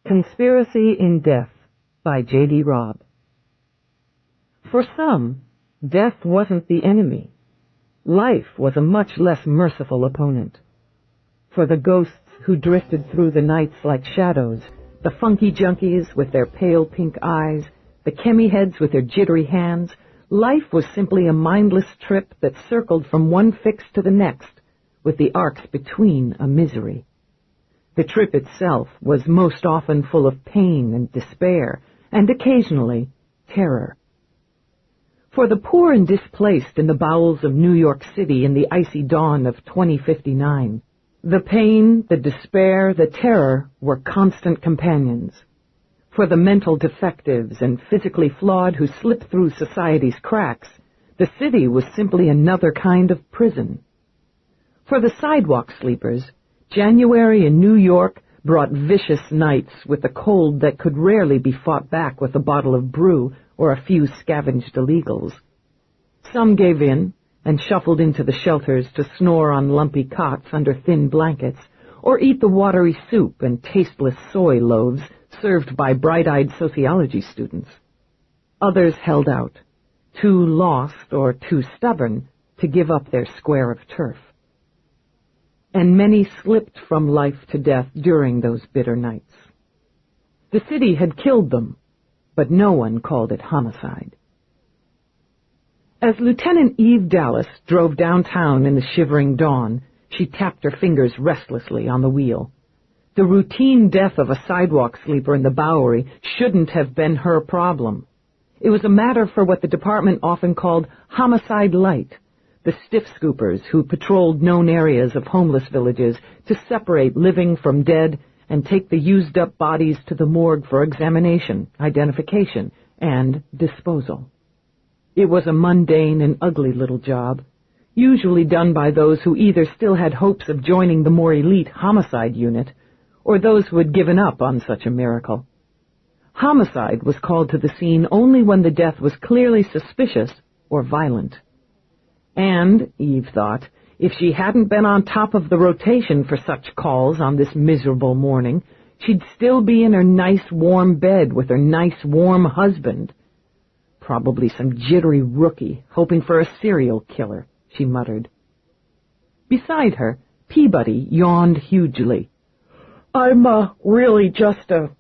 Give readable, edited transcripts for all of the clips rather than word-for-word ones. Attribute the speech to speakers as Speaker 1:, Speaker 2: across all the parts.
Speaker 1: Conspiracy in Death by J.D.Robb. For some, death wasn't the enemy. Life was a much less merciful opponent. For the ghosts who drifted through the nights like shadows, the funky junkies with their pale pink eyes, the chemi heads with their jittery hands, life was simply a mindless trip that circled from one fix to the next, with the arcs between a misery. The trip itself was most often full of pain and despair, and occasionally terror. For the poor and displaced in the bowels of New York City in the icy dawn of 2059, the pain, the despair, the terror were constant companions. For the mental defectives and physically flawed who slipped through society's cracks, the city was simply another kind of prison. For the sidewalk sleepers, January in New York brought vicious nights with a cold that could rarely be fought back with a bottle of brew or a few scavenged illegals. Some gave in and shuffled into the shelters to snore on lumpy cots under thin blankets, or eat the watery soup and tasteless soy loaves served by bright-eyed sociology students. Others held out, too lost or too stubborn to give up their square of turf. And many slipped from life to death during those bitter nights. The city had killed them, but no one called it homicide. As Lieutenant Eve Dallas drove downtown in the shivering dawn, she tapped her fingers restlessly on the wheel. The routine death of a sidewalk sleeper in the Bowery shouldn't have been her problem. It was a matter for what the department often called homicide light, the stiff scoopers who patrolled known areas of homeless villages to separate living from dead and take the used-up bodies to the morgue for examination, identification, and disposal. It was a mundane and ugly little job, usually done by those who either still had hopes of joining the more elite homicide unit or those who had given up on such a miracle. Homicide was called to the scene only when the death was clearly suspicious or violent. And, Eve thought, if she hadn't been on top of the rotation for such calls on this miserable morning, she'd still be in her nice warm bed with her nice warm husband. Probably some jittery rookie hoping for a serial killer, she muttered. Beside her, Peabody yawned hugely. I'm really just a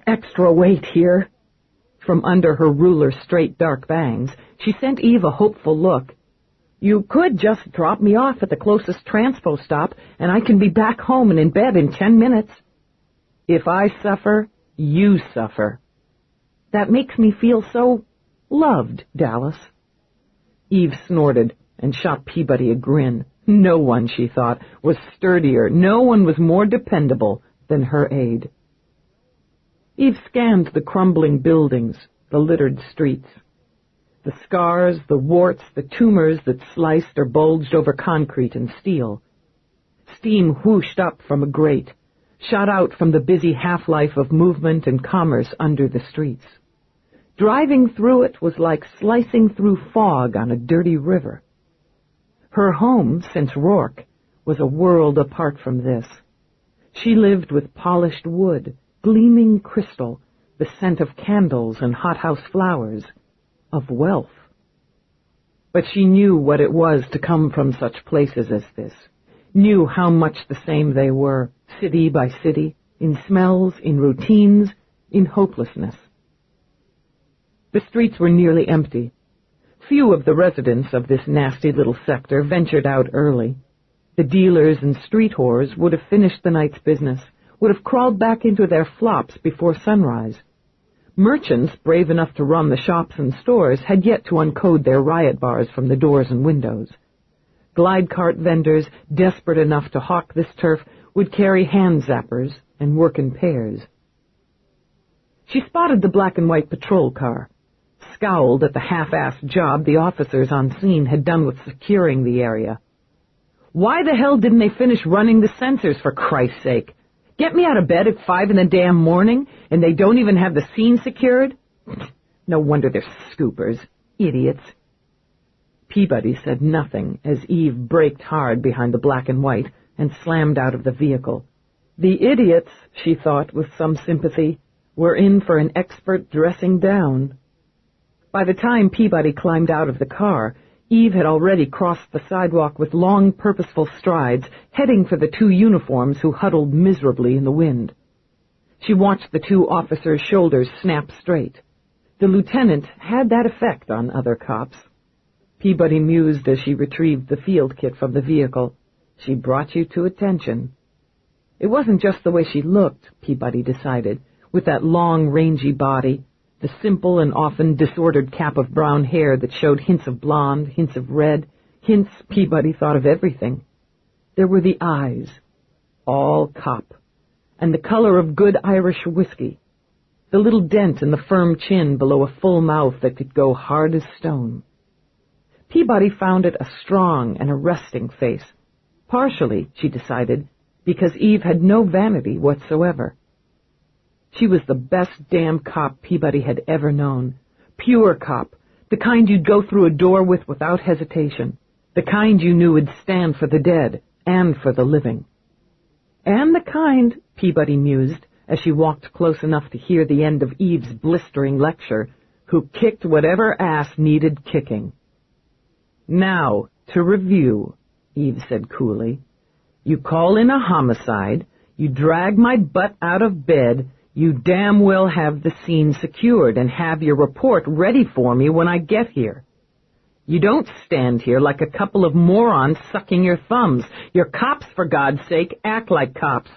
Speaker 1: extra weight here. From under her ruler straight dark bangs, she sent Eve a hopeful look. You could just drop me off at the closest transpo stop, and I can be back home and in bed in 10 minutes. If I suffer, you suffer. That makes me feel so loved, Dallas. Eve snorted and shot Peabody a grin. No one, she thought, was sturdier, no one was more dependable than her aide. Eve scanned the crumbling buildings, the littered streets. The scars, the warts, the tumors that sliced or bulged over concrete and steel. Steam whooshed up from a grate, shot out from the busy half-life of movement and commerce under the streets. Driving through it was like slicing through fog on a dirty river. Her home, since Roarke, was a world apart from this. She lived with polished wood, gleaming crystal, the scent of candles and hothouse flowers, of wealth. But she knew what it was to come from such places as this, knew how much the same they were, city by city, in smells, in routines, in hopelessness. The streets were nearly empty. Few of the residents of this nasty little sector ventured out early. The dealers and street whores would have finished the night's business, would have crawled back into their flops before sunrise. Merchants, brave enough to run the shops and stores, had yet to uncode their riot bars from the doors and windows. Glide cart vendors, desperate enough to hawk this turf, would carry hand zappers and work in pairs. She spotted the black and white patrol car, scowled at the half-assed job the officers on scene had done with securing the area. Why the hell didn't they finish running the sensors, for Christ's sake? Get me out of bed at 5 in the damn morning, and they don't even have the scene secured? No wonder they're scoopers. Idiots. Peabody said nothing as Eve braked hard behind the black and white and slammed out of the vehicle. The idiots, she thought with some sympathy, were in for an expert dressing down. By the time Peabody climbed out of the car, Eve had already crossed the sidewalk with long, purposeful strides, heading for the two uniforms who huddled miserably in the wind. She watched the two officers' shoulders snap straight. The lieutenant had that effect on other cops. Peabody mused as she retrieved the field kit from the vehicle. She brought you to attention. It wasn't just the way she looked, Peabody decided, with that long, rangy body, the simple and often disordered cap of brown hair that showed hints of blonde, hints of red, hints Peabody thought of everything. There were the eyes, all cop, and the color of good Irish whiskey, the little dent in the firm chin below a full mouth that could go hard as stone. Peabody found it a strong and arresting face, partially, she decided, because Eve had no vanity whatsoever. She was the best damn cop Peabody had ever known. Pure cop, the kind you'd go through a door with without hesitation, the kind you knew would stand for the dead and for the living. And the kind, Peabody mused, as she walked close enough to hear the end of Eve's blistering lecture, who kicked whatever ass needed kicking. Now, to review, Eve said coolly. You call in a homicide, you drag my butt out of bed, you damn well have the scene secured and have your report ready for me when I get here. You don't stand here like a couple of morons sucking your thumbs. You're cops, for God's sake. Act like cops.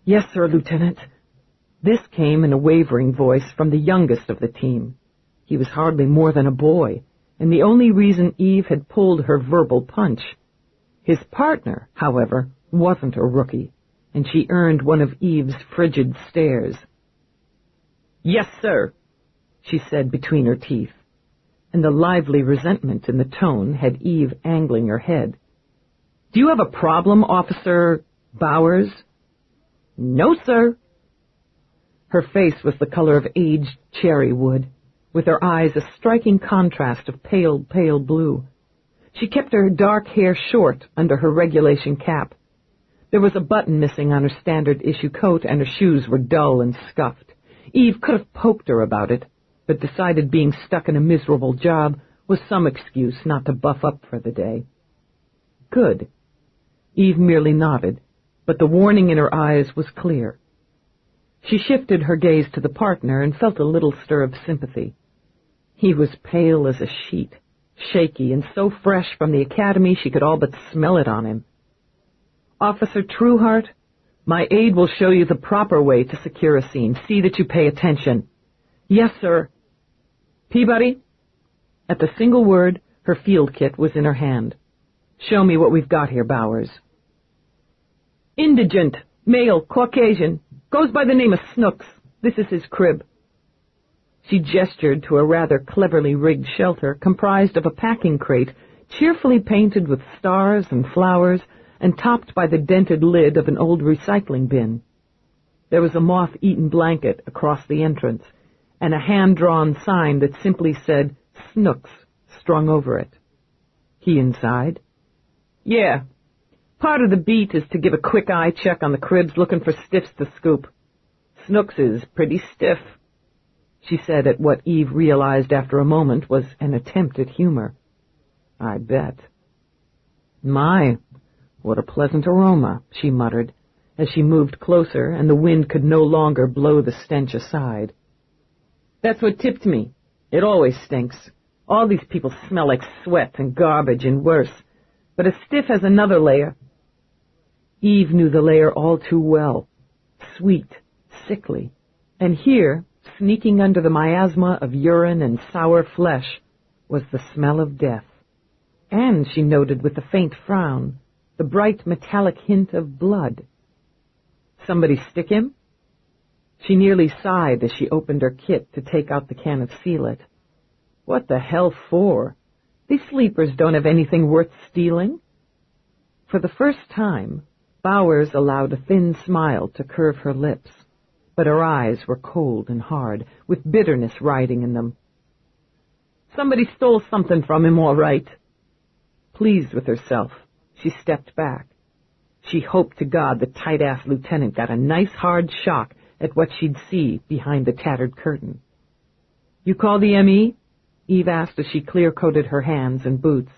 Speaker 1: Yes, sir, Lieutenant. This came in a wavering voice from the youngest of the team. He was hardly more than a boy, and the only reason Eve had pulled her verbal punch. His partner, however, wasn't a rookie, and she earned one of Eve's frigid stares. Yes, sir, she said between her teeth, and the lively resentment in the tone had Eve angling her head. Do you have a problem, Officer Bowers? No, sir. Her face was the color of aged cherry wood, with her eyes a striking contrast of pale blue. She kept her dark hair short under her regulation cap. There was a button missing on her standard-issue coat, and her shoes were dull and scuffed. Eve could have poked her about it, but decided being stuck in a miserable job was some excuse not to buff up for the day. Good. Eve merely nodded, but the warning in her eyes was clear. She shifted her gaze to the partner and felt a little stir of sympathy. He was pale as a sheet, shaky, and so fresh from the academy she could all but smell it on him. Officer Trueheart, my aide will show you the proper way to secure a scene. See that you pay attention. Yes, sir. Peabody? At the single word, her field kit was in her hand. Show me what we've got here, Bowers. Indigent, male, Caucasian, goes by the name of Snooks. This is his crib. She gestured to a rather cleverly rigged shelter comprised of a packing crate cheerfully painted with stars and flowers and topped by the dented lid of an old recycling bin. There was a moth-eaten blanket across the entrance and a hand-drawn sign that simply said Snooks strung over it. He inside? Yeah. Part of the beat is to give a quick eye check on the cribs looking for stiffs to scoop. Snooks is pretty stiff, she said at what Eve realized after a moment was an attempt at humor. I bet. My, what a pleasant aroma, she muttered, as she moved closer and the wind could no longer blow the stench aside. That's what tipped me. It always stinks. All these people smell like sweat and garbage and worse. But a stiff has another layer. Eve knew the layer all too well. Sweet, sickly. And here, sneaking under the miasma of urine and sour flesh, was the smell of death. And, she noted with a faint frown, the bright metallic hint of blood. Somebody stick him? She nearly sighed as she opened her kit to take out the can of Seal-It. What the hell for? These sleepers don't have anything worth stealing. For the first time, Bowers allowed a thin smile to curve her lips, but her eyes were cold and hard, with bitterness riding in them. Somebody stole something from him, all right. Pleased with herself, she stepped back. She hoped to God the tight-ass lieutenant got a nice hard shock at what she'd see behind the tattered curtain. "You call the M.E.?" Eve asked as she clear-coated her hands and boots.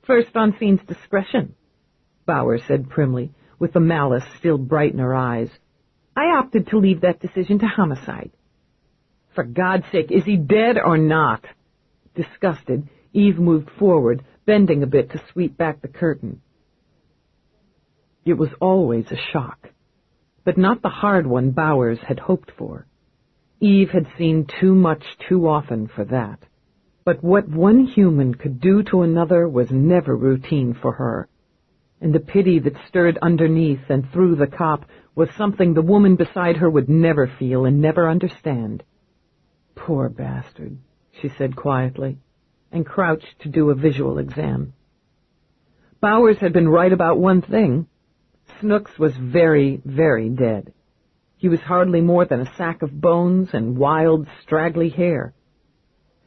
Speaker 1: "First on scene's discretion," Bowers said primly, with the malice still bright in her eyes. "I opted to leave that decision to homicide." "For God's sake, is he dead or not?" Disgusted, Eve moved forward, bending a bit to sweep back the curtain. It was always a shock, but not the hard one Bowers had hoped for. Eve had seen too much too often for that. But what one human could do to another was never routine for her, and the pity that stirred underneath and through the cop was something the woman beside her would never feel and never understand. "Poor bastard," she said quietly, and crouched to do a visual exam. Bowers had been right about one thing. Snooks was very, very dead. He was hardly more than a sack of bones and wild, straggly hair.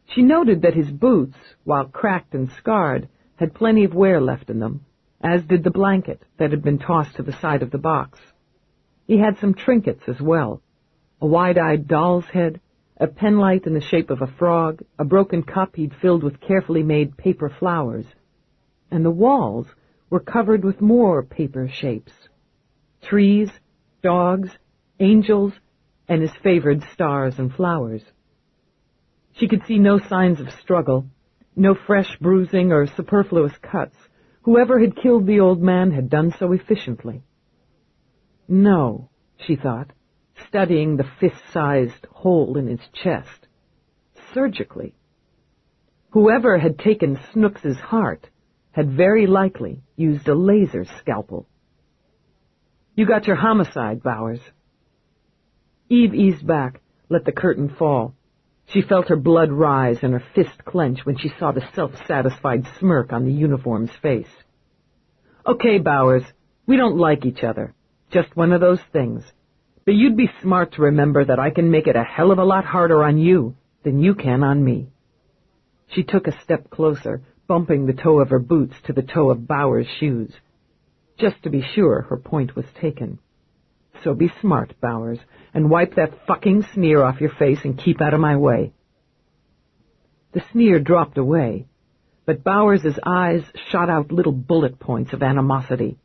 Speaker 1: She noted that his boots, while cracked and scarred, had plenty of wear left in them, as did the blanket that had been tossed to the side of the box. He had some trinkets as well: a wide-eyed doll's head, a penlight in the shape of a frog, a broken cup he'd filled with carefully made paper flowers, and the walls were covered with more paper shapes: trees, dogs, angels, and his favored stars and flowers. She could see no signs of struggle, no fresh bruising or superfluous cuts. Whoever had killed the old man had done so efficiently. No, she thought, studying the fist-sized hole in his chest. Surgically. Whoever had taken Snooks's heart had very likely used a laser scalpel. "You got your homicide, Bowers." Eve eased back, let the curtain fall. She felt her blood rise and her fist clench when she saw the self-satisfied smirk on the uniform's face. "Okay, Bowers, we don't like each other. Just one of those things. But you'd be smart to remember that I can make it a hell of a lot harder on you than you can on me." She took a step closer, bumping the toe of her boots to the toe of Bowers' shoes. Just to be sure her point was taken. "So be smart, Bowers, and wipe that fucking sneer off your face and keep out of my way." The sneer dropped away, but Bowers's eyes shot out little bullet points of animosity.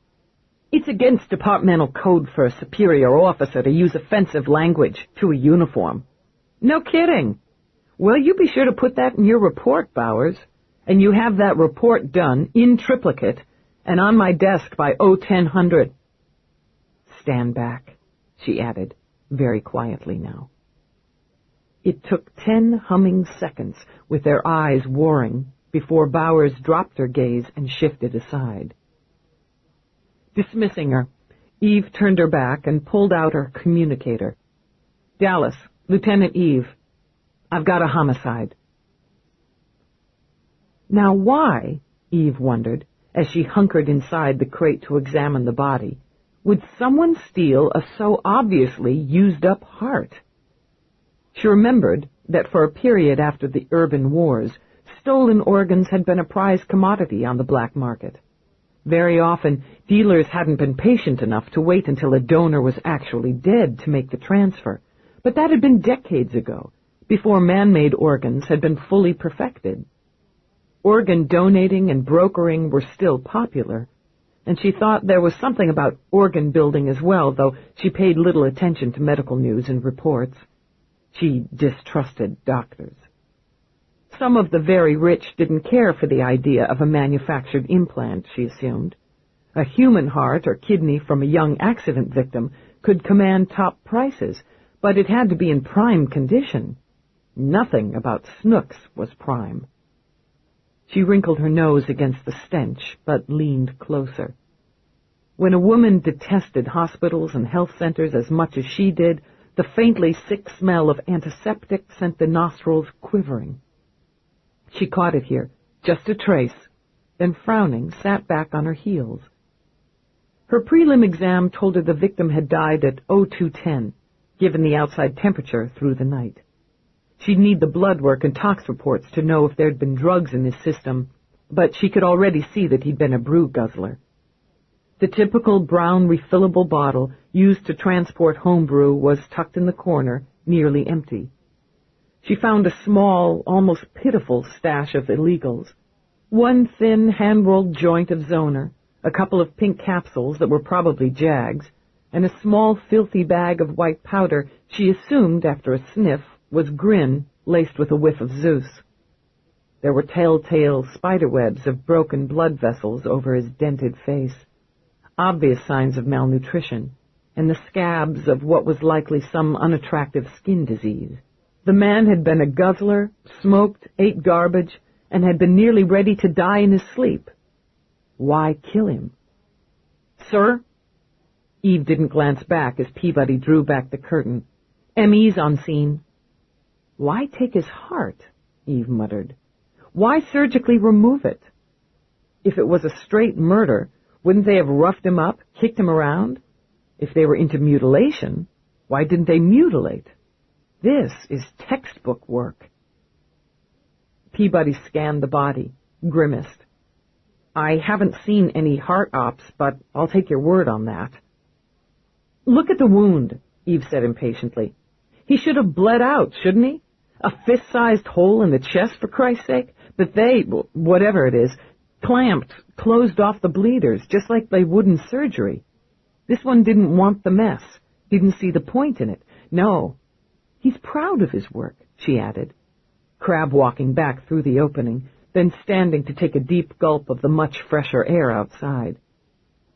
Speaker 1: "It's against departmental code for a superior officer to use offensive language to a uniform." "No kidding. Well, you be sure to put that in your report, Bowers, and you have that report done in triplicate and on my desk by 1000. "Stand back," she added, very quietly now. It took 10 humming seconds, with their eyes warring, before Bowers dropped her gaze and shifted aside. Dismissing her, Eve turned her back and pulled out her communicator. "Dallas, Lieutenant Eve. I've got a homicide." Now why, Eve wondered, as she hunkered inside the crate to examine the body, would someone steal a so obviously used-up heart? She remembered that for a period after the urban wars, stolen organs had been a prized commodity on the black market. Very often, dealers hadn't been patient enough to wait until a donor was actually dead to make the transfer, but that had been decades ago, before man-made organs had been fully perfected. Organ donating and brokering were still popular, and she thought there was something about organ building as well, though she paid little attention to medical news and reports. She distrusted doctors. Some of the very rich didn't care for the idea of a manufactured implant, she assumed. A human heart or kidney from a young accident victim could command top prices, but it had to be in prime condition. Nothing about Snooks was prime. She wrinkled her nose against the stench, but leaned closer. When a woman detested hospitals and health centers as much as she did, the faintly sick smell of antiseptic sent the nostrils quivering. She caught it here, just a trace, then frowning, sat back on her heels. Her prelim exam told her the victim had died at 0210, given the outside temperature through the night. She'd need the blood work and tox reports to know if there'd been drugs in his system, but she could already see that he'd been a brew guzzler. The typical brown refillable bottle used to transport homebrew was tucked in the corner, nearly empty. She found a small, almost pitiful stash of illegals. One thin, hand-rolled joint of Zoner, a couple of pink capsules that were probably Jags, and a small, filthy bag of white powder she assumed, after a sniff, was Grin laced with a whiff of Zeus. There were telltale spiderwebs of broken blood vessels over his dented face, obvious signs of malnutrition, and the scabs of what was likely some unattractive skin disease. The man had been a guzzler, smoked, ate garbage, and had been nearly ready to die in his sleep. Why kill him? Sir? Eve didn't glance back as Peabody drew back the curtain. ME's on scene. Why take his heart? Eve muttered. Why surgically remove it? If it was a straight murder, wouldn't they have roughed him up, kicked him around? If they were into mutilation, why didn't they mutilate? This is textbook work. Peabody scanned the body, grimaced. I haven't seen any heart ops, but I'll take your word on that. Look at the wound, Eve said impatiently. He should have bled out, shouldn't he? A fist-sized hole in the chest, for Christ's sake. But they, whatever it is, clamped, closed off the bleeders, just like they would in surgery. This one didn't want the mess, didn't see the point in it. No. He's proud of his work, she added, crab walking back through the opening, then standing to take a deep gulp of the much fresher air outside.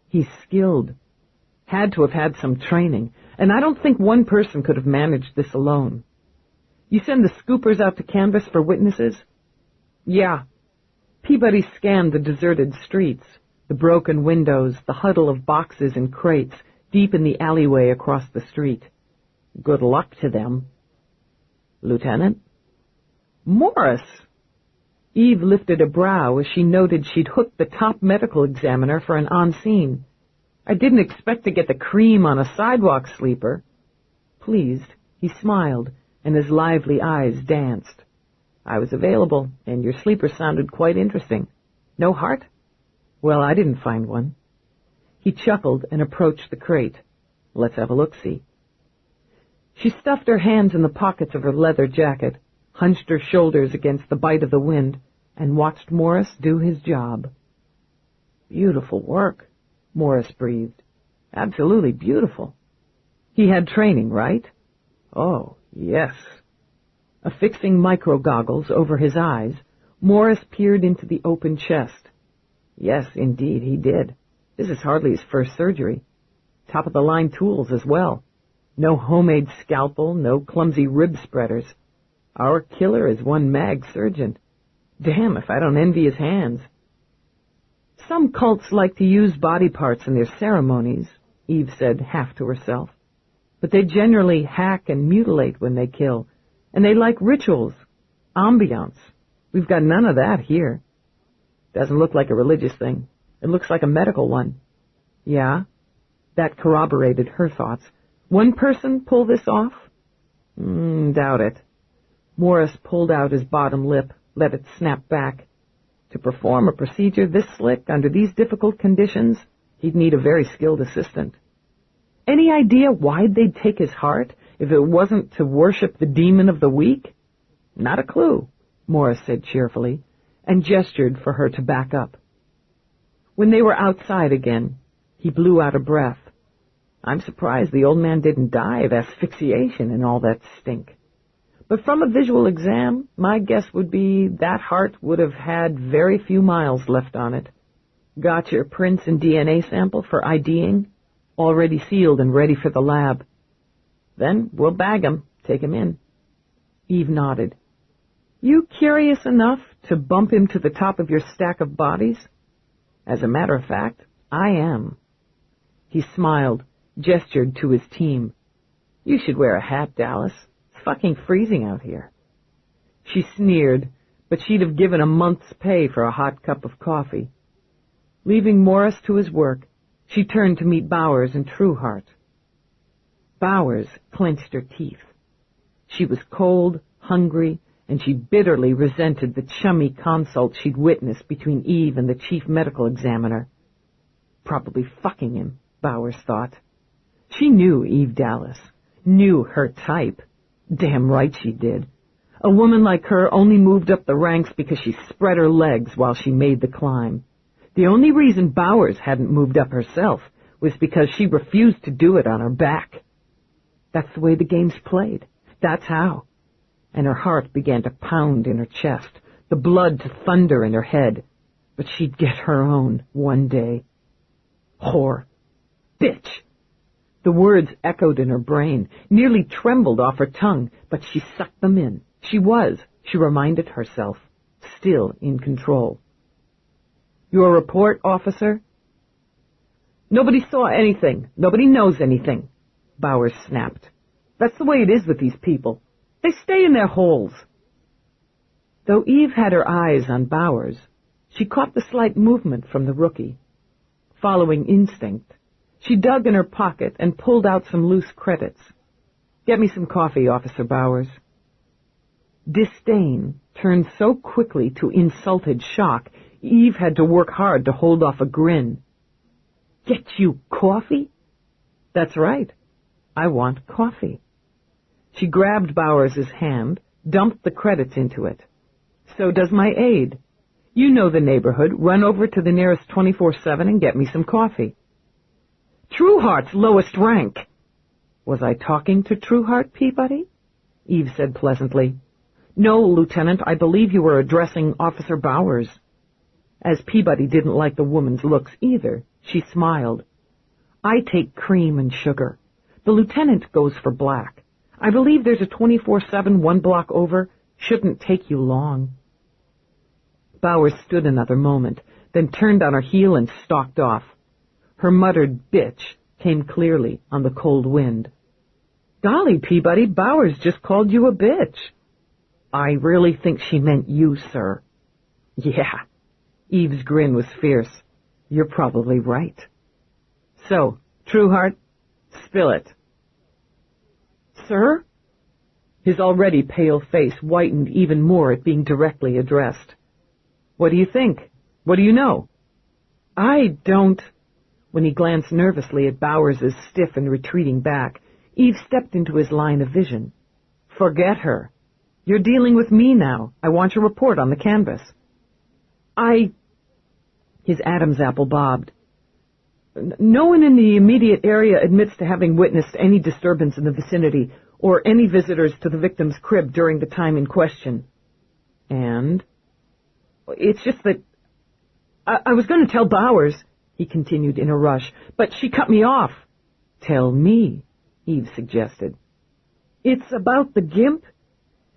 Speaker 1: He's skilled. Had to have had some training, and I don't think one person could have managed this alone. You send the scoopers out to canvass for witnesses? Yeah. Peabody scanned the deserted streets, the broken windows, the huddle of boxes and crates deep in the alleyway across the street. Good luck to them. Lieutenant? Morris! Eve lifted a brow as she noted she'd hooked the top medical examiner for an on-scene. I didn't expect to get the cream on a sidewalk sleeper. Pleased, he smiled, and his lively eyes danced. I was available, and your sleeper sounded quite interesting. No heart? Well, I didn't find one. He chuckled and approached the crate. Let's have a look-see. She stuffed her hands in the pockets of her leather jacket, hunched her shoulders against the bite of the wind, and watched Morris do his job. Beautiful work, Morris breathed. Absolutely beautiful. He had training, right? Oh, yes. Affixing micro-goggles over his eyes, Morris peered into the open chest. Yes, indeed, he did. This is hardly his first surgery. Top-of-the-line tools as well. No homemade scalpel, no clumsy rib spreaders. Our killer is one mag surgeon. Damn if I don't envy his hands. Some cults like to use body parts in their ceremonies, Eve said half to herself. But they generally hack and mutilate when they kill, and they like rituals, ambiance. We've got none of that here. Doesn't look like a religious thing. It looks like a medical one. Yeah? That corroborated her thoughts. One person pull this off? Doubt it. Morris pulled out his bottom lip, let it snap back. To perform a procedure this slick under these difficult conditions, he'd need a very skilled assistant. Any idea why they'd take his heart if it wasn't to worship the demon of the week? Not a clue, Morris said cheerfully, and gestured for her to back up. When they were outside again, he blew out a breath. I'm surprised the old man didn't die of asphyxiation and all that stink. But from a visual exam, my guess would be that heart would have had very few miles left on it. Got your prints and DNA sample for IDing? Already sealed and ready for the lab. Then we'll bag him, take him in. Eve nodded. You curious enough to bump him to the top of your stack of bodies? As a matter of fact, I am. He smiled, gestured to his team. You should wear a hat, Dallas. It's fucking freezing out here. She sneered, but she'd have given a month's pay for a hot cup of coffee. Leaving Morris to his work, she turned to meet Bowers and Trueheart. Bowers clenched her teeth. She was cold, hungry, and she bitterly resented the chummy consult she'd witnessed between Eve and the chief medical examiner. Probably fucking him, Bowers thought. She knew Eve Dallas, knew her type. Damn right she did. A woman like her only moved up the ranks because she spread her legs while she made the climb. The only reason Bowers hadn't moved up herself was because she refused to do it on her back. That's the way the game's played. That's how. And her heart began to pound in her chest, the blood to thunder in her head. But she'd get her own one day. Whore. Bitch. The words echoed in her brain, nearly trembled off her tongue, but she sucked them in. She reminded herself, still in control. Your report, officer? Nobody saw anything. Nobody knows anything, Bowers snapped. That's the way it is with these people. They stay in their holes. Though Eve had her eyes on Bowers, she caught the slight movement from the rookie. Following instinct, she dug in her pocket and pulled out some loose credits. Get me some coffee, Officer Bowers. Disdain turned so quickly to insulted shock, Eve had to work hard to hold off a grin. Get you coffee? That's right. I want coffee. She grabbed Bowers's hand, dumped the credits into it. So does my aide. You know the neighborhood. Run over to the nearest 24/7 and get me some coffee. Trueheart's lowest rank. Was I talking to Trueheart, Peabody? Eve said pleasantly. No, Lieutenant, I believe you were addressing Officer Bowers. As Peabody didn't like the woman's looks either, she smiled. I take cream and sugar. The lieutenant goes for black. I believe there's a 24/7 one block over. Shouldn't take you long. Bowers stood another moment, then turned on her heel and stalked off. Her muttered bitch came clearly on the cold wind. Golly, Peabody, Bowers just called you a bitch. I really think she meant you, sir. Yeah. Eve's grin was fierce. You're probably right. So, Trueheart, spill it. Sir? His already pale face whitened even more at being directly addressed. What do you think? What do you know? I don't... When he glanced nervously at Bowers's stiff and retreating back, Eve stepped into his line of vision. Forget her. You're dealing with me now. I want your report on the canvas. His Adam's apple bobbed. No one in the immediate area admits to having witnessed any disturbance in the vicinity or any visitors to the victim's crib during the time in question. And? It's just that... I was going to tell Bowers, he continued in a rush, but she cut me off. Tell me, Eve suggested. It's about the gimp.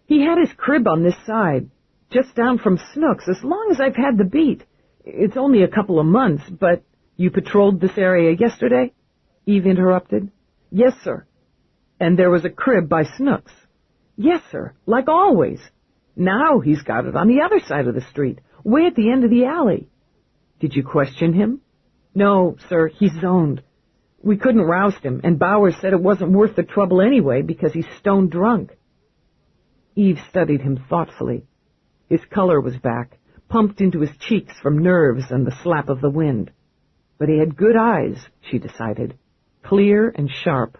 Speaker 1: He had his crib on this side, just down from Snook's, as long as I've had the beat. It's only a couple of months, but... You patrolled this area yesterday? Eve interrupted. Yes, sir. And there was a crib by Snook's? Yes, sir, like always. Now he's got it on the other side of the street, way at the end of the alley. Did you question him? No, sir, he's zoned. We couldn't roust him, and Bowers said it wasn't worth the trouble anyway because he's stone drunk. Eve studied him thoughtfully. His color was back, pumped into his cheeks from nerves and the slap of the wind. But he had good eyes, she decided, clear and sharp.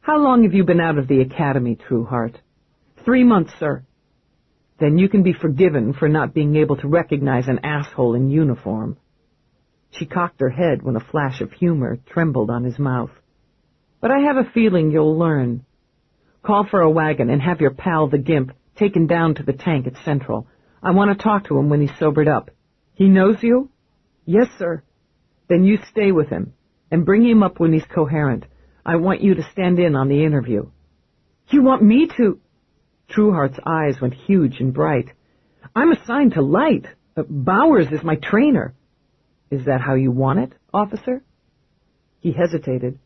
Speaker 1: How long have you been out of the academy, Trueheart? 3 months, sir. Then you can be forgiven for not being able to recognize an asshole in uniform. She cocked her head when a flash of humor trembled on his mouth. But I have a feeling you'll learn. Call for a wagon and have your pal, the Gimp, taken down to the tank at Central. I want to talk to him when he's sobered up. He knows you? Yes, sir. Then you stay with him, and bring him up when he's coherent. I want you to stand in on the interview. You want me to? Trueheart's eyes went huge and bright. I'm assigned to Light. Bowers is my trainer. Is that how you want it, officer? He hesitated,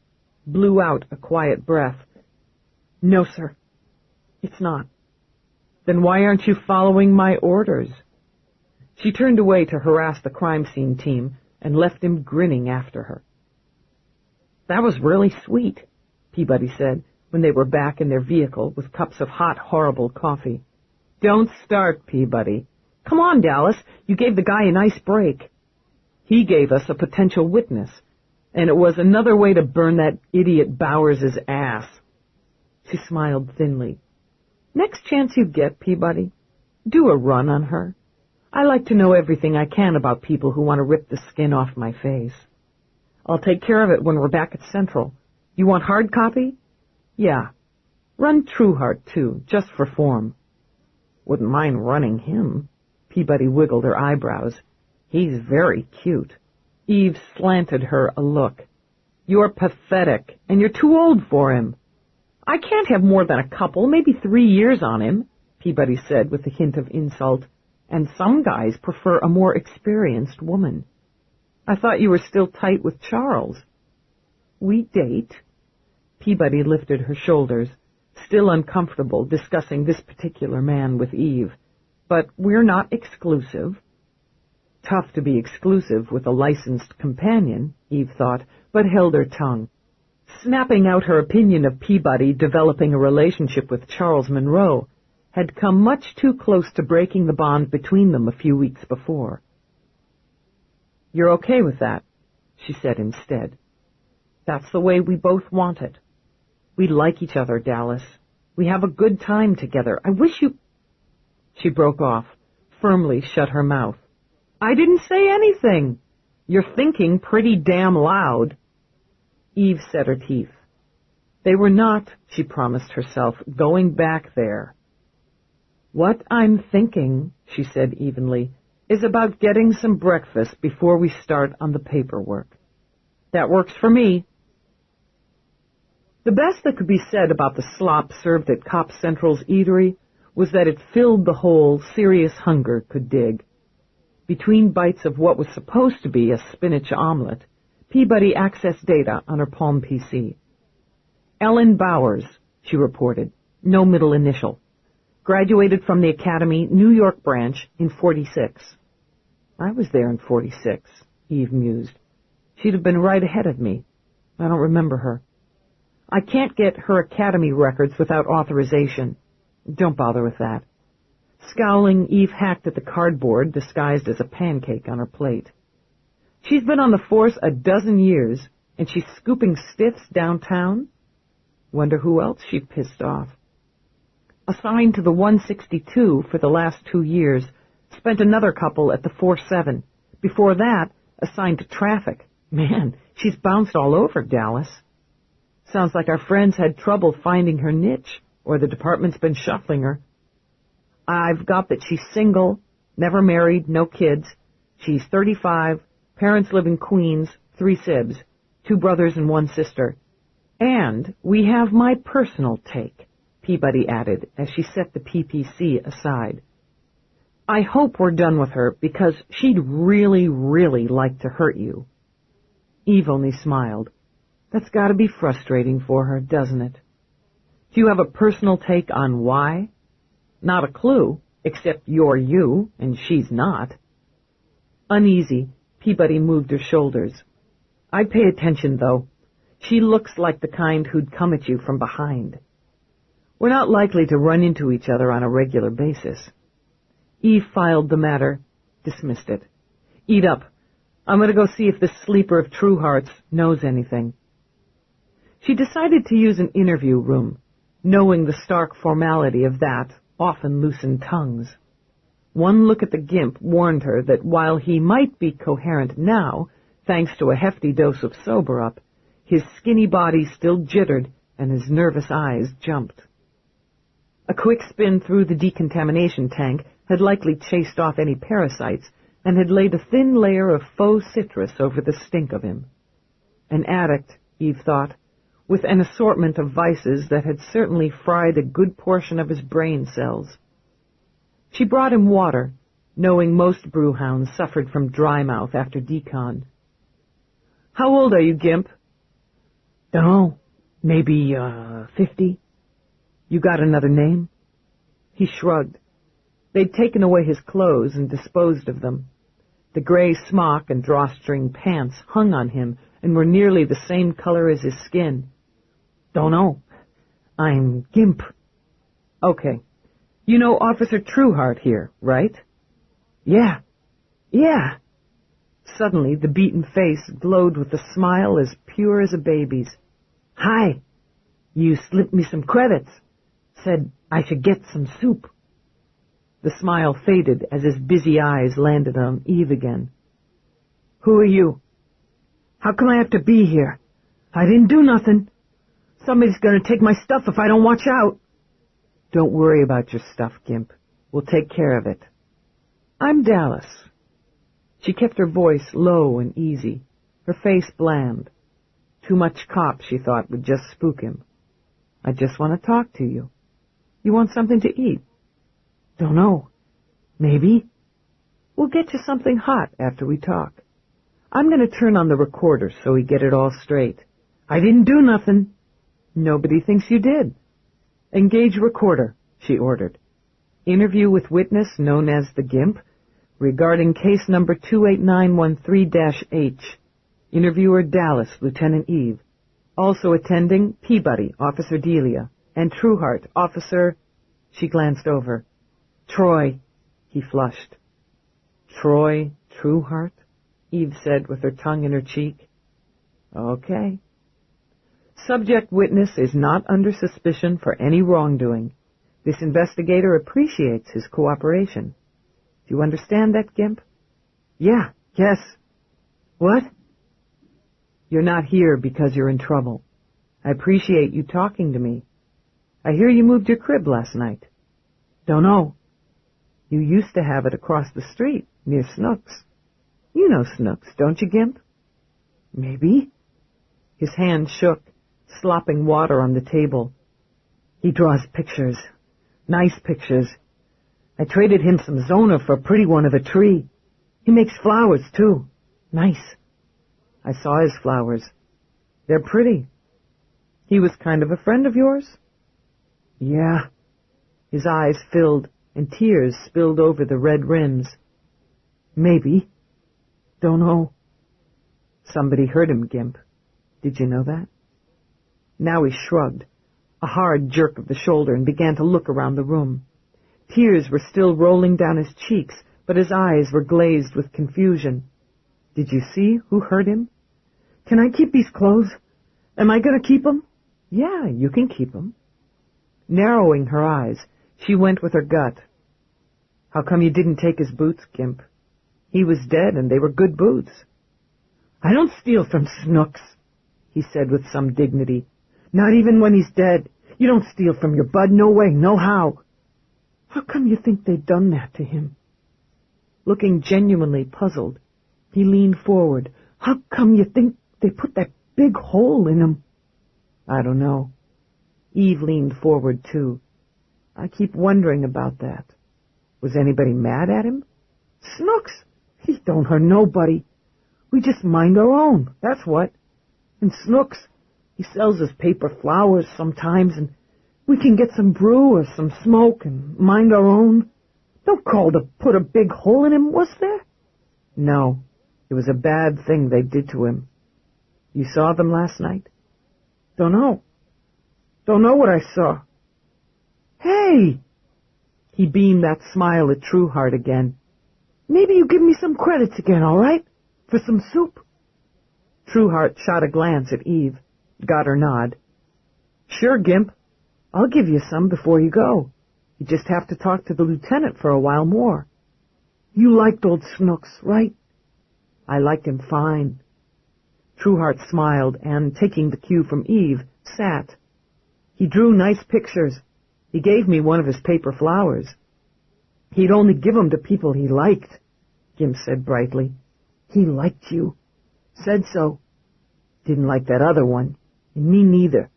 Speaker 1: blew out a quiet breath. No, sir. It's not. Then why aren't you following my orders? She turned away to harass the crime scene team and left him grinning after her. That was really sweet, Peabody said, when they were back in their vehicle with cups of hot, horrible coffee. Don't start, Peabody. Come on, Dallas, you gave the guy a nice break. He gave us a potential witness, and it was another way to burn that idiot Bowers's ass. She smiled thinly. Next chance you get, Peabody, do a run on her. I like to know everything I can about people who want to rip the skin off my face. I'll take care of it when we're back at Central. You want hard copy? Yeah. Run Trueheart, too, just for form. Wouldn't mind running him. Peabody wiggled her eyebrows. He's very cute. Eve slanted her a look. You're pathetic, and you're too old for him. I can't have more than a couple, maybe 3 years on him, Peabody said with a hint of insult. And some guys prefer a more experienced woman. I thought you were still tight with Charles. We date. Peabody lifted her shoulders, still uncomfortable discussing this particular man with Eve. But we're not exclusive. Tough to be exclusive with a licensed companion, Eve thought, but held her tongue. Snapping out her opinion of Peabody developing a relationship with Charles Monroe had come much too close to breaking the bond between them a few weeks before. You're okay with that, she said instead. That's the way we both want it. We like each other, Dallas. We have a good time together. I wish you... She broke off, firmly shut her mouth. I didn't say anything. You're thinking pretty damn loud. Eve set her teeth. They were not, she promised herself, going back there. What I'm thinking, she said evenly, is about getting some breakfast before we start on the paperwork. That works for me. The best that could be said about the slop served at Cop Central's eatery was that it filled the hole serious hunger could dig. Between bites of what was supposed to be a spinach omelet, Peabody accessed data on her Palm PC. Ellen Bowers, she reported, no middle initial. Graduated from the Academy, New York branch, in 46. I was there in 46, Eve mused. She'd have been right ahead of me. I don't remember her. I can't get her Academy records without authorization. Don't bother with that. Scowling, Eve hacked at the cardboard disguised as a pancake on her plate. She's been on the force a dozen years, and she's scooping stiffs downtown? Wonder who else she pissed off. Assigned to the 162 for the last 2 years, spent another couple at the 47. Before that, assigned to traffic. Man, she's bounced all over Dallas. Sounds like our friends had trouble finding her niche, or the department's been shuffling her. I've got that she's single, never married, no kids. She's 35, parents live in Queens, 3 sibs, 2 brothers and 1 sister. And we have my personal take, Peabody added as she set the PPC aside. I hope we're done with her because she'd really, really like to hurt you. Eve only smiled. That's got to be frustrating for her, doesn't it? Do you have a personal take on why? Not a clue, except you're you, and she's not. Uneasy, Peabody moved her shoulders. I'd pay attention, though. She looks like the kind who'd come at you from behind. We're not likely to run into each other on a regular basis. Eve filed the matter, dismissed it. Eat up. I'm going to go see if this sleeper of Trueheart's knows anything. She decided to use an interview room, knowing the stark formality of that often loosened tongues. One look at the gimp warned her that while he might be coherent now, thanks to a hefty dose of sober-up, his skinny body still jittered and his nervous eyes jumped. A quick spin through the decontamination tank had likely chased off any parasites and had laid a thin layer of faux citrus over the stink of him. An addict, Eve thought, with an assortment of vices that had certainly fried a good portion of his brain cells. She brought him water, knowing most brewhounds suffered from dry mouth after decon. How old are you, Gimp? Dunno, maybe, 50. You got another name? He shrugged. They'd taken away his clothes and disposed of them. The gray smock and drawstring pants hung on him and were nearly the same color as his skin. Don't know. I'm Gimp. Okay. You know Officer Trueheart here, right? Yeah. Suddenly, the beaten face glowed with a smile as pure as a baby's. "Hi, you slipped me some credits. Said I should get some soup." The smile faded as his busy eyes landed on Eve again. "Who are you? How come I have to be here? I didn't do nothing. Somebody's going to take my stuff if I don't watch out." "Don't worry about your stuff, Gimp. We'll take care of it." "I'm Dallas." She kept her voice low and easy, her face bland. Too much cop, she thought, would just spook him. "I just want to talk to you. You want something to eat?" "Don't know. Maybe." "We'll get you something hot after we talk. I'm going to turn on the recorder so we get it all straight." "I didn't do nothing." "Nobody thinks you did." "Engage recorder," she ordered. "Interview with witness known as the Gimp regarding case number 28913-H. Interviewer Dallas, Lieutenant Eve. Also attending Peabody, Officer Delia, and Trueheart, Officer..." She glanced over. "Troy." He flushed. "Troy Trueheart?" Eve said with her tongue in her cheek. "Okay." "Subject witness is not under suspicion for any wrongdoing. This investigator appreciates his cooperation. Do you understand that, Gimp?" "Yeah, yes." "What?" "You're not here because you're in trouble. I appreciate you talking to me. I hear you moved your crib last night." "Don't know." "You used to have it across the street, near Snooks. You know Snooks, don't you, Gimp?" "Maybe." His hand shook, slopping water on the table. "He draws pictures. Nice pictures. I traded him some Zona for a pretty one of a tree. He makes flowers, too. Nice." "I saw his flowers. They're pretty." "He was kind of a friend of yours?" "Yeah." His eyes filled, and tears spilled over the red rims. "Maybe. Don't know." "Somebody hurt him, Gimp. Did you know that?" Now he shrugged, a hard jerk of the shoulder, and began to look around the room. Tears were still rolling down his cheeks, but his eyes were glazed with confusion. "Did you see who hurt him?" "Can I keep these clothes? Am I going to keep them?" "Yeah, you can keep them." Narrowing her eyes, she went with her gut. "How come you didn't take his boots, Gimp? He was dead, and they were good boots." "I don't steal from Snooks," he said with some dignity. "Not even when he's dead. You don't steal from your bud. No way, no how." "How come you think they done that to him?" Looking genuinely puzzled, he leaned forward. "How come you think they put that big hole in him?" "I don't know." Eve leaned forward, too. "I keep wondering about that. Was anybody mad at him?" "Snooks, he don't hurt nobody. We just mind our own, that's what. And Snooks, he sells us paper flowers sometimes, and we can get some brew or some smoke and mind our own. No call to put a big hole in him, was there?" "No. It was a bad thing they did to him." "You saw them last night?" "Don't know. Don't know what I saw." "Hey!" He beamed that smile at Trueheart again. "Maybe you give me some credits again, all right? For some soup?" Trueheart shot a glance at Eve, got her nod. "Sure, Gimp. I'll give you some before you go. You just have to talk to the lieutenant for a while more." "You liked old Snooks, right?" "I liked him fine." Trueheart smiled and, taking the cue from Eve, sat. "He drew nice pictures. He gave me one of his paper flowers." "He'd only give 'em to people he liked," Gimp said brightly. "He liked you." "Said so." "Didn't like that other one. And me neither.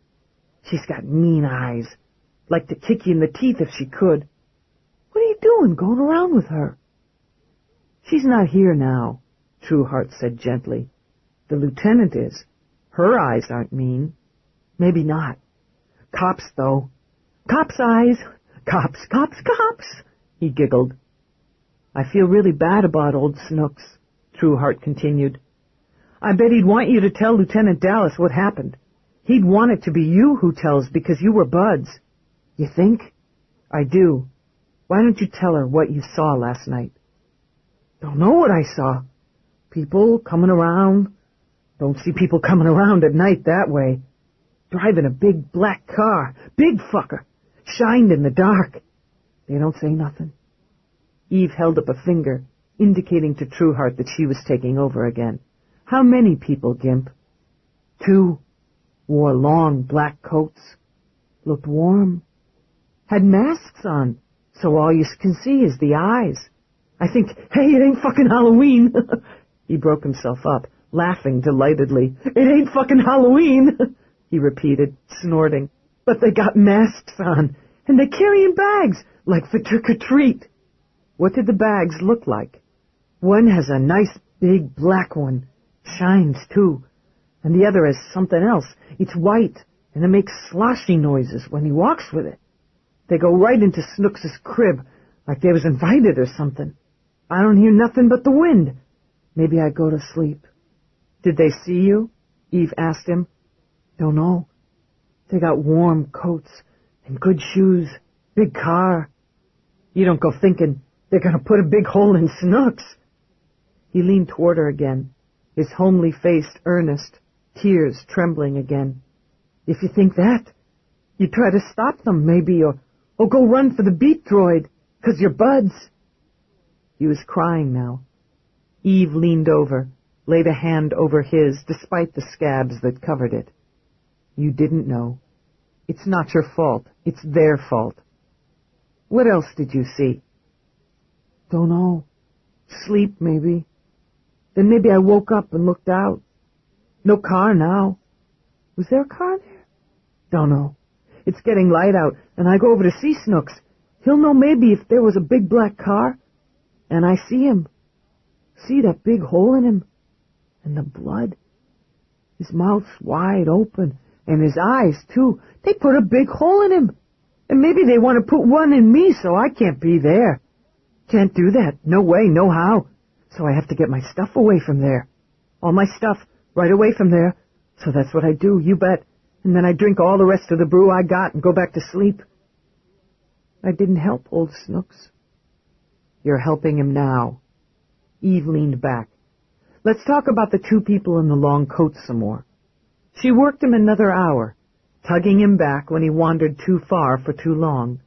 Speaker 1: She's got mean eyes. Like to kick you in the teeth if she could." "What are you doing going around with her?" "She's not here now," Trueheart said gently. "The lieutenant is. Her eyes aren't mean." "Maybe not. Cops, though. Cops' eyes. Cops, cops, cops," he giggled. "I feel really bad about old Snooks," Trueheart continued. "I bet he'd want you to tell Lieutenant Dallas what happened. He'd want it to be you who tells because you were buds." "You think?" "I do. Why don't you tell her what you saw last night?" "Don't know what I saw." People coming around. Don't see people coming around at night that way. Driving a big black car. Big fucker. Shined in the dark. They don't say nothing. Eve held up a finger, indicating to Trueheart that she was taking over again. How many people, Gimp? 2. Wore long black coats. Looked warm. Had masks on, so all you can see is the eyes. I think, hey, it ain't fucking Halloween. He broke himself up, laughing delightedly. It ain't fucking Halloween, he repeated, snorting. But they got masks on, and they're carrying bags, like for trick-or-treat. What did the bags look like? One has a nice big black one. Shines, too. And the other has something else. It's white, and it makes sloshy noises when he walks with it. They go right into Snooks's crib, like they was invited or something. I don't hear nothing but the wind. Maybe I go to sleep. Did they see you? Eve asked him. Don't know. They got warm coats and good shoes, big car. You don't go thinking they're going to put a big hole in Snooks. He leaned toward her again, his homely face earnest, tears trembling again. If you think that, you try to stop them, maybe, or go run for the beat droid, 'cause you're buds. He was crying now. Eve leaned over, laid a hand over his, despite the scabs that covered it. You didn't know. It's not your fault. It's their fault. What else did you see? Don't know. Sleep, maybe. Then maybe I woke up and looked out. No car now. Was there a car there? Don't know. It's getting light out, and I go over to see Snooks. He'll know maybe if there was a big black car. And I see him. See that big hole in him? And the blood. His mouth's wide open, and his eyes, too. They put a big hole in him. And maybe they want to put one in me, so I can't be there. Can't do that. No way, no how. So I have to get my stuff away from there. All my stuff, right away from there. So that's what I do, you bet. And then I drink all the rest of the brew I got and go back to sleep. I didn't help old Snooks. You're helping him now. Eve leaned back. Let's talk about the 2 people in the long coats some more. She worked him another hour, tugging him back when he wandered too far for too long.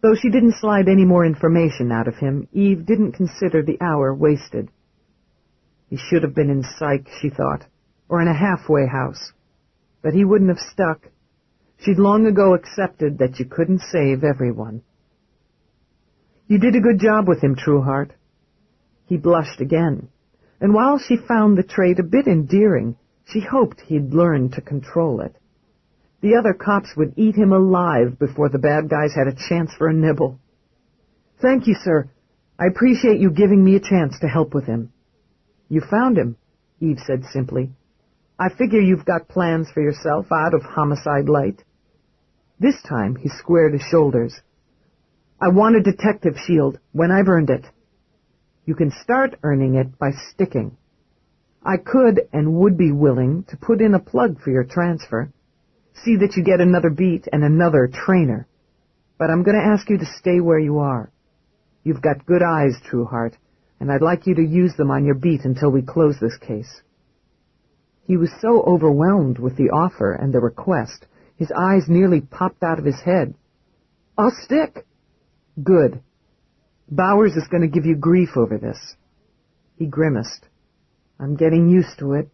Speaker 1: Though she didn't slide any more information out of him, Eve didn't consider the hour wasted. He should have been in psych, she thought, or in a halfway house. But he wouldn't have stuck. She'd long ago accepted that you couldn't save everyone. You did a good job with him, Trueheart. He blushed again, and while she found the trait a bit endearing, she hoped he'd learn to control it. The other cops would eat him alive before the bad guys had a chance for a nibble. Thank you, sir. I appreciate you giving me a chance to help with him. You found him, Eve said simply. I figure you've got plans for yourself out of Homicide Light. This time he squared his shoulders. I want a detective shield when I've earned it. You can start earning it by sticking. I could and would be willing to put in a plug for your transfer. See that you get another beat and another trainer. But I'm going to ask you to stay where you are. You've got good eyes, Trueheart, and I'd like you to use them on your beat until we close this case. He was so overwhelmed with the offer and the request, his eyes nearly popped out of his head. I'll stick. Good. Bowers is going to give you grief over this. He grimaced. I'm getting used to it.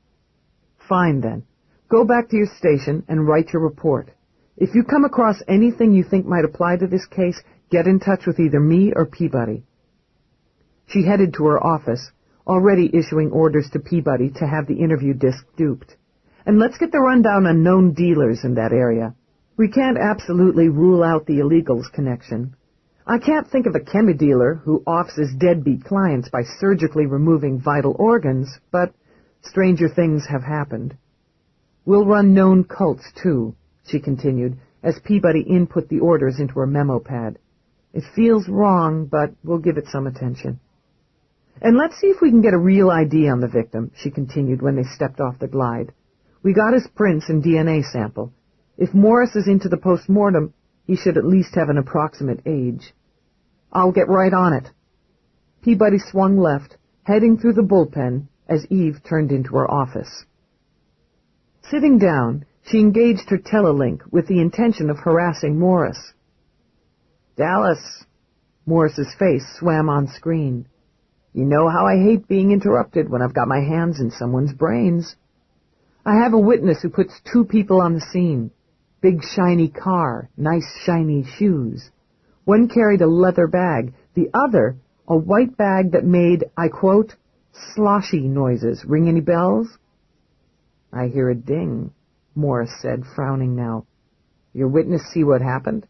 Speaker 1: Fine, then. Go back to your station and write your report. If you come across anything you think might apply to this case, get in touch with either me or Peabody. She headed to her office, already issuing orders to Peabody to have the interview disc duped. And let's get the rundown on known dealers in that area. We can't absolutely rule out the illegals connection. I can't think of a chemi dealer who offs his deadbeat clients by surgically removing vital organs, but stranger things have happened. We'll run known cults, too, she continued, as Peabody input the orders into her memo pad. It feels wrong, but we'll give it some attention. And let's see if we can get a real ID on the victim, she continued when they stepped off the glide. We got his prints and DNA sample. If Morris is into the post-mortem, he should at least have an approximate age. I'll get right on it. Peabody swung left, heading through the bullpen, as Eve turned into her office. Sitting down, she engaged her telelink with the intention of harassing Morris. "Dallas." Morris's face swam on screen. "You know how I hate being interrupted when I've got my hands in someone's brains. I have a witness who puts 2 people on the scene. Big shiny car, nice shiny shoes. One carried a leather bag, the other a white bag that made, I quote, sloshy noises. Ring any bells?" "I hear a ding," Morris said, frowning now. "Your witness see what happened?"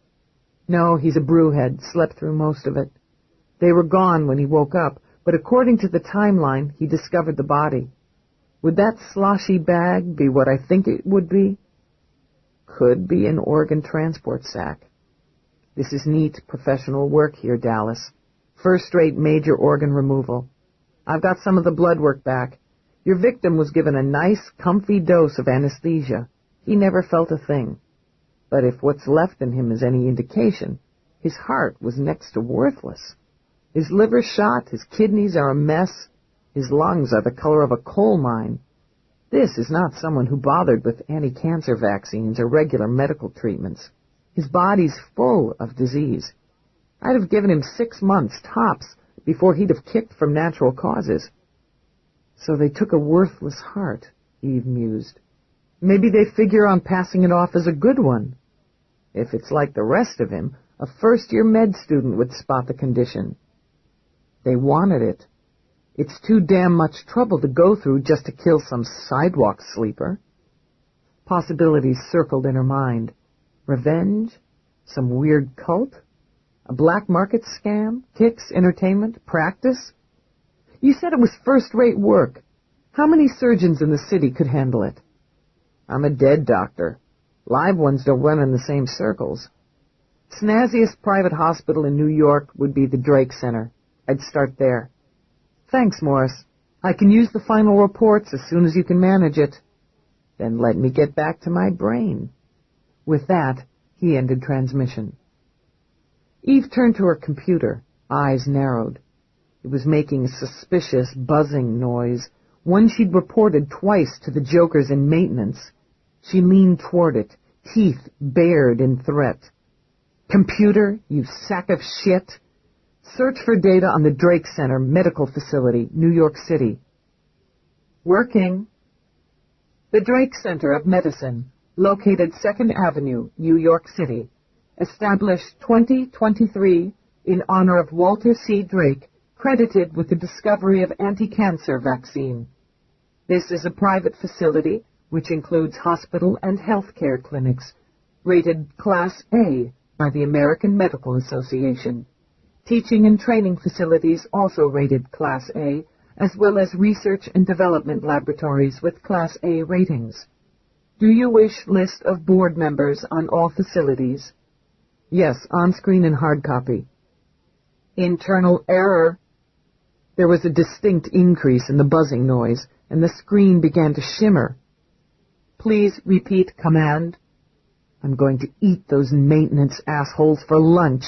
Speaker 1: "No, he's a brewhead, slept through most of it. They were gone when he woke up, but according to the timeline, he discovered the body. Would that sloshy bag be what I think it would be?" "Could be an organ transport sack. This is neat professional work here, Dallas. First-rate major organ removal. I've got some of the blood work back. Your victim was given a nice, comfy dose of anesthesia. He never felt a thing. But if what's left in him is any indication, his heart was next to worthless. His liver's shot, his kidneys are a mess, his lungs are the color of a coal mine. This is not someone who bothered with anti-cancer vaccines or regular medical treatments. His body's full of disease. I'd have given him 6 months, tops, before he'd have kicked from natural causes." "So they took a worthless heart," Eve mused. "Maybe they figure on passing it off as a good one. If it's like the rest of him, a first-year med student would spot the condition. They wanted it. It's too damn much trouble to go through just to kill some sidewalk sleeper." Possibilities circled in her mind. Revenge? Some weird cult? A black market scam? Kicks, entertainment, practice? "You said it was first-rate work. How many surgeons in the city could handle it?" "I'm a dead doctor. Live ones don't run in the same circles. Snazziest private hospital in New York would be the Drake Center. I'd start there." "Thanks, Morris. I can use the final reports as soon as you can manage it." "Then let me get back to my brain." With that, he ended transmission. Eve turned to her computer, eyes narrowed. It was making a suspicious buzzing noise, one she'd reported twice to the jokers in maintenance. She leaned toward it, teeth bared in threat. "Computer, you sack of shit! Search for data on the Drake Center Medical Facility, New York City." "Working." The Drake Center of Medicine, located 2nd Avenue, New York City. Established 2023 in honor of Walter C. Drake, credited with the discovery of anti-cancer vaccine. This is a private facility which includes hospital and health care clinics, rated Class A by the American Medical Association. Teaching and training facilities also rated Class A, as well as research and development laboratories with Class A ratings. Do you wish list of board members on all facilities? Yes, on-screen and hard copy. Internal error. There was a distinct increase in the buzzing noise, and the screen began to shimmer. Please repeat command. I'm going to eat those maintenance assholes for lunch.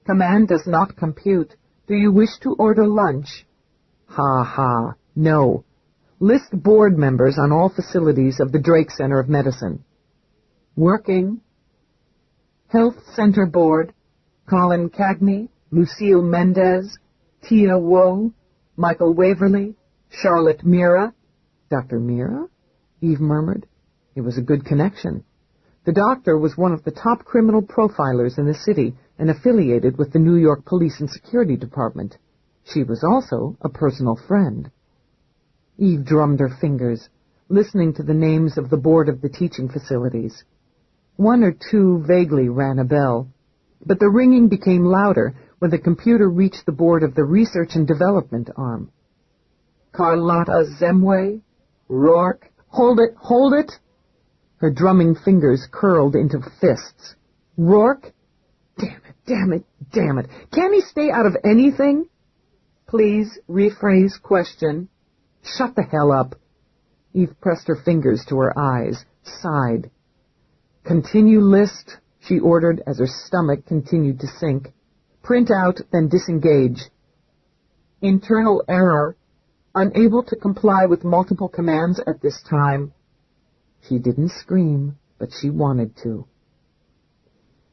Speaker 1: Command does not compute. Do you wish to order lunch? Ha ha, no. List board members on all facilities of the Drake Center of Medicine. Working. Health Center Board, Colin Kagny, Lucille Mendez, Tia Woe, Michael Waverly, Charlotte Mira. Dr. Mira? Eve murmured. It was a good connection. The doctor was one of the top criminal profilers in the city and affiliated with the New York Police and Security Department. She was also a personal friend. Eve drummed her fingers, listening to the names of the board of the teaching facilities. 1 or 2 vaguely rang a bell, but the ringing became louder when the computer reached the board of the research and development arm. Carlotta Zemwe? Roarke? Hold it! Hold it! Her drumming fingers curled into fists. Roarke? Damn it, damn it, damn it. Can't he stay out of anything? Please rephrase question. Shut the hell up. Eve pressed her fingers to her eyes, sighed. Continue list, she ordered as her stomach continued to sink. Print out, then disengage. Internal error. Unable to comply with multiple commands at this time. She didn't scream, but she wanted to.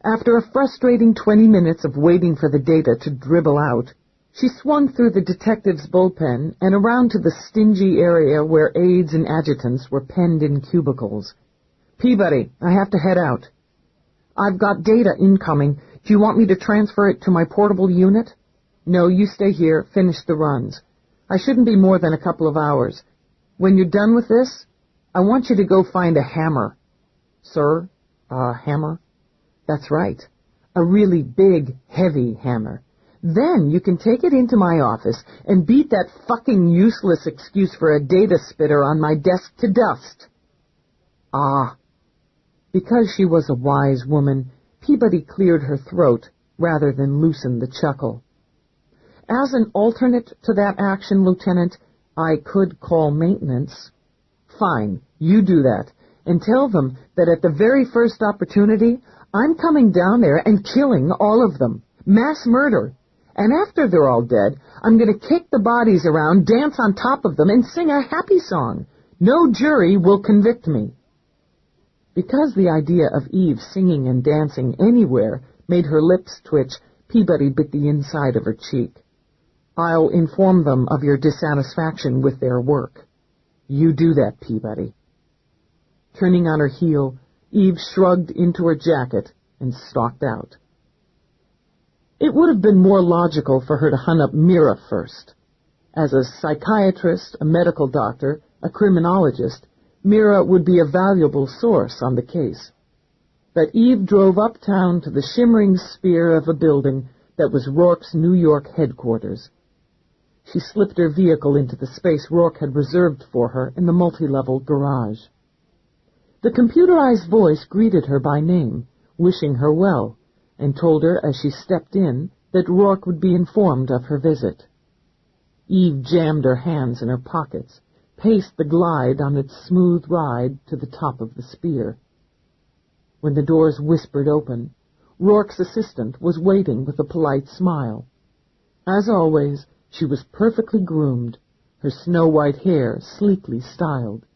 Speaker 1: After a frustrating 20 minutes of waiting for the data to dribble out, she swung through the detective's bullpen and around to the stingy area where aides and adjutants were penned in cubicles. "Peabody, I have to head out." "I've got data incoming. Do you want me to transfer it to my portable unit?" "No, you stay here, finish the runs. I shouldn't be more than a couple of hours. When you're done with this, I want you to go find a hammer." "Sir, a hammer?" "That's right. A really big, heavy hammer. Then you can take it into my office and beat that fucking useless excuse for a data spitter on my desk to dust." "Ah." Because she was a wise woman, Peabody cleared her throat rather than loosen the chuckle. "As an alternate to that action, Lieutenant, I could call maintenance." "Fine, you do that, and tell them that at the very first opportunity, I'm coming down there and killing all of them. Mass murder. And after they're all dead, I'm going to kick the bodies around, dance on top of them, and sing a happy song. No jury will convict me." Because the idea of Eve singing and dancing anywhere made her lips twitch, Peabody bit the inside of her cheek. "I'll inform them of your dissatisfaction with their work." "You do that, Peabody." Turning on her heel, Eve shrugged into her jacket and stalked out. It would have been more logical for her to hunt up Mira first. As a psychiatrist, a medical doctor, a criminologist, Mira would be a valuable source on the case. But Eve drove uptown to the shimmering sphere of a building that was Roarke's New York headquarters. She slipped her vehicle into the space Roarke had reserved for her in the multi-level garage. The computerized voice greeted her by name, wishing her well, and told her as she stepped in that Roarke would be informed of her visit. Eve jammed her hands in her pockets, paced the glide on its smooth ride to the top of the sphere. When the doors whispered open, Roarke's assistant was waiting with a polite smile. As always, she was perfectly groomed, her snow-white hair sleekly styled.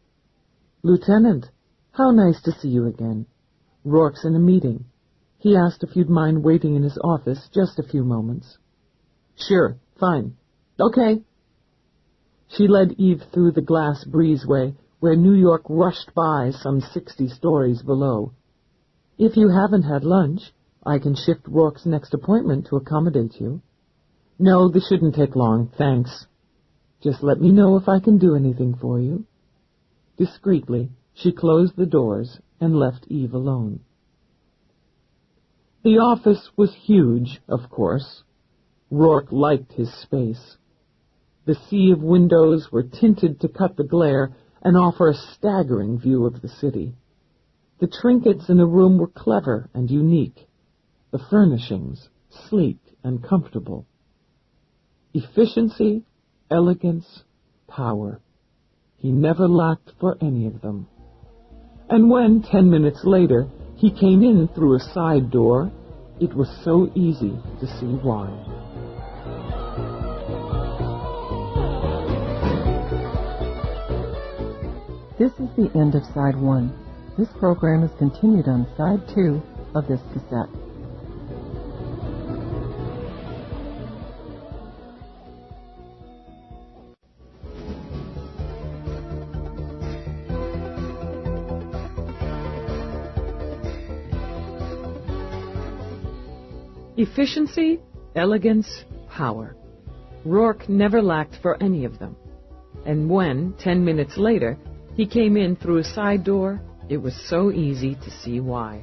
Speaker 1: "Lieutenant, how nice to see you again. Roarke's in a meeting. He asked if you'd mind waiting in his office just a few moments." "Sure, fine. Okay." She led Eve through the glass breezeway where New York rushed by some 60 stories below. "If you haven't had lunch, I can shift Roarke's next appointment to accommodate you." "No, this shouldn't take long, thanks." "Just let me know if I can do anything for you." Discreetly, she closed the doors and left Eve alone. The office was huge, of course. Roarke liked his space. The sea of windows were tinted to cut the glare and offer a staggering view of the city. The trinkets in the room were clever and unique. The furnishings, sleek and comfortable. Efficiency, elegance, power. He never lacked for any of them. And when, 10 minutes later, he came in through a side door, it was so easy to see why.
Speaker 2: This is the end of Side 1. This program is continued on Side 2 of this cassette.
Speaker 1: Efficiency, elegance, power. Roarke never lacked for any of them. And when, 10 minutes later, he came in through a side door, it was so easy to see why.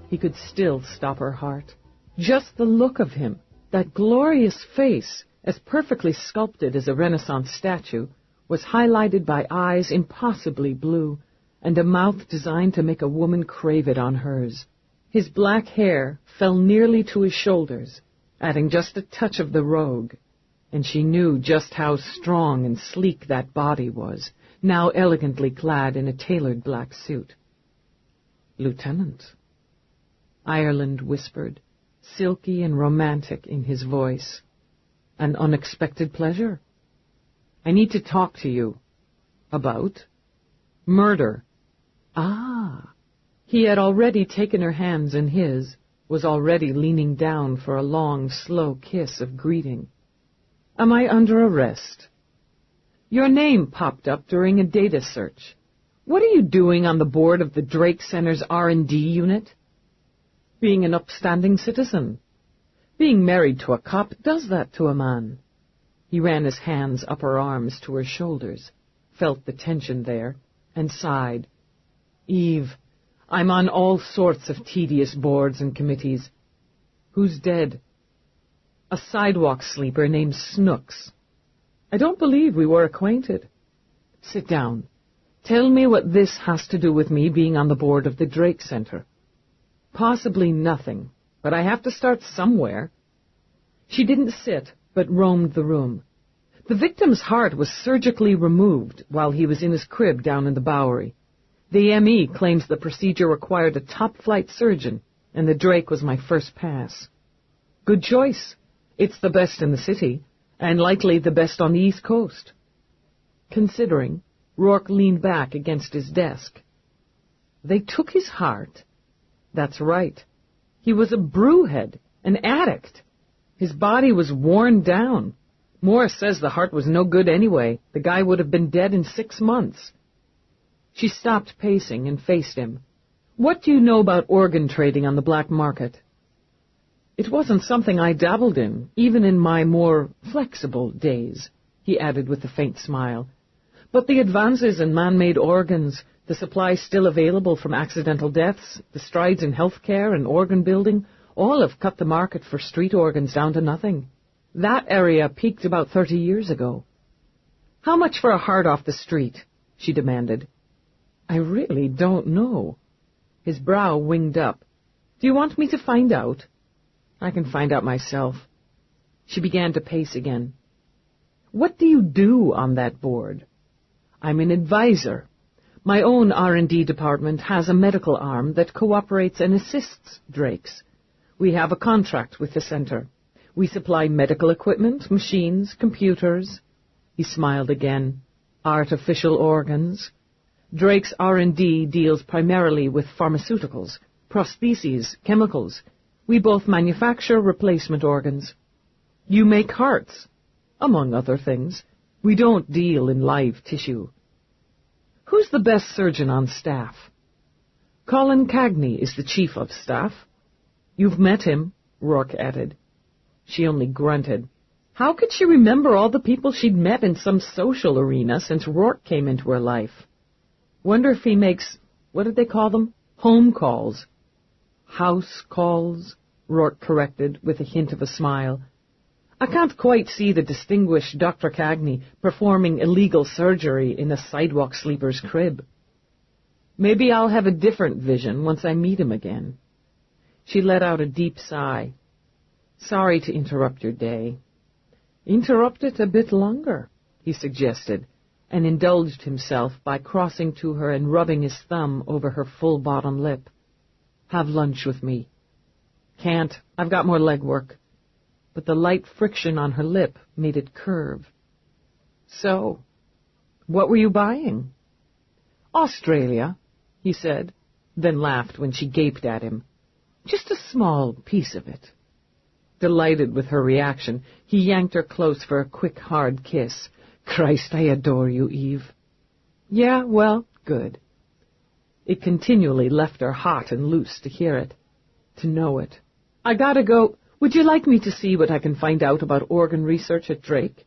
Speaker 1: He could still stop her heart. Just the look of him, that glorious face, as perfectly sculpted as a Renaissance statue, was highlighted by eyes impossibly blue, and a mouth designed to make a woman crave it on hers. His black hair fell nearly to his shoulders, adding just a touch of the rogue, and she knew just how strong and sleek that body was, now elegantly clad in a tailored black suit. "Lieutenant," Ireland whispered, silky and romantic in his voice. "An unexpected pleasure." I need to talk to you. About? Murder. Ah. He had already taken her hands in his, was already leaning down for a long, slow kiss of greeting. Am I under arrest? Your name popped up during a data search. What are you doing on the board of the Drake Center's R&D unit? Being an upstanding citizen. Being married to a cop does that to a man. He ran his hands up her arms to her shoulders, felt the tension there, and sighed. Eve, I'm on all sorts of tedious boards and committees. Who's dead? A sidewalk sleeper named Snooks. I don't believe we were acquainted. Sit down. Tell me what this has to do with me being on the board of the Drake Center. Possibly nothing, but I have to start somewhere. She didn't sit, but roamed the room. The victim's heart was surgically removed while he was in his crib down in the Bowery. The ME claims the procedure required a top-flight surgeon, and the Drake was my first pass. Good choice. It's the best in the city, and likely the best on the East Coast. Considering, Roarke leaned back against his desk. They took his heart? That's right. He was a brewhead, an addict. His body was worn down. Morris says the heart was no good anyway. The guy would have been dead in 6 months. She stopped pacing and faced him. What do you know about organ trading on the black market? It wasn't something I dabbled in, even in my more flexible days, he added with a faint smile. But the advances in man-made organs, the supply still available from accidental deaths, the strides in healthcare and organ building, all have cut the market for street organs down to nothing. That area peaked about 30 years ago. How much for a heart off the street? She demanded. I really don't know. His brow winged up. Do you want me to find out? I can find out myself. She began to pace again. What do you do on that board? I'm an advisor. My own R&D department has a medical arm that cooperates and assists Drake's. We have a contract with the center. We supply medical equipment, machines, computers. He smiled again. Artificial organs. Drake's R&D deals primarily with pharmaceuticals, prostheses, chemicals. We both manufacture replacement organs. You make hearts, among other things. We don't deal in live tissue. Who's the best surgeon on staff? Colin Kagny is the chief of staff. You've met him, Roarke added. She only grunted. How could she remember all the people she'd met in some social arena since Roarke came into her life? Wonder if he makes, what did they call them? Home calls. House calls, Roarke corrected with a hint of a smile. I can't quite see the distinguished Dr. Kagny performing illegal surgery in a sidewalk sleeper's crib. Maybe I'll have a different vision once I meet him again. She let out a deep sigh. Sorry to interrupt your day. Interrupt it a bit longer, he suggested, and indulged himself by crossing to her and rubbing his thumb over her full bottom lip. Have lunch with me. Can't. I've got more legwork. But the light friction on her lip made it curve. So, what were you buying? Australia, he said, then laughed when she gaped at him. Just a small piece of it. Delighted with her reaction, he yanked her close for a quick, hard kiss. Christ, I adore you, Eve. Yeah, well, good. It continually left her hot and loose to hear it, to know it. I gotta go. Would you like me to see what I can find out about organ research at Drake?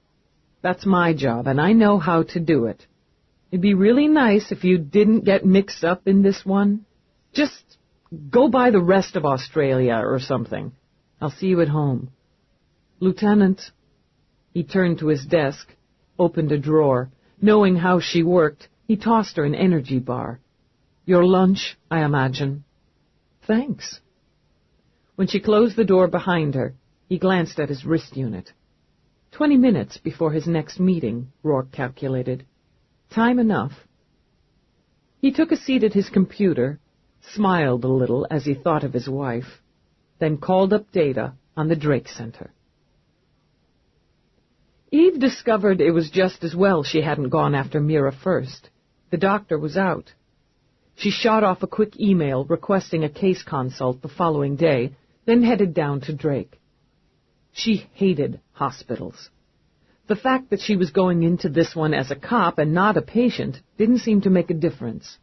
Speaker 1: That's my job, and I know how to do it. It'd be really nice if you didn't get mixed up in this one. Just go by the rest of Australia or something. I'll see you at home. Lieutenant. He turned to his desk, opened a drawer. Knowing how she worked, he tossed her an energy bar. Your lunch, I imagine. Thanks. When she closed the door behind her, he glanced at his wrist unit. 20 minutes before his next meeting, Roarke calculated. Time enough. He took a seat at his computer, smiled a little as he thought of his wife, then called up data on the Drake Center. Eve discovered it was just as well she hadn't gone after Mira first. The doctor was out. She shot off a quick email requesting a case consult the following day, then headed down to Drake. She hated hospitals. The fact that she was going into this one as a cop and not a patient didn't seem to make a difference.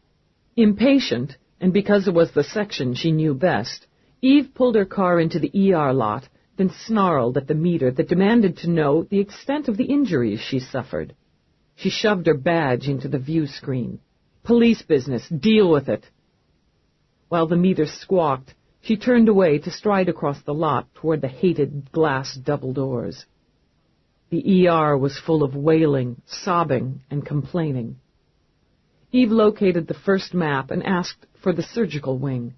Speaker 1: Impatient, and because it was the section she knew best, Eve pulled her car into the ER lot, then snarled at the meter that demanded to know the extent of the injuries she suffered. She shoved her badge into the view screen. Police business, deal with it. While the meter squawked, she turned away to stride across the lot toward the hated glass double doors. The ER was full of wailing, sobbing, and complaining. Eve located the first map and asked for the surgical wing.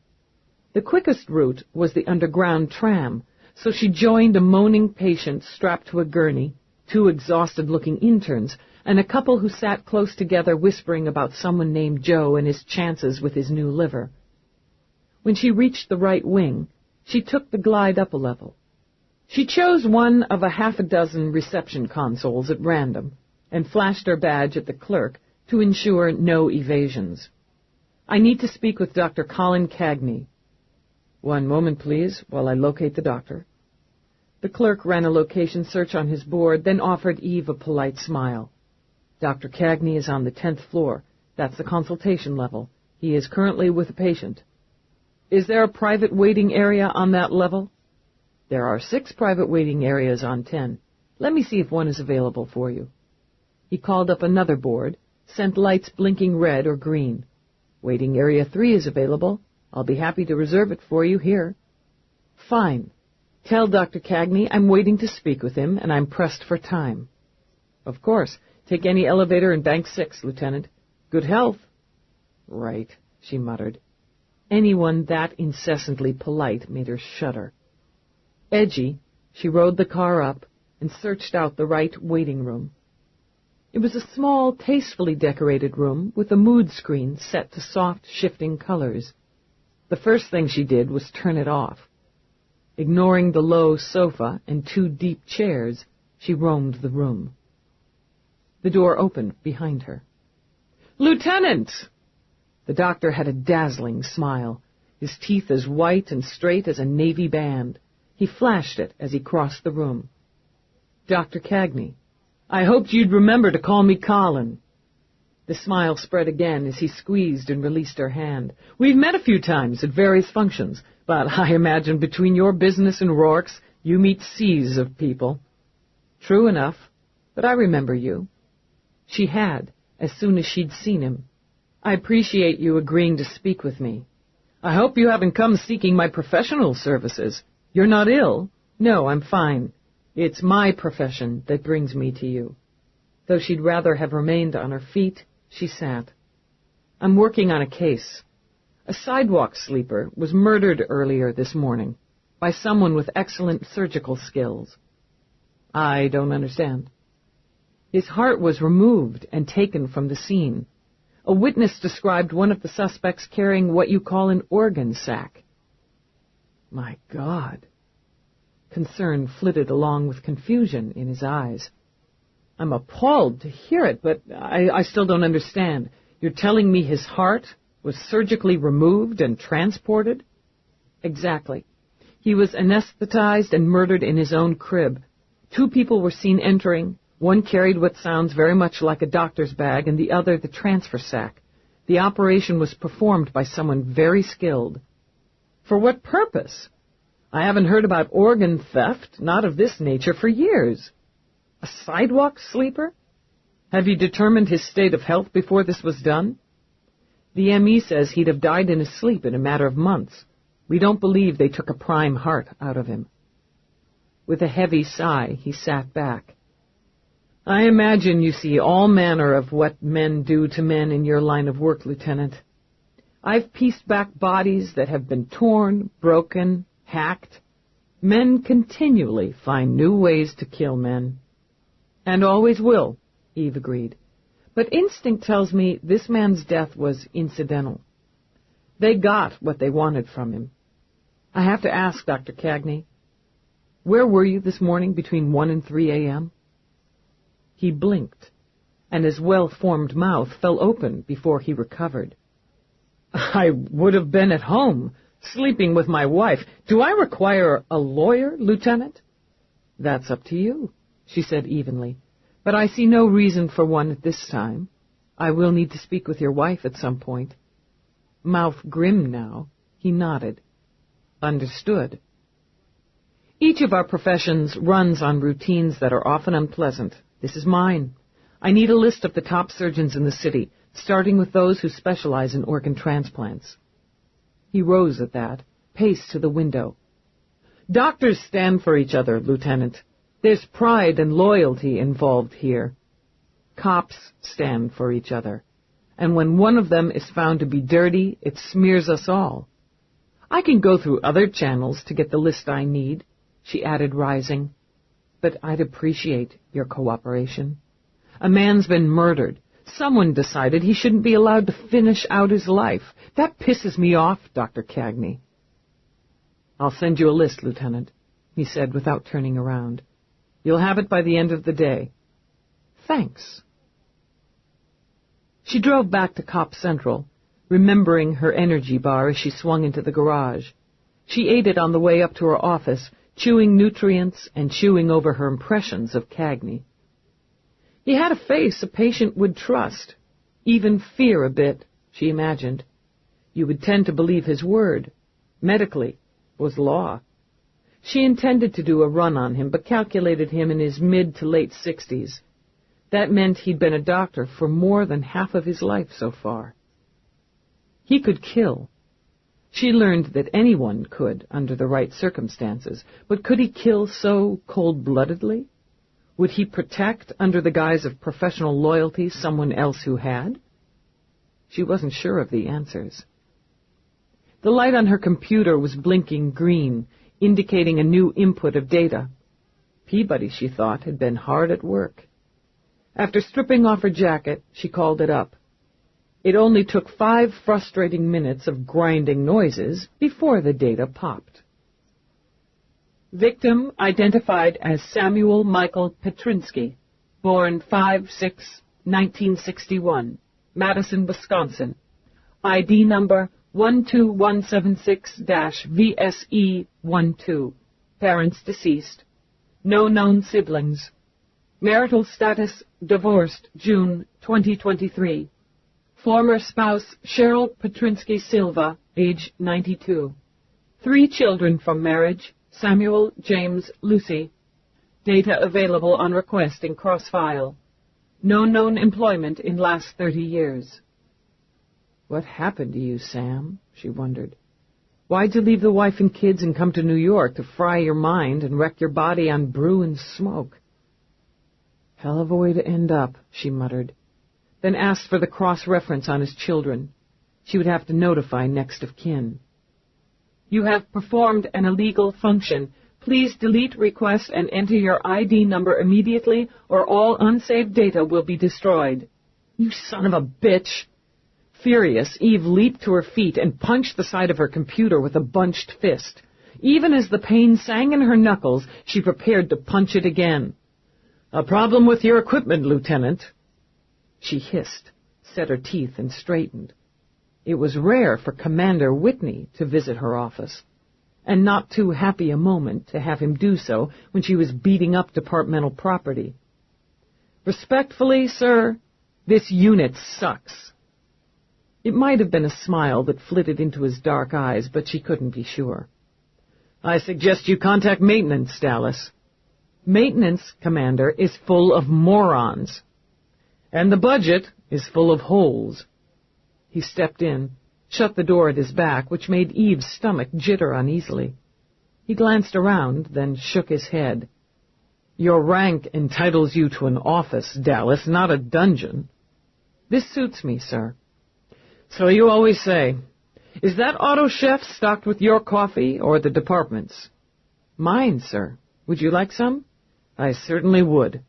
Speaker 1: The quickest route was the underground tram, so she joined a moaning patient strapped to a gurney, 2 exhausted-looking interns, and a couple who sat close together whispering about someone named Joe and his chances with his new liver. When she reached the right wing, she took the glide up a level. She chose one of a half a dozen reception consoles at random and flashed her badge at the clerk to ensure no evasions. "I need to speak with Dr. Colin Kagny." "One moment, please, while I locate the doctor." The clerk ran a location search on his board, then offered Eve a polite smile. "Dr. Kagny is on the 10th floor. That's the consultation level. He is currently with a patient." "Is there a private waiting area on that level?" "There are 6 private waiting areas on 10. Let me see if one is available for you." He called up another board, sent lights blinking red or green. "Waiting area 3 is available. I'll be happy to reserve it for you here." "Fine. Tell Dr. Kagny I'm waiting to speak with him, and I'm pressed for time." "Of course. Take any elevator in Bank 6, Lieutenant. Good health." "Right," she muttered. Anyone that incessantly polite made her shudder. Edgy, she rode the car up and searched out the right waiting room. It was a small, tastefully decorated room with a mood screen set to soft, shifting colors. The first thing she did was turn it off. Ignoring the low sofa and 2 deep chairs, she roamed the room. The door opened behind her. "Lieutenant!" The doctor had a dazzling smile, his teeth as white and straight as a navy band. He flashed it as he crossed the room. "Dr. Kagny, I hoped you'd remember to call me Colin." The smile spread again as he squeezed and released her hand. "We've met a few times at various functions, but I imagine between your business and Roarke's, you meet seas of people." "True enough, but I remember you." She had, as soon as she'd seen him. "I appreciate you agreeing to speak with me. I hope you haven't come seeking my professional services. You're not ill?" "No, I'm fine. It's my profession that brings me to you." Though she'd rather have remained on her feet, she sat. "I'm working on a case. A sidewalk sleeper was murdered earlier this morning by someone with excellent surgical skills." "I don't understand." "His heart was removed and taken from the scene. A witness described one of the suspects carrying what you call an organ sac." "My God." Concern flitted along with confusion in his eyes. "I'm appalled to hear it, but I still don't understand. You're telling me his heart was surgically removed and transported?" "Exactly. He was anesthetized and murdered in his own crib. 2 people were seen entering. One carried what sounds very much like a doctor's bag, and the other the transfer sac. The operation was performed by someone very skilled." "For what purpose? I haven't heard about organ theft, not of this nature, for years." "A sidewalk sleeper? Have you determined his state of health before this was done?" "The M.E. says he'd have died in his sleep in a matter of months. We don't believe they took a prime heart out of him." With a heavy sigh, he sat back. "I imagine you see all manner of what men do to men in your line of work, Lieutenant. I've pieced back bodies that have been torn, broken, hacked. Men continually find new ways to kill men." "And always will," Eve agreed. "But instinct tells me this man's death was incidental. They got what they wanted from him. I have to ask, Dr. Kagny, where were you this morning between 1 and 3 a.m.? He blinked, and his well-formed mouth fell open before he recovered. "I would have been at home, sleeping with my wife. Do I require a lawyer, Lieutenant?" "That's up to you," she said evenly, "but I see no reason for one at this time. I will need to speak with your wife at some point." Mouth grim now, he nodded. "Understood." Each of our professions runs on routines that are often unpleasant. This is mine. I need a list of the top surgeons in the city, starting with those who specialize in organ transplants. He rose at that, paced to the window. "Doctors stand for each other, Lieutenant. There's pride and loyalty involved here. Cops stand for each other. And when one of them is found to be dirty, it smears us all. I can go through other channels to get the list I need," she added, rising. "But I'd appreciate your cooperation. A man's been murdered. Someone decided he shouldn't be allowed to finish out his life. That pisses me off, Dr. Kagny." "I'll send you a list, Lieutenant," he said without turning around. "You'll have it by the end of the day." "Thanks." She drove back to Cop Central, remembering her energy bar as she swung into the garage. She ate it on the way up to her office, chewing nutrients and chewing over her impressions of Kagny. He had a face a patient would trust, even fear a bit, she imagined. You would tend to believe his word. Medically, was law. She intended to do a run on him, but calculated him in his mid to late 60s. That meant he'd been a doctor for more than half of his life so far. He could kill. She learned that anyone could under the right circumstances, but could he kill so cold-bloodedly? Would he protect, under the guise of professional loyalty, someone else who had? She wasn't sure of the answers. The light on her computer was blinking green, indicating a new input of data. Peabody, she thought, had been hard at work. After stripping off her jacket, she called it up. It only took 5 frustrating minutes of grinding noises before the data popped. Victim identified as Samuel Michael Petrinsky, born 5/6/1961, Madison, Wisconsin. ID number 12176-VSE12. Parents deceased. No known siblings. Marital status divorced, June 2023. Former spouse Cheryl Petrinsky Silva, age 92. 3 children from marriage, Samuel, James, Lucy. Data available on request in cross-file. No known employment in last 30 years. What happened to you, Sam? She wondered. Why'd you leave the wife and kids and come to New York to fry your mind and wreck your body on brew and smoke? Hell of a way to end up, she muttered, then asked for the cross-reference on his children. She would have to notify next of kin. You have performed an illegal function. Please delete request and enter your ID number immediately, or all unsaved data will be destroyed. You son of a bitch! Furious, Eve leaped to her feet and punched the side of her computer with a bunched fist. Even as the pain sang in her knuckles, she prepared to punch it again. A problem with your equipment, Lieutenant. She hissed, set her teeth, and straightened. It was rare for Commander Whitney to visit her office, and not too happy a moment to have him do so when she was beating up departmental property. Respectfully, sir, this unit sucks. It might have been a smile that flitted into his dark eyes, but she couldn't be sure. I suggest you contact maintenance, Dallas. Maintenance, Commander, is full of morons. And the budget is full of holes. He stepped in, shut the door at his back, which made Eve's stomach jitter uneasily. He glanced around, then shook his head. Your rank entitles you to an office, Dallas, not a dungeon. This suits me, sir. So you always say. Is that auto chef stocked with your coffee or the department's? Mine, sir. Would you like some? I certainly would.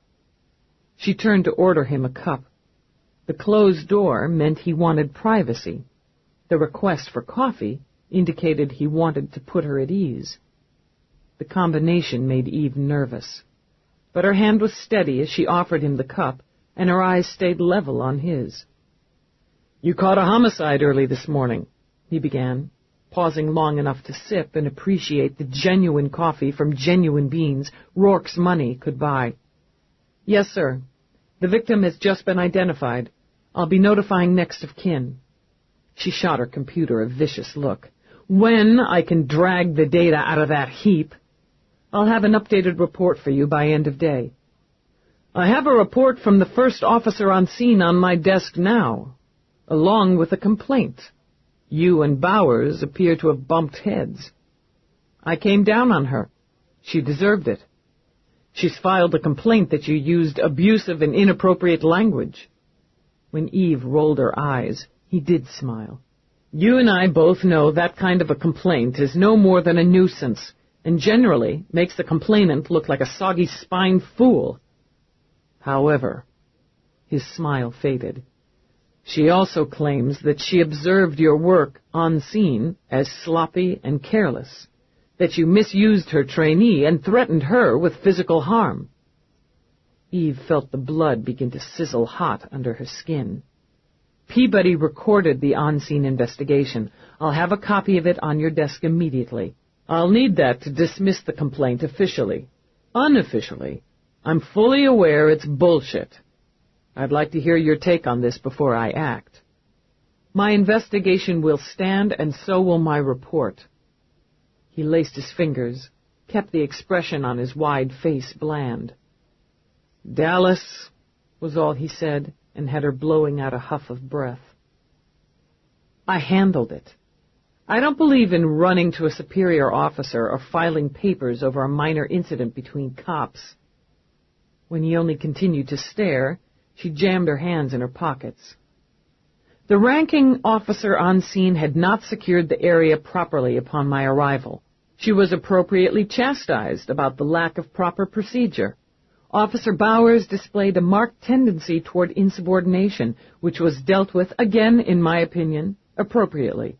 Speaker 1: She turned to order him a cup. The closed door meant he wanted privacy. The request for coffee indicated he wanted to put her at ease. The combination made Eve nervous. but her hand was steady as she offered him the cup, and her eyes stayed level on his. "You caught a homicide early this morning," he began, pausing long enough to sip and appreciate the genuine coffee from genuine beans Roarke's money could buy. "Yes, sir. The victim has just been identified. I'll be notifying next of kin." She shot her computer a vicious look. "When I can drag the data out of that heap, I'll have an updated report for you by end of day." "I have a report from the first officer on scene on my desk now, along with a complaint. You and Bowers appear to have bumped heads. I came down on her. She deserved it. She's filed a complaint that you used abusive and inappropriate language." When Eve rolled her eyes, he did smile. "You and I both know that kind of a complaint is no more than a nuisance, and generally makes the complainant look like a soggy-spined fool. However," his smile faded, "she also claims that she observed your work on scene as sloppy and careless, that you misused her trainee and threatened her with physical harm." Eve felt the blood begin to sizzle hot under her skin. "Peabody recorded the on-scene investigation. I'll have a copy of it on your desk immediately. I'll need that to dismiss the complaint officially. Unofficially, I'm fully aware it's bullshit. I'd like to hear your take on this before I act. My investigation will stand, and so will my report." He laced his fingers, kept the expression on his wide face bland. "Dallas," was all he said, and had her blowing out a huff of breath. "I handled it. I don't believe in running to a superior officer or filing papers over a minor incident between cops." When he only continued to stare, she jammed her hands in her pockets. "The ranking officer on scene had not secured the area properly upon my arrival. She was appropriately chastised about the lack of proper procedure. Officer Bowers displayed a marked tendency toward insubordination, which was dealt with, again, in my opinion, appropriately.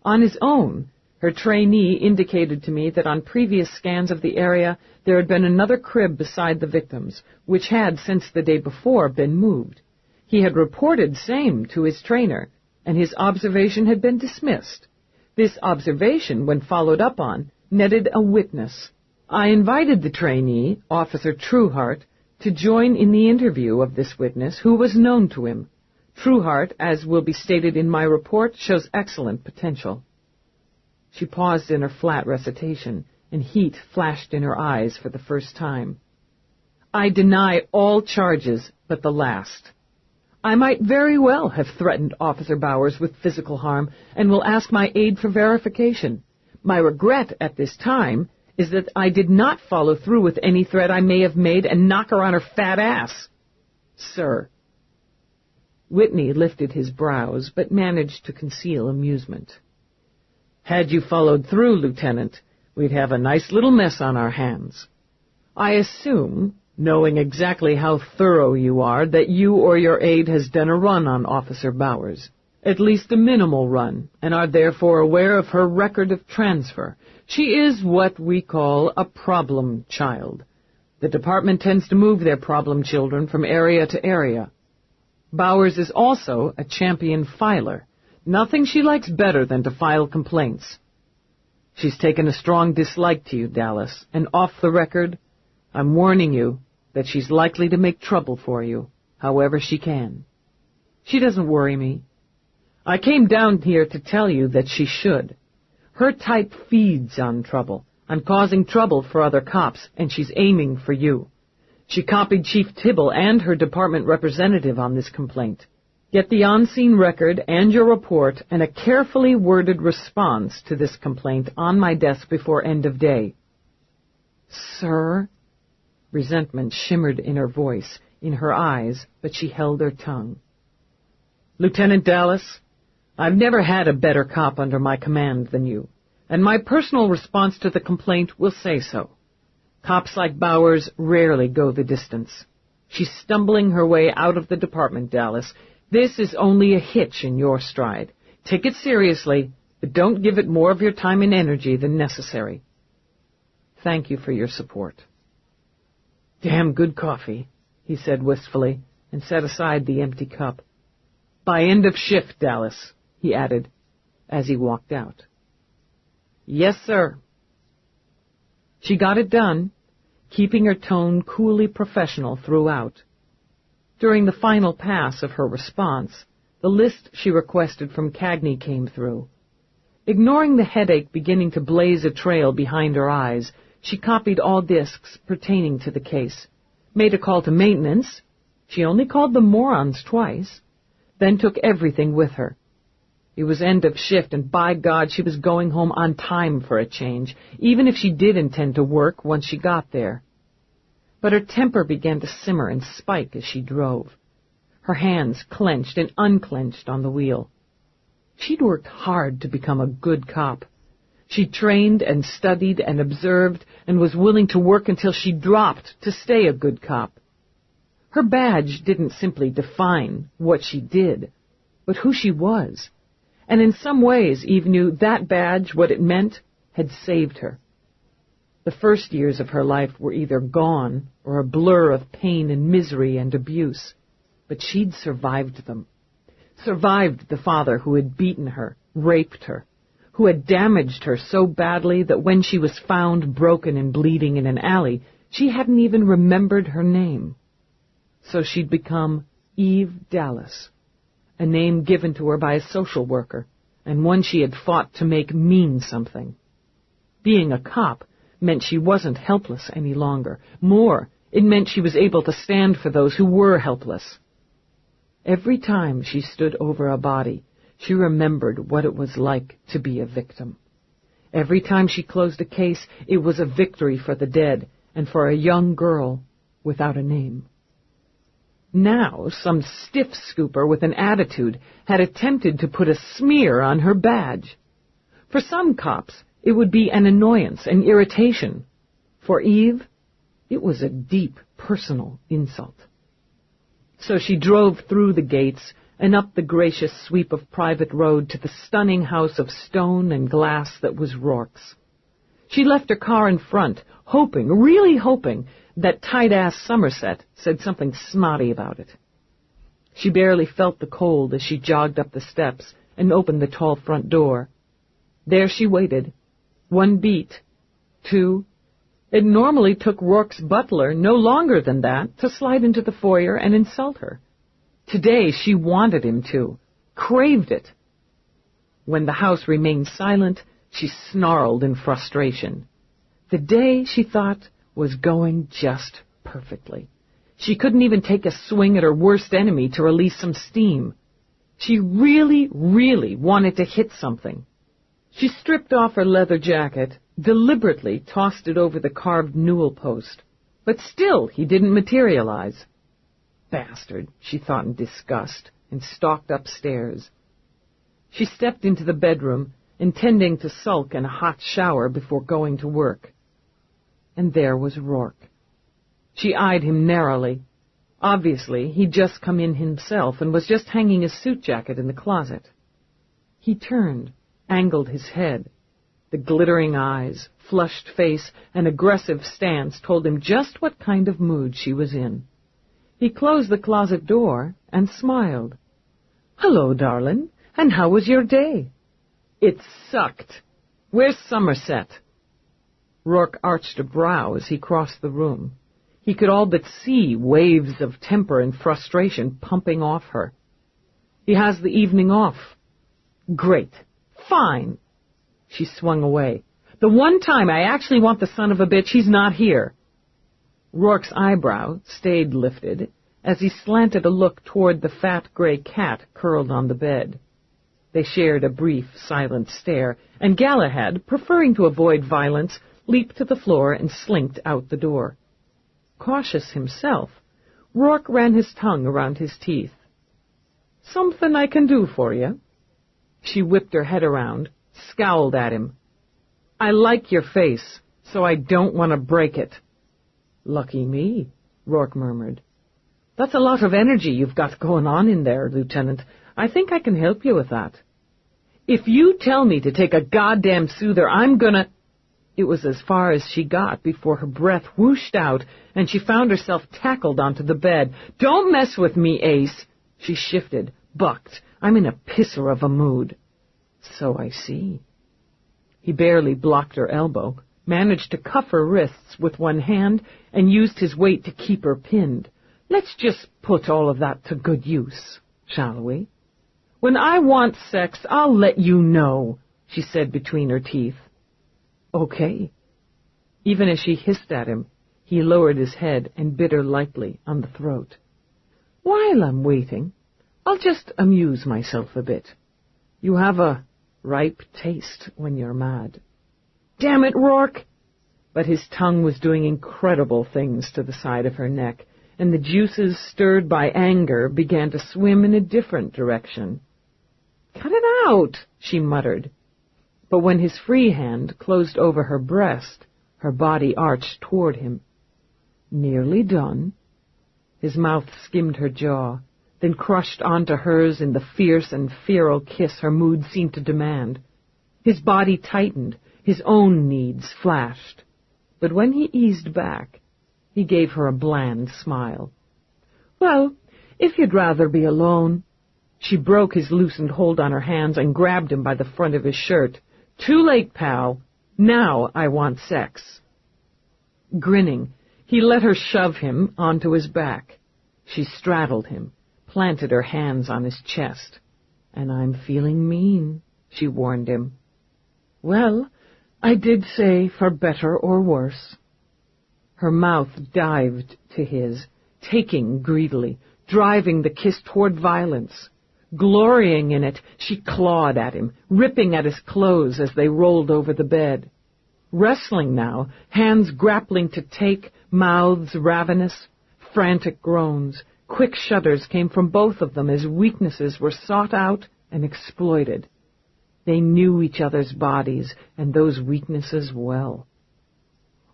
Speaker 1: On his own, her trainee indicated to me that on previous scans of the area there had been another crib beside the victim's, which had, since the day before, been moved. He had reported same to his trainer, and his observation had been dismissed. This observation, when followed up on, netted a witness. I invited the trainee, Officer Trueheart, to join in the interview of this witness, who was known to him. Trueheart, as will be stated in my report, shows excellent potential." She paused in her flat recitation, and heat flashed in her eyes for the first time. "I deny all charges but the last. I might very well have threatened Officer Bowers with physical harm, and will ask my aid for verification. My regret at this time is that I did not follow through with any threat I may have made and knock her on her fat ass. Sir." Whitney lifted his brows, but managed to conceal amusement. "Had you followed through, Lieutenant, we'd have a nice little mess on our hands. I assume, knowing exactly how thorough you are, that you or your aide has done a run on Officer Bowers, at least a minimal run, and are therefore aware of her record of transfer. She is what we call a problem child. The department tends to move their problem children from area to area. Bowers is also a champion filer. Nothing she likes better than to file complaints. She's taken a strong dislike to you, Dallas, and off the record, I'm warning you that she's likely to make trouble for you, however she can. She doesn't worry me. I came down here to tell you that she should. Her type feeds on trouble, on causing trouble for other cops, and she's aiming for you. She copied Chief Tibble and her department representative on this complaint. Get the on-scene record and your report and a carefully worded response to this complaint on my desk before end of day." "Sir?" Resentment shimmered in her voice, in her eyes, but she held her tongue. "Lieutenant Dallas, I've never had a better cop under my command than you, and my personal response to the complaint will say so. Cops like Bowers rarely go the distance. She's stumbling her way out of the department, Dallas. This is only a hitch in your stride. Take it seriously, but don't give it more of your time and energy than necessary. Thank you for your support." Damn good coffee, he said wistfully, and set aside the empty cup. By end of shift, Dallas, he added, as he walked out. Yes, sir. She got it done, keeping her tone coolly professional throughout. During the final pass of her response, the list she requested from Kagny came through. Ignoring the headache beginning to blaze a trail behind her eyes, she copied all disks pertaining to the case, made a call to maintenance — she only called the morons twice — then took everything with her. It was end of shift, and by God, she was going home on time for a change, even if she did intend to work once she got there. But her temper began to simmer and spike as she drove. Her hands clenched and unclenched on the wheel. She'd worked hard to become a good cop. She trained and studied and observed and was willing to work until she dropped to stay a good cop. Her badge didn't simply define what she did, but who she was. And in some ways, Eve knew that badge, what it meant, had saved her. The first years of her life were either gone or a blur of pain and misery and abuse, but she'd survived them. Survived the father who had beaten her, raped her, who had damaged her so badly that when she was found broken and bleeding in an alley, she hadn't even remembered her name. So she'd become Eve Dallas, a name given to her by a social worker, and one she had fought to make mean something. Being a cop meant she wasn't helpless any longer. More, it meant she was able to stand for those who were helpless. Every time she stood over a body, she remembered what it was like to be a victim. Every time she closed a case, it was a victory for the dead and for a young girl without a name. Now, some stiff scooper with an attitude had attempted to put a smear on her badge. For some cops, it would be an annoyance, an irritation. For Eve, it was a deep personal insult. So she drove through the gates and up the gracious sweep of private road to the stunning house of stone and glass that was Roarke's. She left her car in front, hoping, really hoping, that tight-ass Somerset said something snotty about it. She barely felt the cold as she jogged up the steps and opened the tall front door. There she waited. 1 beat. 2. It normally took Roarke's butler no longer than that to slide into the foyer and insult her. Today she wanted him to, craved it. When the house remained silent, she snarled in frustration. The day, she thought, was going just perfectly. She couldn't even take a swing at her worst enemy to release some steam. She really, really wanted to hit something. She stripped off her leather jacket, deliberately tossed it over the carved newel post. But still he didn't materialize. Bastard, she thought in disgust, and stalked upstairs. She stepped into the bedroom, intending to sulk in a hot shower before going to work. And there was Roarke. She eyed him narrowly. Obviously, he'd just come in himself and was just hanging his suit jacket in the closet. He turned, angled his head. The glittering eyes, flushed face, and aggressive stance told him just what kind of mood she was in. He closed the closet door and smiled. "Hello, darling, and how was your day?" "It sucked. Where's Somerset?" Roarke arched a brow as he crossed the room. He could all but see waves of temper and frustration pumping off her. "He has the evening off." "Great. Fine." She swung away. "The one time I actually want the son of a bitch, he's not here." Roarke's eyebrow stayed lifted as he slanted a look toward the fat gray cat curled on the bed. They shared a brief, silent stare, and Galahad, preferring to avoid violence, leaped to the floor and slinked out the door. Cautious himself, Roarke ran his tongue around his teeth. "Something I can do for you?" She whipped her head around, scowled at him. "I like your face, so I don't want to break it." "Lucky me," Roarke murmured. "That's a lot of energy you've got going on in there, Lieutenant. I think I can help you with that." "If you tell me to take a goddamn soother, I'm gonna—" It was as far as she got before her breath whooshed out and she found herself tackled onto the bed. "Don't mess with me, Ace." She shifted, bucked. "I'm in a pisser of a mood." "So I see." He barely blocked her elbow, managed to cuff her wrists with one hand, and used his weight to keep her pinned. "Let's just put all of that to good use, shall we? When I want sex, I'll let you know," she said between her teeth. "Okay." Even as she hissed at him, he lowered his head and bit her lightly on the throat. "While I'm waiting, I'll just amuse myself a bit. You have a ripe taste when you're mad." "Damn it, Roarke!" But his tongue was doing incredible things to the side of her neck, and the juices stirred by anger began to swim in a different direction. "Cut it out," she muttered. But when his free hand closed over her breast, her body arched toward him. "Nearly done." His mouth skimmed her jaw, then crushed onto hers in the fierce and feral kiss her mood seemed to demand. His body tightened, his own needs flashed. But when he eased back, he gave her a bland smile. "Well, if you'd rather be alone." She broke his loosened hold on her hands and grabbed him by the front of his shirt. "Too late, pal. Now I want sex." Grinning, he let her shove him onto his back. She straddled him, planted her hands on his chest. "And I'm feeling mean," she warned him. "Well, I did say for better or worse." Her mouth dived to his, taking greedily, driving the kiss toward violence. Glorying in it, she clawed at him, ripping at his clothes as they rolled over the bed. Wrestling now, hands grappling to take, mouths ravenous, frantic groans. Quick shudders came from both of them as weaknesses were sought out and exploited. They knew each other's bodies and those weaknesses well.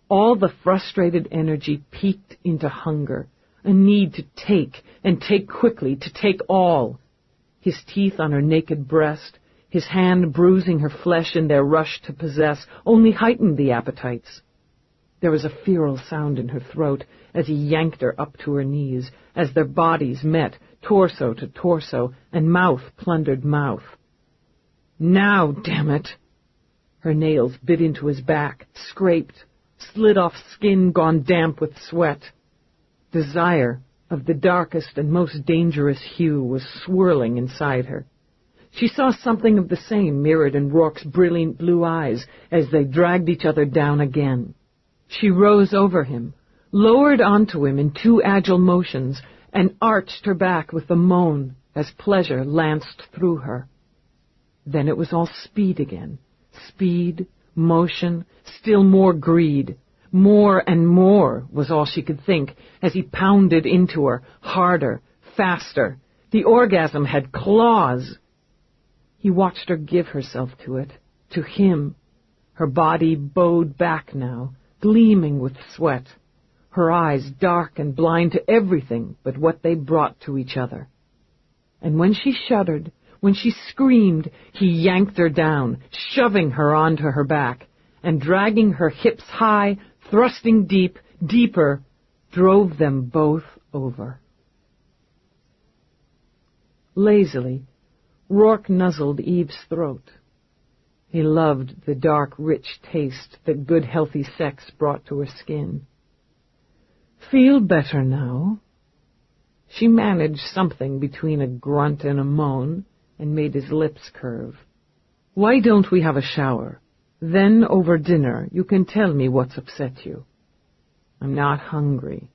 Speaker 1: All the frustrated energy peaked into hunger, a need to take, and take quickly, to take all. His teeth on her naked breast, his hand bruising her flesh in their rush to possess, only heightened the appetites. There was a feral sound in her throat as he yanked her up to her knees, as their bodies met, torso to torso, and mouth plundered mouth. "Now, damn it!" Her nails bit into his back, scraped, slid off skin gone damp with sweat. Desire, of the darkest and most dangerous hue, was swirling inside her. She saw something of the same mirrored in Rourke's brilliant blue eyes as they dragged each other down again. She rose over him, lowered onto him in two agile motions, and arched her back with a moan as pleasure lanced through her. Then it was all speed again. Speed, motion, still more greed. More and more was all she could think as he pounded into her, harder, faster. The orgasm had claws. He watched her give herself to it, to him. Her body bowed back now, gleaming with sweat. Her eyes dark and blind to everything but what they brought to each other. And when she shuddered, when she screamed, he yanked her down, shoving her onto her back, and dragging her hips high, thrusting deep, deeper, drove them both over. Lazily, Roarke nuzzled Eve's throat. He loved the dark, rich taste that good, healthy sex brought to her skin. "Feel better now?" She managed something between a grunt and a moan, and made his lips curve. "Why don't we have a shower? Then, over dinner, you can tell me what's upset you." "I'm not hungry."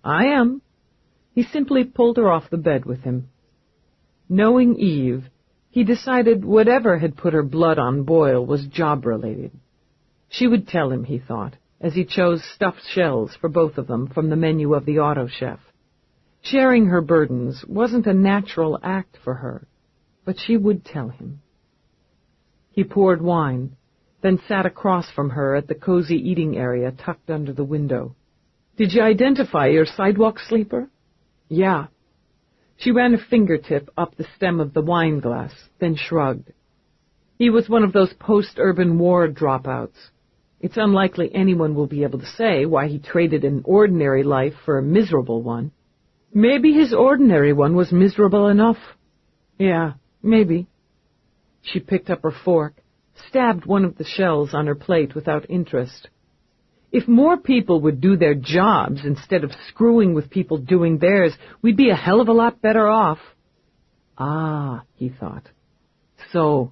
Speaker 1: "I am." He simply pulled her off the bed with him. Knowing Eve, he decided whatever had put her blood on boil was job-related. She would tell him, he thought, as he chose stuffed shells for both of them from the menu of the auto chef. Sharing her burdens wasn't a natural act for her, but she would tell him. He poured wine, then sat across from her at the cozy eating area tucked under the window. "Did you identify your sidewalk sleeper?" "Yeah." She ran a fingertip up the stem of the wine glass, then shrugged. He was one of those post-urban war dropouts. It's unlikely anyone will be able to say why he traded an ordinary life for a miserable one. Maybe his ordinary one was miserable enough. Yeah, maybe. She picked up her fork, stabbed one of the shells on her plate without interest. If more people would do their jobs instead of screwing with people doing theirs, we'd be a hell of a lot better off. Ah, he thought. So,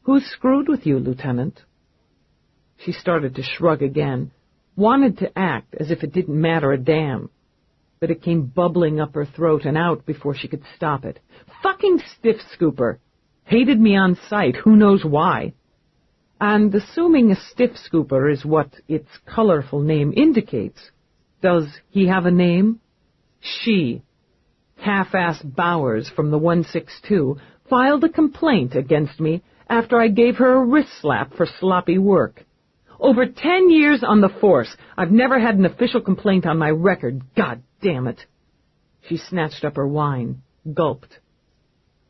Speaker 1: who's screwed with you, Lieutenant? She started to shrug again, wanted to act as if it didn't matter a damn. But it came bubbling up her throat and out before she could stop it. Fucking stiff scooper. Hated me on sight, who knows why. And assuming a stiff scooper is what its colorful name indicates, does he have a name? She, half-ass Bowers from the 162, filed a complaint against me after I gave her a wrist slap for sloppy work. Over 10 years on the force, I've never had an official complaint on my record. God damn it. She snatched up her wine, gulped.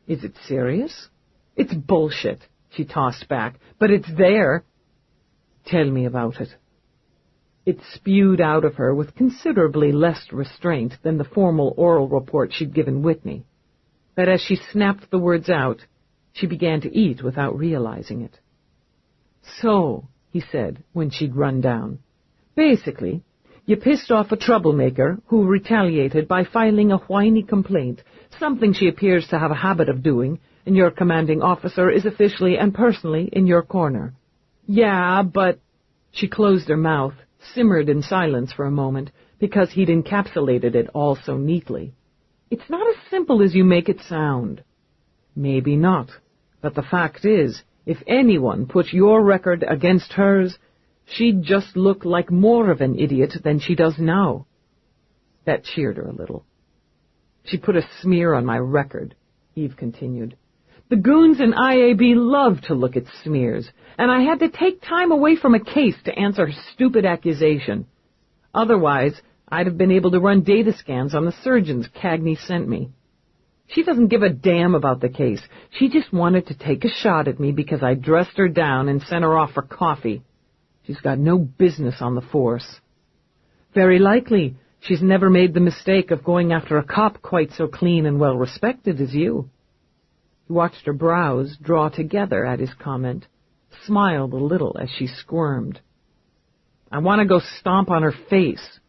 Speaker 1: Is it serious? It's bullshit, she tossed back, but it's there. Tell me about it. It spewed out of her with considerably less restraint than the formal oral report she'd given Whitney. But as she snapped the words out, she began to eat without realizing it. So, he said, when she'd run down, basically, you pissed off a troublemaker who retaliated by filing a whiny complaint, something she appears to have a habit of doing, and your commanding officer is officially and personally in your corner. Yeah, but... She closed her mouth, simmered in silence for a moment, because he'd encapsulated it all so neatly. It's not as simple as you make it sound. Maybe not, but the fact is, if anyone put your record against hers, she'd just look like more of an idiot than she does now. That cheered her a little. She put a smear on my record, Eve continued. The goons in IAB love to look at smears, and I had to take time away from a case to answer her stupid accusation. Otherwise, I'd have been able to run data scans on the surgeons Kagny sent me. She doesn't give a damn about the case. She just wanted to take a shot at me because I dressed her down and sent her off for coffee. She's got no business on the force. Very likely, she's never made the mistake of going after a cop quite so clean and well-respected as you. He watched her brows draw together at his comment, smiled a little as she squirmed. I want to go stomp on her face.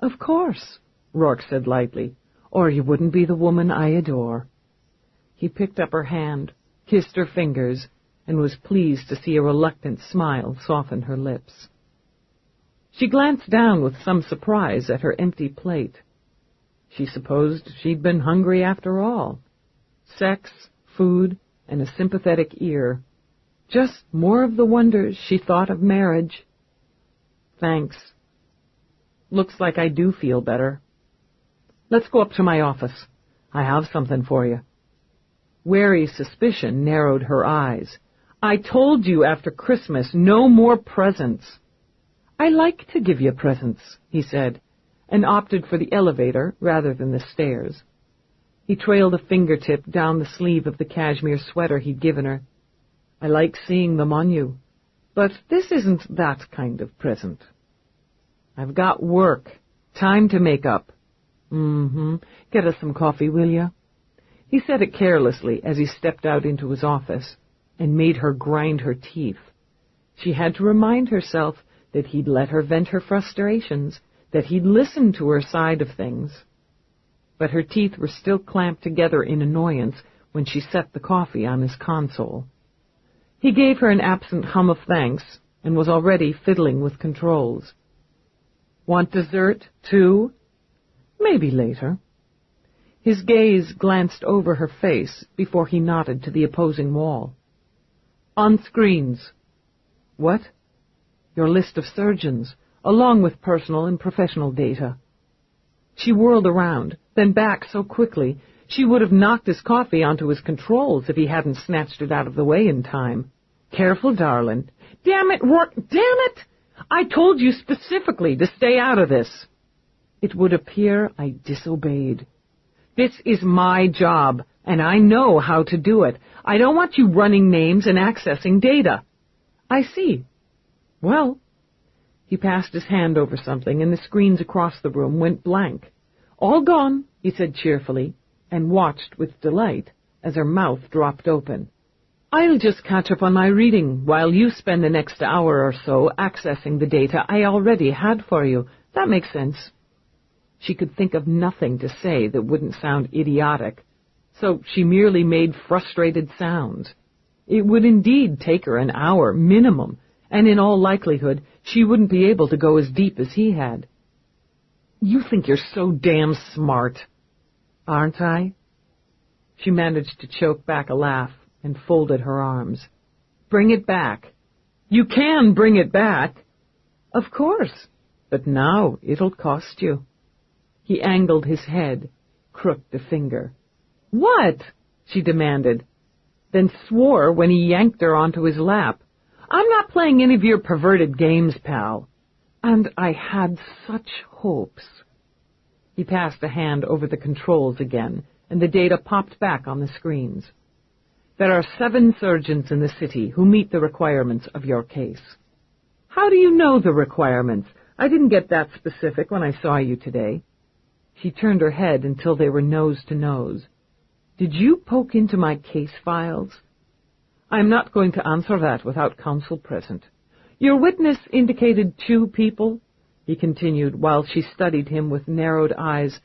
Speaker 1: Of course, Roarke said lightly, or you wouldn't be the woman I adore. He picked up her hand, kissed her fingers, and was pleased to see a reluctant smile soften her lips. She glanced down with some surprise at her empty plate. She supposed she'd been hungry after all. Sex, food, and a sympathetic ear. Just more of the wonders she thought of marriage. Thanks. Looks like I do feel better. Let's go up to my office. I have something for you. Wary suspicion narrowed her eyes. I told you after Christmas, no more presents. I like to give you presents, he said, and opted for the elevator rather than the stairs. He trailed a fingertip down the sleeve of the cashmere sweater he'd given her. I like seeing them on you, but this isn't that kind of present. I've got work, time to make up. Get us some coffee, will you? He said it carelessly as he stepped out into his office and made her grind her teeth. She had to remind herself that he'd let her vent her frustrations, that he'd listened to her side of things. But her teeth were still clamped together in annoyance when she set the coffee on his console. He gave her an absent hum of thanks and was already fiddling with controls. Want dessert, too? Maybe later. His gaze glanced over her face before he nodded to the opposing wall. On screens. What? Your list of surgeons, along with personal and professional data. She whirled around, then back so quickly she would have knocked his coffee onto his controls if he hadn't snatched it out of the way in time. Careful, darling. Damn it, Roarke, damn it! I told you specifically to stay out of this. It would appear I disobeyed. This is my job, and I know how to do it. I don't want you running names and accessing data. I see. Well, He passed his hand over something, and the screens across the room went blank. "All gone," he said cheerfully, and watched with delight as her mouth dropped open. "I'll just catch up on my reading while you spend the next hour or so accessing the data I already had for you. That makes sense." She could think of nothing to say that wouldn't sound idiotic, so she merely made frustrated sounds. It would indeed take her an hour minimum, and in all likelihood she wouldn't be able to go as deep as he had. "You think you're so damn smart." "Aren't I?" She managed to choke back a laugh and folded her arms. "Bring it back." "You can bring it back." "Of course, but now it'll cost you." He angled his head, crooked a finger. "What?" she demanded, then swore when he yanked her onto his lap. "I'm not playing any of your perverted games, pal." "And I had such hopes." He passed a hand over the controls again, and the data popped back on the screens. "There are 7 surgeons in the city who meet the requirements of your case." "How do you know the requirements? I didn't get that specific when I saw you today." She turned her head until they were nose to nose. "Did you poke into my case files?" "I'm not going to answer that without counsel present." "Your witness indicated 2 people?" he continued while she studied him with narrowed eyes.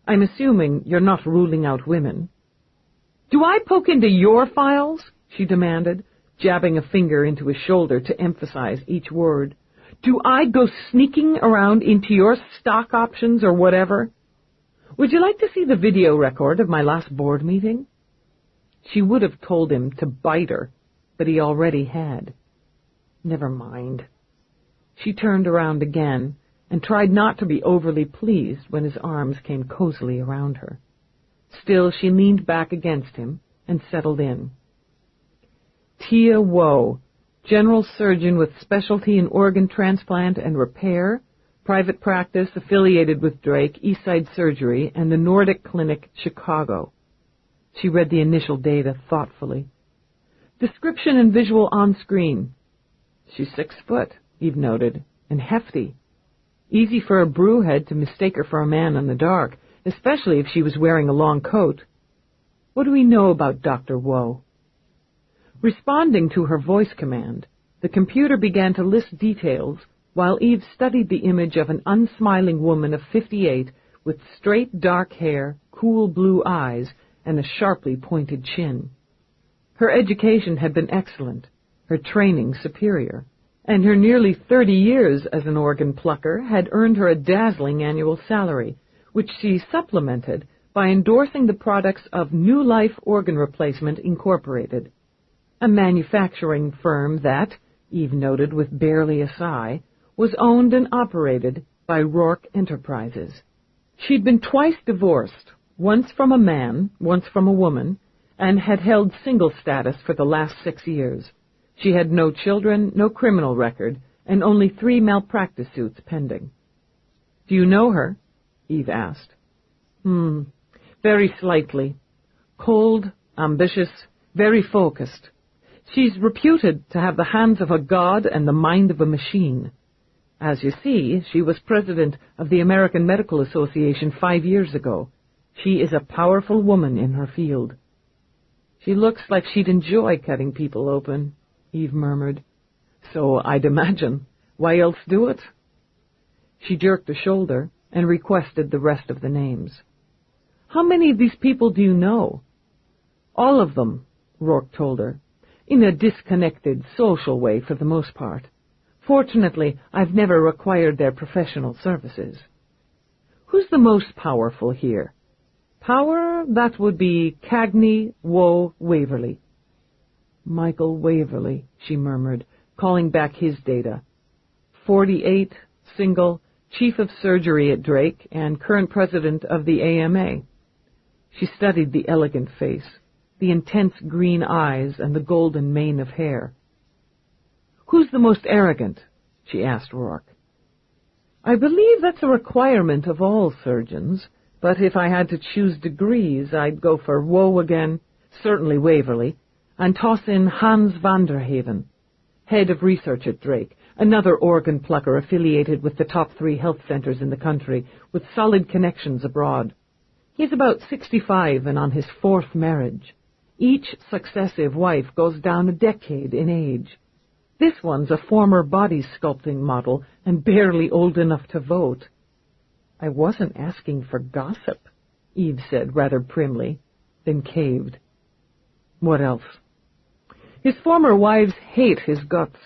Speaker 1: "I'm assuming you're not ruling out women." "Do I poke into your files?" she demanded, jabbing a finger into his shoulder to emphasize each word. "Do I go sneaking around into your stock options or whatever? Would you like to see the video record of my last board meeting?" She would have told him to bite her, but he already had. Never mind. She turned around again and tried not to be overly pleased when his arms came cozily around her. Still, she leaned back against him and settled in. "Tia Woe, general surgeon with specialty in organ transplant and repair, private practice affiliated with Drake, Eastside Surgery, and the Nordic Clinic, Chicago." She read the initial data thoughtfully. "Description and visual on screen. She's 6 foot, Eve noted, and hefty. Easy for a brewhead to mistake her for a man in the dark, especially if she was wearing a long coat. What do we know about Dr. Woe?" Responding to her voice command, the computer began to list details while Eve studied the image of an unsmiling woman of 58 with straight dark hair, cool blue eyes, and a sharply pointed chin. Her education had been excellent, her training superior, and her nearly 30 years as an organ plucker had earned her a dazzling annual salary, which she supplemented by endorsing the products of New Life Organ Replacement Incorporated, a manufacturing firm that, Eve noted with barely a sigh, was owned and operated by Roarke Enterprises. She'd been twice divorced, once from a man, once from a woman, and had held single status for the last 6 years. She had no children, no criminal record, and only 3 malpractice suits pending. "Do you know her?" Eve asked. Very slightly. Cold, ambitious, very focused. She's reputed to have the hands of a god and the mind of a machine. As you see, she was president of the American Medical Association 5 years ago. She is a powerful woman in her field." "She looks like she'd enjoy cutting people open," Eve murmured. "So I'd imagine. Why else do it?" She jerked a shoulder and requested the rest of the names. "How many of these people do you know?" "All of them," Roarke told her, "in a disconnected, social way for the most part. Fortunately, I've never required their professional services." "Who's the most powerful here?" "Power, that would be Kagny, Woe, Waverly." "Michael Waverly," she murmured, calling back his data. 48, single, chief of surgery at Drake, and current president of the AMA. She studied the elegant face, the intense green eyes, and the golden mane of hair. "Who's the most arrogant?" she asked Roarke. "I believe that's a requirement of all surgeons, but if I had to choose degrees, I'd go for Woe again, certainly Waverly, and toss in Hans van der Haven, head of research at Drake, another organ plucker affiliated with the top 3 health centers in the country, with solid connections abroad. He's about 65 and on his 4th marriage. Each successive wife goes down a decade in age. This one's a former body sculpting model and barely old enough to vote. I wasn't asking for gossip, Eve said rather primly, then caved. What else? His former wives hate his guts.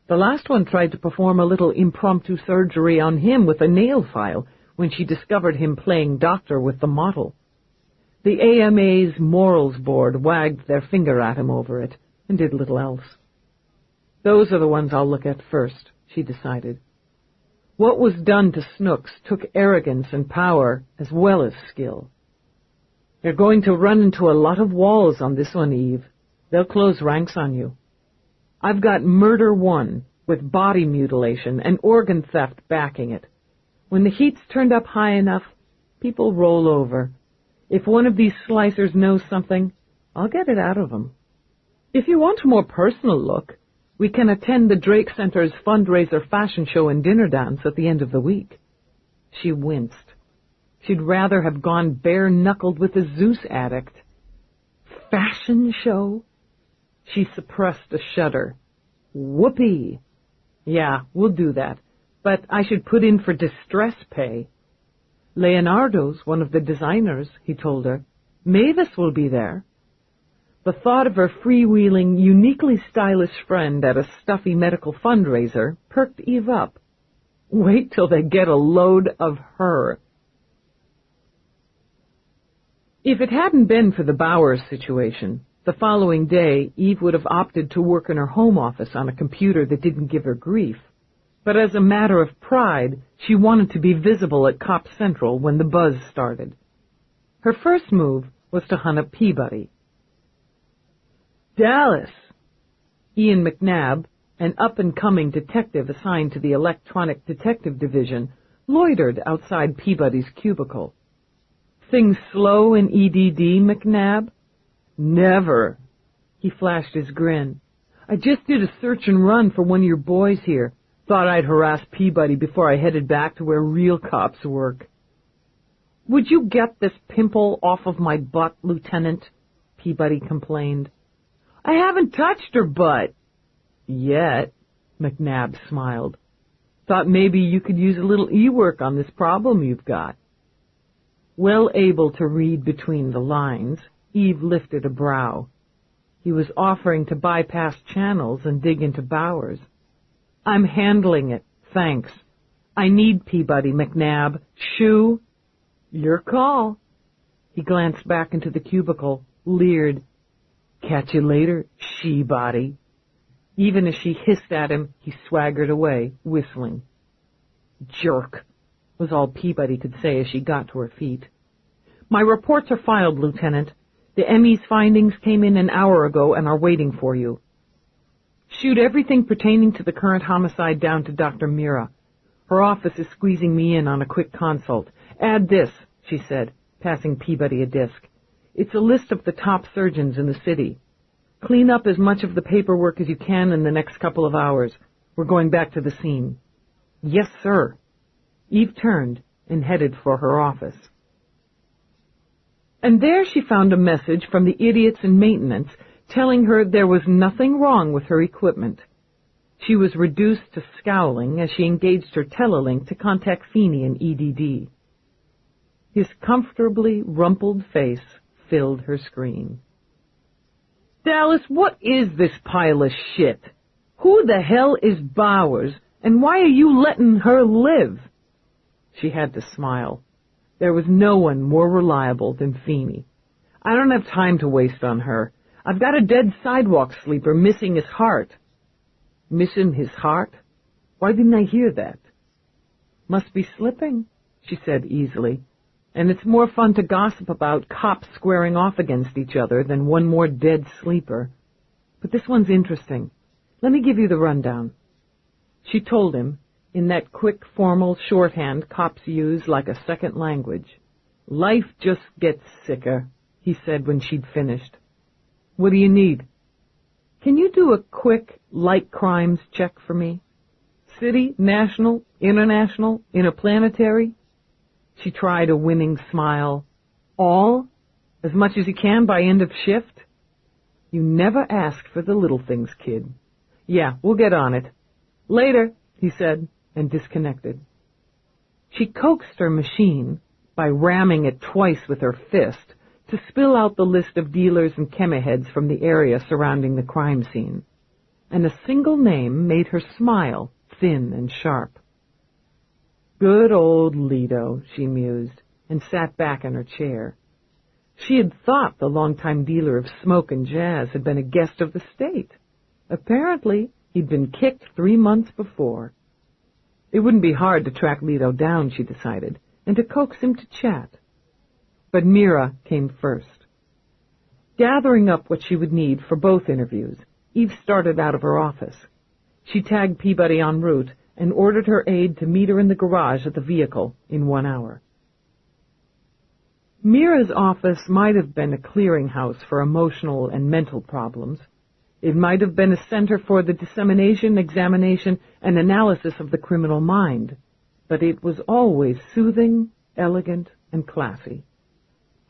Speaker 1: The last one tried to perform a little impromptu surgery on him with a nail file when she discovered him playing doctor with the model. The AMA's morals board wagged their finger at him over it and did little else. Those are the ones I'll look at first, she decided. What was done to Snooks took arrogance and power as well as skill. You're going to run into a lot of walls on this one, Eve. They'll close ranks on you. I've got murder 1 with body mutilation and organ theft backing it. When the heat's turned up high enough, people roll over. If one of these slicers knows something, I'll get it out of them. If you want a more personal look, we can attend the Drake Center's fundraiser fashion show and dinner dance at the end of the week. She winced. She'd rather have gone bare-knuckled with a Zeus addict. Fashion show? She suppressed a shudder. Whoopee! Yeah, we'll do that, but I should put in for distress pay. Leonardo's one of the designers, he told her. Mavis will be there. The thought of her freewheeling, uniquely stylish friend at a stuffy medical fundraiser perked Eve up. Wait till they get a load of her. If it hadn't been for the Bowers situation, the following day Eve would have opted to work in her home office on a computer that didn't give her grief. But as a matter of pride, she wanted to be visible at Cop Central when the buzz started. Her first move was to hunt up Peabody. Dallas! Ian McNabb, an up-and-coming detective assigned to the Electronic Detective Division, loitered outside Peabody's cubicle. Things slow in EDD, McNabb? Never. He flashed his grin. I just did a search and run for one of your boys here. Thought I'd harass Peabody before I headed back to where real cops work. Would you get this pimple off of my butt, Lieutenant? Peabody complained. I haven't touched her butt. Yet, McNabb smiled. Thought maybe you could use a little e-work on this problem you've got. Well able to read between the lines, Eve lifted a brow. He was offering to bypass channels and dig into Bowers. I'm handling it, thanks. I need Peabody, McNabb. Shoo? Your call. He glanced back into the cubicle, leered. Catch you later, she-body. Even as she hissed at him, he swaggered away, whistling. Jerk, was all Peabody could say as she got to her feet. My reports are filed, Lieutenant. The ME's findings came in an hour ago and are waiting for you. Shoot everything pertaining to the current homicide down to Dr. Mira. Her office is squeezing me in on a quick consult. Add this, she said, passing Peabody a disk. It's a list of the top surgeons in the city. Clean up as much of the paperwork as you can in the next couple of hours. We're going back to the scene. Yes, sir. Eve turned and headed for her office. And there she found a message from the idiots in maintenance telling her there was nothing wrong with her equipment. She was reduced to scowling as she engaged her telelink to contact Feeney in EDD. His comfortably rumpled face filled her screen. Dallas, what is this pile of shit? Who the hell is Bowers, and why are you letting her live? She had to smile. There was no one more reliable than Feeney. I don't have time to waste on her. I've got a dead sidewalk sleeper missing his heart. Missing his heart? Why didn't I hear that? Must be slipping, she said easily. And it's more fun to gossip about cops squaring off against each other than one more dead sleeper. But this one's interesting. Let me give you the rundown. She told him, in that quick, formal shorthand cops use like a second language. Life just gets sicker, he said when she'd finished. What do you need? Can you do a quick light crimes check for me? City, national, international, interplanetary? She tried a winning smile. All? As much as you can by end of shift? You never ask for the little things, kid. Yeah, we'll get on it. Later, he said, and disconnected. She coaxed her machine, by ramming it twice with her fist, to spill out the list of dealers and chemiheads from the area surrounding the crime scene. And a single name made her smile, thin and sharp. Good old Lido, she mused, and sat back in her chair. She had thought the longtime dealer of smoke and jazz had been a guest of the state. Apparently, he'd been kicked 3 months before. It wouldn't be hard to track Lido down, she decided, and to coax him to chat. But Mira came first. Gathering up what she would need for both interviews, Eve started out of her office. She tagged Peabody en route and ordered her aide to meet her in the garage of the vehicle in 1 hour. Mira's office might have been a clearinghouse for emotional and mental problems. It might have been a center for the dissemination, examination, and analysis of the criminal mind, but it was always soothing, elegant, and classy.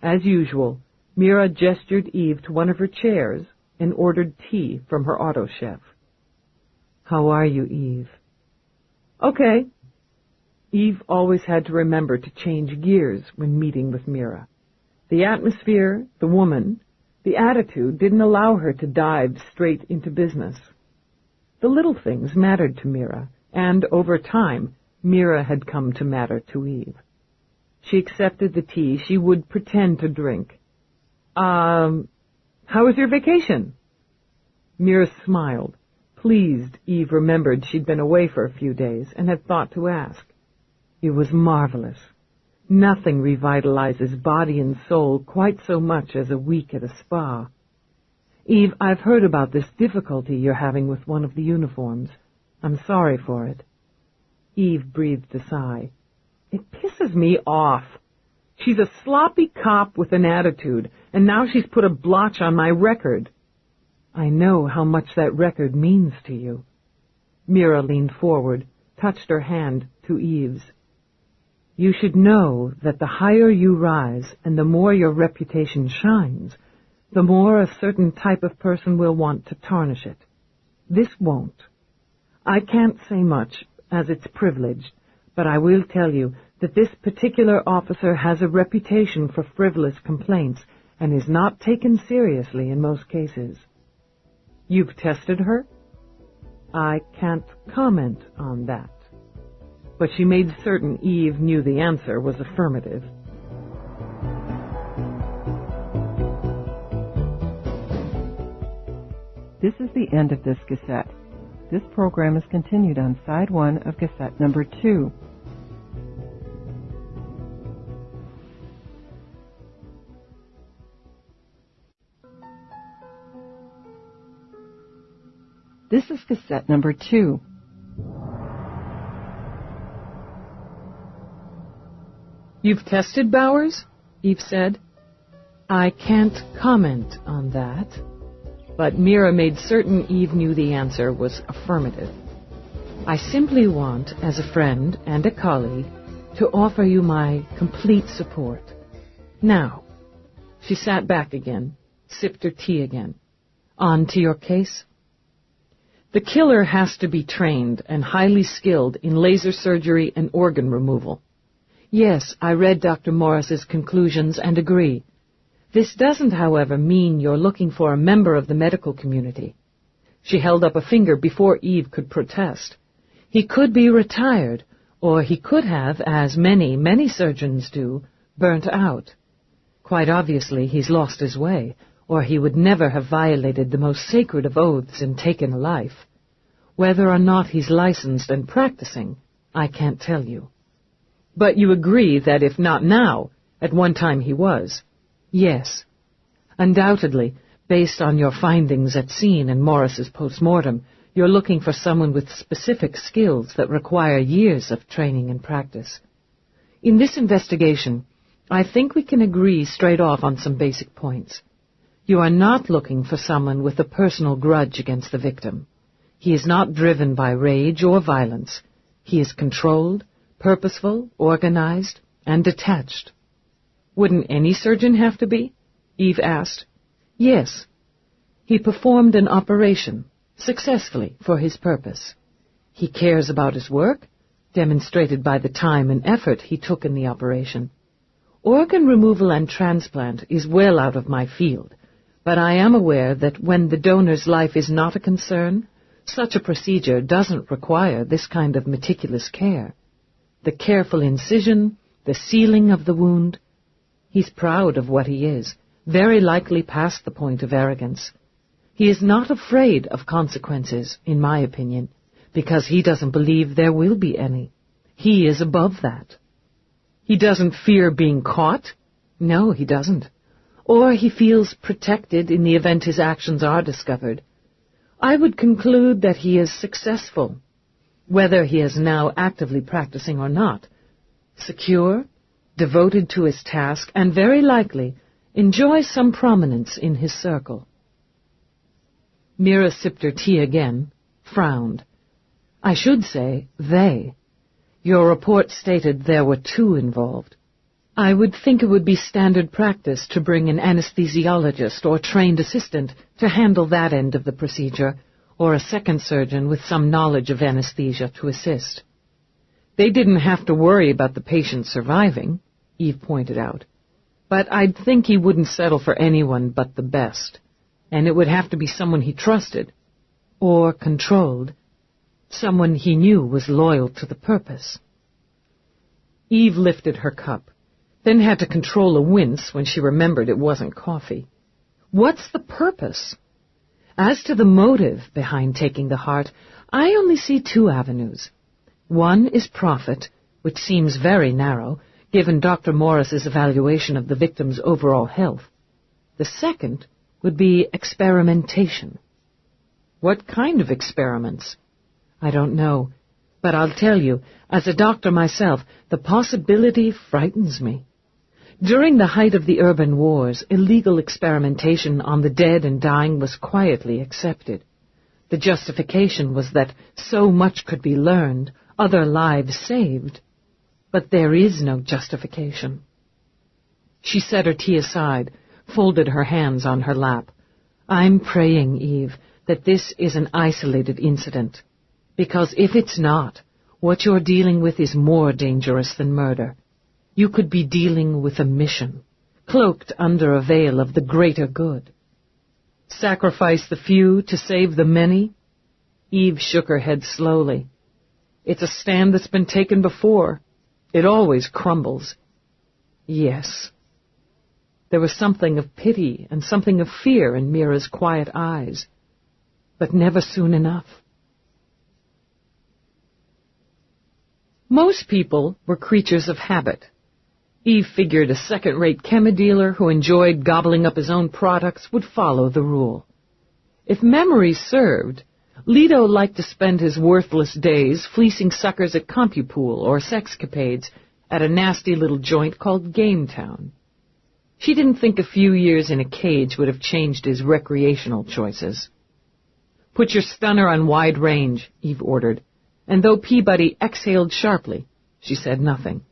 Speaker 1: As usual, Mira gestured Eve to one of her chairs and ordered tea from her auto chef. How are you, Eve? Okay. Eve always had to remember to change gears when meeting with Mira. The atmosphere, the woman, the attitude didn't allow her to dive straight into business. The little things mattered to Mira, and over time, Mira had come to matter to Eve. She accepted the tea she would pretend to drink. How was your vacation? Mira smiled. Pleased, Eve remembered she'd been away for a few days and had thought to ask. It was marvelous. Nothing revitalizes body and soul quite so much as a week at a spa. Eve, I've heard about this difficulty you're having with one of the uniforms. I'm sorry for it. Eve breathed a sigh. It pisses me off. She's a sloppy cop with an attitude, and now she's put a blotch on my record. I know how much that record means to you. Mira leaned forward, touched her hand to Eve's. You should know that the higher you rise and the more your reputation shines, the more a certain type of person will want to tarnish it. This won't. I can't say much, as it's privileged, but I will tell you that this particular officer has a reputation for frivolous complaints and is not taken seriously in most cases. You've tested her? I can't comment on that. But she made certain Eve knew the answer was affirmative.
Speaker 2: This is the end of this cassette. This program is continued on side 1 of cassette number 2. This is cassette number 2.
Speaker 1: You've tested Bowers? Eve said. I can't comment on that. But Mira made certain Eve knew the answer was affirmative. I simply want, as a friend and a colleague, to offer you my complete support. Now, she sat back again, sipped her tea again. On to your case? The killer has to be trained and highly skilled in laser surgery and organ removal. Yes, I read Dr. Morris's conclusions and agree. This doesn't, however, mean you're looking for a member of the medical community. She held up a finger before Eve could protest. He could be retired, or he could have, as many surgeons do, burnt out. Quite obviously, he's lost his way, or he would never have violated the most sacred of oaths and taken a life. Whether or not he's licensed and practicing, I can't tell you. But you agree that if not now, at one time he was. Yes. Undoubtedly, based on your findings at scene and Morris's post-mortem, you're looking for someone with specific skills that require years of training and practice. In this investigation, I think we can agree straight off on some basic points. You are not looking for someone with a personal grudge against the victim. He is not driven by rage or violence. He is controlled, purposeful, organized, and detached. Wouldn't any surgeon have to be? Eve asked. Yes. He performed an operation, successfully, for his purpose. He cares about his work, demonstrated by the time and effort he took in the operation. Organ removal and transplant is well out of my field, but I am aware that when the donor's life is not a concern, such a procedure doesn't require this kind of meticulous care. The careful incision, the sealing of the wound. He's proud of what he is, very likely past the point of arrogance. He is not afraid of consequences, in my opinion, because he doesn't believe there will be any. He is above that. He doesn't fear being caught. No, he doesn't. Or he feels protected in the event his actions are discovered. I would conclude that he is successful, whether he is now actively practicing or not. Secure, devoted to his task, and very likely enjoys some prominence in his circle. Mira sipped her tea again, frowned. I should say they. Your report stated there were 2 involved. I would think it would be standard practice to bring an anesthesiologist or trained assistant to handle that end of the procedure, or a second surgeon with some knowledge of anesthesia to assist. They didn't have to worry about the patient surviving, Eve pointed out. But I'd think he wouldn't settle for anyone but the best, and it would have to be someone he trusted, or controlled, someone he knew was loyal to the purpose. Eve lifted her cup, then had to control a wince when she remembered it wasn't coffee. What's the purpose? As to the motive behind taking the heart, I only see 2 avenues. One is profit, which seems very narrow, given Dr. Morris's evaluation of the victim's overall health. The second would be experimentation. What kind of experiments? I don't know, but I'll tell you, as a doctor myself, the possibility frightens me. During the height of the urban wars, illegal experimentation on the dead and dying was quietly accepted. The justification was that so much could be learned, other lives saved. But there is no justification. She set her tea aside, folded her hands on her lap. I'm praying, Eve, that this is an isolated incident. Because if it's not, what you're dealing with is more dangerous than murder. You could be dealing with a mission, cloaked under a veil of the greater good. Sacrifice the few to save the many? Eve shook her head slowly. It's a stand that's been taken before. It always crumbles. Yes. There was something of pity and something of fear in Mira's quiet eyes, but never soon enough. Most people were creatures of habit. Eve figured a second-rate chemi-dealer who enjoyed gobbling up his own products would follow the rule. If memory served, Leto liked to spend his worthless days fleecing suckers at CompuPool or Sexcapades at a nasty little joint called Game Town. She didn't think a few years in a cage would have changed his recreational choices. Put your stunner on wide range, Eve ordered, and though Peabody exhaled sharply, she said nothing.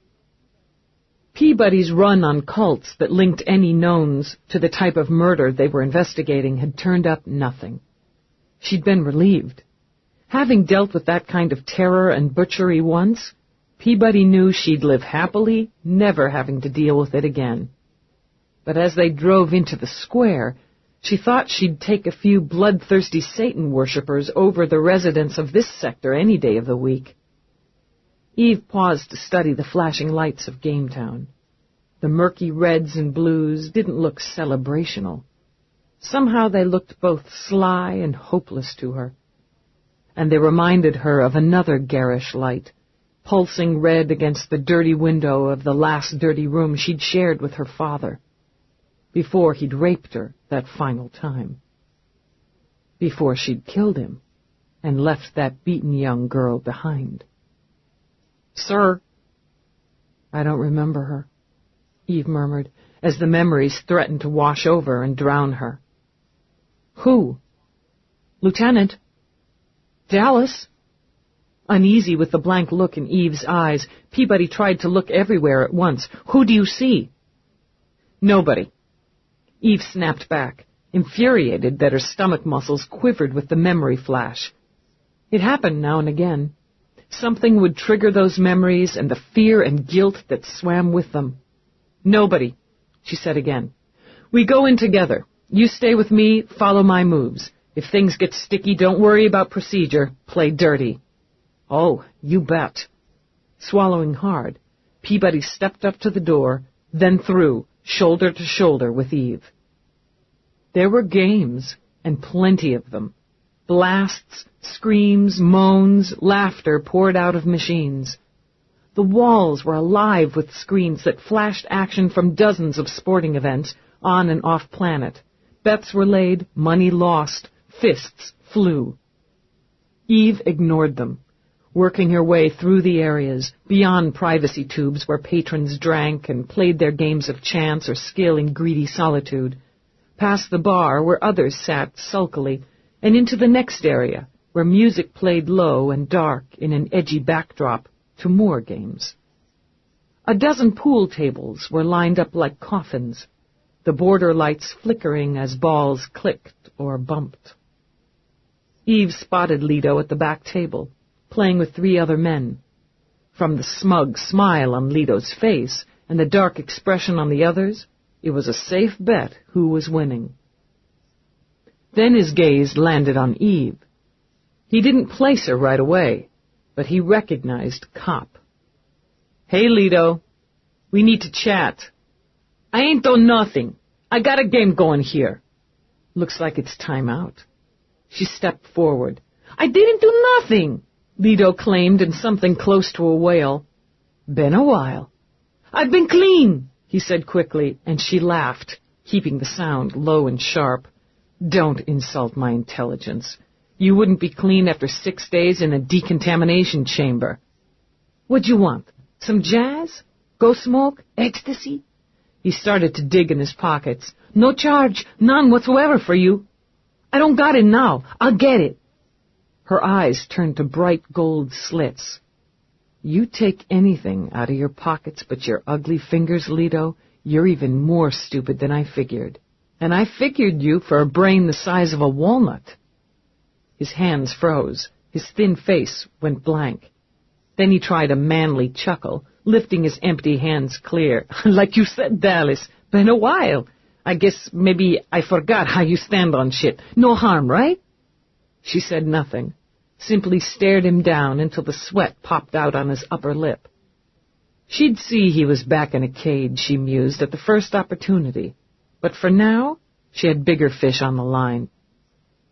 Speaker 1: Peabody's run on cults that linked any knowns to the type of murder they were investigating had turned up nothing. She'd been relieved. Having dealt with that kind of terror and butchery once, Peabody knew she'd live happily, never having to deal with it again. But as they drove into the square, she thought she'd take a few bloodthirsty Satan worshippers over the residents of this sector any day of the week. Eve paused to study the flashing lights of Game Town. The murky reds and blues didn't look celebrational. Somehow they looked both sly and hopeless to her. And they reminded her of another garish light, pulsing red against the dirty window of the last dirty room she'd shared with her father, before he'd raped her that final time. Before she'd killed him and left that beaten young girl behind. Sir. I don't remember her, Eve murmured, as the memories threatened to wash over and drown her. Who? Lieutenant. Dallas? Uneasy with the blank look in Eve's eyes, Peabody tried to look everywhere at once. Who do you see? Nobody. Eve snapped back, infuriated that her stomach muscles quivered with the memory flash. It happened now and again. Something would trigger those memories and the fear and guilt that swam with them. Nobody, she said again. We go in together. You stay with me, follow my moves. If things get sticky, don't worry about procedure. Play dirty. Oh, you bet. Swallowing hard, Peabody stepped up to the door, then through, shoulder to shoulder with Eve. There were games, and plenty of them. Blasts, screams, moans, laughter poured out of machines. The walls were alive with screens that flashed action from dozens of sporting events on and off planet. Bets were laid, money lost, fists flew. Eve ignored them, working her way through the areas, beyond privacy tubes where patrons drank and played their games of chance or skill in greedy solitude, past the bar where others sat sulkily, and into the next area, where music played low and dark in an edgy backdrop to more games. A dozen pool tables were lined up like coffins, the border lights flickering as balls clicked or bumped. Eve spotted Lido at the back table, playing with 3 other men. From the smug smile on Lido's face and the dark expression on the others, it was a safe bet who was winning. Then his gaze landed on Eve. He didn't place her right away, but he recognized Cop. Hey, Lido. We need to chat. I ain't done nothing. I got a game going here. Looks like it's time out. She stepped forward. I didn't do nothing, Lido claimed in something close to a wail. Been a while. I've been clean, he said quickly, and she laughed, keeping the sound low and sharp. Don't insult my intelligence. You wouldn't be clean after 6 days in a decontamination chamber. What'd you want? Some jazz? Go smoke? Ecstasy? He started to dig in his pockets. No charge, none whatsoever for you. I don't got it now. I'll get it. Her eyes turned to bright gold slits. You take anything out of your pockets but your ugly fingers, Lido, you're even more stupid than I figured. And I figured you for a brain the size of a walnut. His hands froze. His thin face went blank. Then he tried a manly chuckle, lifting his empty hands clear. Like you said, Dallas, been a while. I guess maybe I forgot how you stand on shit. No harm, right? She said nothing, simply stared him down until the sweat popped out on his upper lip. She'd see he was back in a cage, she mused, at the first opportunity. But for now, she had bigger fish on the line.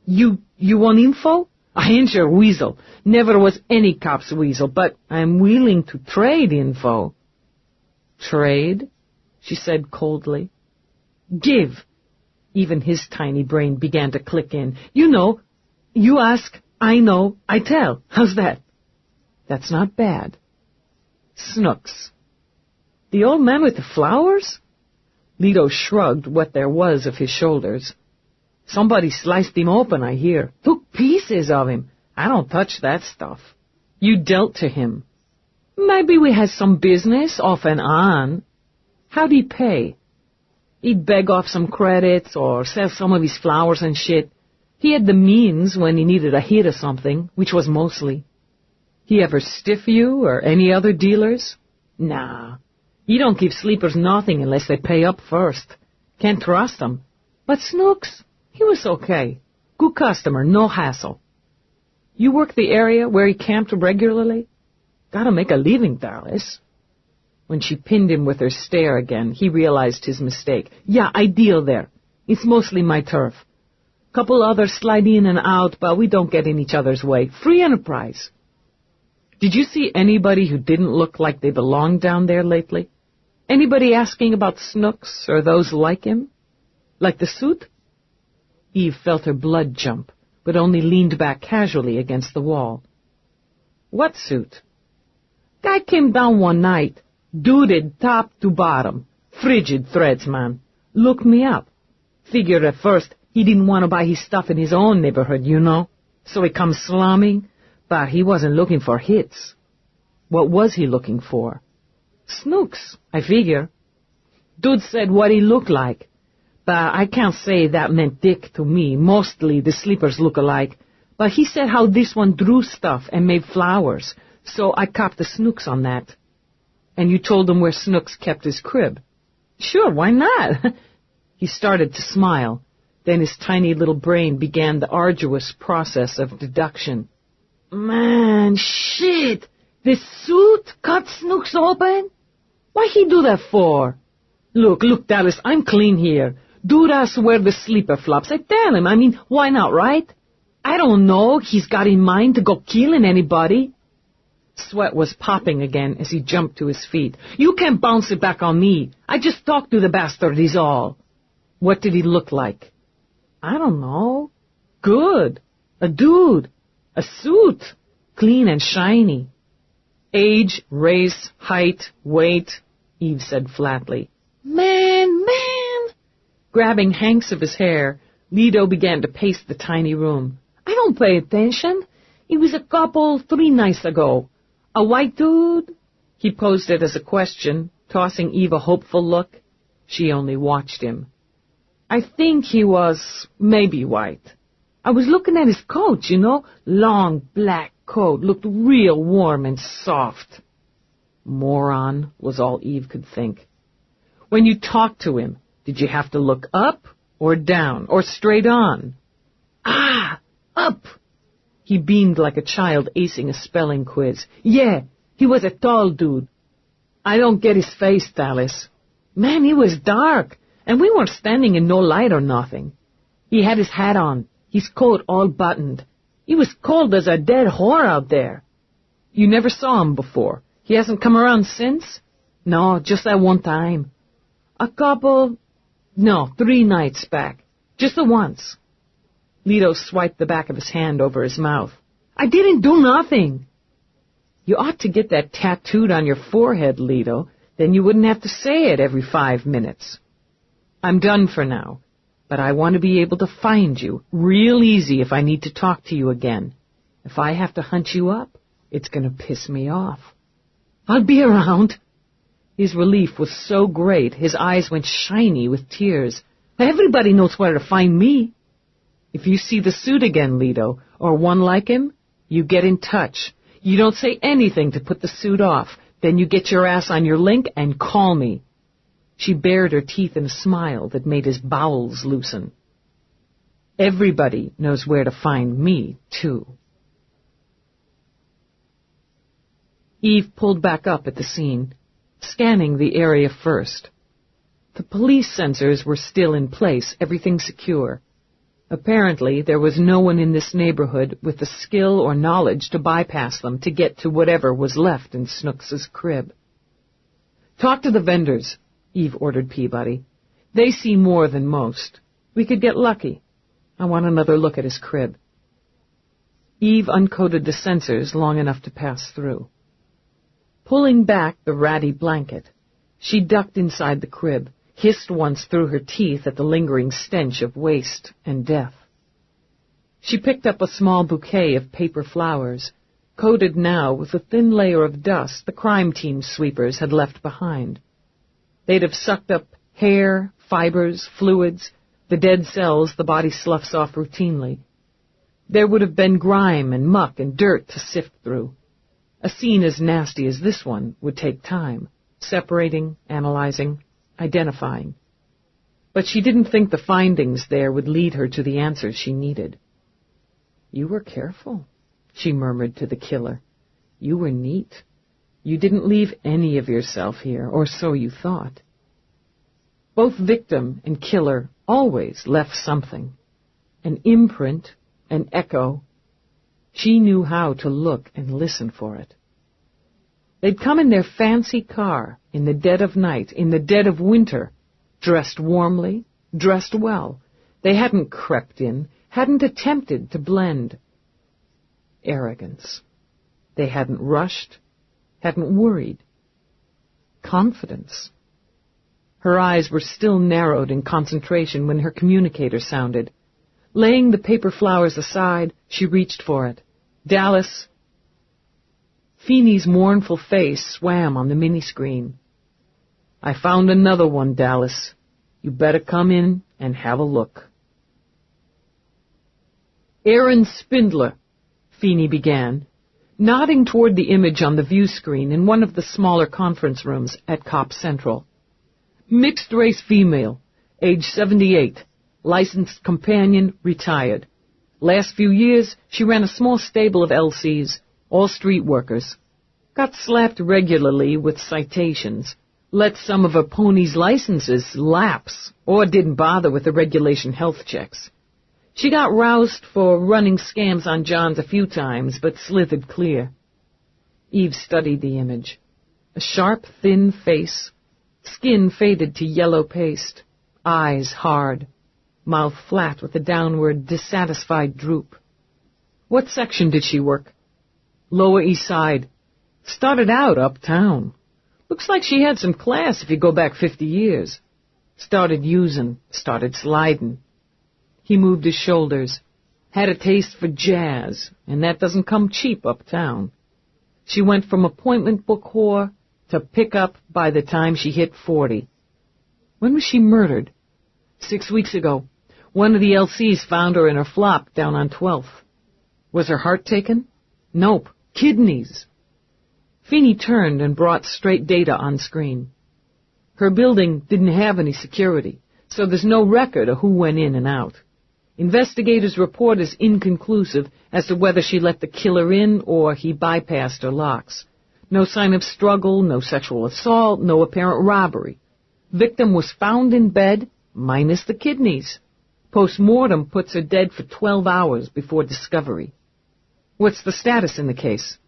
Speaker 1: You want info? I ain't your weasel. Never was any cop's weasel, but I'm willing to trade info. Trade? She said coldly. Give. Even his tiny brain began to click in. You know, you ask, I know, I tell. How's that? That's not bad. Snooks. The old man with the flowers? Lido shrugged what there was of his shoulders. Somebody sliced him open, I hear. Took pieces of him. I don't touch that stuff. You dealt to him. Maybe we had some business off and on. How'd he pay? He'd beg off some credits or sell some of his flowers and shit. He had the means when he needed a hit or something, which was mostly. He ever stiff you or any other dealers? Nah. He don't give sleepers nothing unless they pay up first. Can't trust them. But Snooks, he was okay. Good customer, no hassle. You work the area where he camped regularly? Gotta make a living, Dallas. When she pinned him with her stare again, he realized his mistake. Yeah, I deal there. It's mostly my turf. Couple others slide in and out, but we don't get in each other's way. Free enterprise. Did you see anybody who didn't look like they belonged down there lately? Anybody asking about Snooks or those like him? Like the suit? Eve felt her blood jump, but only leaned back casually against the wall. What suit? Guy came down one night, duded top to bottom. Frigid threads, man. Looked me up. Figured at first he didn't want to buy his stuff in his own neighborhood, you know. So he comes slumming, But he wasn't looking for hits. What was he looking for? Snooks, I figure. Dude said what he looked like. But I can't say that meant dick to me. Mostly the sleepers look alike. But he said how this one drew stuff and made flowers. So I copped the Snooks on that. And you told him where Snooks kept his crib. Sure, why not? He started to smile. Then his tiny little brain began the arduous process of deduction. Man, shit! This suit cut Snooks open? Why'd he do that for? Look, Dallas, I'm clean here. Dude asks where the sleeper flops. I tell him. I mean, why not, right? I don't know. He's got in mind to go killing anybody. Sweat was popping again as he jumped to his feet. You can't bounce it back on me. I just talked to the bastard, is all. What did he look like? I don't know. Good. A dude. A suit. Clean and shiny. Age, race, height, weight, Eve said flatly. Man! Grabbing hanks of his hair, Lido began to pace the tiny room. I don't pay attention. He was a couple 3 nights ago. A white dude? He posed it as a question, tossing Eve a hopeful look. She only watched him. I think he was maybe white. I was looking at his coat, you know. Long black coat, looked real warm and soft. Moron, was all Eve could think. When you talked to him, did you have to look up or down or straight on? Ah, up! He beamed like a child acing a spelling quiz. Yeah, he was a tall dude. I don't get his face, Dallas. Man, he was dark, and we weren't standing in no light or nothing. He had his hat on, his coat all buttoned. He was cold as a dead whore out there. You never saw him before. He hasn't come around since? No, just that one time. 3 nights back. Just the once. Lido swiped the back of his hand over his mouth. I didn't do nothing. You ought to get that tattooed on your forehead, Lido. Then you wouldn't have to say it every 5 minutes. I'm done for now, but I want to be able to find you real easy if I need to talk to you again. If I have to hunt you up, it's going to piss me off. I'll be around. His relief was so great, his eyes went shiny with tears. Everybody knows where to find me. If you see the suit again, Lido, or one like him, you get in touch. You don't say anything to put the suit off. Then you get your ass on your link and call me. She bared her teeth in a smile that made his bowels loosen. Everybody knows where to find me, too. Eve pulled back up at the scene, scanning the area first. The police sensors were still in place, everything secure. Apparently, there was no one in this neighborhood with the skill or knowledge to bypass them to get to whatever was left in Snooks's crib. Talk to the vendors, Eve ordered Peabody. They see more than most. We could get lucky. I want another look at his crib. Eve uncoded the sensors long enough to pass through. Pulling back the ratty blanket, she ducked inside the crib, hissed once through her teeth at the lingering stench of waste and death. She picked up a small bouquet of paper flowers, coated now with a thin layer of dust the crime team sweepers had left behind. They'd have sucked up hair, fibers, fluids, the dead cells the body sloughs off routinely. There would have been grime and muck and dirt to sift through. A scene as nasty as this one would take time, separating, analyzing, identifying. But she didn't think the findings there would lead her to the answers she needed. You were careful, she murmured to the killer. You were neat. You didn't leave any of yourself here, or so you thought. Both victim and killer always left something. An imprint, an echo. She knew how to look and listen for it. They'd come in their fancy car, in the dead of night, in the dead of winter, dressed warmly, dressed well. They hadn't crept in, hadn't attempted to blend. Arrogance. They hadn't rushed, hadn't worried. Confidence. Her eyes were still narrowed in concentration when her communicator sounded. Laying the paper flowers aside, she reached for it. Dallas, Feeney's mournful face swam on the mini-screen. "I found another one, Dallas. You better come in and have a look." "Aaron Spindler," Feeney began, nodding toward the image on the view screen in one of the smaller conference rooms at Cop Central. "Mixed-race female, age 78, licensed companion, retired. Last few years, she ran a small stable of LCs, all street workers. Got slapped regularly with citations, let some of her pony's licenses lapse, or didn't bother with the regulation health checks. She got roused for running scams on Johns a few times, but slithered clear." Eve studied the image. A sharp, thin face, skin faded to yellow paste, eyes hard, mouth flat with a downward, dissatisfied droop. "What section did she work?" "Lower East Side. Started out uptown. Looks like she had some class if you go back 50 years. Started using, started sliding." He moved his shoulders. "Had a taste for jazz, and that doesn't come cheap uptown. She went from appointment book whore to pick-up by the time she hit 40. "When was she murdered?" 6 weeks ago. One of the LCs found her in her flop down on 12th. "Was her heart taken?" "Nope. Kidneys." Feeney turned and brought straight data on screen. "Her building didn't have any security, so there's no record of who went in and out. Investigators' report is inconclusive as to whether she let the killer in or he bypassed her locks. No sign of struggle, no sexual assault, no apparent robbery. Victim was found in bed, minus the kidneys. Post-mortem puts her dead for 12 hours before discovery." "What's the status in the case?"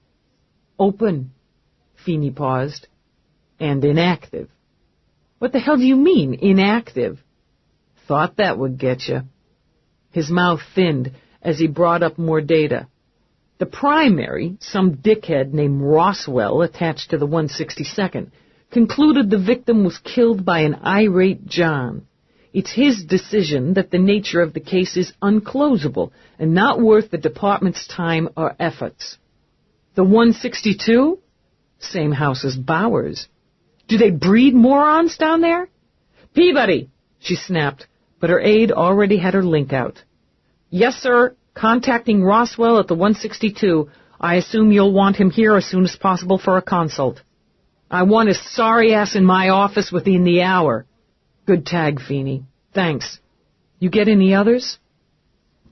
Speaker 1: "Open." Feeney paused. "And inactive." "What the hell do you mean, inactive?" "Thought that would get you." His mouth thinned as he brought up more data. The primary, some dickhead named Roswell attached to the 162nd, concluded the victim was killed by an irate John. It's his decision that the nature of the case is unclosable and not worth the department's time or efforts. The 162? Same house as Bowers. Do they breed morons down there? "Peabody," she snapped, but her aide already had her link out. "Yes, sir. Contacting Roswell at the 162. I assume you'll want him here as soon as possible for a consult. I want his sorry ass in my office within the hour." "Good tag, Feeney. Thanks. You get any others?"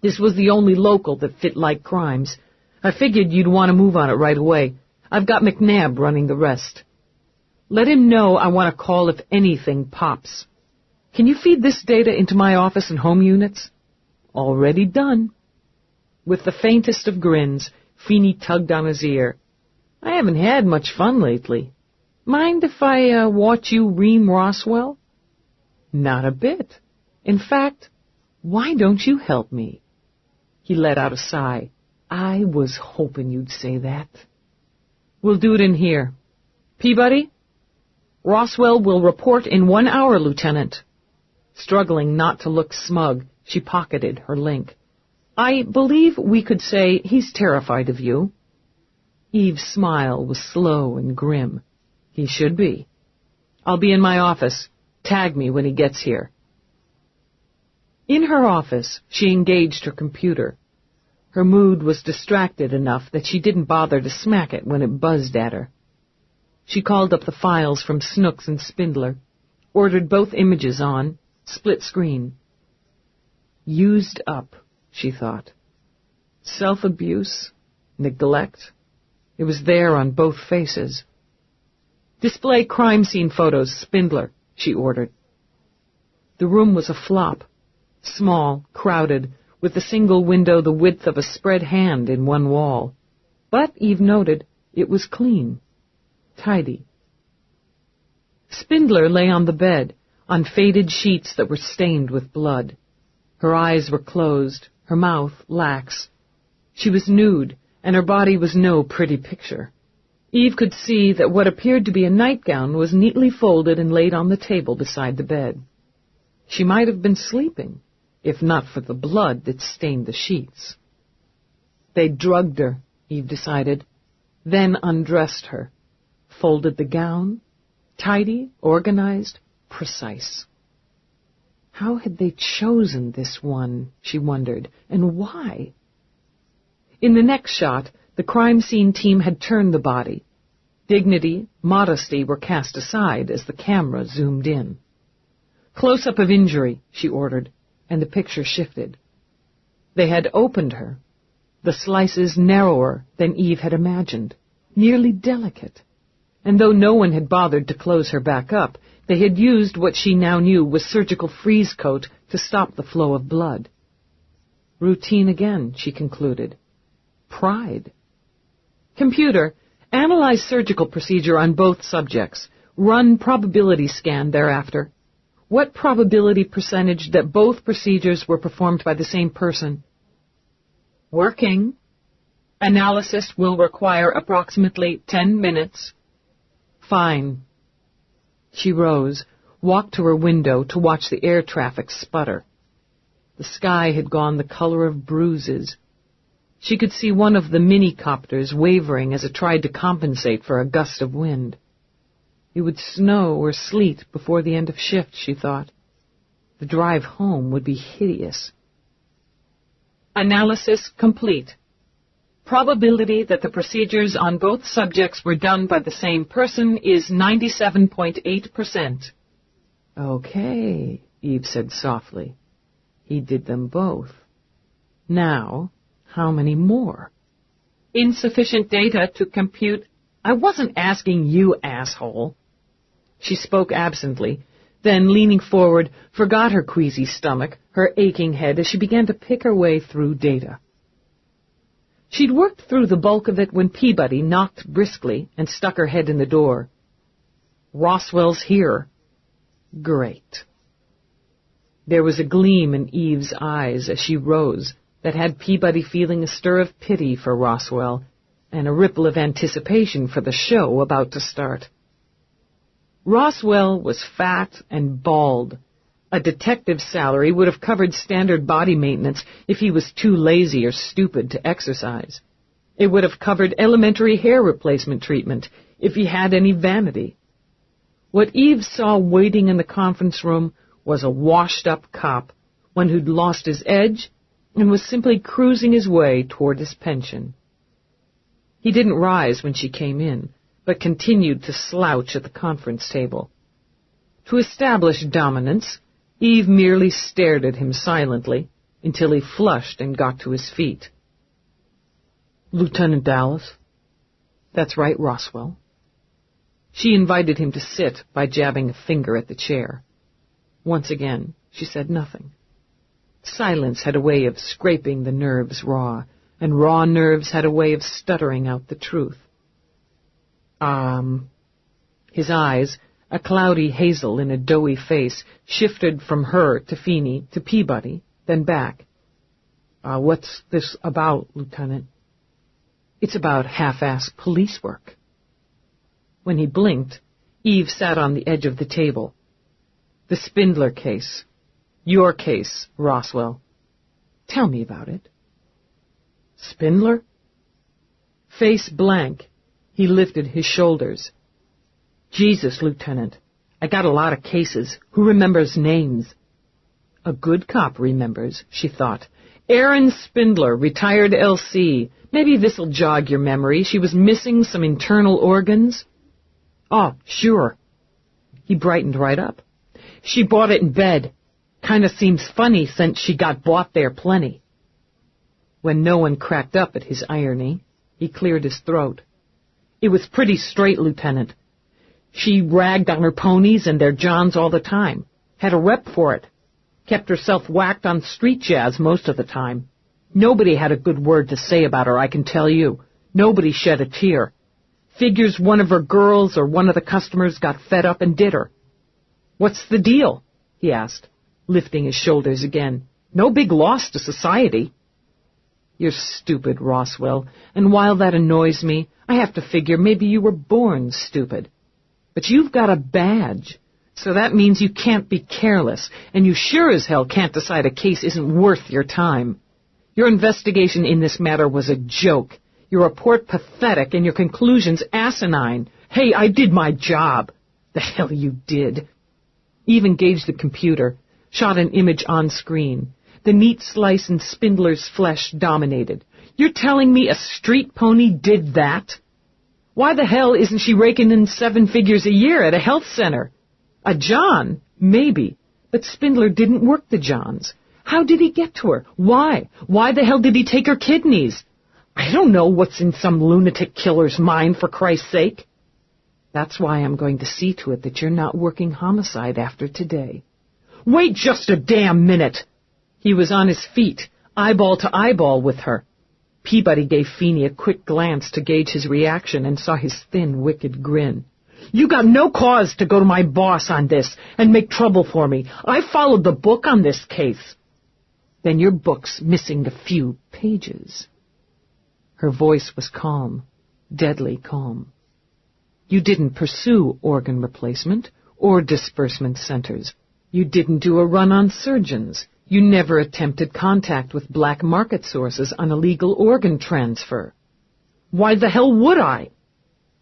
Speaker 1: This was the only local that fit like crimes. "I figured you'd want to move on it right away. I've got McNabb running the rest." "Let him know I want to call if anything pops. Can you feed this data into my office and home units?" "Already done." With the faintest of grins, Feeney tugged on his ear. "I haven't had much fun lately. Mind if I watch you ream Roswell?" "Not a bit. In fact, why don't you help me?" He let out a sigh. "I was hoping you'd say that." "We'll do it in here. Peabody?" "Roswell will report in 1 hour, Lieutenant." Struggling not to look smug, she pocketed her link. "I believe we could say he's terrified of you." Eve's smile was slow and grim. "He should be. I'll be in my office. Tag me when he gets here." In her office, she engaged her computer. Her mood was distracted enough that she didn't bother to smack it when it buzzed at her. She called up the files from Snooks and Spindler, ordered both images on, split screen. Used up, she thought. Self-abuse, neglect. It was there on both faces. "Display crime scene photos, Spindler," she ordered. The room was a flop, small, crowded, with a single window the width of a spread hand in one wall. But, Eve noted, it was clean, tidy. Spindler lay on the bed, on faded sheets that were stained with blood. Her eyes were closed, her mouth lax. She was nude, and her body was no pretty picture. Eve could see that what appeared to be a nightgown was neatly folded and laid on the table beside the bed. She might have been sleeping, if not for the blood that stained the sheets. They drugged her, Eve decided. then undressed her, folded the gown, tidy, organized, precise. How had they chosen this one, she wondered, and why? In the next shot, the crime scene team had turned the body. Dignity, modesty were cast aside as the camera zoomed in. "Close-up of injury," she ordered, and the picture shifted. They had opened her, the slices narrower than Eve had imagined, nearly delicate. And though no one had bothered to close her back up, they had used what she now knew was surgical freeze coat to stop the flow of blood. Routine again, she concluded. Pride. "Computer, analyze surgical procedure on both subjects. Run probability scan thereafter. What probability percentage that both procedures were performed by the same person?" "Working. Analysis will require approximately 10 minutes. "Fine." She rose, walked to her window to watch the air traffic sputter. The sky had gone the color of bruises. She could see one of the mini-copters wavering as it tried to compensate for a gust of wind. It would snow or sleet before the end of shift, she thought. The drive home would be hideous. "Analysis complete. Probability that the procedures on both subjects were done by the same person is 97.8%. "Okay," Eve said softly. "He did them both. Now, how many more?" "Insufficient data to compute—" "I wasn't asking you, asshole." She spoke absently, then, leaning forward, forgot her queasy stomach, her aching head, as she began to pick her way through data. She'd worked through the bulk of it when Peabody knocked briskly and stuck her head in the door. "Roswell's here." Great. There was a gleam in Eve's eyes as she rose that had Peabody feeling a stir of pity for Roswell and a ripple of anticipation for the show about to start. Roswell was fat and bald. A detective's salary would have covered standard body maintenance if he was too lazy or stupid to exercise. It would have covered elementary hair replacement treatment if he had any vanity. What Eve saw waiting in the conference room was a washed-up cop, one who'd lost his edge and was simply cruising his way toward his pension. He didn't rise when she came in, but continued to slouch at the conference table. To establish dominance, Eve merely stared at him silently until he flushed and got to his feet. "Lieutenant Dallas?" "That's right, Roswell." She invited him to sit by jabbing a finger at the chair. Once again, she said nothing. Silence had a way of scraping the nerves raw, and raw nerves had a way of stuttering out the truth. His eyes, a cloudy hazel in a doughy face, shifted from her to Feeney to Peabody, then back. "What's this about, Lieutenant?" "It's about half-assed police work." When he blinked, Eve sat on the edge of the table. "The Spindler case. Your case, Roswell. Tell me about it." "Spindler?" Face blank, he lifted his shoulders. "Jesus, Lieutenant, I got a lot of cases. Who remembers names?" A good cop remembers, she thought. "Aaron Spindler, retired LC. Maybe this'll jog your memory. She was missing some internal organs." "Oh, sure." He brightened right up. "She bought it in bed. Kinda seems funny since she got bought there plenty." When no one cracked up at his irony, he cleared his throat. "It was pretty straight, Lieutenant. She ragged on her ponies and their johns all the time. Had a rep for it. Kept herself whacked on street jazz most of the time. Nobody had a good word to say about her, I can tell you. Nobody shed a tear. Figures one of her girls or one of the customers got fed up and did her." "What's the deal?" he asked, lifting his shoulders again. "No big loss to society." "You're stupid, Roswell, and while that annoys me, I have to figure maybe you were born stupid. But you've got a badge, so that means you can't be careless, and you sure as hell can't decide a case isn't worth your time. Your investigation in this matter was a joke.
Speaker 3: Your report pathetic and your conclusions asinine. Hey, I did my job. The hell you did. Eve engaged the computer, shot an image on screen. The neat slice in Spindler's flesh dominated. You're telling me a street pony did that? Why the hell isn't she raking in 7 figures a year at a health center? A John? Maybe. But Spindler didn't work the Johns. How did he get to her? Why? Why the hell did he take her kidneys? I don't know what's in some lunatic killer's mind, for Christ's sake. That's why I'm going to see to it that you're not working homicide after today. Wait just a damn minute! He was on his feet, eyeball to eyeball with her. Peabody gave Feeney a quick glance to gauge his reaction and saw his thin, wicked grin. You got no cause to go to my boss on this and make trouble for me. I followed the book on this case. Then your book's missing a few pages. Her voice was calm, deadly calm. You didn't pursue organ replacement or disbursement centers. You didn't do a run on surgeons. You never attempted contact with black market sources on illegal organ transfer. Why the hell would I?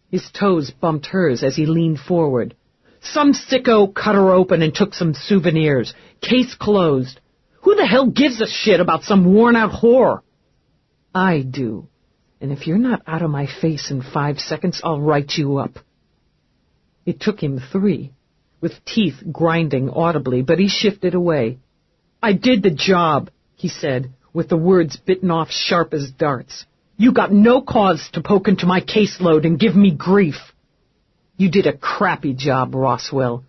Speaker 3: His toes bumped hers as he leaned forward. Some sicko cut her open and took some souvenirs. Case closed. Who the hell gives a shit about some worn-out whore? I do. And if you're not out of my face in 5 seconds, I'll write you up. It took him 3, with teeth grinding audibly, but he shifted away. I did the job, he said, with the words bitten off sharp as darts. You got no cause to poke into my caseload and give me grief. You did a crappy job, Roswell.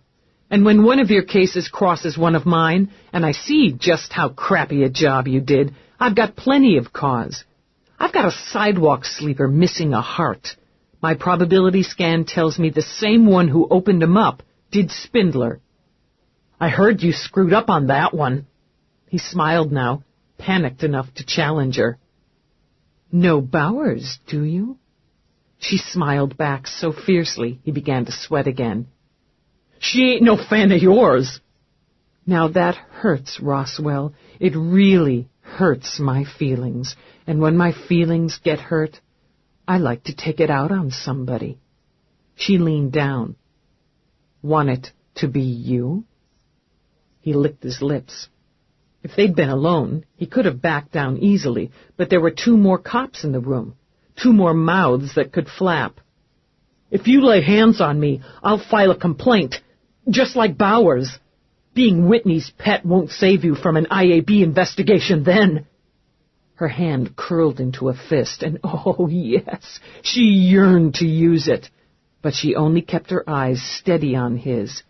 Speaker 3: And when one of your cases crosses one of mine, and I see just how crappy a job you did, I've got plenty of cause. I've got a sidewalk sleeper missing a heart. My probability scan tells me the same one who opened him up did Spindler. I heard you screwed up on that one. He smiled now, panicked enough to challenge her. No Bowers, do you? She smiled back so fiercely he began to sweat again. She ain't no fan of yours. Now that hurts, Roswell. It really hurts my feelings. And when my feelings get hurt, I like to take it out on somebody. She leaned down. Want it to be you? He licked his lips. If they'd been alone, he could have backed down easily, but there were 2 more cops in the room, 2 more mouths that could flap. If you lay hands on me, I'll file a complaint, just like Bowers. Being Whitney's pet won't save you from an IAB investigation then. Her hand curled into a fist, and oh, yes, she yearned to use it, but she only kept her eyes steady on his.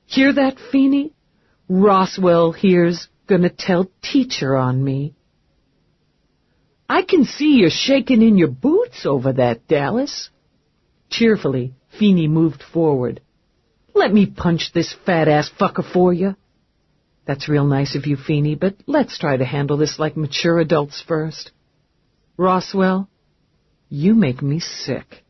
Speaker 3: Hear that, Feeney? Roswell here's gonna tell teacher on me. I can see you're shaking in your boots over that, Dallas. Cheerfully, Feeney moved forward. Let me punch this fat-ass fucker for you. That's real nice of you, Feeney, but let's try to handle this like mature adults first. Roswell, you make me sick.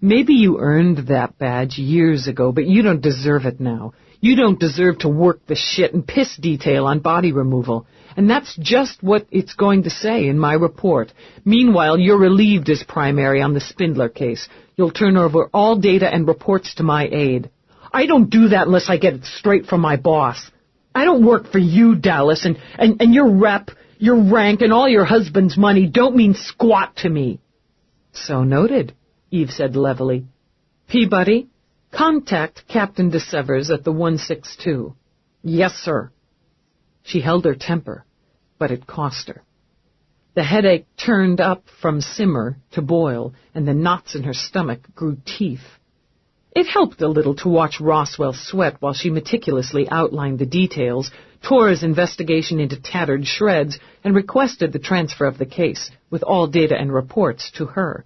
Speaker 3: Maybe you earned that badge years ago, but you don't deserve it now. You don't deserve to work the shit and piss detail on body removal. And that's just what it's going to say in my report. Meanwhile, you're relieved as primary on the Spindler case. You'll turn over all data and reports to my aide. I don't do that unless I get it straight from my boss. I don't work for you, Dallas, and your rep, your rank, and all your husband's money don't mean squat to me. So noted, Eve said levelly. Peabody, contact Captain DeSevers at the 162. Yes, sir. She held her temper, but it cost her. The headache turned up from simmer to boil, and the knots in her stomach grew teeth. It helped a little to watch Roswell sweat while she meticulously outlined the details, tore his investigation into tattered shreds, and requested the transfer of the case, with all data and reports, to her.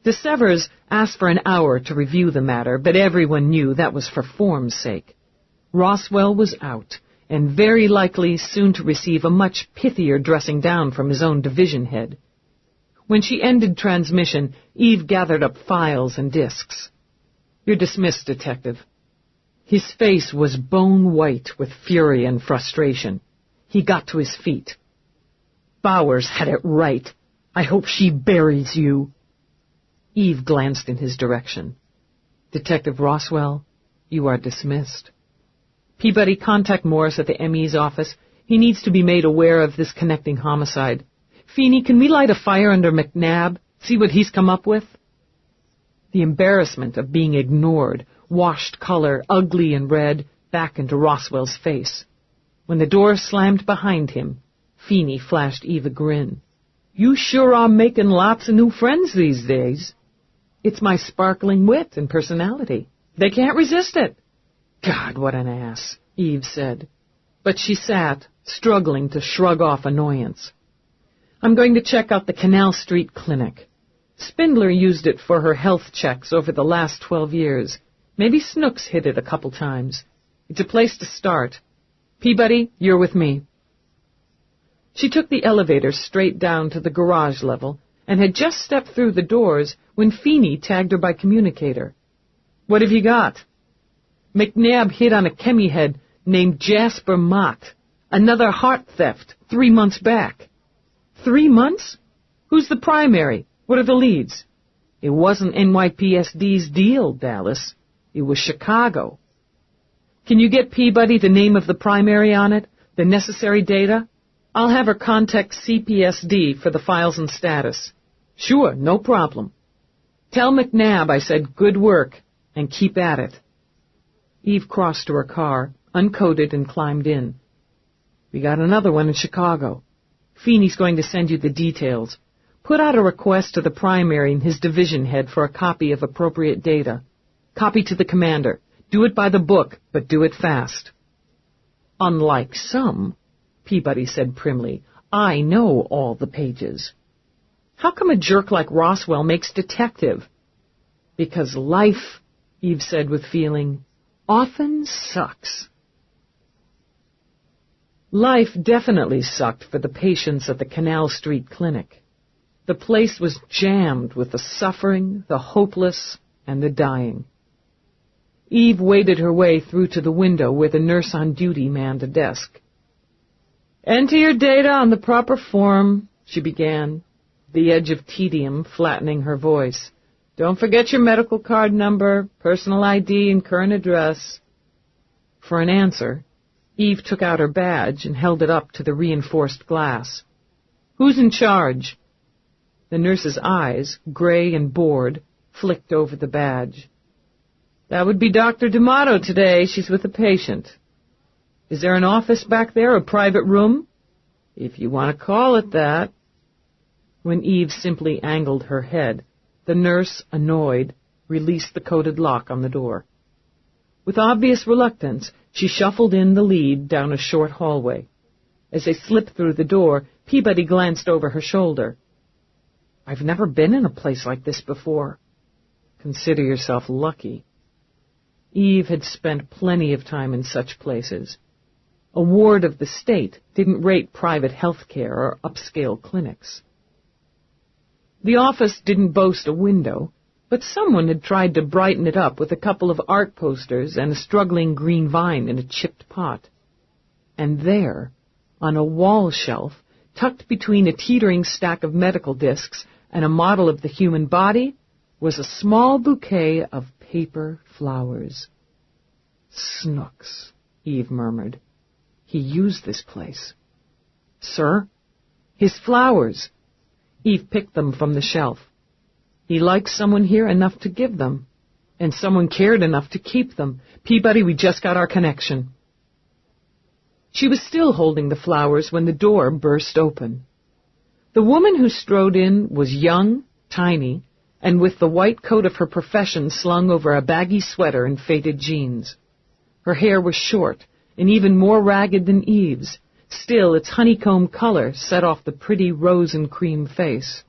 Speaker 3: DeSevers asked for an hour to review the matter, but everyone knew that was for form's sake. Roswell was out, and very likely soon to receive a much pithier dressing down from his own division head. When she ended transmission, Eve gathered up files and disks. You're dismissed, Detective. His face was bone white with fury and frustration. He got to his feet. Bowers had it right. I hope she buries you. Eve glanced in his direction. Detective Roswell, you are dismissed. Peabody, contact Morris at the ME's office. He needs to be made aware of this connecting homicide. Feeney, can we light a fire under McNabb? See what he's come up with? The embarrassment of being ignored washed color, ugly and red, back into Roswell's face. When the door slammed behind him, Feeney flashed Eve a grin. You sure are making lots of new friends these days. It's my sparkling wit and personality. They can't resist it. God, what an ass, Eve said. But she sat, struggling to shrug off annoyance. I'm going to check out the Canal Street Clinic. Spindler used it for her health checks over the last 12 years. Maybe Snooks hit it a couple times. It's a place to start. Peabody, you're with me. She took the elevator straight down to the garage level and had just stepped through the doors when Feeney tagged her by communicator. What have you got? McNabb hit on a chemie-head named Jasper Mott. Another heart theft 3 months back. 3 months? Who's the primary? What are the leads? It wasn't NYPSD's deal, Dallas. It was Chicago. Can you get Peabody the name of the primary on it? The necessary data? I'll have her contact CPSD for the files and status. Sure, no problem. Tell McNabb I said good work, and keep at it. Eve crossed to her car, uncoded, and climbed in. We got another one in Chicago. Feeney's going to send you the details. Put out a request to the primary and his division head for a copy of appropriate data. Copy to the commander. Do it by the book, but do it fast. Unlike some, Peabody said primly, I know all the pages. How come a jerk like Roswell makes detective? Because life, Eve said with feeling, often sucks. Life definitely sucked for the patients at the Canal Street Clinic. The place was jammed with the suffering, the hopeless, and the dying. Eve waded her way through to the window where the nurse on duty manned a desk. Enter your data on the proper form, she began, the edge of tedium flattening her voice. Don't forget your medical card number, personal ID, and current address. For an answer, Eve took out her badge and held it up to the reinforced glass. Who's in charge? The nurse's eyes, gray and bored, flicked over the badge. That would be Dr. D'Amato today. She's with a patient. Is there an office back there, a private room? If you want to call it that. When Eve simply angled her head, the nurse, annoyed, released the coded lock on the door. With obvious reluctance, she shuffled in the lead down a short hallway. As they slipped through the door, Peabody glanced over her shoulder. I've never been in a place like this before. Consider yourself lucky. Eve had spent plenty of time in such places. A ward of the state didn't rate private health care or upscale clinics. The office didn't boast a window, but someone had tried to brighten it up with a couple of art posters and a struggling green vine in a chipped pot. And there, on a wall shelf, tucked between a teetering stack of medical discs and a model of the human body, was a small bouquet of paper flowers. Snooks, Eve murmured. He used this place. Sir? His flowers. Eve picked them from the shelf. He liked someone here enough to give them, and someone cared enough to keep them. Peabody, we just got our connection. She was still holding the flowers when the door burst open. The woman who strode in was young, tiny, and with the white coat of her profession slung over a baggy sweater and faded jeans. Her hair was short and even more ragged than Eve's. Still, its honeycomb color set off the pretty rose and cream face.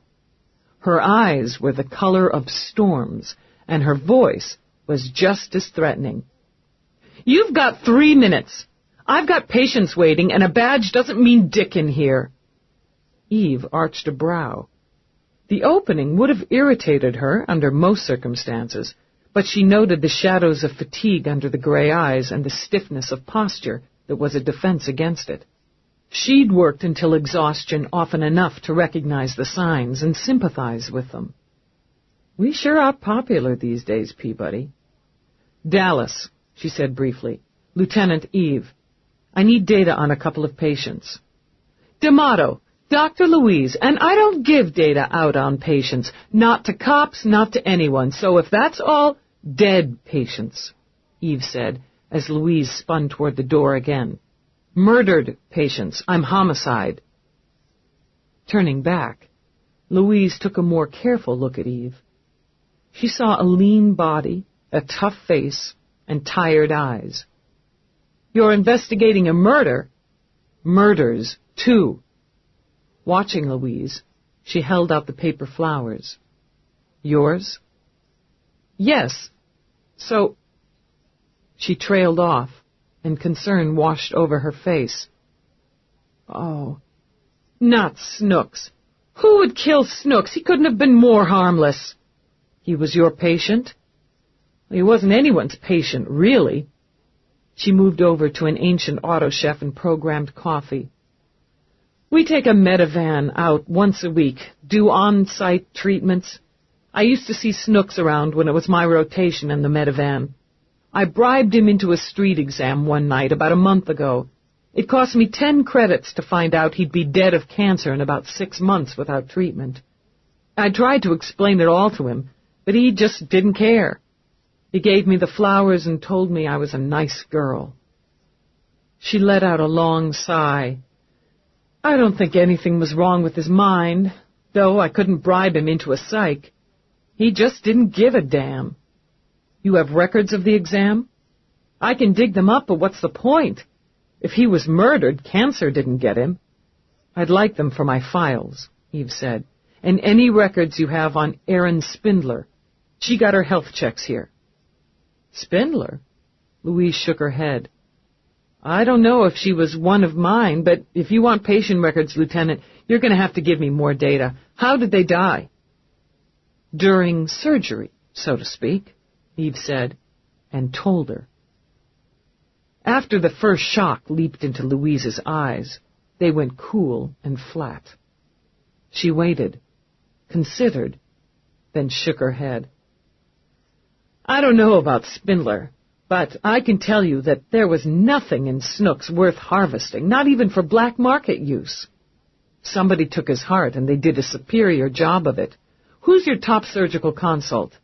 Speaker 3: Her eyes were the color of storms, and her voice was just as threatening. You've got 3 minutes. I've got patients waiting, and a badge doesn't mean dick in here. Eve arched a brow. The opening would have irritated her under most circumstances, but she noted the shadows of fatigue under the gray eyes and the stiffness of posture that was a defense against it. She'd worked until exhaustion often enough to recognize the signs and sympathize with them. We sure are popular these days, Peabody. Dallas, she said briefly. Lieutenant Eve. I need data on a couple of patients. D'Amato, Dr. Louise, and I don't give data out on patients. Not to cops, not to anyone. So if that's all, dead patients, Eve said, as Louise spun toward the door again. Murdered patients. I'm homicide. Turning back, Louise took a more careful look at Eve. She saw a lean body, a tough face, and tired eyes. You're investigating a murder? Murders, too. Watching Louise, she held out the paper flowers. Yours? Yes. So... She trailed off, and concern washed over her face. Oh, not Snooks. Who would kill Snooks? He couldn't have been more harmless. He was your patient? He wasn't anyone's patient, really. She moved over to an ancient auto chef and programmed coffee. We take a Medivan out once a week, do on-site treatments. I used to see Snooks around when it was my rotation in the Medivan. I bribed him into a street exam one night about a month ago. It cost me 10 credits to find out he'd be dead of cancer in about 6 months without treatment. I tried to explain it all to him, but he just didn't care. He gave me the flowers and told me I was a nice girl. She let out a long sigh. I don't think anything was wrong with his mind, though I couldn't bribe him into a psych. He just didn't give a damn. You have records of the exam? I can dig them up, but what's the point? If he was murdered, cancer didn't get him. I'd like them for my files, Eve said, and any records you have on Erin Spindler. She got her health checks here. Spindler? Louise shook her head. I don't know if she was one of mine, but if you want patient records, Lieutenant, you're going to have to give me more data. How did they die? During surgery, so to speak, Eve said, and told her. After the first shock leaped into Louise's eyes, they went cool and flat. She waited, considered, then shook her head. I don't know about Spindler, but I can tell you that there was nothing in Snooks worth harvesting, not even for black market use. Somebody took his heart, and they did a superior job of it. Who's your top surgical consult?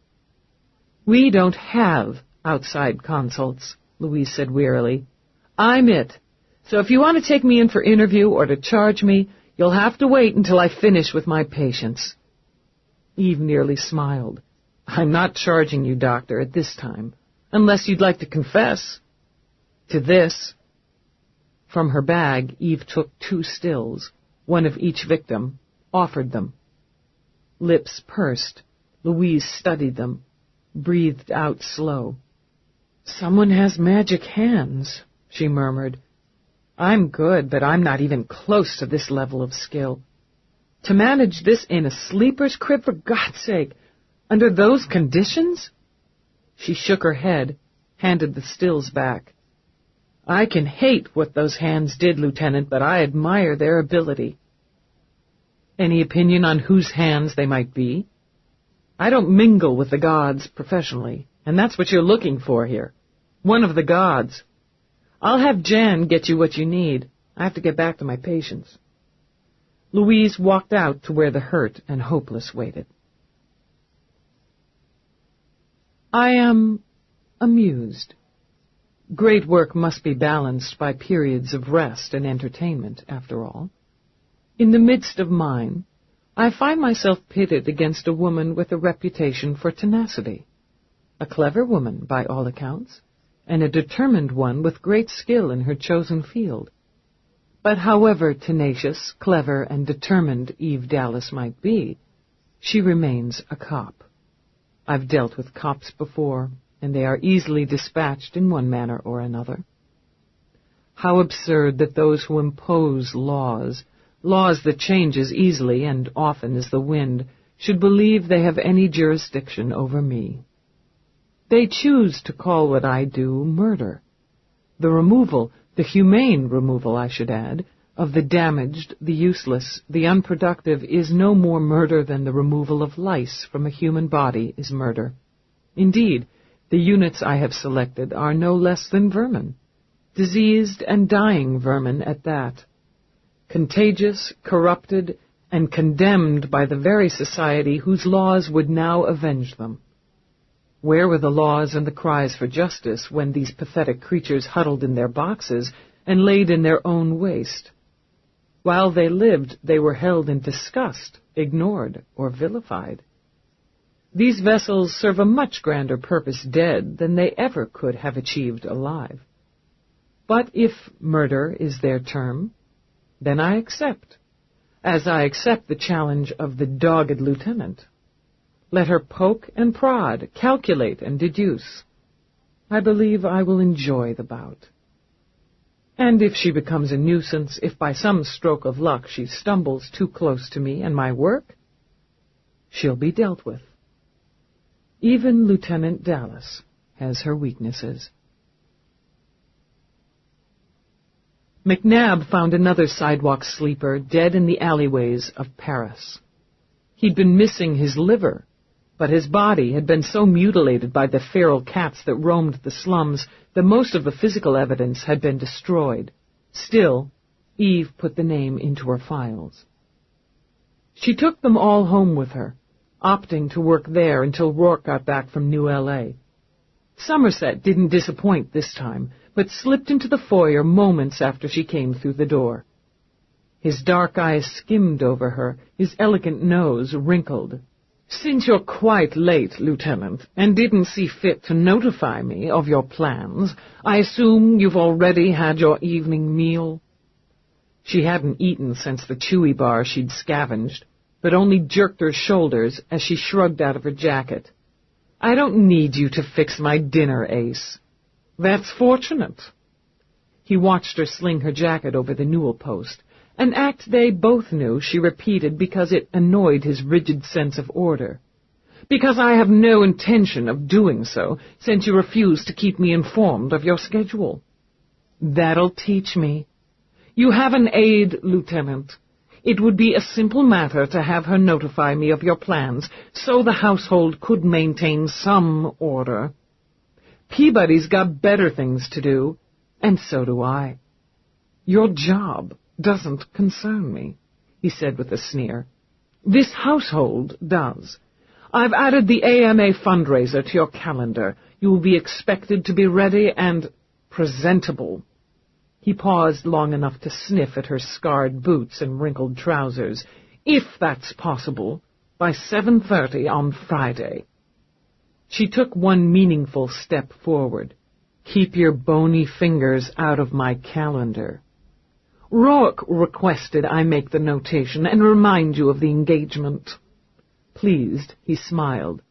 Speaker 3: We don't have outside consults, Louise said wearily. I'm it. So if you want to take me in for interview or to charge me, you'll have to wait until I finish with my patients. Eve nearly smiled. I'm not charging you, Doctor, at this time, unless you'd like to confess to this. From her bag, Eve took 2 stills, one of each victim, offered them. Lips pursed, Louise studied them, breathed out slow. Someone has magic hands, she murmured. I'm good, but I'm not even close to this level of skill. To manage this in a sleeper's crib, for God's sake, under those conditions? She shook her head, handed the stills back. I can hate what those hands did, Lieutenant, but I admire their ability. Any opinion on whose hands they might be? I don't mingle with the gods professionally, and that's what you're looking for here. One of the gods. I'll have Jan get you what you need. I have to get back to my patients. Louise walked out to where the hurt and hopeless waited. I am amused. Great work must be balanced by periods of rest and entertainment, after all. In the midst of mine, I find myself pitted against a woman with a reputation for tenacity. A clever woman, by all accounts, and a determined one with great skill in her chosen field. But however tenacious, clever, and determined Eve Dallas might be, she remains a cop. I've dealt with cops before, and they are easily dispatched in one manner or another. How absurd that those who impose laws that change as easily and often as the wind, should believe they have any jurisdiction over me. They choose to call what I do murder. The removal, the humane removal, I should add, of the damaged, the useless, the unproductive is no more murder than the removal of lice from a human body is murder. Indeed, the units I have selected are no less than vermin, diseased and dying vermin at that, contagious, corrupted, and condemned by the very society whose laws would now avenge them. Where were the laws and the cries for justice when these pathetic creatures huddled in their boxes and laid in their own waste? While they lived, they were held in disgust, ignored, or vilified. These vessels serve a much grander purpose dead than they ever could have achieved alive. But if murder is their term, then I accept, as I accept the challenge of the dogged lieutenant. Let her poke and prod, calculate and deduce. I believe I will enjoy the bout. And if she becomes a nuisance, if by some stroke of luck she stumbles too close to me and my work, she'll be dealt with. Even Lieutenant Dallas has her weaknesses. McNabb found another sidewalk sleeper dead in the alleyways of Paris. He'd been missing his liver, but his body had been so mutilated by the feral cats that roamed the slums that most of the physical evidence had been destroyed. Still, Eve put the name into her files. She took them all home with her, opting to work there until Roarke got back from New L.A. Somerset didn't disappoint this time, but slipped into the foyer moments after she came through the door. His dark eyes skimmed over her, his elegant nose wrinkled. "Since you're quite late, Lieutenant, and didn't see fit to notify me of your plans, I assume you've already had your evening meal?" She hadn't eaten since the chewy bar she'd scavenged, but only jerked her shoulders as she shrugged out of her jacket. "I don't need you to fix my dinner, Ace." "That's fortunate." He watched her sling her jacket over the newel post, an act they both knew she repeated because it annoyed his rigid sense of order. "Because I have no intention of doing so, since you refuse to keep me informed of your schedule." "That'll teach me. You have an aide, Lieutenant. It would be a simple matter to have her notify me of your plans, so the household could maintain some order. Peabody's got better things to do, and so do I. Your job doesn't concern me," he said with a sneer. "This household does. I've added the AMA fundraiser to your calendar. You will be expected to be ready and presentable." He paused long enough to sniff at her scarred boots and wrinkled trousers. "If that's possible, by 7:30 on Friday." She took one meaningful step forward. "Keep your bony fingers out of my calendar." "Roarke requested I make the notation and remind you of the engagement." Pleased, he smiled.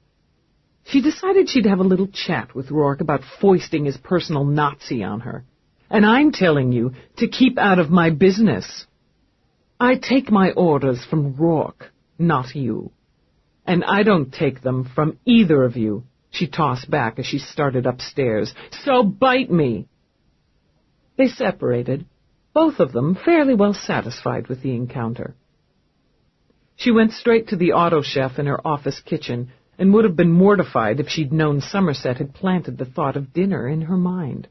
Speaker 3: She decided she'd have a little chat with Roarke about foisting his personal Nazi on her. "And I'm telling you to keep out of my business. I take my orders from Roarke, not you. And I don't take them from either of you," she tossed back as she started upstairs. "So bite me." They separated, both of them fairly well satisfied with the encounter. She went straight to the auto chef in her office kitchen and would have been mortified if she'd known Somerset had planted the thought of dinner in her mind.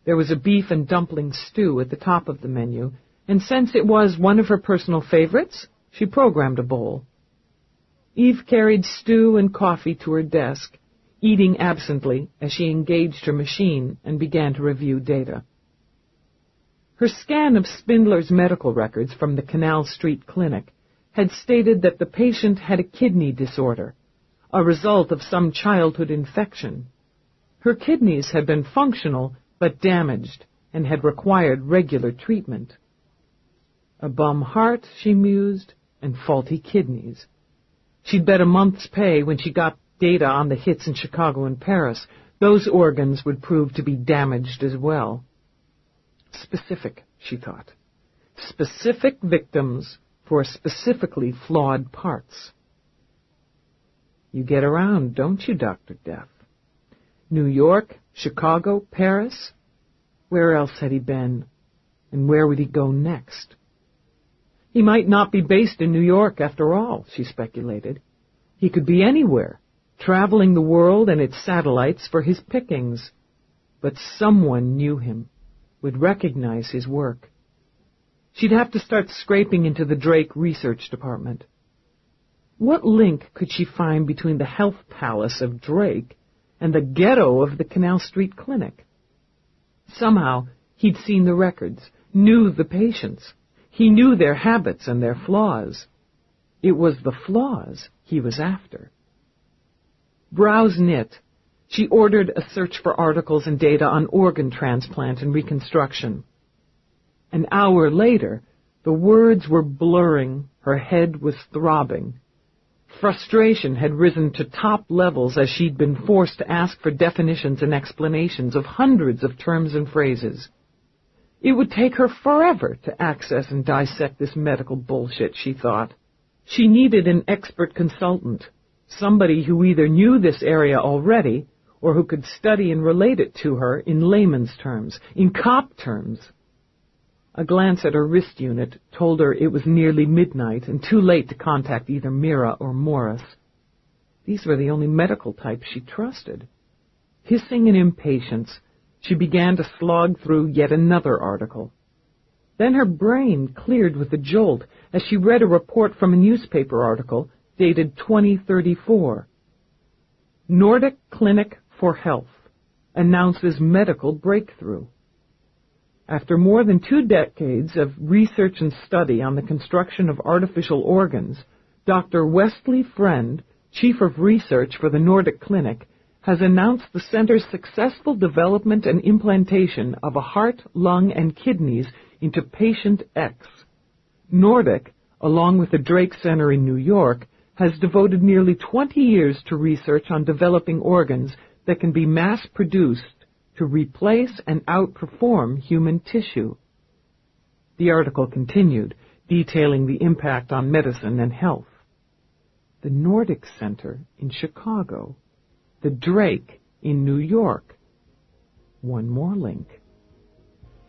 Speaker 3: There was a beef and dumpling stew at the top of the menu, and since it was one of her personal favorites, she programmed a bowl. Eve carried stew and coffee to her desk, eating absently as she engaged her machine and began to review data. Her scan of Spindler's medical records from the Canal Street clinic had stated that the patient had a kidney disorder, a result of some childhood infection. Her kidneys had been functional but damaged and had required regular treatment. A bum heart, she mused, and faulty kidneys. She'd bet a month's pay when she got data on the hits in Chicago and Paris. Those organs would prove to be damaged as well. Specific, she thought. Specific victims for specifically flawed parts. You get around, don't you, Dr. Death? New York, Chicago, Paris. Where else had he been? And where would he go next? He might not be based in New York after all, she speculated. He could be anywhere, traveling the world and its satellites for his pickings. But someone knew him, would recognize his work. She'd have to start scraping into the Drake Research Department. What link could she find between the health palace of Drake and the ghetto of the Canal Street Clinic? Somehow, he'd seen the records, knew the patients. He knew their habits and their flaws. It was the flaws he was after. Brows knit. She ordered a search for articles and data on organ transplant and reconstruction. An hour later, the words were blurring, her head was throbbing. Frustration had risen to top levels as she'd been forced to ask for definitions and explanations of hundreds of terms and phrases. It would take her forever to access and dissect this medical bullshit, she thought. She needed an expert consultant, somebody who either knew this area already or who could study and relate it to her in layman's terms, in cop terms. A glance at her wrist unit told her it was nearly midnight and too late to contact either Mira or Morris. These were the only medical types she trusted. Hissing in impatience, she began to slog through yet another article. Then her brain cleared with a jolt as she read a report from a newspaper article dated 2034. Nordic Clinic for Health announces medical breakthrough. After more than 2 decades of research and study on the construction of artificial organs, Dr. Wesley Friend, Chief of Research for the Nordic Clinic, has announced the center's successful development and implantation of a heart, lung, and kidneys into patient X. Nordic, along with the Drake Center in New York, has devoted nearly 20 years to research on developing organs that can be mass-produced to replace and outperform human tissue. The article continued, detailing the impact on medicine and health. The Nordic Center in Chicago. The Drake in New York. One more link.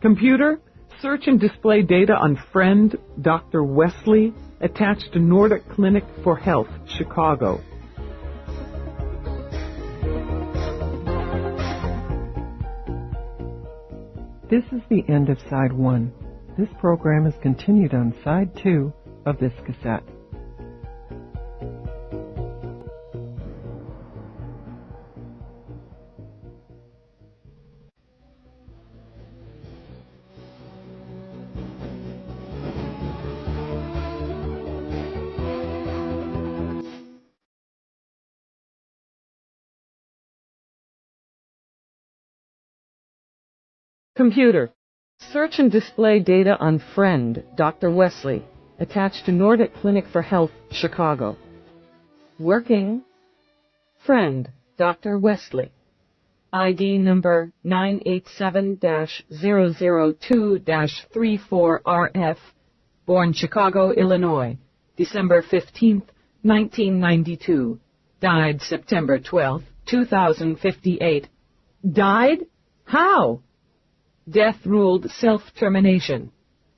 Speaker 3: Computer, search and display data on friend Dr. Wesley attached to Nordic Clinic for Health, Chicago.
Speaker 2: This is the end of Side 1. This program is continued on Side 2 of this cassette.
Speaker 1: Computer, search and display data on friend Dr. Wesley, attached to Nordic Clinic for Health, Chicago. Working. Friend Dr. Wesley. ID number 987-002-34RF. Born Chicago, Illinois, December 15th, 1992. Died September 12th, 2058. Died? How? Death ruled self-termination.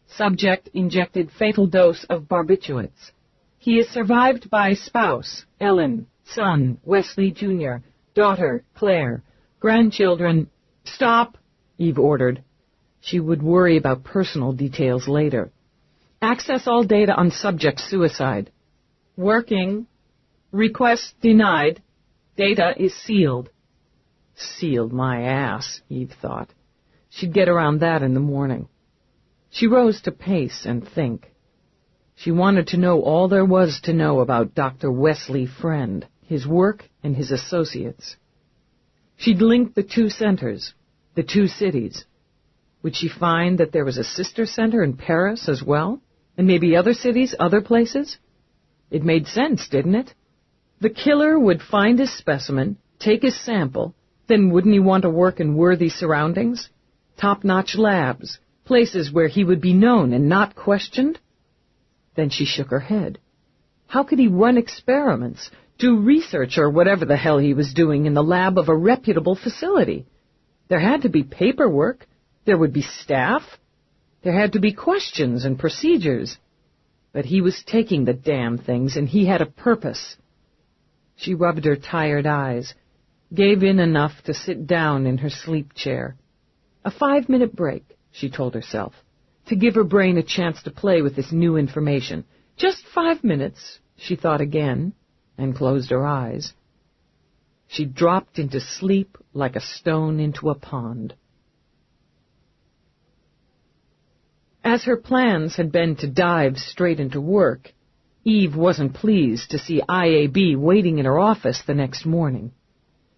Speaker 1: Subject injected fatal dose of barbiturates. He is survived by spouse, Ellen, son, Wesley Jr., daughter, Claire, grandchildren. Stop, Eve ordered. She would worry about personal details later. Access all data on subject suicide. Working. Request denied. Data is sealed. Sealed my ass, Eve thought. She'd get around that in the morning. She rose to pace and think. She wanted to know all there was to know about Dr. Wesley Friend, his work, and his associates. She'd link the 2 centers, the 2 cities. Would she find that there was a sister center in Paris as well? And maybe other cities, other places? It made sense, didn't it? The killer would find his specimen, take his sample, then wouldn't he want to work in worthy surroundings? Top-notch labs, places where he would be known and not questioned? Then she shook her head. How could he run experiments, do research or whatever the hell he was doing in the lab of a reputable facility? There had to be paperwork. There would be staff.
Speaker 3: There had to be questions and procedures. But he was taking the damn things, and he had a purpose. She rubbed her tired eyes, gave in enough to sit down in her sleep chair. A 5-minute break, she told herself, to give her brain a chance to play with this new information. Just 5 minutes, she thought again, and closed her eyes. She dropped into sleep like a stone into a pond. As her plans had been to dive straight into work, Eve wasn't pleased to see IAB waiting in her office the next morning.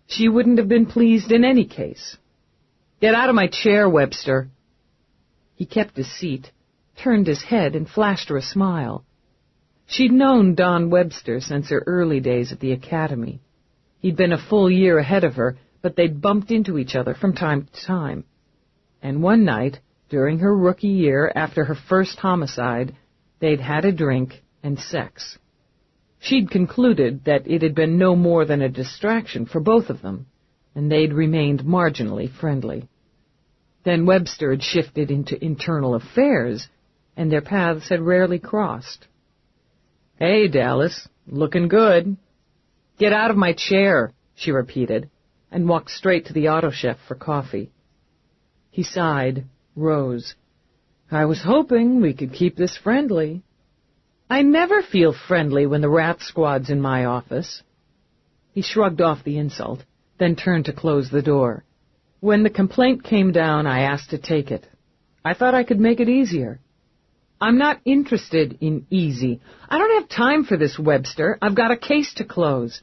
Speaker 3: She wouldn't have been pleased in any case. "Get out of my chair, Webster." He kept his seat, turned his head, and flashed her a smile. She'd known Don Webster since her early days at the academy. He'd been a full year ahead of her, but they'd bumped into each other from time to time. And one night, during her rookie year after her first homicide, they'd had a drink and sex. She'd concluded that it had been no more than a distraction for both of them, and they'd remained marginally friendly. Then Webster had shifted into internal affairs, and their paths had rarely crossed. "Hey, Dallas, looking good." "Get out of my chair," she repeated, and walked straight to the auto chef for coffee. He sighed, rose. "I was hoping we could keep this friendly." "I never feel friendly when the rat squad's in my office." He shrugged off the insult, then turned to close the door. "When the complaint came down, I asked to take it. I thought I could make it easier." "I'm not interested in easy. I don't have time for this, Webster. I've got a case to close."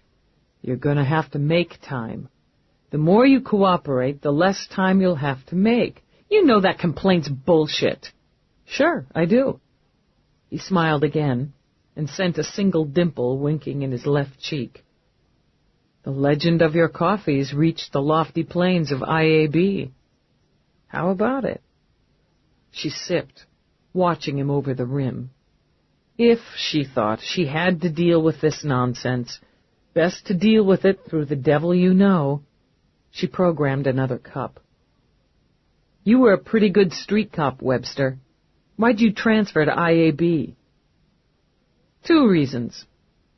Speaker 3: "You're going to have to make time. The more you cooperate, the less time you'll have to make. You know that complaint's bullshit." "Sure, I do." He smiled again and sent a single dimple winking in his left cheek. "The legend of your coffees reached the lofty plains of IAB. How about it?" She sipped, watching him over the rim. If, she thought, she had to deal with this nonsense, best to deal with it through the devil you know. She programmed another cup. "You were a pretty good street cop, Webster. Why'd you transfer to IAB?" "2 reasons.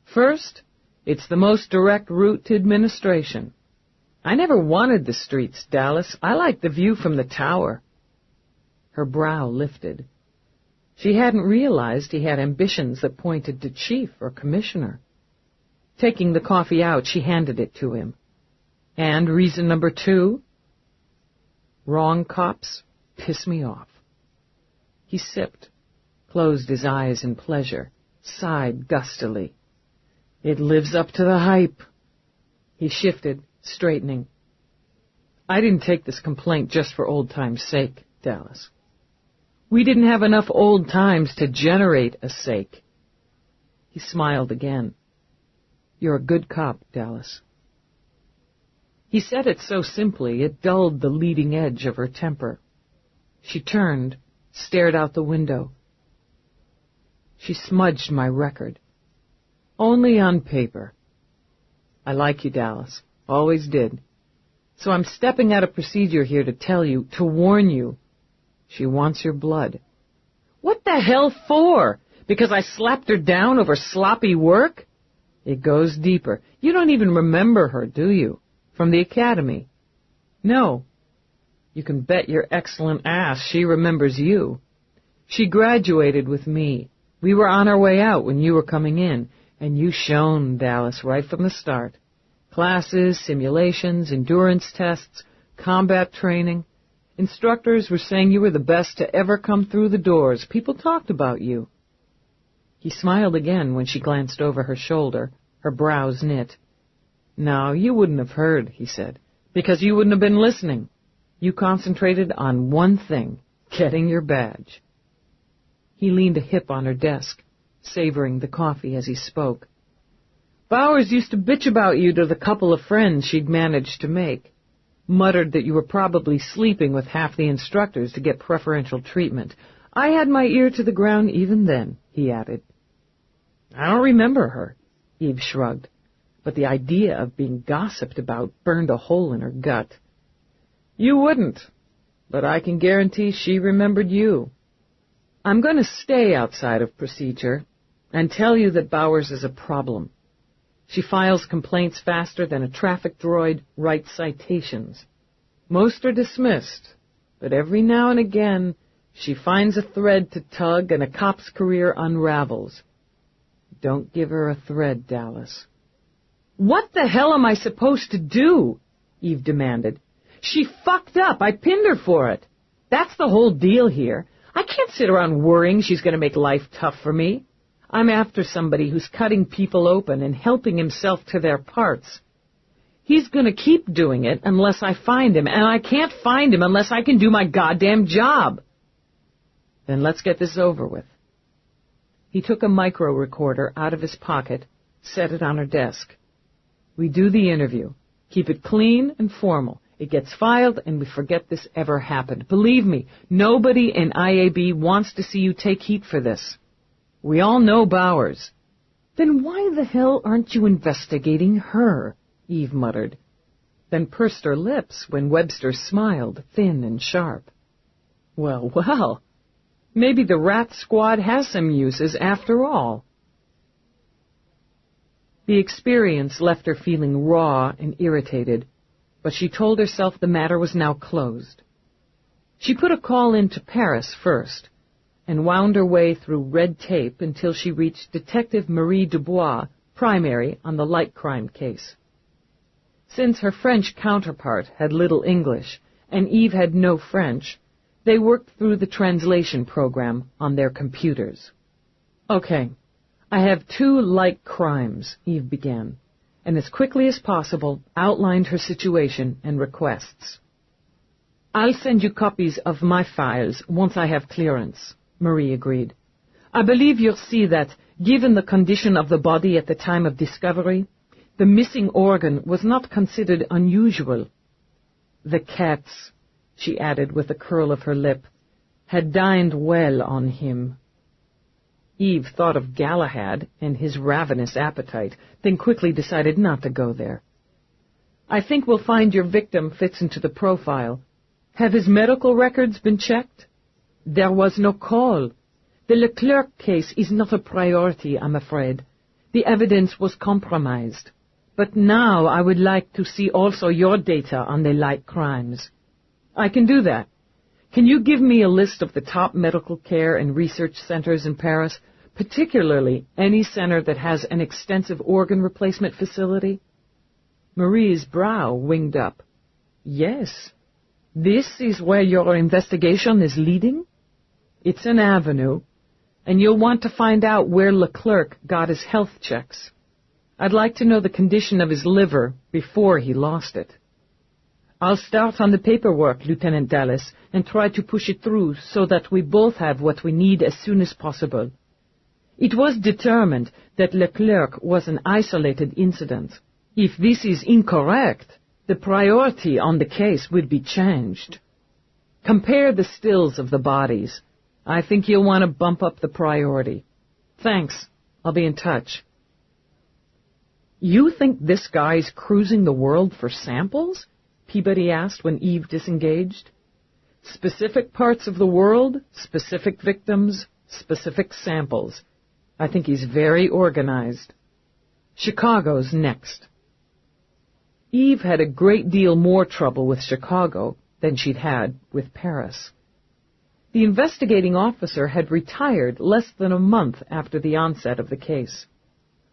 Speaker 3: First, it's the most direct route to administration. I never wanted the streets, Dallas. I like the view from the tower." Her brow lifted. She hadn't realized he had ambitions that pointed to chief or commissioner. Taking the coffee out, she handed it to him. "And reason number 2? Wrong cops piss me off." He sipped, closed his eyes in pleasure, sighed gustily. "It lives up to the hype." He shifted, straightening. "I didn't take this complaint just for old times' sake, Dallas. We didn't have enough old times to generate a sake." He smiled again. "You're a good cop, Dallas." He said it so simply it dulled the leading edge of her temper. She turned, stared out the window. "She smudged my record. Only on paper. I like you, Dallas. Always did. So I'm stepping out of procedure here to tell you, to warn you. She wants your blood." "What the hell for? Because I slapped her down over sloppy work?" "It goes deeper. You don't even remember her, do you? From the academy?" "No." "You can bet your excellent ass she remembers you. She graduated with me. We were on our way out when you were coming in, and you shone, Dallas, right from the start. Classes, simulations, endurance tests, combat training. Instructors were saying you were the best to ever come through the doors. People talked about you." He smiled again when she glanced over her shoulder, her brows knit. "No, you wouldn't have heard," he said, "because you wouldn't have been listening. You concentrated on one thing, getting your badge." He leaned a hip on her desk, savoring the coffee as he spoke. "Bowers used to bitch about you to the couple of friends she'd managed to make. Muttered that you were probably sleeping with half the instructors to get preferential treatment. I had my ear to the ground even then," he added. "I don't remember her," Eve shrugged, but the idea of being gossiped about burned a hole in her gut. "You wouldn't, but I can guarantee she remembered you. I'm going to stay outside of procedure and tell you that Bowers is a problem. She files complaints faster than a traffic droid writes citations. Most are dismissed, but every now and again she finds a thread to tug and a cop's career unravels. Don't give her a thread, Dallas. What the hell am I supposed to do? Eve demanded. She fucked up. I pinned her for it. That's the whole deal here. I can't sit around worrying she's going to make life tough for me. I'm after somebody who's cutting people open and helping himself to their parts. He's going to keep doing it unless I find him, and I can't find him unless I can do my goddamn job. Then let's get this over with. He took a micro recorder out of his pocket, set it on her desk. We do the interview. Keep it clean and formal. It gets filed, and we forget this ever happened. Believe me, nobody in IAB wants to see you take heat for this. We all know Bowers. Then why the hell aren't you investigating her? Eve muttered, then pursed her lips when Webster smiled, thin and sharp. Well, well, maybe the rat squad has some uses after all. The experience left her feeling raw and irritated, but she told herself the matter was now closed. She put a call in to Paris first, and wound her way through red tape until she reached Detective Marie Dubois, primary on the light crime case. Since her French counterpart had little English, and Eve had no French, they worked through the translation program on their computers. Okay, I have 2 light crimes, Eve began, and as quickly as possible outlined her situation and requests. I'll send you copies of my files once I have clearance, Marie agreed. I believe you'll see that, given the condition of the body at the time of discovery, the missing organ was not considered unusual. The cats, she added with a curl of her lip, had dined well on him. Eve thought of Galahad and his ravenous appetite, then quickly decided not to go there. I think we'll find your victim fits into the profile. Have his medical records been checked? There was no call. The Leclerc case is not a priority, I'm afraid. The evidence was compromised. But now I would like to see also your data on the light crimes. I can do that. Can you give me a list of the top medical care and research centers in Paris, particularly any center that has an extensive organ replacement facility? Marie's brow winged up. Yes. This is where your investigation is leading? It's an avenue, and you'll want to find out where Leclerc got his health checks. I'd like to know the condition of his liver before he lost it. I'll start on the paperwork, Lieutenant Dallas, and try to push it through so that we both have what we need as soon as possible. It was determined that Leclerc was an isolated incident. If this is incorrect, the priority on the case would be changed. Compare the stills of the bodies. I think you'll want to bump up the priority. Thanks. I'll be in touch. You think this guy's cruising the world for samples? Peabody asked when Eve disengaged. Specific parts of the world, specific victims, specific samples. I think he's very organized. Chicago's next. Eve had a great deal more trouble with Chicago than she'd had with Paris. The investigating officer had retired less than a month after the onset of the case.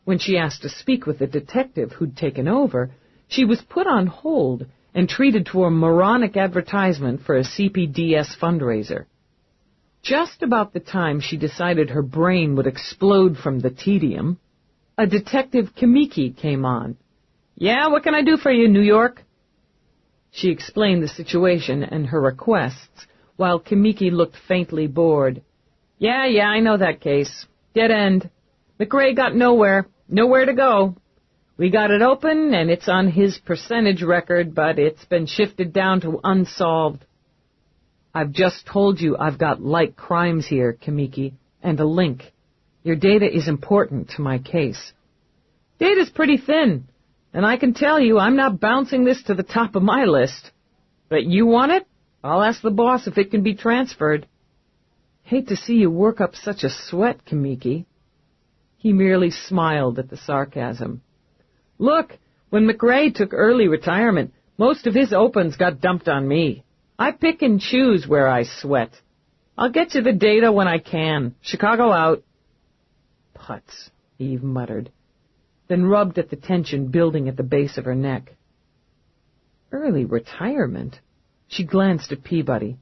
Speaker 3: When she asked to speak with the detective who'd taken over, she was put on hold and treated to a moronic advertisement for a CPDS fundraiser. Just about the time she decided her brain would explode from the tedium, a detective Kamiki came on. Yeah, what can I do for you, New York? She explained the situation and her requests, while Kamiki looked faintly bored. Yeah, I know that case. Dead end. McRae got nowhere to go. We got it open, and it's on his percentage record, but it's been shifted down to unsolved. I've just told you I've got light crimes here, Kamiki, and a link. Your data is important to my case. Data's pretty thin, and I can tell you I'm not bouncing this to the top of my list. But you want it? I'll ask the boss if it can be transferred. Hate to see you work up such a sweat, Kamiki. He merely smiled at the sarcasm. Look, when McRae took early retirement, most of his opens got dumped on me. I pick and choose where I sweat. I'll get you the data when I can. Chicago out. Putz, Eve muttered, then rubbed at the tension building at the base of her neck. Early retirement? She glanced at Peabody.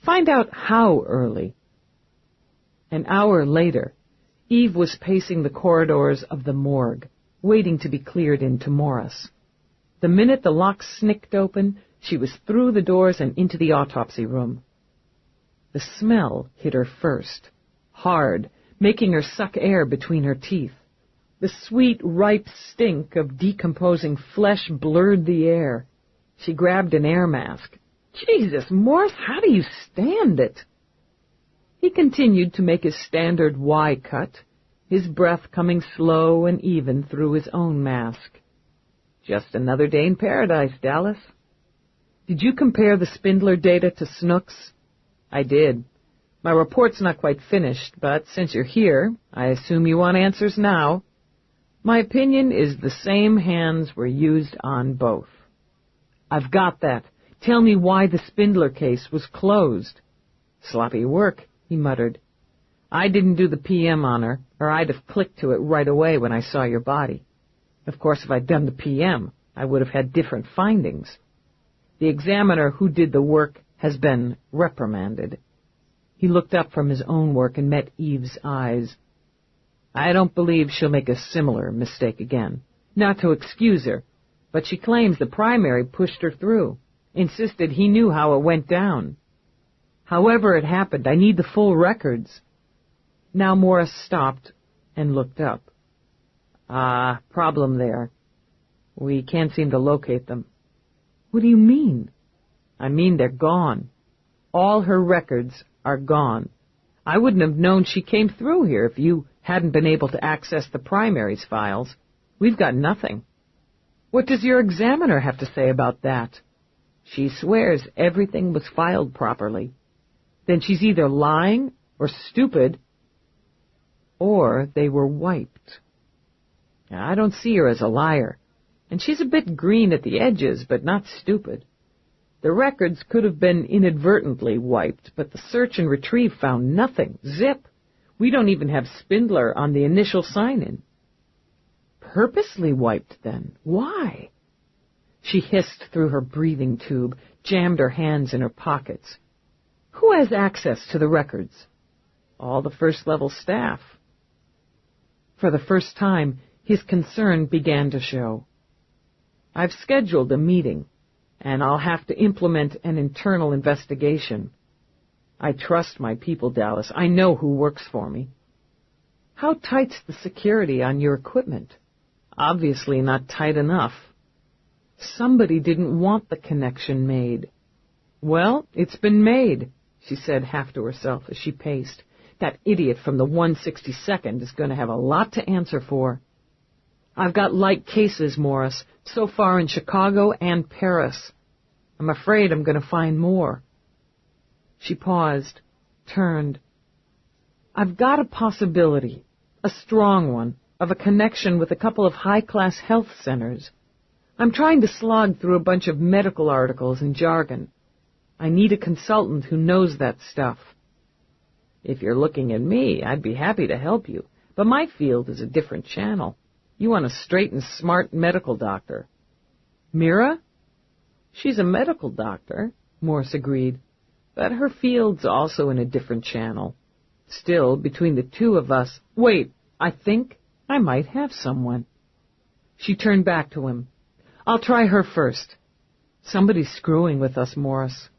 Speaker 3: Find out how early. An hour later, Eve was pacing the corridors of the morgue, waiting to be cleared into Morris. The minute the lock snicked open, she was through the doors and into the autopsy room. The smell hit her first, hard, making her suck air between her teeth. The sweet, ripe stink of decomposing flesh blurred the air. She grabbed an air mask. Jesus, Morris, how do you stand it? He continued to make his standard Y cut, his breath coming slow and even through his own mask. Just another day in paradise, Dallas. Did you compare the Spindler data to Snook's? I did. My report's not quite finished, but since you're here, I assume you want answers now. My opinion is the same hands were used on both. I've got that. Tell me why the Spindler case was closed. Sloppy work, he muttered. I didn't do the PM on her, or I'd have clicked to it right away when I saw your body. Of course, if I'd done the PM, I would have had different findings. The examiner who did the work has been reprimanded. He looked up from his own work and met Eve's eyes. I don't believe she'll make a similar mistake again. Not to excuse her, but she claims the primary pushed her through, insisted he knew how it went down. However it happened, I need the full records. Now Morris stopped and looked up. Problem there. We can't seem to locate them. What do you mean? I mean they're gone. All her records are gone. I wouldn't have known she came through here if you hadn't been able to access the primaries files. We've got nothing. What does your examiner have to say about that? She swears everything was filed properly. Then she's either lying or stupid, or they were wiped. Now, I don't see her as a liar, and she's a bit green at the edges, but not stupid. The records could have been inadvertently wiped, but the search and retrieve found nothing. Zip. We don't even have Spindler on the initial sign-in. Purposely wiped, then. Why? She hissed through her breathing tube, jammed her hands in her pockets. Who has access to the records? All the first-level staff. For the first time, his concern began to show. I've scheduled a meeting, and I'll have to implement an internal investigation. I trust my people, Dallas. I know who works for me. How tight's the security on your equipment? Obviously not tight enough. Somebody didn't want the connection made. Well, it's been made, she said half to herself as she paced. That idiot from the 162nd is going to have a lot to answer for. I've got light cases, Morris, so far in Chicago and Paris. I'm afraid I'm going to find more. She paused, turned. I've got a possibility, a strong one, of a connection with a couple of high-class health centers. I'm trying to slog through a bunch of medical articles and jargon. I need a consultant who knows that stuff. If you're looking at me, I'd be happy to help you, but my field is a different channel. You want a straight and smart medical doctor. Mira? She's a medical doctor, Morse agreed, but her field's also in a different channel. Still, between the two of us... Wait, I think I might have someone. She turned back to him. I'll try her first. Somebody's screwing with us, Morris.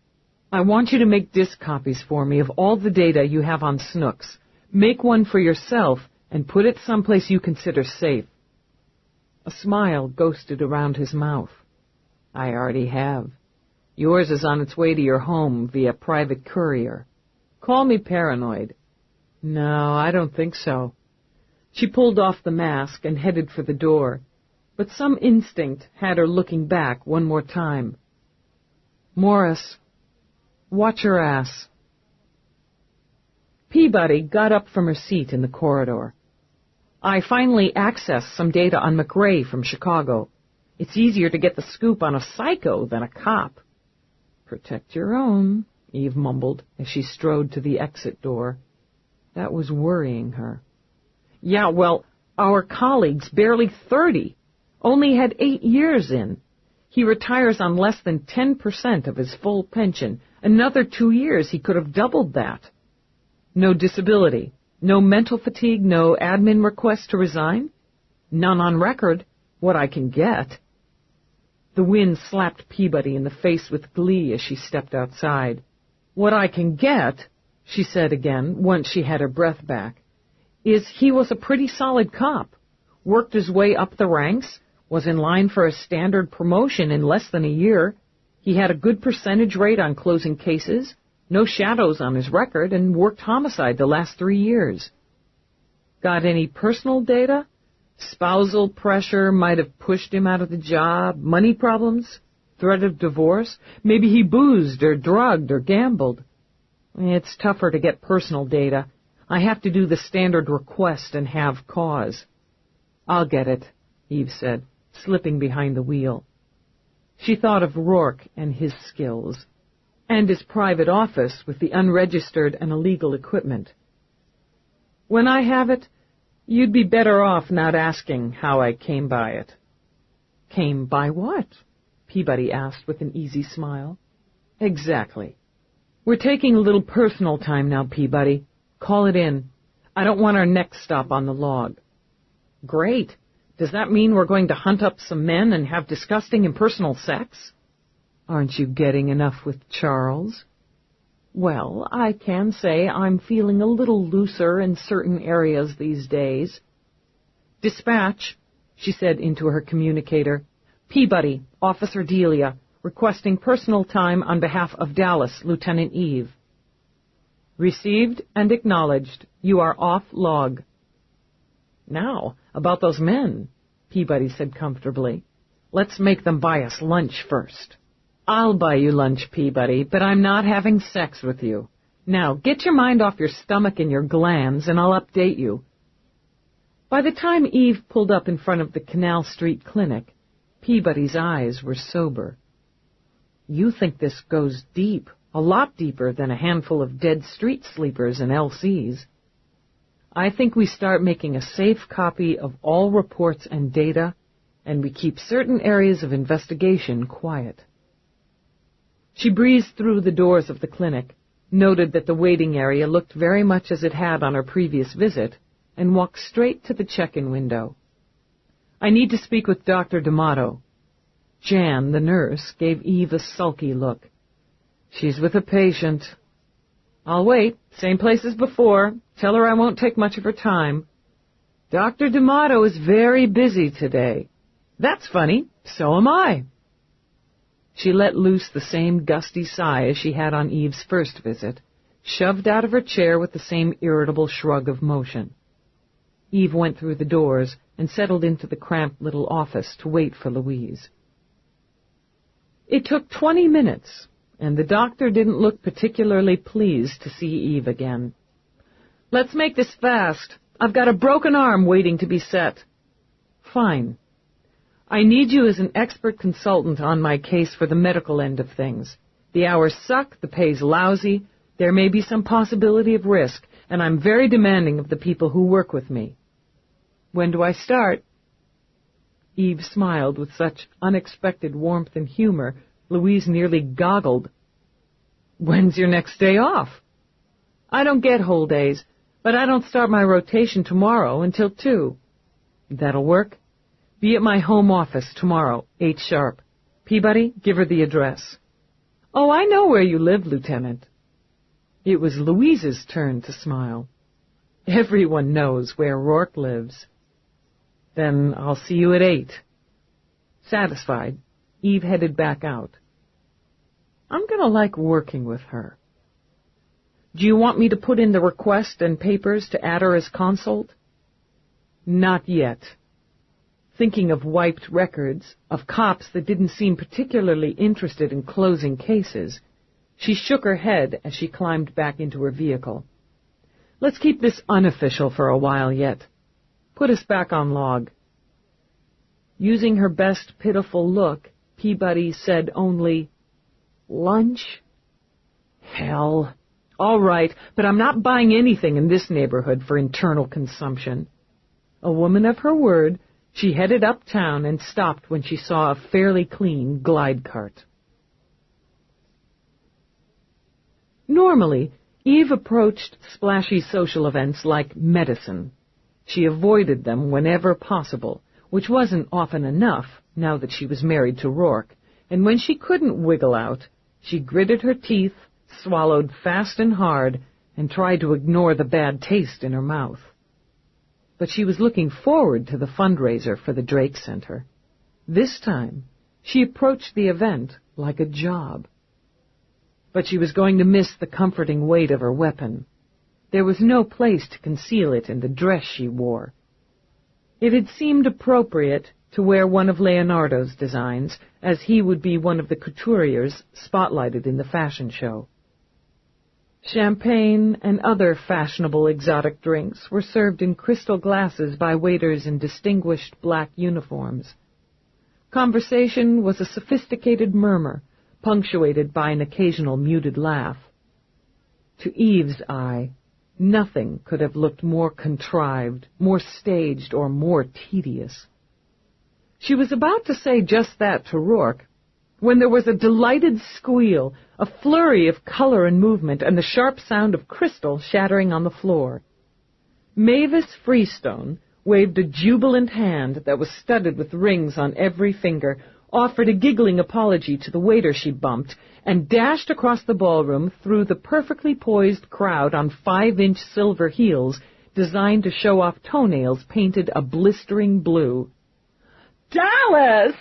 Speaker 3: I want you to make disk copies for me of all the data you have on Snooks. Make one for yourself and put it someplace you consider safe. A smile ghosted around his mouth. I already have. Yours is on its way to your home via private courier. Call me paranoid. No, I don't think so. She pulled off the mask and headed for the door, but some instinct had her looking back one more time. Morris, watch your ass. Peabody got up from her seat in the corridor. I finally accessed some data on McRae from Chicago. It's easier to get the scoop on a psycho than a cop. Protect your own, Eve mumbled as she strode to the exit door. That was worrying her. Yeah, well, our colleague's barely 30. Only had 8 years in. He retires on less than 10% of his full pension. Another 2 years, he could have doubled that. No disability, no mental fatigue, no admin request to resign? None on record, what I can get. The wind slapped Peabody in the face with glee as she stepped outside. What I can get, she said again, once she had her breath back, is he was a pretty solid cop, worked his way up the ranks, was in line for a standard promotion in less than a year. He had a good percentage rate on closing cases, no shadows on his record, and worked homicide the last 3 years. Got any personal data? Spousal pressure might have pushed him out of the job, money problems, threat of divorce. Maybe he boozed or drugged or gambled. It's tougher to get personal data. I have to do the standard request and have cause. I'll get it, Eve said, slipping behind the wheel. She thought of Roarke and his skills, and his private office with the unregistered and illegal equipment. When I have it, you'd be better off not asking how I came by it. Came by what? Peabody asked with an easy smile. Exactly. We're taking a little personal time now, Peabody. Call it in. I don't want our next stop on the log. Great. Does that mean we're going to hunt up some men and have disgusting impersonal sex? Aren't you getting enough with Charles? Well, I can say I'm feeling a little looser in certain areas these days. Dispatch, she said into her communicator. Peabody, Officer Delia, requesting personal time on behalf of Dallas, Lieutenant Eve. Received and acknowledged. You are off log. Now, about those men, Peabody said comfortably. Let's make them buy us lunch first. I'll buy you lunch, Peabody, but I'm not having sex with you. Now, get your mind off your stomach and your glands, and I'll update you. By the time Eve pulled up in front of the Canal Street Clinic, Peabody's eyes were sober. You think this goes deep, a lot deeper than a handful of dead street sleepers and LCs. I think we start making a safe copy of all reports and data, and we keep certain areas of investigation quiet. She breezed through the doors of the clinic, noted that the waiting area looked very much as it had on her previous visit, and walked straight to the check-in window. I need to speak with Dr. D'Amato. Jan, the nurse, gave Eve a sulky look. She's with a patient. I'll wait. Same place as before. Tell her I won't take much of her time. Dr. D'Amato is very busy today. That's funny. So am I. She let loose the same gusty sigh as she had on Eve's first visit, shoved out of her chair with the same irritable shrug of motion. Eve went through the doors and settled into the cramped little office to wait for Louise. It took 20 minutes, and the doctor didn't look particularly pleased to see Eve again. Let's make this fast. I've got a broken arm waiting to be set. Fine. I need you as an expert consultant on my case for the medical end of things. The hours suck, the pay's lousy, there may be some possibility of risk, and I'm very demanding of the people who work with me. When do I start? Eve smiled with such unexpected warmth and humor, Louise nearly goggled. When's your next day off? I don't get whole days, but I don't start my rotation tomorrow until 2. That'll work. Be at my home office tomorrow, 8 sharp. Peabody, give her the address. Oh, I know where you live, Lieutenant. It was Louise's turn to smile. Everyone knows where Roarke lives. Then I'll see you at 8. Satisfied, Eve headed back out. I'm going to like working with her. Do you want me to put in the request and papers to add her as consult? Not yet. Thinking of wiped records, of cops that didn't seem particularly interested in closing cases, she shook her head as she climbed back into her vehicle. Let's keep this unofficial for a while yet. Put us back on log." Using her best pitiful look, Peabody said only, "Lunch? Hell. All right, but I'm not buying anything in this neighborhood for internal consumption." A woman of her word, she headed uptown and stopped when she saw a fairly clean glide cart. Normally, Eve approached splashy social events like medicine. She avoided them whenever possible, which wasn't often enough now that she was married to Roarke, and when she couldn't wiggle out, she gritted her teeth, swallowed fast and hard, and tried to ignore the bad taste in her mouth. But she was looking forward to the fundraiser for the Drake Center. This time, she approached the event like a job. But she was going to miss the comforting weight of her weapon. There was no place to conceal it in the dress she wore. It had seemed appropriate to wear one of Leonardo's designs, as he would be one of the couturiers spotlighted in the fashion show. Champagne and other fashionable exotic drinks were served in crystal glasses by waiters in distinguished black uniforms. Conversation was a sophisticated murmur, punctuated by an occasional muted laugh. To Eve's eye, nothing could have looked more contrived, more staged, or more tedious. She was about to say just that to Roarke, when there was a delighted squeal, a flurry of color and movement, and the sharp sound of crystal shattering on the floor. Mavis Freestone waved a jubilant hand that was studded with rings on every finger, offered a giggling apology to the waiter she bumped, and dashed across the ballroom through the perfectly poised crowd on 5-inch silver heels designed to show off toenails painted a blistering blue. "Dallas!"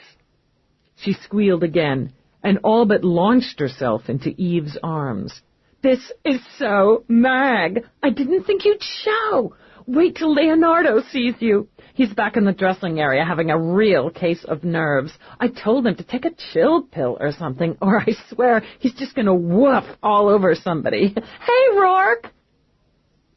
Speaker 3: She squealed again, and all but launched herself into Eve's arms. "This is so mag! I didn't think you'd show! Wait till Leonardo sees you. He's back in the dressing area having a real case of nerves. I told him to take a chill pill or something, or I swear he's just going to woof all over somebody. Hey, Roarke!"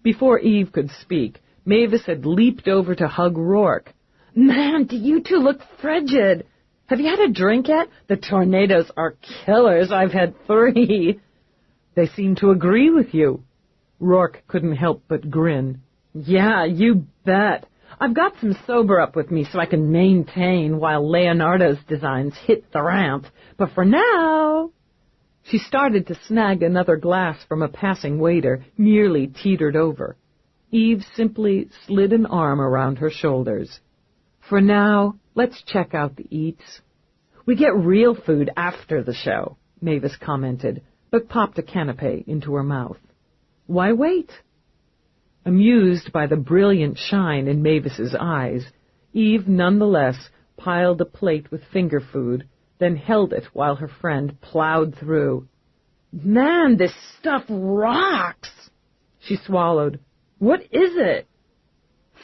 Speaker 3: Before Eve could speak, Mavis had leaped over to hug Roarke. "Man, do you two look frigid. Have you had a drink yet? The tornadoes are killers. I've had 3. "They seem to agree with you." Roarke couldn't help but grin. "Yeah, you bet. I've got some sober-up with me so I can maintain while Leonardo's designs hit the ramp. But for now..." She started to snag another glass from a passing waiter, nearly teetered over. Eve simply slid an arm around her shoulders. "For now, let's check out the eats." "We get real food after the show," Mavis commented, but popped a canapé into her mouth. "Why wait?" Amused by the brilliant shine in Mavis's eyes, Eve nonetheless piled a plate with finger food, then held it while her friend plowed through. "Man, this stuff rocks!" She swallowed. "What is it?"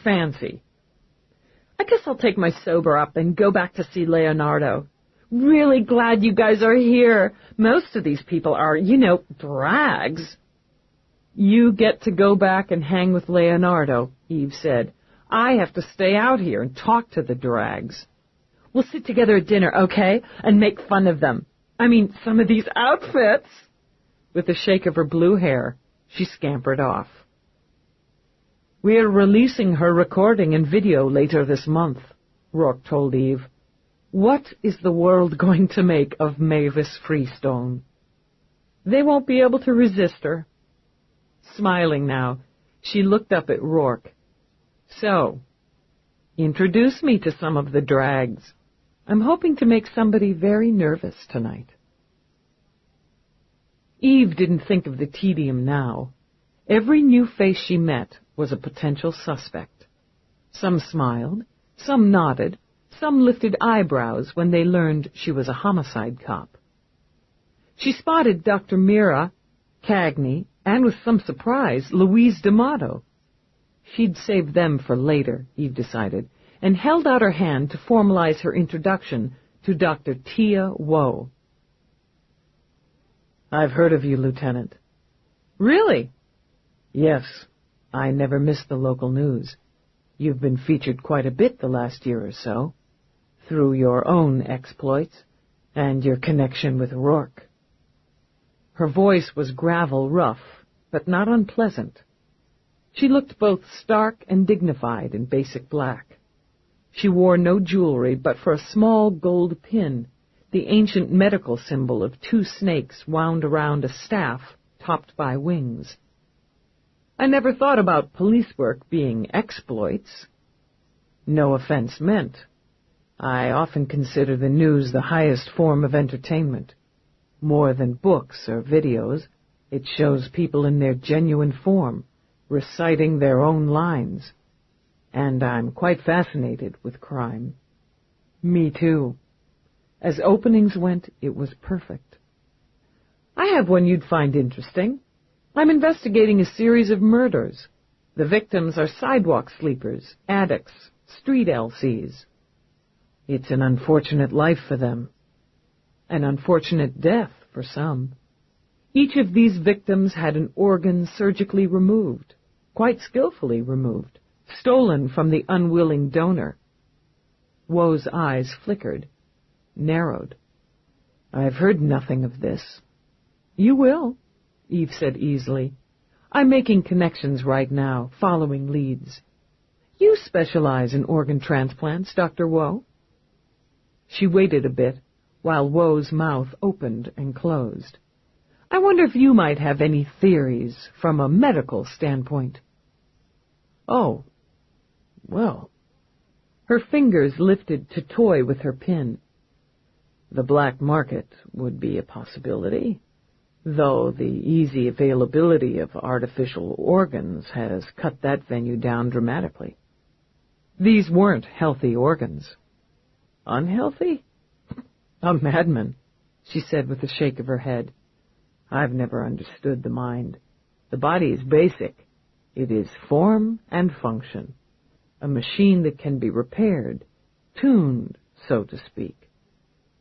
Speaker 3: "Fancy." "I guess I'll take my sober up and go back to see Leonardo. Really glad you guys are here. Most of these people are, drags." "You get to go back and hang with Leonardo," Eve said. "I have to stay out here and talk to the drags." "We'll sit together at dinner, okay, and make fun of them. I mean, some of these outfits." With a shake of her blue hair, she scampered off. "We're releasing her recording and video later this month," Roarke told Eve. "What is the world going to make of Mavis Freestone? They won't be able to resist her." Smiling now, she looked up at Roarke. "So, introduce me to some of the drags. I'm hoping to make somebody very nervous tonight." Eve didn't think of the tedium now. Every new face she met was a potential suspect. Some smiled, some nodded, some lifted eyebrows when they learned she was a homicide cop. She spotted Dr. Mira, Kagny, and with some surprise, Louise D'Amato. She'd save them for later, Eve decided, and held out her hand to formalize her introduction to Dr. Tia Woe. "I've heard of you, Lieutenant." "Really?" "Yes, I never miss the local news. You've been featured quite a bit the last year or so, through your own exploits and your connection with Roarke." Her voice was gravel rough, but not unpleasant. She looked both stark and dignified in basic black. She wore no jewelry but for a small gold pin, the ancient medical symbol of 2 snakes wound around a staff topped by wings. "I never thought about police work being exploits. No offense meant. I often consider the news the highest form of entertainment. More than books or videos, it shows people in their genuine form, reciting their own lines. And I'm quite fascinated with crime." "Me too." As openings went, it was perfect. "I have one you'd find interesting. I'm investigating a series of murders. The victims are sidewalk sleepers, addicts, street LCs. It's an unfortunate life for them. An unfortunate death for some. Each of these victims had an organ surgically removed, quite skillfully removed, stolen from the unwilling donor." Woe's eyes flickered, narrowed. "I've heard nothing of this." "You will," Eve said easily. "I'm making connections right now, following leads. You specialize in organ transplants, Dr. Woe?" She waited a bit, while Woe's mouth opened and closed. "I wonder if you might have any theories from a medical standpoint." "Oh, well." Her fingers lifted to toy with her pin. "The black market would be a possibility, though the easy availability of artificial organs has cut that venue down dramatically." "These weren't healthy organs." "Unhealthy? A madman," she said with a shake of her head. "I've never understood the mind. The body is basic. It is form and function, a machine that can be repaired, tuned, so to speak.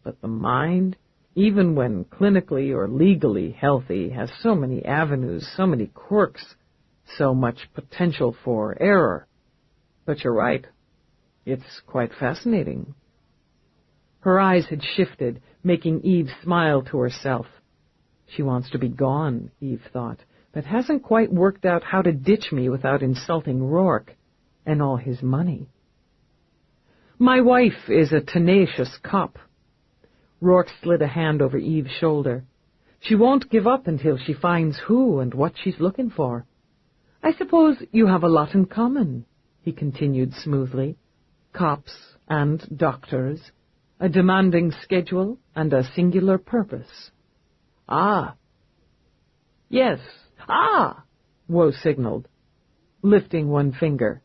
Speaker 3: But the mind, even when clinically or legally healthy, has so many avenues, so many quirks, so much potential for error. But you're right. It's quite fascinating." Her eyes had shifted, making Eve smile to herself. She wants to be gone, Eve thought, but hasn't quite worked out how to ditch me without insulting Roarke and all his money. "My wife is a tenacious cop." Roarke slid a hand over Eve's shoulder. "She won't give up until she finds who and what she's looking for. I suppose you have a lot in common," he continued smoothly. "Cops and doctors, a demanding schedule and a singular purpose." "Ah." "Yes, ah," Woe signaled, lifting one finger.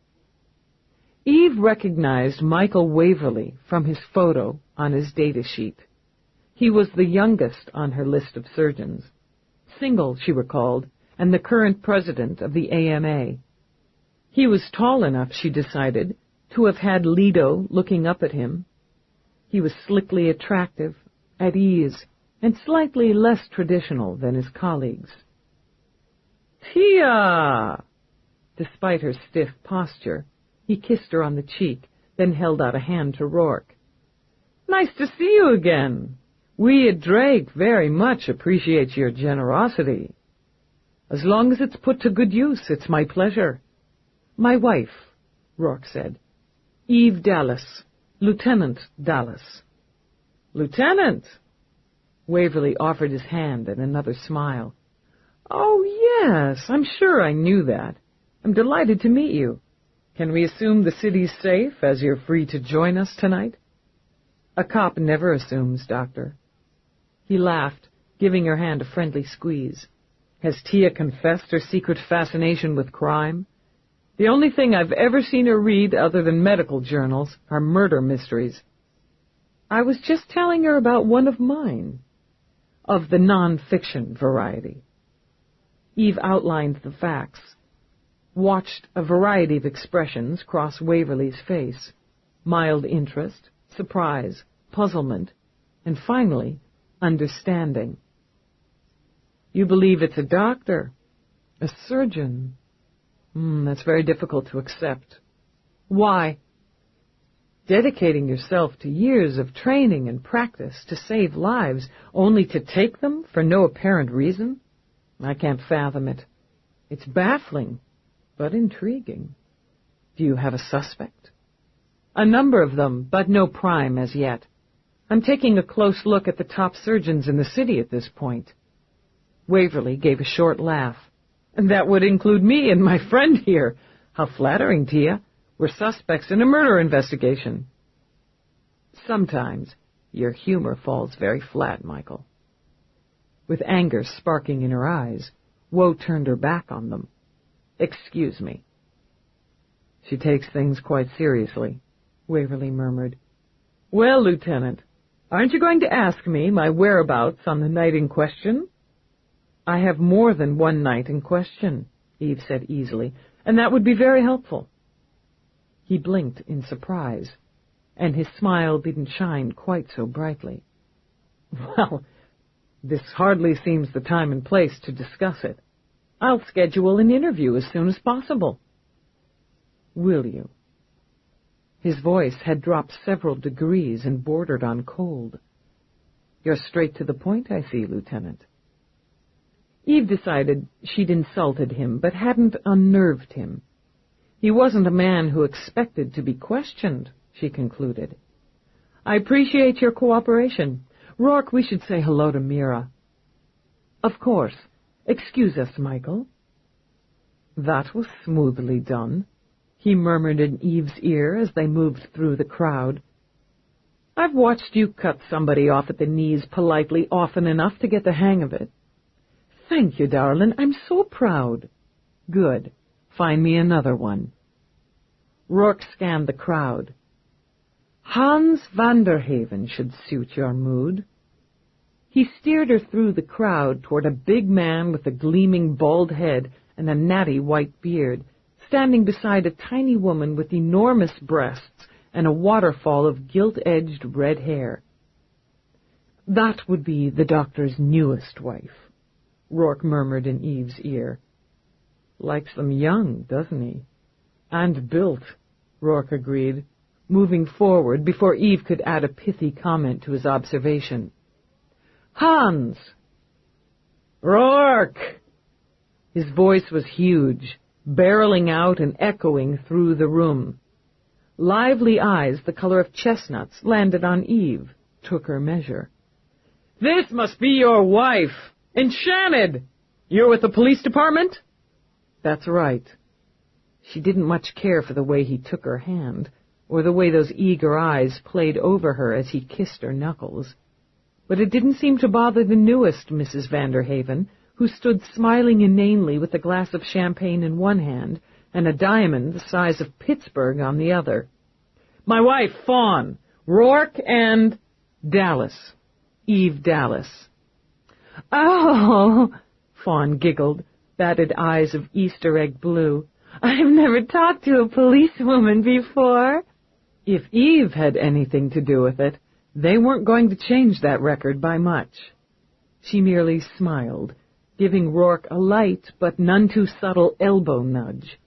Speaker 3: Eve recognized Michael Waverly from his photo on his data sheet. He was the youngest on her list of surgeons. Single, she recalled, and the current president of the AMA. He was tall enough, she decided, to have had Lido looking up at him. He was slickly attractive, at ease, and slightly less traditional than his colleagues. "Tia!" Despite her stiff posture, he kissed her on the cheek, then held out a hand to Roarke. "Nice to see you again. We at Drake very much appreciate your generosity. As long as it's put to good use, it's my pleasure." "My wife," Roarke said. "Eve Dallas, Lieutenant Dallas." "Lieutenant?" Waverly offered his hand and another smile. "Oh, yes, I'm sure I knew that. I'm delighted to meet you. Can we assume the city's safe, as you're free to join us tonight?" "A cop never assumes, Doctor." He laughed, giving her hand a friendly squeeze. "Has Tia confessed her secret fascination with crime? The only thing I've ever seen her read, other than medical journals, are murder mysteries." "I was just telling her about one of mine, of the non-fiction variety." Eve outlined the facts, watched a variety of expressions cross Waverly's face: mild interest, surprise, puzzlement, and finally, understanding. "You believe it's a doctor, a surgeon? That's very difficult to accept. Why? Dedicating yourself to years of training and practice to save lives, only to take them for no apparent reason? I can't fathom it. It's baffling, but intriguing. Do you have a suspect? A number of them, but no prime as yet. I'm taking a close look at the top surgeons in the city at this point. Waverly gave a short laugh. And that would include me and my friend here. How flattering, Tia. We're suspects in a murder investigation. Sometimes your humor falls very flat, Michael. With anger sparking in her eyes, Woe turned her back on them. Excuse me. She takes things quite seriously, Waverly murmured. Well, Lieutenant, aren't you going to ask me my whereabouts on the night in question? I have more than one night in question, Eve said easily, and that would be very helpful. He blinked in surprise, and his smile didn't shine quite so brightly. Well, this hardly seems the time and place to discuss it. I'll schedule an interview as soon as possible. Will you? His voice had dropped several degrees and bordered on cold. You're straight to the point, I see, Lieutenant. Eve decided she'd insulted him, but hadn't unnerved him. He wasn't a man who expected to be questioned, she concluded. I appreciate your cooperation. Roarke, we should say hello to Mira. Of course. Excuse us, Michael. That was smoothly done, he murmured in Eve's ear as they moved through the crowd. I've watched you cut somebody off at the knees politely often enough to get the hang of it. Thank you, darling. I'm so proud. Good. Find me another one. Roarke scanned the crowd. Hans Vanderhaven should suit your mood. He steered her through the crowd toward a big man with a gleaming bald head and a natty white beard, standing beside a tiny woman with enormous breasts and a waterfall of gilt-edged red hair. That would be the doctor's newest wife, Roarke murmured in Eve's ear. Likes them young, doesn't he? And built, Roarke agreed, moving forward before Eve could add a pithy comment to his observation. Hans! Roarke! His voice was huge, barreling out and echoing through the room. Lively eyes the color of chestnuts landed on Eve, took her measure. This must be your wife! Enchanted! You're with the police department? That's right. She didn't much care for the way he took her hand, or the way those eager eyes played over her as he kissed her knuckles. But it didn't seem to bother the newest Mrs. Vanderhaven, who stood smiling inanely with a glass of champagne in one hand and a diamond the size of Pittsburgh on the other. My wife, Fawn, Roarke and Dallas. Eve Dallas. Oh, Fawn giggled, batted eyes of Easter egg blue. I've never talked to a policewoman before. If Eve had anything to do with it, they weren't going to change that record by much. She merely smiled, giving Roarke a light but none too subtle elbow nudge.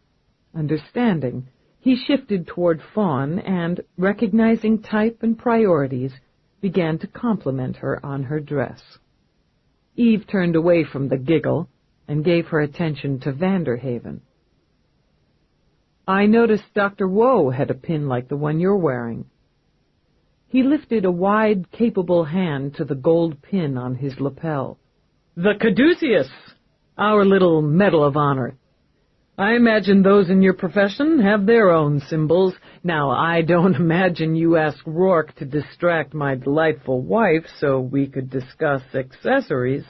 Speaker 3: Understanding, he shifted toward Fawn and, recognizing type and priorities, began to compliment her on her dress. Eve turned away from the giggle and gave her attention to Vanderhaven. I noticed Dr. Woe had a pin like the one you're wearing. He lifted a wide, capable hand to the gold pin on his lapel. The Caduceus, our little Medal of Honor. I imagine those in your profession have their own symbols. Now, I don't imagine you asked Roarke to distract my delightful wife so we could discuss accessories.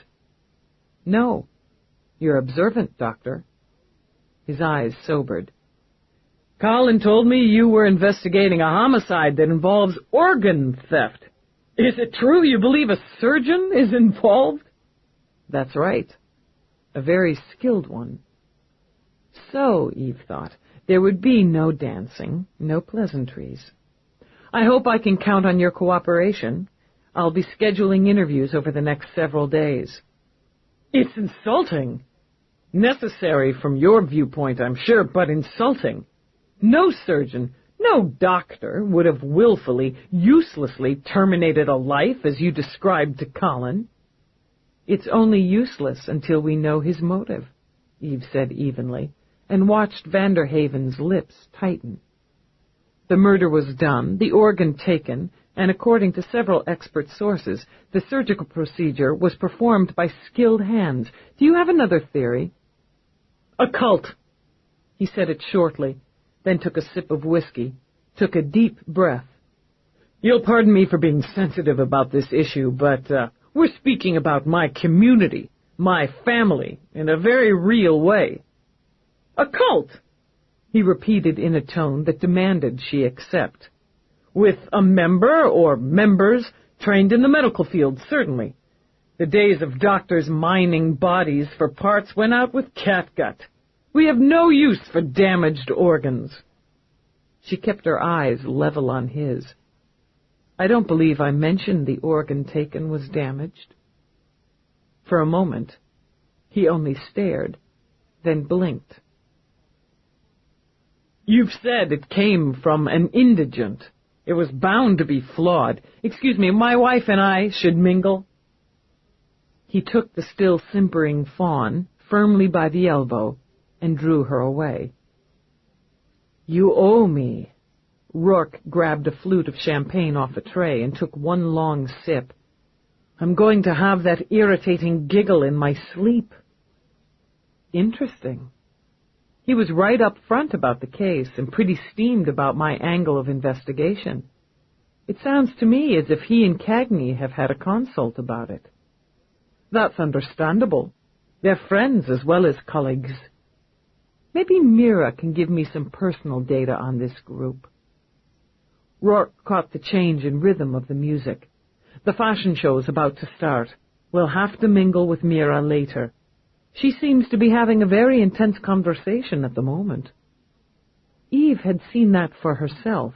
Speaker 3: No. You're observant, Doctor. His eyes sobered. Colin told me you were investigating a homicide that involves organ theft. Is it true you believe a surgeon is involved? That's right. A very skilled one. So, Eve thought, there would be no dancing, no pleasantries. I hope I can count on your cooperation. I'll be scheduling interviews over the next several days. It's insulting. Necessary from your viewpoint, I'm sure, but insulting. No surgeon, no doctor would have willfully, uselessly terminated a life as you described to Colin. It's only useless until we know his motive, Eve said evenly, and watched Vanderhaven's lips tighten. The murder was done, the organ taken, and according to several expert sources, the surgical procedure was performed by skilled hands. Do you have another theory? Occult. He said it shortly, then took a sip of whiskey, took a deep breath. You'll pardon me for being sensitive about this issue, but we're speaking about my community, my family, in a very real way. Occult, he repeated in a tone that demanded she accept. With a member or members trained in the medical field, certainly. The days of doctors mining bodies for parts went out with catgut. We have no use for damaged organs. She kept her eyes level on his. I don't believe I mentioned the organ taken was damaged. For a moment, he only stared, then blinked. You've said it came from an indigent. It was bound to be flawed. Excuse me, my wife and I should mingle. He took the still simpering fawn firmly by the elbow and drew her away. You owe me. Roarke grabbed a flute of champagne off a tray and took one long sip. I'm going to have that irritating giggle in my sleep. Interesting. He was right up front about the case and pretty steamed about my angle of investigation. It sounds to me as if he and Kagny have had a consult about it. That's understandable. They're friends as well as colleagues. Maybe Mira can give me some personal data on this group. Roarke caught the change in rhythm of the music. The fashion show is about to start. We'll have to mingle with Mira later. She seems to be having a very intense conversation at the moment. Eve had seen that for herself.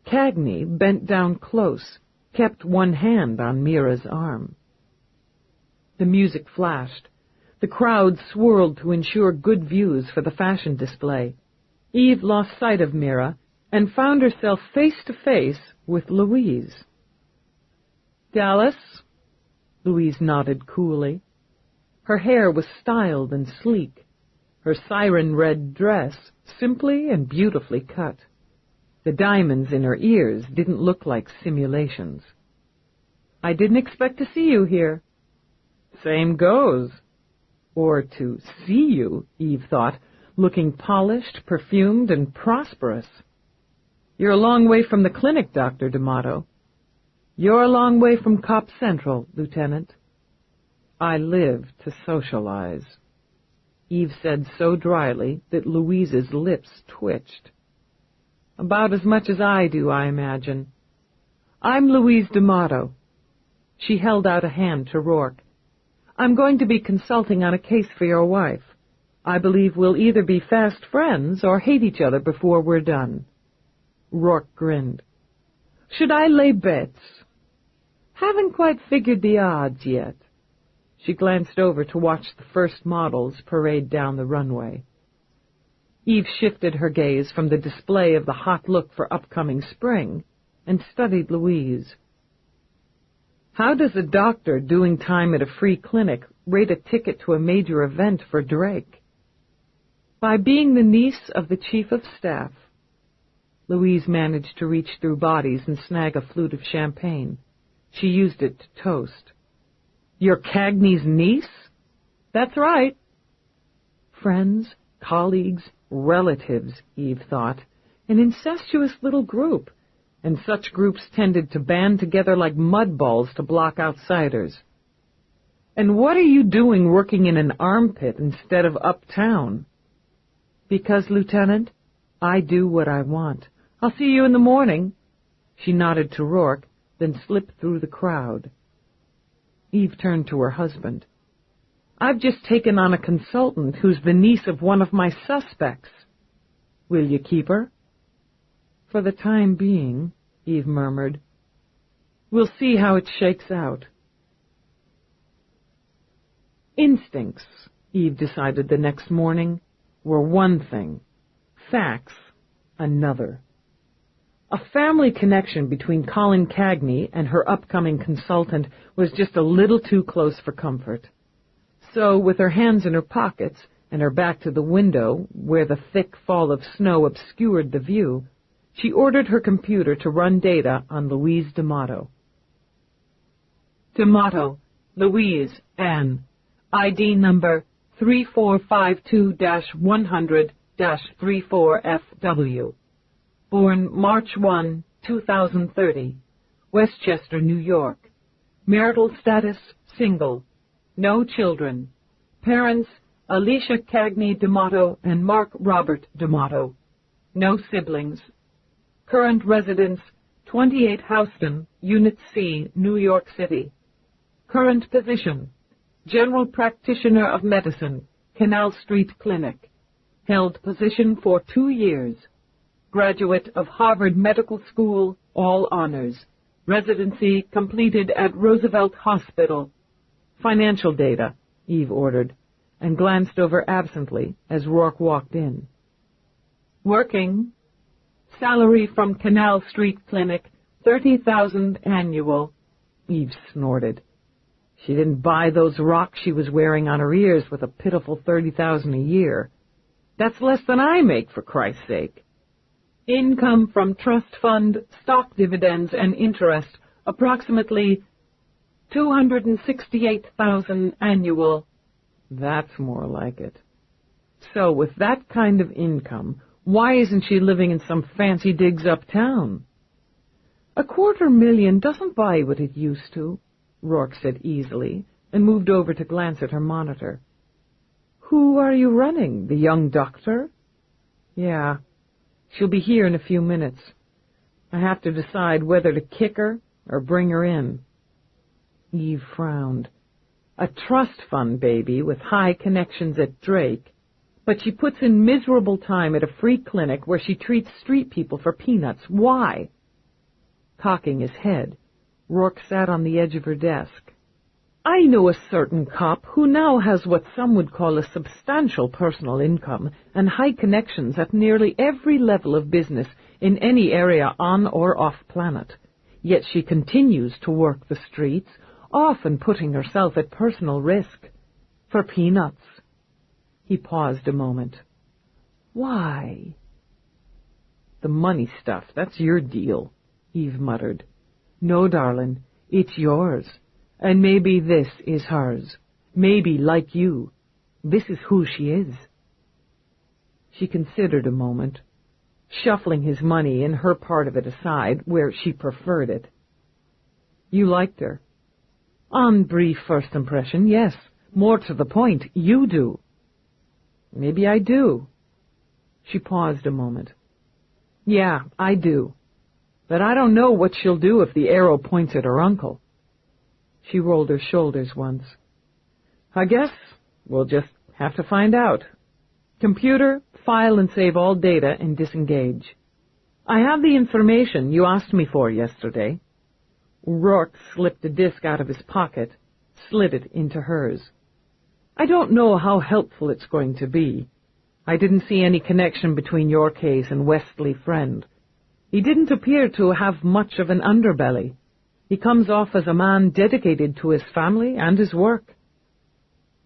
Speaker 3: Kagny, bent down close, kept one hand on Mira's arm. The music flashed. The crowd swirled to ensure good views for the fashion display. Eve lost sight of Mira and found herself face to face with Louise. Dallas? Louise nodded coolly. Her hair was styled and sleek, her siren-red dress simply and beautifully cut. The diamonds in her ears didn't look like simulations. I didn't expect to see you here. Same goes. Or to see you, Eve thought, looking polished, perfumed, and prosperous. You're a long way from the clinic, Dr. D'Amato. You're a long way from Cop Central, Lieutenant. I live to socialize, Eve said so dryly that Louise's lips twitched. About as much as I do, I imagine. I'm Louise D'Amato. She held out a hand to Roarke. I'm going to be consulting on a case for your wife. I believe we'll either be fast friends or hate each other before we're done. Roarke grinned. Should I lay bets? Haven't quite figured the odds yet. She glanced over to watch the first models parade down the runway. Eve shifted her gaze from the display of the hot look for upcoming spring and studied Louise. How does a doctor doing time at a free clinic rate a ticket to a major event for Drake? By being the niece of the chief of staff. Louise managed to reach through bodies and snag a flute of champagne. She used it to toast. You're Kagny's niece? That's right. Friends, colleagues, relatives, Eve thought. An incestuous little group, and such groups tended to band together like mud balls to block outsiders. And what are you doing working in an armpit instead of uptown? Because, Lieutenant, I do what I want. I'll see you in the morning. She nodded to Roarke, then slipped through the crowd. Eve turned to her husband. I've just taken on a consultant who's the niece of one of my suspects. Will you keep her? For the time being, Eve murmured. We'll see how it shakes out. Instincts,
Speaker 1: Eve decided the next morning, were one thing, facts another. A family connection between Colin Kagny and her upcoming consultant was just a little too close for comfort. So, with her hands in her pockets and her back to the window, where the thick fall of snow obscured the view, she ordered her computer to run data on Louise D'Amato. D'Amato, Louise, N. ID number 3452-100-34FW. Born March 1, 2030. Westchester, New York. Marital status, single. No children. Parents, Alicia Kagny D'Amato and Mark Robert D'Amato. No siblings. Current residence, 28 Houston, Unit C, New York City. Current position, General Practitioner of Medicine, Canal Street Clinic. Held position for 2 years. Graduate of Harvard Medical School, all honors. Residency completed at Roosevelt Hospital. Financial data, Eve ordered, and glanced over absently as Roarke walked in. Working. Salary from Canal Street Clinic, $30,000 annual. Eve snorted. She didn't buy those rocks she was wearing on her ears with a pitiful $30,000 a year. That's less than I make, for Christ's sake. Income from trust fund, stock dividends, and interest, approximately $268,000 annual. That's more like it. So, with that kind of income, why isn't she living in some fancy digs uptown? $250,000 doesn't buy what it used to, Roarke said easily, and moved over to glance at her monitor. Who are you running, the young doctor? Yeah. She'll be here in a few minutes. I have to decide whether to kick her or bring her in. Eve frowned. A trust fund baby with high connections at Drake, but she puts in miserable time at a free clinic where she treats street people for peanuts. Why? Cocking his head, Roarke sat on the edge of her desk. I know a certain cop who now has what some would call a substantial personal income and high connections at nearly every level of business in any area on or off planet. Yet she continues to work the streets, often putting herself at personal risk. For peanuts. He paused a moment. Why? The money stuff, that's your deal, Eve muttered. No, darling, it's yours. And maybe this is hers. Maybe, like you, this is who she is. She considered a moment, shuffling his money and her part of it aside where she preferred it. You liked her. On brief first impression, yes. More to the point, you do. Maybe I do. She paused a moment. Yeah, I do. But I don't know what she'll do if the arrow points at her uncle. She rolled her shoulders once. I guess we'll just have to find out. Computer, file and save all data and disengage. I have the information you asked me for yesterday. Roarke slipped a disk out of his pocket, slid it into hers. I don't know how helpful it's going to be. I didn't see any connection between your case and Wesley Friend. He didn't appear to have much of an underbelly. He comes off as a man dedicated to his family and his work.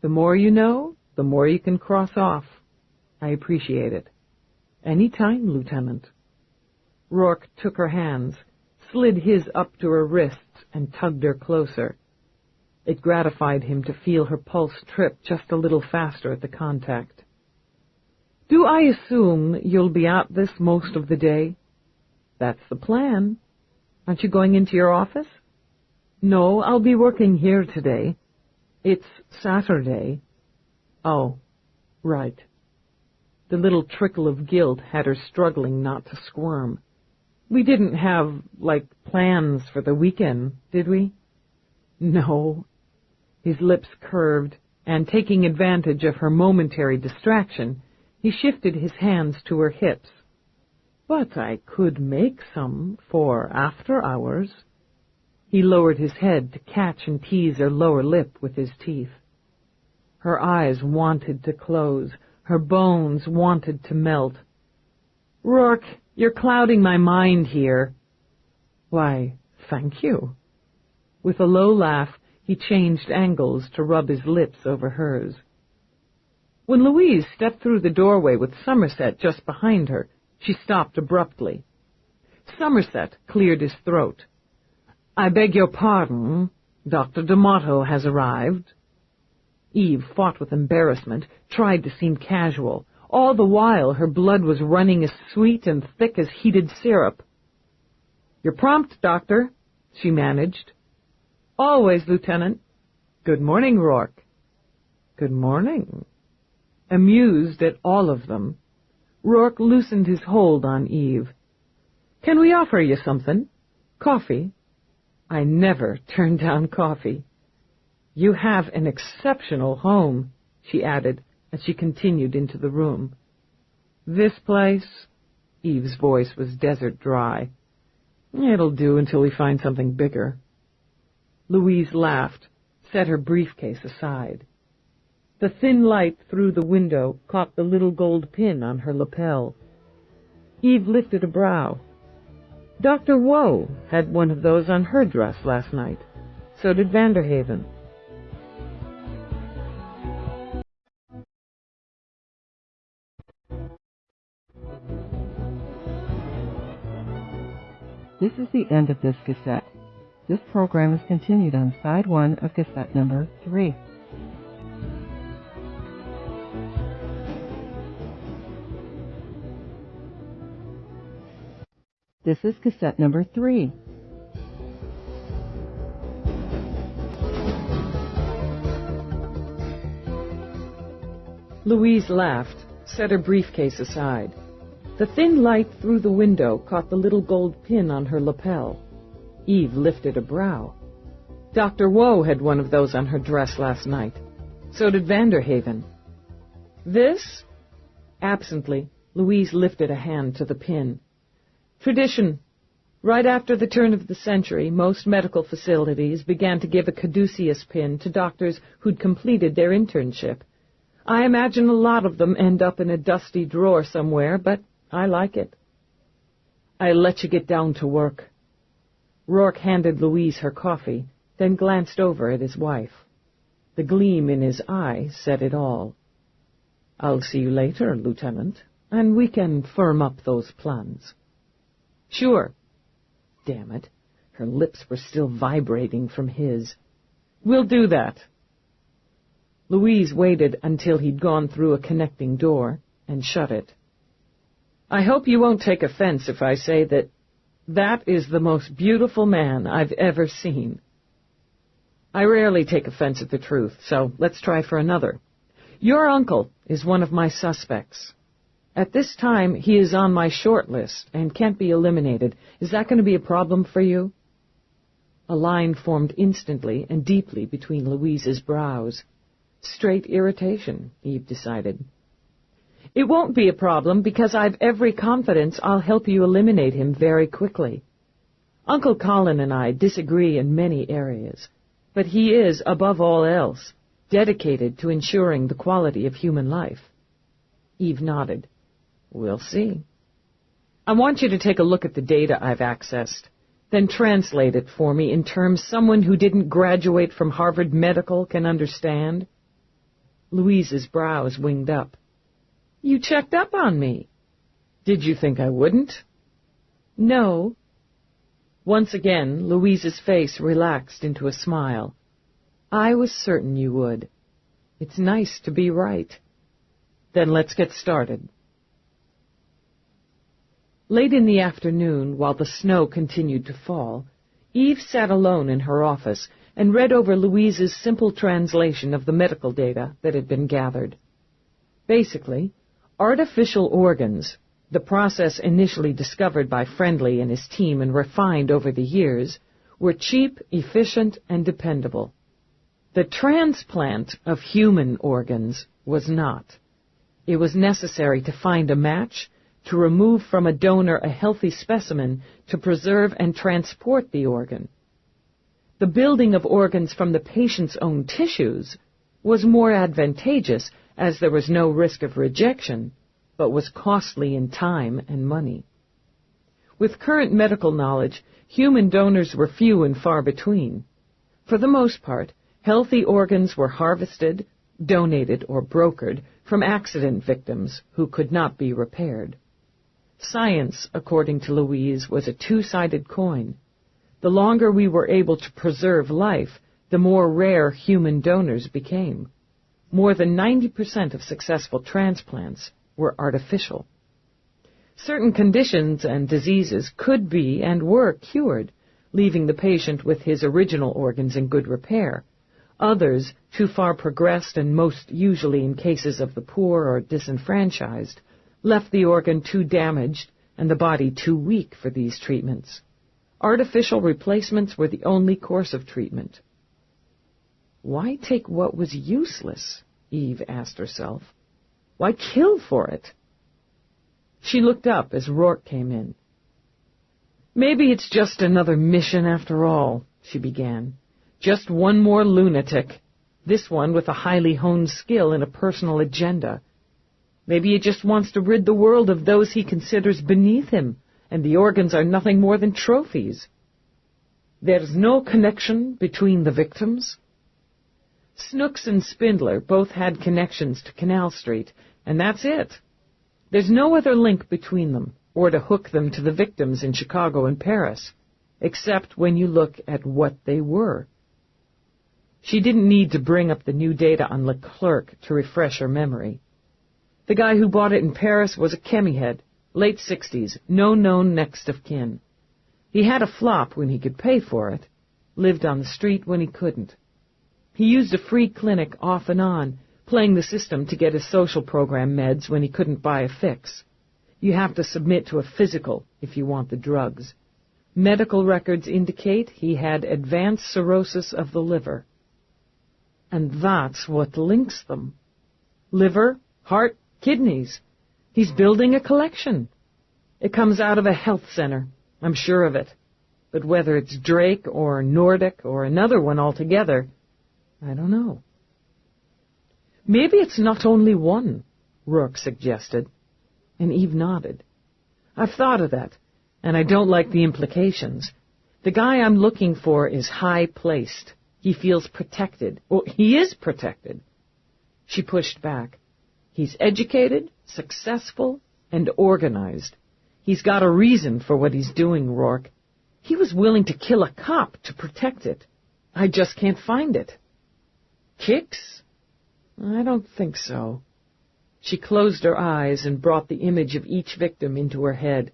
Speaker 1: The more you know, the more you can cross off. I appreciate it. Any time, Lieutenant. Roarke took her hands, slid his up to her wrists, and tugged her closer. It gratified him to feel her pulse trip just a little faster at the contact. Do I assume you'll be at this most of the day? That's the plan. Aren't you going into your office? No, I'll be working here today. It's Saturday. Oh, right. The little trickle of guilt had her struggling not to squirm. We didn't have, plans for the weekend, did we? No. His lips curved, and taking advantage of her momentary distraction, he shifted his hands to her hips. But I could make some for after hours. He lowered his head to catch and tease her lower lip with his teeth. Her eyes wanted to close. Her bones wanted to melt. "Roarke, you're clouding my mind here." "Why, thank you." With a low laugh, he changed angles to rub his lips over hers. When Louise stepped through the doorway with Somerset just behind her, she stopped abruptly. Somerset cleared his throat. "I beg your pardon. Dr. D'Amato has arrived." Eve fought with embarrassment, tried to seem casual. All the while her blood was running as sweet and thick as heated syrup. "You're prompt, Doctor," she managed. "Always, Lieutenant." "Good morning, Roarke." "Good morning." Amused at all of them, Roarke loosened his hold on Eve. "Can we offer you something? Coffee?" "I never turn down coffee." "You have an exceptional home," she added as she continued into the room. "This place?" Eve's voice was desert dry. "It'll do until we find something bigger." Louise laughed, set her briefcase aside. The thin light through the window caught the little gold pin on her lapel. Eve lifted a brow. Dr. Woe had one of those on her dress last night. So did Vanderhaven.
Speaker 2: This is the end of this cassette. This program is continued on side 1 of cassette number 3. This is cassette number 3.
Speaker 1: Louise laughed, set her briefcase aside. The thin light through the window caught the little gold pin on her lapel. Eve lifted a brow. Dr. Woe had one of those on her dress last night. So did Vanderhaven. This? Absently, Louise lifted a hand to the pin. Tradition. Right after the turn of the century, most medical facilities began to give a caduceus pin to doctors who'd completed their internship. I imagine a lot of them end up in a dusty drawer somewhere, but I like it. I'll let you get down to work. Roarke handed Louise her coffee, then glanced over at his wife. The gleam in his eye said it all. I'll see you later, Lieutenant, and we can firm up those plans. Sure. Damn it. Her lips were still vibrating from his. We'll do that. Louise waited until he'd gone through a connecting door and shut it. I hope you won't take offense if I say that is the most beautiful man I've ever seen. I rarely take offense at the truth, so let's try for another. Your uncle is one of my suspects. At this time, he is on my short list and can't be eliminated. Is that going to be a problem for you? A line formed instantly and deeply between Louise's brows. Straight irritation, Eve decided. It won't be a problem because I've every confidence I'll help you eliminate him very quickly. Uncle Colin and I disagree in many areas, but he is, above all else, dedicated to ensuring the quality of human life. Eve nodded. We'll see. I want you to take a look at the data I've accessed, then translate it for me in terms someone who didn't graduate from Harvard Medical can understand. Louise's brows winged up. You checked up on me. Did you think I wouldn't? No. Once again, Louise's face relaxed into a smile. I was certain you would. It's nice to be right. Then let's get started. Late in the afternoon, while the snow continued to fall, Eve sat alone in her office and read over Louise's simple translation of the medical data that had been gathered. Basically, artificial organs, the process initially discovered by Friendly and his team and refined over the years, were cheap, efficient, and dependable. The transplant of human organs was not. It was necessary to find a match, to remove from a donor a healthy specimen, to preserve and transport the organ. The building of organs from the patient's own tissues
Speaker 3: was more advantageous as there was no risk of rejection, but was costly in time and money. With current medical knowledge, human donors were few and far between. For the most part, healthy organs were harvested, donated, or brokered from accident victims who could not be repaired. Science, according to Louise, was a two-sided coin. The longer we were able to preserve life, the more rare human donors became. More than 90% of successful transplants were artificial. Certain conditions and diseases could be and were cured, leaving the patient with his original organs in good repair. Others, too far progressed and most usually in cases of the poor or disenfranchised, left the organ too damaged and the body too weak for these treatments. Artificial replacements were the only course of treatment. Why take what was useless? Eve asked herself. Why kill for it? She looked up as Roarke came in. Maybe it's just another mission after all, she began. Just one more lunatic, this one with a highly honed skill and a personal agenda. Maybe he just wants to rid the world of those he considers beneath him, and the organs are nothing more than trophies. There's no connection between the victims. Snooks and Spindler both had connections to Canal Street, and that's it. There's no other link between them, or to hook them to the victims in Chicago and Paris, except when you look at what they were. She didn't need to bring up the new data on Leclerc to refresh her memory. The guy who bought it in Paris was a chemihead, late 60s, no known next of kin. He had a flop when he could pay for it, lived on the street when he couldn't. He used a free clinic off and on, playing the system to get his social program meds when he couldn't buy a fix. You have to submit to a physical if you want the drugs. Medical records indicate he had advanced cirrhosis of the liver. And that's what links them. Liver, heart, kidneys. He's building a collection. It comes out of a health center, I'm sure of it. But whether it's Drake or Nordic or another one altogether, I don't know. Maybe it's not only one, Roarke suggested, and Eve nodded. I've thought of that, and I don't like the implications. The guy I'm looking for is high-placed. He feels protected. Well, he is protected. She pushed back. He's educated, successful, and organized. He's got a reason for what he's doing, Roarke. He was willing to kill a cop to protect it. I just can't find it. Kicks? I don't think so. She closed her eyes and brought the image of each victim into her head.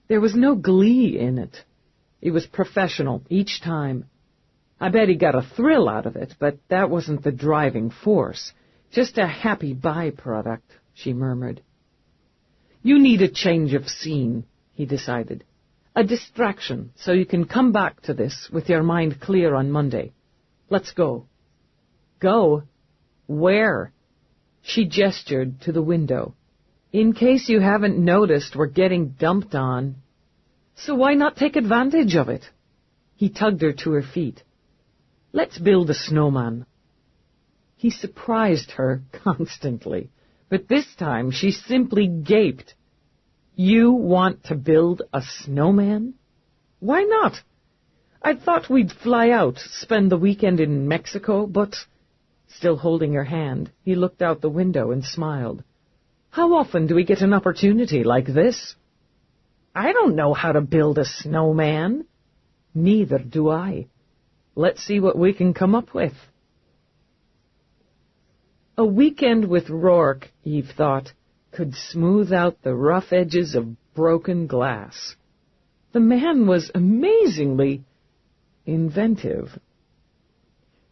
Speaker 3: There was no glee in it. It was professional each time. I bet he got a thrill out of it, but that wasn't the driving force. Just a happy byproduct, she murmured. You need a change of scene, he decided. A distraction, so you can come back to this with your mind clear on Monday. Let's go. Go? Where? She gestured to the window. In case you haven't noticed, we're getting dumped on. So why not take advantage of it? He tugged her to her feet. Let's build a snowman. He surprised her constantly, but this time she simply gaped. You want to build a snowman? Why not? I thought we'd fly out, spend the weekend in Mexico, but... Still holding her hand, he looked out the window and smiled. How often do we get an opportunity like this? I don't know how to build a snowman. Neither do I. Let's see what we can come up with. A weekend with Roarke, Eve thought, could smooth out the rough edges of broken glass. The man was amazingly inventive.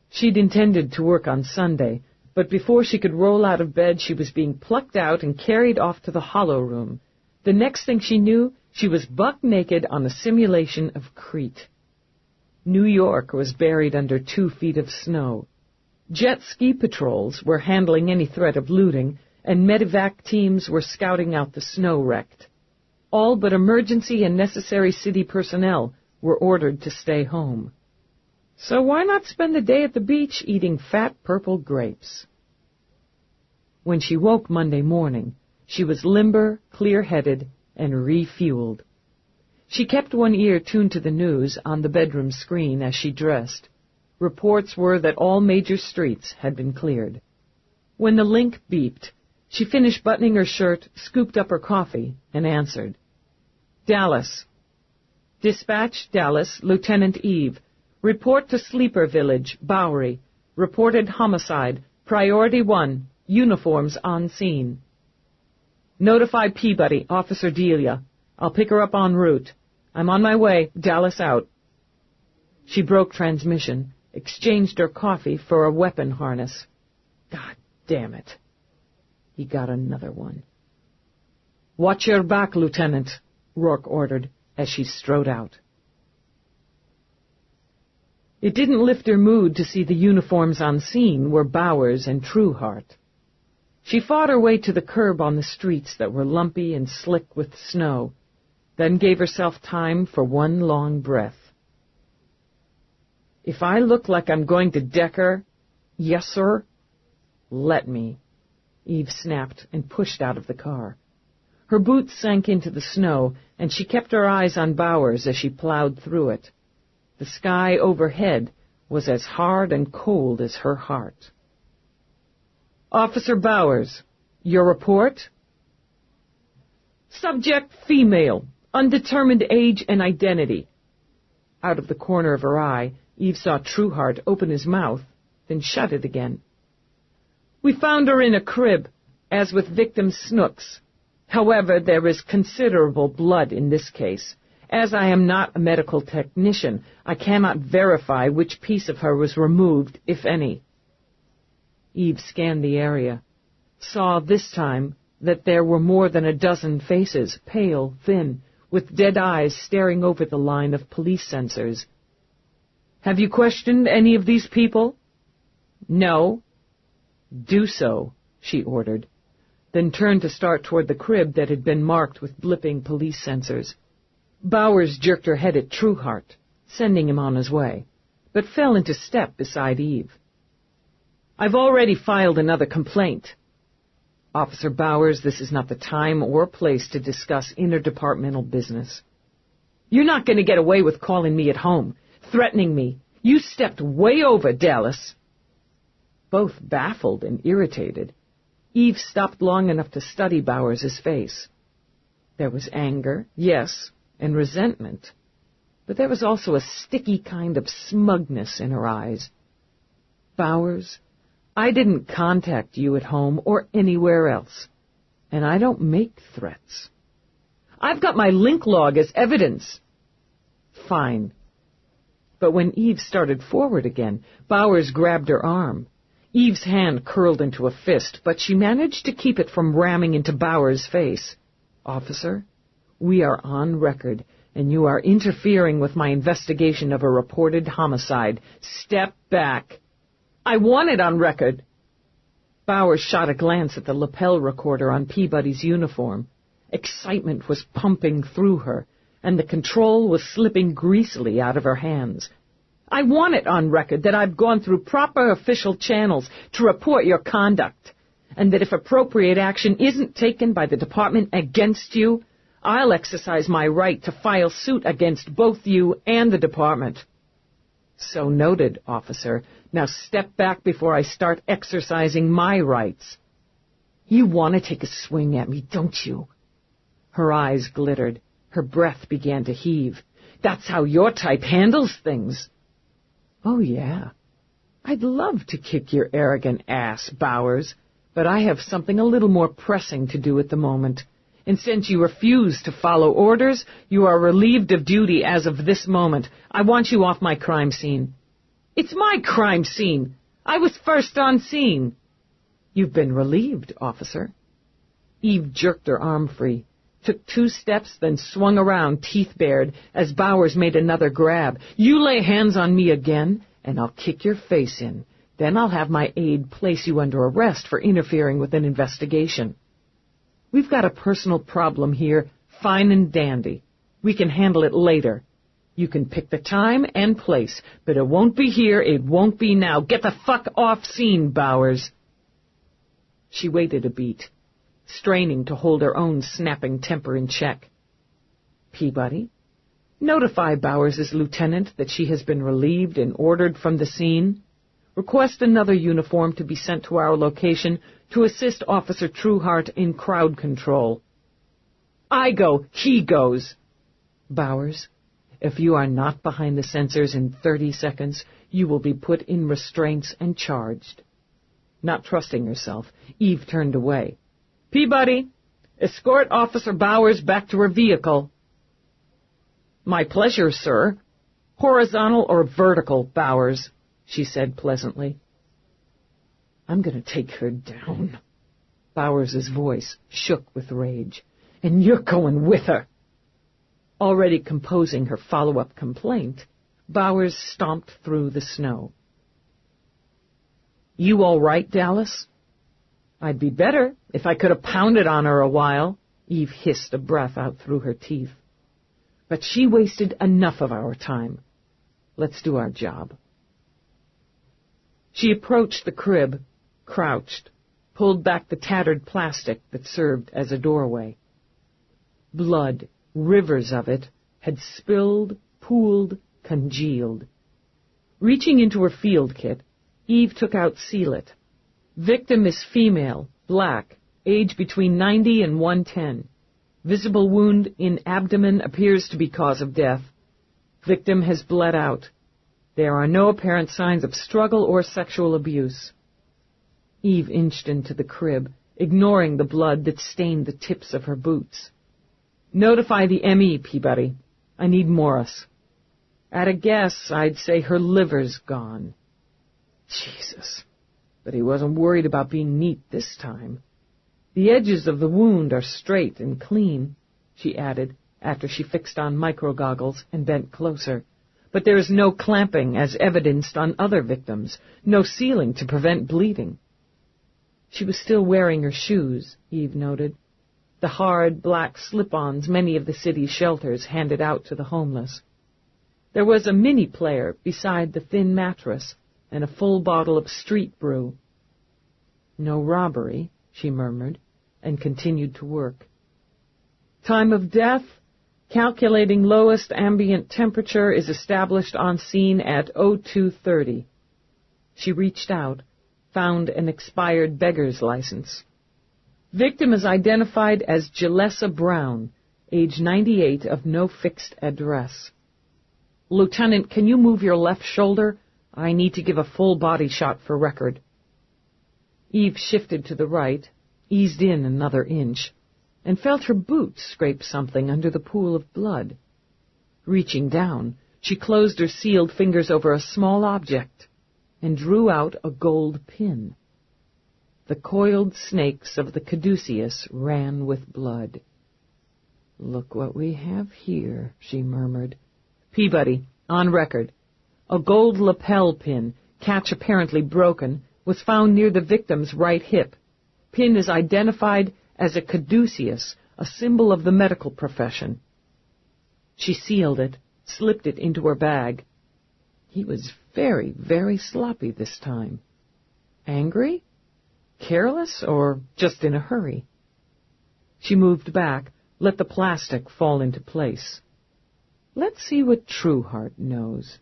Speaker 3: She'd intended to work on Sunday, but before she could roll out of bed, she was being plucked out and carried off to the hollow room. The next thing she knew, she was buck naked on a simulation of Crete. New York was buried under 2 feet of snow. Jet ski patrols were handling any threat of looting, and medevac teams were scouting out the snow wrecked. All but emergency and necessary city personnel were ordered to stay home. So why not spend the day at the beach eating fat purple grapes? When she woke Monday morning, she was limber, clear-headed, and refueled. She kept one ear tuned to the news on the bedroom screen as she dressed. Reports were that all major streets had been cleared. When the link beeped, she finished buttoning her shirt, scooped up her coffee, and answered. Dallas. Dispatch, Dallas, Lieutenant Eve. Report to Sleeper Village, Bowery. Reported homicide. Priority 1. Uniforms on scene. Notify Peabody, Officer Delia. I'll pick her up en route. I'm on my way. Dallas out. She broke transmission, exchanged her coffee for a weapon harness. God damn it. He got another one. Watch your back, Lieutenant, Roarke ordered as she strode out. It didn't lift her mood to see the uniforms on scene were Bowers and Trueheart. She fought her way to the curb on the streets that were lumpy and slick with snow, then gave herself time for one long breath. If I look like I'm going to deck her, yes, sir, let me, Eve snapped and pushed out of the car. Her boots sank into the snow, and she kept her eyes on Bowers as she plowed through it. The sky overhead was as hard and cold as her heart. Officer Bowers, your report? Subject female, undetermined age and identity. Out of the corner of her eye, Eve saw Trueheart open his mouth, then shut it again. We found her in a crib, as with victim Snooks. However, there is considerable blood in this case. As I am not a medical technician, I cannot verify which piece of her was removed, if any. Eve scanned the area, saw this time that there were more than a dozen faces, pale, thin, with dead eyes staring over the line of police sensors. Have you questioned any of these people? No. Do so, she ordered, then turned to start toward the crib that had been marked with blipping police sensors. Bowers jerked her head at Trueheart, sending him on his way, but fell into step beside Eve. I've already filed another complaint. Officer Bowers, this is not the time or place to discuss interdepartmental business. You're not going to get away with calling me at home, threatening me. You stepped way over, Dallas. Both baffled and irritated, Eve stopped long enough to study Bowers's face. There was anger, yes, and resentment, but there was also a sticky kind of smugness in her eyes. Bowers, I didn't contact you at home or anywhere else, and I don't make threats. I've got my link log as evidence. Fine. But when Eve started forward again, Bowers grabbed her arm. Eve's hand curled into a fist, but she managed to keep it from ramming into Bowers' face. Officer, we are on record, and you are interfering with my investigation of a reported homicide. Step back. I want it on record. Bowers shot a glance at the lapel recorder on Peabody's uniform. Excitement was pumping through her, and the control was slipping greasily out of her hands. I want it on record that I've gone through proper official channels to report your conduct, and that if appropriate action isn't taken by the department against you, I'll exercise my right to file suit against both you and the department. So noted, officer. Now step back before I start exercising my rights. You want to take a swing at me, don't you? Her eyes glittered. Her breath began to heave. That's how your type handles things. Oh, yeah. I'd love to kick your arrogant ass, Bowers, but I have something a little more pressing to do at the moment. And since you refuse to follow orders, you are relieved of duty as of this moment. I want you off my crime scene. It's my crime scene. I was first on scene. You've been relieved, officer. Eve jerked her arm free, took 2 steps, then swung around, teeth bared, as Bowers made another grab. You lay hands on me again, and I'll kick your face in. Then I'll have my aide place you under arrest for interfering with an investigation. We've got a personal problem here, fine and dandy. We can handle it later. You can pick the time and place, but it won't be here, it won't be now. Get the fuck off scene, Bowers. She waited a beat, straining to hold her own snapping temper in check. Peabody, notify Bowers' lieutenant that she has been relieved and ordered from the scene. Request another uniform to be sent to our location to assist Officer Trueheart in crowd control. I go, he goes. Bowers, if you are not behind the sensors in 30 seconds, you will be put in restraints and charged. Not trusting herself, Eve turned away. Peabody, escort Officer Bowers back to her vehicle. My pleasure, sir. Horizontal or vertical, Bowers, she said pleasantly. I'm going to take her down. Bowers' voice shook with rage. And you're going with her. Already composing her follow-up complaint, Bowers stomped through the snow. You all right, Dallas? I'd be better if I could have pounded on her a while, Eve hissed a breath out through her teeth. But she wasted enough of our time. Let's do our job. She approached the crib, crouched, pulled back the tattered plastic that served as a doorway. Blood, rivers of it, had spilled, pooled, congealed. Reaching into her field kit, Eve took out Seal-It. Victim is female, black, age between 90 and 110. Visible wound in abdomen appears to be cause of death. Victim has bled out. There are no apparent signs of struggle or sexual abuse. Eve inched into the crib, ignoring the blood that stained the tips of her boots. Notify the ME, Peabody. I need Morris. At a guess, I'd say her liver's gone. Jesus. But he wasn't worried about being neat this time. The edges of the wound are straight and clean, she added, after she fixed on micro-goggles and bent closer. But there is no clamping as evidenced on other victims, no sealing to prevent bleeding. She was still wearing her shoes, Eve noted, the hard, black slip-ons many of the city's shelters handed out to the homeless. There was a mini-player beside the thin mattress and a full bottle of street brew. No robbery, she murmured, and continued to work. Time of death, calculating lowest ambient temperature, is established on scene at 02:30. She reached out, found an expired beggar's license. Victim is identified as Jalessa Brown, age 98, of no fixed address. Lieutenant, can you move your left shoulder? I need to give a full body shot for record. Eve shifted to the right, eased in another inch, and felt her boot scrape something under the pool of blood. Reaching down, she closed her sealed fingers over a small object and drew out a gold pin. The coiled snakes of the caduceus ran with blood. Look what we have here, she murmured. Peabody, on record. A gold lapel pin, catch apparently broken, was found near the victim's right hip. Pin is identified as a caduceus, a symbol of the medical profession. She sealed it, slipped it into her bag. He was very, very sloppy this time. Angry? Careless, or just in a hurry? She moved back, let the plastic fall into place. Let's see what Trueheart knows.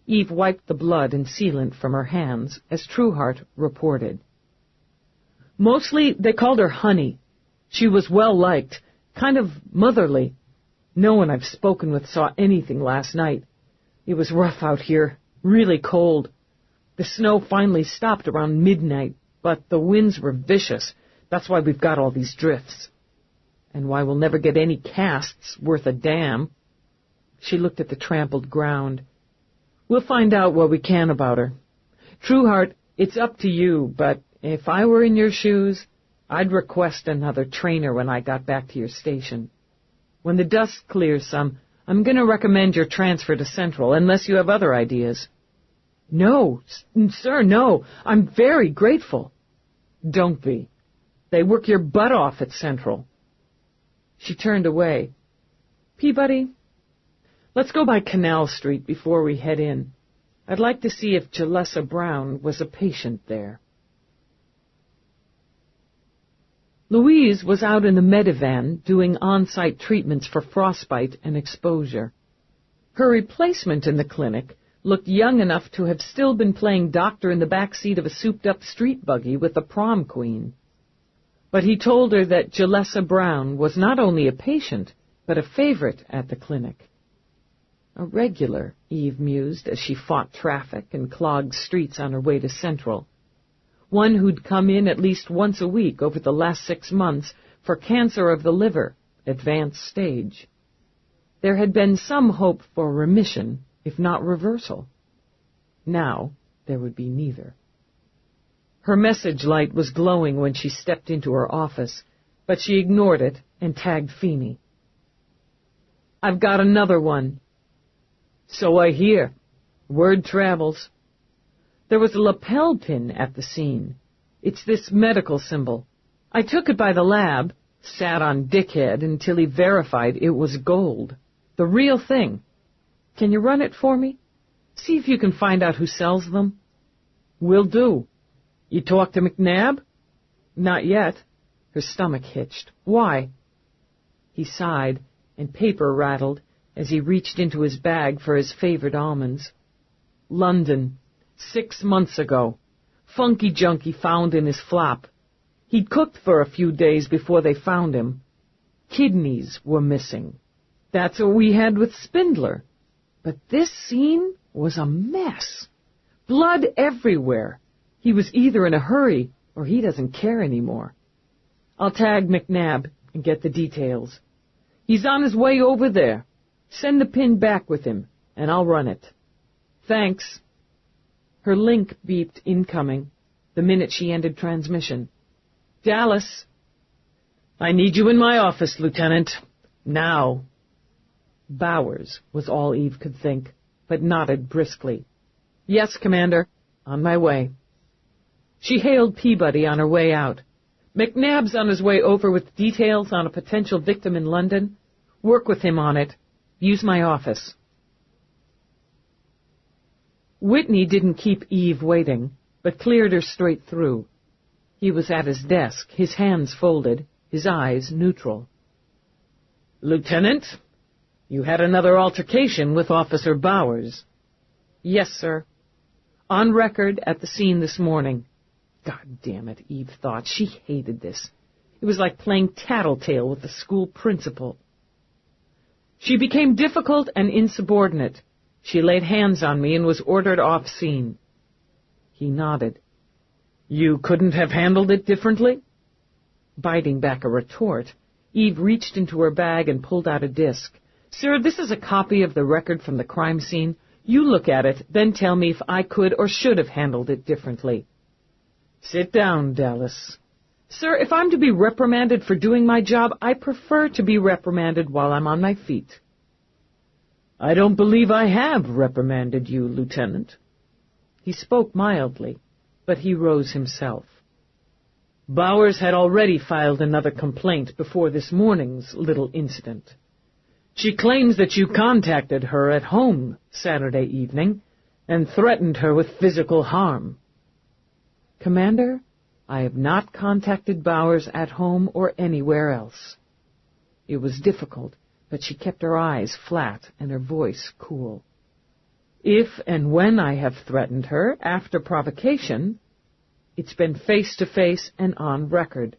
Speaker 3: Eve wiped the blood and sealant from her hands as Trueheart reported. Mostly they called her Honey. She was well-liked, kind of motherly. No one I've spoken with saw anything last night. It was rough out here, really cold. The snow finally stopped around midnight, but the winds were vicious. That's why we've got all these drifts. And why we'll never get any casts worth a damn. She looked at the trampled ground. We'll find out what we can about her. Trueheart, it's up to you, but if I were in your shoes, I'd request another trainer when I got back to your station. When the dust clears some, I'm going to recommend your transfer to Central, unless you have other ideas. No, sir, no. I'm very grateful. Don't be. They work your butt off at Central. She turned away. Peabody, Let's go by Canal Street before we head in. I'd like to see if Jalessa Brown was a patient there. Louise was out in the Medivan doing on-site treatments for frostbite and exposure. Her replacement in the clinic looked young enough to have still been playing doctor in the back seat of a souped-up street buggy with the prom queen. But he told her that Jalessa Brown was not only a patient, but a favorite at the clinic. A regular, Eve mused as she fought traffic and clogged streets on her way to Central. One who'd come in at least once a week over the last 6 months for cancer of the liver, advanced stage. There had been some hope for remission, if not reversal. Now there would be neither. Her message light was glowing when she stepped into her office, but she ignored it and tagged Feeney. "I've got another one." "So I hear. Word travels." There was a lapel pin at the scene. It's this medical symbol. I took it by the lab, sat on Dickhead until he verified it was gold. The real thing. Can you run it for me? See if you can find out who sells them. "Will do. You talked to McNabb?" "Not yet." Her stomach hitched. "Why?" He sighed, and paper rattled as he reached into his bag for his favorite almonds. "London. 6 months ago. Funky junkie found in his flop. He'd cooked for a few days before they found him. Kidneys were missing. That's what we had with Spindler. But this scene was a mess. Blood everywhere. He was either in a hurry or he doesn't care anymore. I'll tag McNabb and get the details. He's on his way over there. Send the pin back with him, and I'll run it." "Thanks." Her link beeped incoming the minute she ended transmission. "Dallas." "I need you in my office, Lieutenant. Now." Bowers was all Eve could think, but nodded briskly. "Yes, Commander. On my way." She hailed Peabody on her way out. "McNabb's on his way over with details on a potential victim in London. Work with him on it. Use my office." Whitney didn't keep Eve waiting, but cleared her straight through. He was at his desk, his hands folded, his eyes neutral. "Lieutenant, you had another altercation with Officer Bowers." "Yes, sir." "On record at the scene this morning." God damn it, Eve thought. She hated this. It was like playing tattletale with the school principal. "She became difficult and insubordinate. She laid hands on me and was ordered off scene." He nodded. "You couldn't have handled it differently?" Biting back a retort, Eve reached into her bag and pulled out a disc. "Sir, this is a copy of the record from the crime scene. You look at it, then tell me if I could or should have handled it differently." "Sit down, Dallas." "Sir, if I'm to be reprimanded for doing my job, I prefer to be reprimanded while I'm on my feet." "I don't believe I have reprimanded you, Lieutenant." He spoke mildly, but he rose himself. "Bowers had already filed another complaint before this morning's little incident. She claims that you contacted her at home Saturday evening and threatened her with physical harm." "Commander, I have not contacted Bowers at home or anywhere else." It was difficult, but she kept her eyes flat and her voice cool. "If and when I have threatened her after provocation, it's been face-to-face and on record.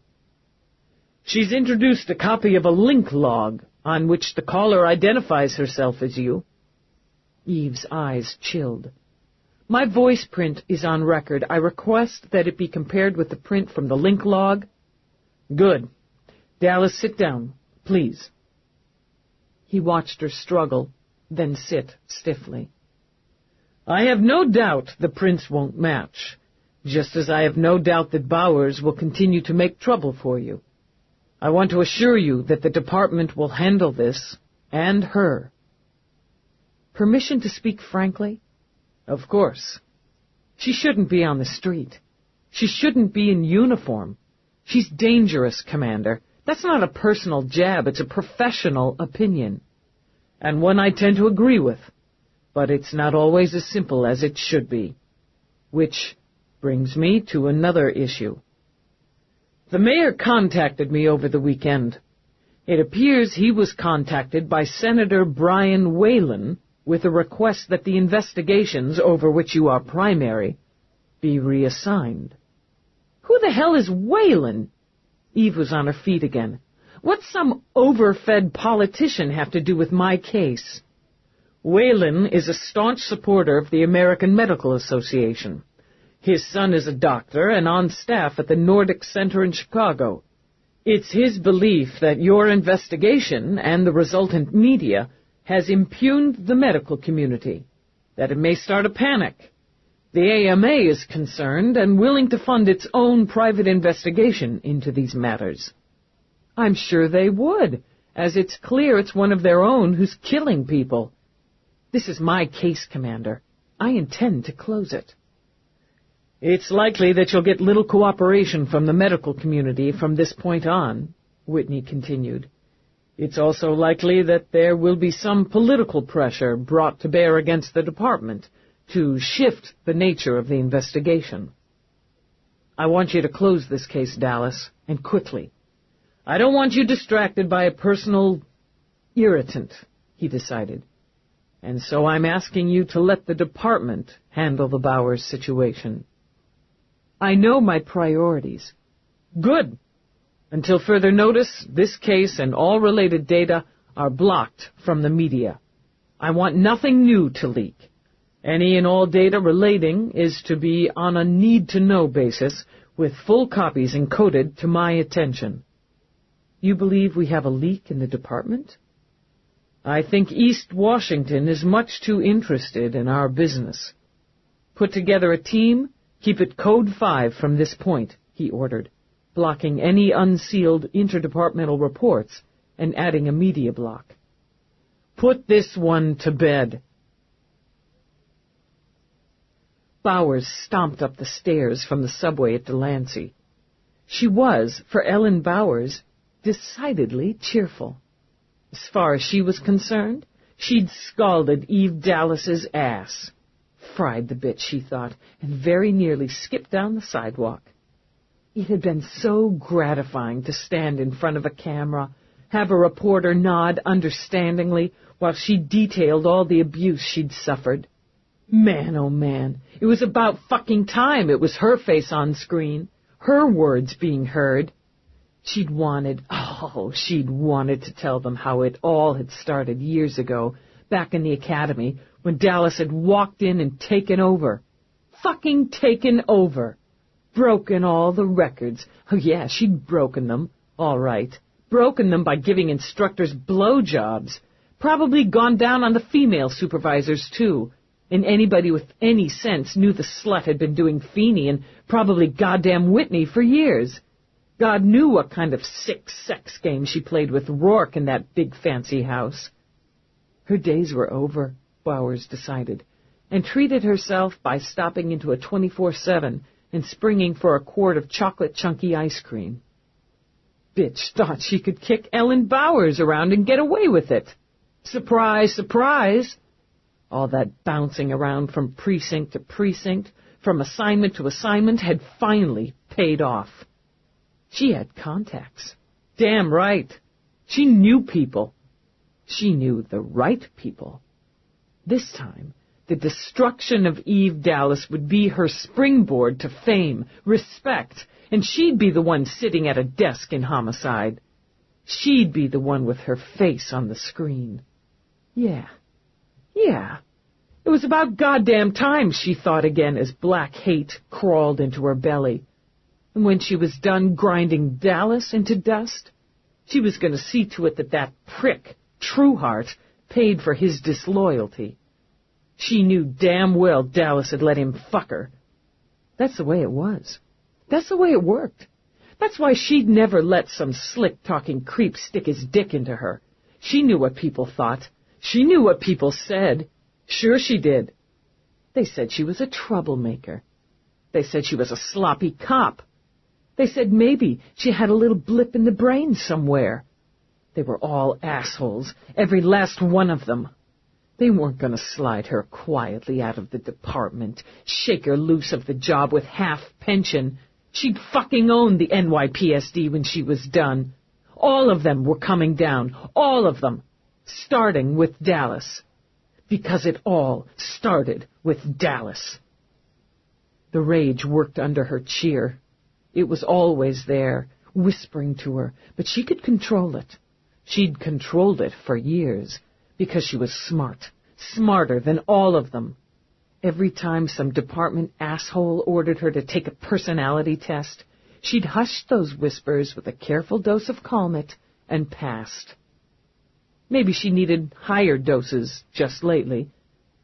Speaker 3: She's introduced a copy of a link log on which the caller identifies herself as you." Eve's eyes chilled. "My voice print is on record. I request that it be compared with the print from the link log." "Good. Dallas, sit down, please." He watched her struggle, then sit stiffly. "I have no doubt the prints won't match, just as I have no doubt that Bowers will continue to make trouble for you. I want to assure you that the department will handle this, and her." "Permission to speak frankly?" "Of course." "She shouldn't be on the street. She shouldn't be in uniform. She's dangerous, Commander. That's not a personal jab, it's a professional opinion. and one I tend to agree with, but it's not always as simple as it should be. Which brings me to another issue. The mayor contacted me over the weekend. It appears he was contacted by Senator Brian Whalen with a request that the investigations over which you are primary be reassigned. Who the hell is Whalen? Eve was on her feet again. What's some overfed politician have to do with my case? Whalen is a staunch supporter of the American Medical Association. His son is a doctor and on staff at the Nordic Center in Chicago. It's his belief that your investigation and the resultant media has impugned the medical community, that it may start a panic. The AMA is concerned and willing to fund its own private investigation into these matters. I'm sure they would, as it's clear it's one of their own who's killing people. This is my case, Commander. I intend to close it. It's likely that you'll get little cooperation from the medical community from this point on, Whitney continued. It's also likely that there will be some political pressure brought to bear against the department to shift the nature of the investigation. I want you to close this case, Dallas, and quickly. I don't want you distracted by a personal irritant, he decided. And so I'm asking you to let the department handle the Bowers situation. I know my priorities. Good. Until further notice, this case and all related data are blocked from the media. I want nothing new to leak. Any and all data relating is to be on a need-to-know basis with full copies encoded to my attention. You believe we have a leak in the department? I think East Washington is much too interested in our business. Put together a team. Keep it Code 5 from this point, he ordered, blocking any unsealed interdepartmental reports and adding a media block. Put this one to bed. Bowers stomped up the stairs from the subway at Delancey. She was, for Ellen Bowers, decidedly cheerful. As far as she was concerned, she'd scalded Eve Dallas's ass. Fried the bitch, she thought, and very nearly skipped down the sidewalk. It had been so gratifying to stand in front of a camera, have a reporter nod understandingly while she detailed all the abuse she'd suffered. Man, oh man, it was about fucking time it was her face on screen, her words being heard. She'd wanted to tell them how it all had started years ago, back in the academy, when Dallas had walked in and taken over. Fucking taken over. Broken all the records. Oh yeah, she'd broken them. All right. Broken them by giving instructors blowjobs. Probably gone down on the female supervisors, too. And anybody with any sense knew the slut had been doing Feeney and probably goddamn Whitney for years. God knew what kind of sick sex game she played with Roarke in that big fancy house. Her days were over, Bowers decided, and treated herself by stopping into a 24/7 and springing for a quart of chocolate chunky ice cream. Bitch thought she could kick Ellen Bowers around and get away with it. Surprise, surprise! All that bouncing around from precinct to precinct, from assignment to assignment, had finally paid off. She had contacts. Damn right. She knew people. She knew the right people. This time, the destruction of Eve Dallas would be her springboard to fame, respect, and she'd be the one sitting at a desk in homicide. She'd be the one with her face on the screen. Yeah. It was about goddamn time, she thought again as black hate crawled into her belly. And when she was done grinding Dallas into dust, she was going to see to it that that prick, Trueheart, paid for his disloyalty. She knew damn well Dallas had let him fuck her. That's the way it was. That's the way it worked. That's why she'd never let some slick-talking creep stick his dick into her. She knew what people thought. She knew what people said. Sure she did. They said she was a troublemaker. They said she was a sloppy cop. They said maybe she had a little blip in the brain somewhere. They were all assholes, every last one of them. They weren't going to slide her quietly out of the department, shake her loose of the job with half pension. She'd fucking own the NYPSD when she was done. All of them were coming down, all of them, starting with Dallas. Because it all started with Dallas. The rage worked under her cheer. It was always there, whispering to her, but she could control it. She'd controlled it for years, because she was smart, smarter than all of them. Every time some department asshole ordered her to take a personality test, she'd hushed those whispers with a careful dose of Calmit and passed. Maybe she needed higher doses just lately,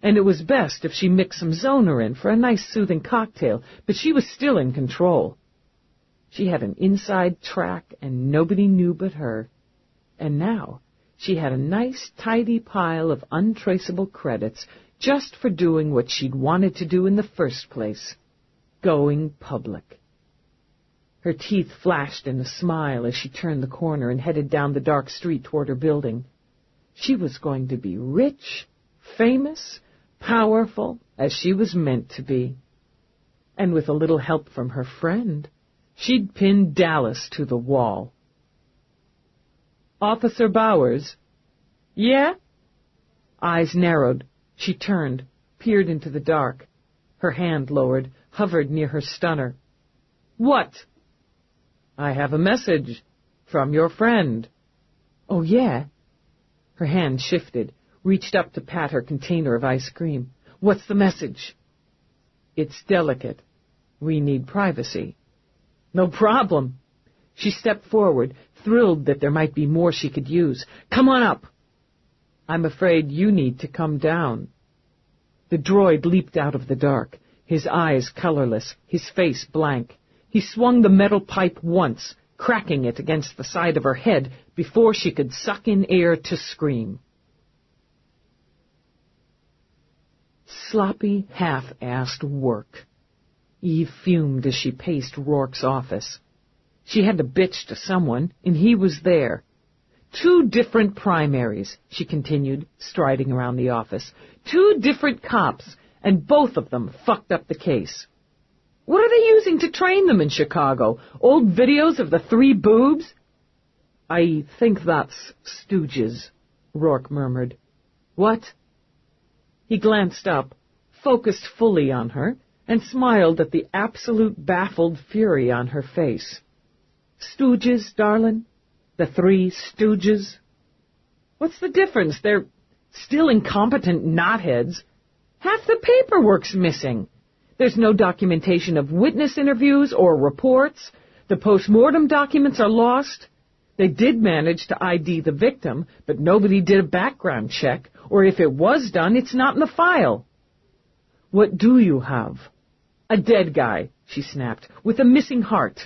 Speaker 3: and it was best if she mixed some Zoner in for a nice soothing cocktail, but she was still in control. She had an inside track and nobody knew but her. And now she had a nice, tidy pile of untraceable credits just for doing what she'd wanted to do in the first place, going public. Her teeth flashed in a smile as she turned the corner and headed down the dark street toward her building. She was going to be rich, famous, powerful, as she was meant to be. And with a little help from her friend, she'd pin Dallas to the wall. Officer Bowers? Yeah? Eyes narrowed. She turned, peered into the dark. Her hand lowered, hovered near her stunner. What? I have a message from your friend. Oh, yeah? Her hand shifted, reached up to pat her container of ice cream. What's the message? It's delicate. We need privacy. No problem. She stepped forward, thrilled that there might be more she could use. Come on up. I'm afraid you need to come down. The droid leaped out of the dark, his eyes colorless, his face blank. He swung the metal pipe once, cracking it against the side of her head before she could suck in air to scream. Sloppy, half-assed work. Eve fumed as she paced Roarke's office. She had to bitch to someone, and he was there. 2 different primaries, she continued, striding around the office. 2 different cops, and both of them fucked up the case. What are they using to train them in Chicago? Old videos of the 3 boobs? I think that's stooges, Roarke murmured. What? He glanced up, focused fully on her, and smiled at the absolute baffled fury on her face. Stooges, darling? The 3 stooges? What's the difference? They're still incompetent knotheads. Half the paperwork's missing. There's no documentation of witness interviews or reports. The post-mortem documents are lost. They did manage to ID the victim, but nobody did a background check, or if it was done, it's not in the file. What do you have? A dead guy, she snapped, with a missing heart.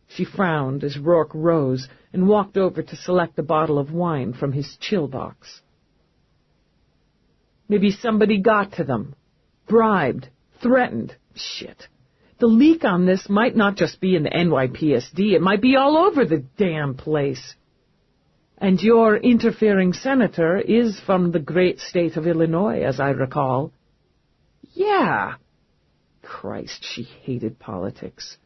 Speaker 3: She frowned as Roarke rose and walked over to select a bottle of wine from his chill box. Maybe somebody got to them. Bribed. Threatened. Shit. The leak on this might not just be in the NYPSD. It might be all over the damn place. And your interfering senator is from the great state of Illinois, as I recall. Yeah. Christ, she hated politics.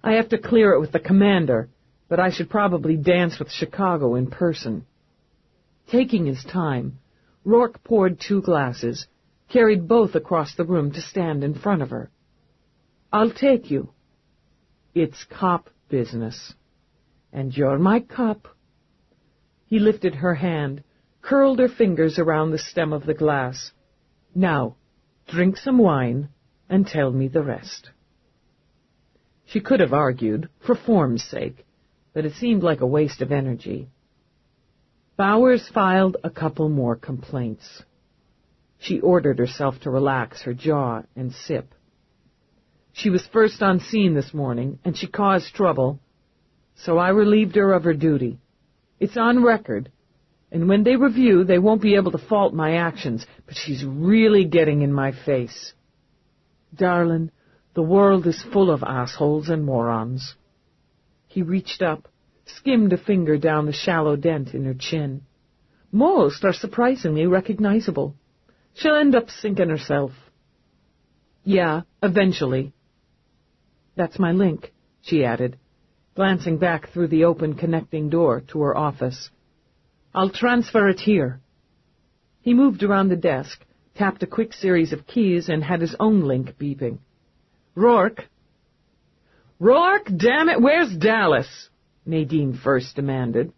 Speaker 3: I have to clear it with the commander, but I should probably dance with Chicago in person. Taking his time, Roarke poured 2 glasses, carried both across the room to stand in front of her. I'll take you. It's cop business. And you're my cop. He lifted her hand, curled her fingers around the stem of the glass. Now, drink some wine and tell me the rest. She could have argued, for form's sake, but it seemed like a waste of energy. Bowers filed a couple more complaints. She ordered herself to relax her jaw and sip. She was first on scene this morning, and she caused trouble, so I relieved her of her duty. It's on record, and when they review, they won't be able to fault my actions, but she's really getting in my face. Darling, the world is full of assholes and morons. He reached up, skimmed a finger down the shallow dent in her chin. Most are surprisingly recognizable. She'll end up sinking herself. Yeah, eventually. That's my link, she added, glancing back through the open connecting door to her office. I'll transfer it here. He moved around the desk, tapped a quick series of keys, and had his own link beeping. Roarke? Roarke, damn it, where's Dallas? Nadine first demanded.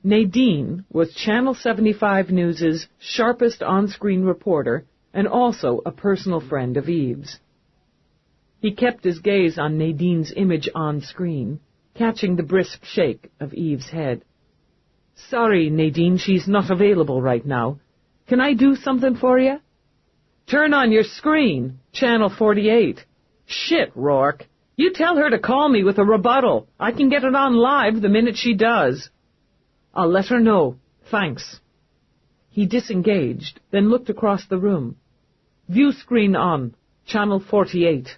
Speaker 3: Nadine was Channel 75 News' sharpest on-screen reporter and also a personal friend of Eve's. He kept his gaze on Nadine's image on screen, catching the brisk shake of Eve's head. Sorry, Nadine, she's not available right now. Can I do something for you? Turn on your screen, Channel 48. Shit, Roarke. You tell her to call me with a rebuttal. I can get it on live the minute she does. I'll let her know. Thanks. He disengaged, then looked across the room. View screen on, Channel 48.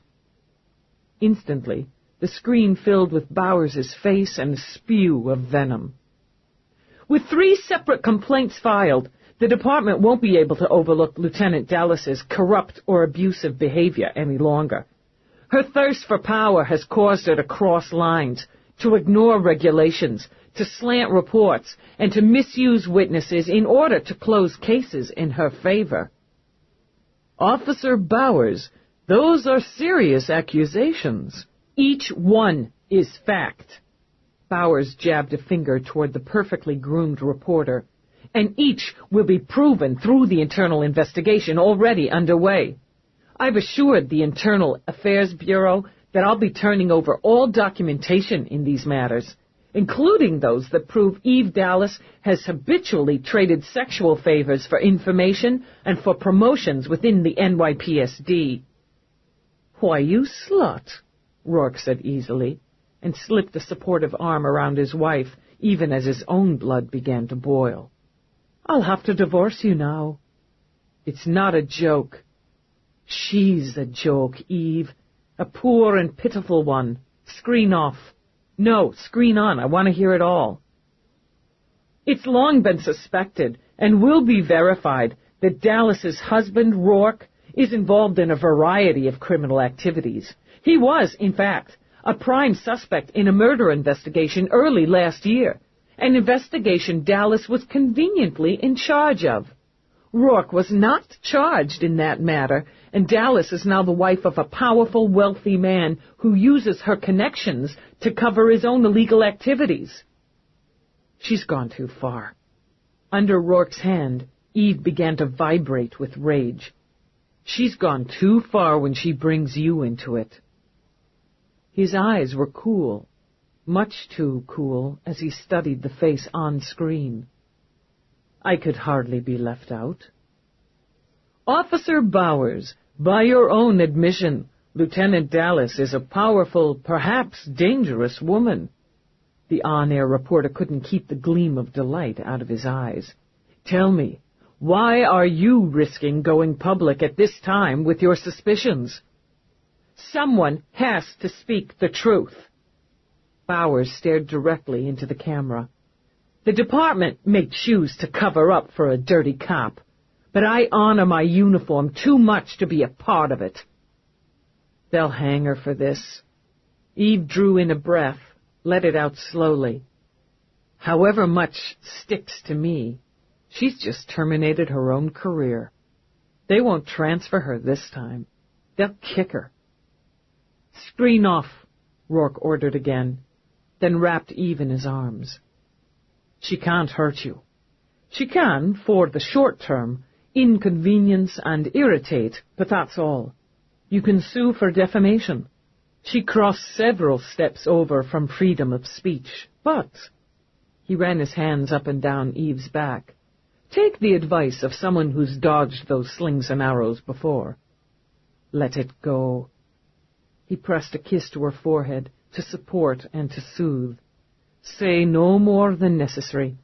Speaker 3: Instantly, the screen filled with Bowers's face and a spew of venom. With 3 separate complaints filed, the department won't be able to overlook Lieutenant Dallas's corrupt or abusive behavior any longer. Her thirst for power has caused her to cross lines, to ignore regulations, to slant reports, and to misuse witnesses in order to close cases in her favor. Officer Bowers, those are serious accusations. Each one is fact. Bowers jabbed a finger toward the perfectly groomed reporter. And each will be proven through the internal investigation already underway. I've assured the Internal Affairs Bureau that I'll be turning over all documentation in these matters, including those that prove Eve Dallas has habitually traded sexual favors for information and for promotions within the NYPSD. Why, you slut, Roarke said easily, and slipped a supportive arm around his wife, even as his own blood began to boil. I'll have to divorce you now. It's not a joke. She's a joke, Eve. A poor and pitiful one. Screen off. No, screen on. I want to hear it all. It's long been suspected, and will be verified, that Dallas's husband, Roarke, is involved in a variety of criminal activities. He was, in fact, a prime suspect in a murder investigation early last year, an investigation Dallas was conveniently in charge of. Roarke was not charged in that matter, and Dallas is now the wife of a powerful, wealthy man who uses her connections to cover his own illegal activities. She's gone too far. Under Rourke's hand, Eve began to vibrate with rage. She's gone too far when she brings you into it. His eyes were cool, much too cool, as he studied the face on screen. I could hardly be left out. Officer Bowers, by your own admission, Lieutenant Dallas is a powerful, perhaps dangerous woman. The on-air reporter couldn't keep the gleam of delight out of his eyes. Tell me, why are you risking going public at this time with your suspicions? Someone has to speak the truth. Bowers stared directly into the camera. The department may choose to cover up for a dirty cop, but I honor my uniform too much to be a part of it. They'll hang her for this. Eve drew in a breath, let it out slowly. However much sticks to me, she's just terminated her own career. They won't transfer her this time. They'll kick her. Screen off, Roarke ordered again, then wrapped Eve in his arms. She can't hurt you. She can, for the short term, inconvenience and irritate, but that's all. You can sue for defamation. She crossed several steps over from freedom of speech, but... He ran his hands up and down Eve's back. Take the advice of someone who's dodged those slings and arrows before. Let it go. He pressed a kiss to her forehead, to support and to soothe. Say no more than necessary.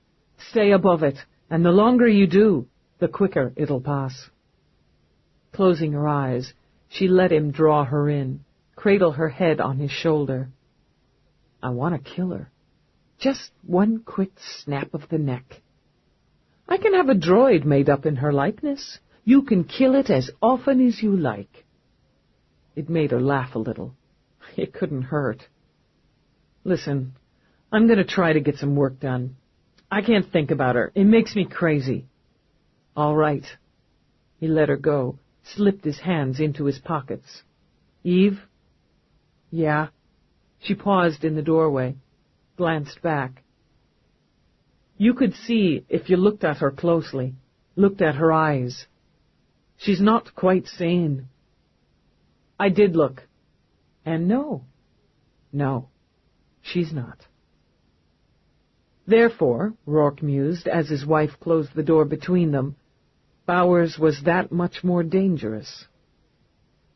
Speaker 3: Stay above it, and the longer you do, the quicker it'll pass. Closing her eyes, she let him draw her in, cradle her head on his shoulder. I want to kill her. Just one quick snap of the neck. I can have a droid made up in her likeness. You can kill it as often as you like. It made her laugh a little. It couldn't hurt. Listen, I'm going to try to get some work done. I can't think about her. It makes me crazy. All right. He let her go, slipped his hands into his pockets. Eve? Yeah. She paused in the doorway, glanced back. You could see if you looked at her closely, looked at her eyes. She's not quite sane. I did look. And no, she's not. Therefore, Roarke mused as his wife closed the door between them, Bowers was that much more dangerous.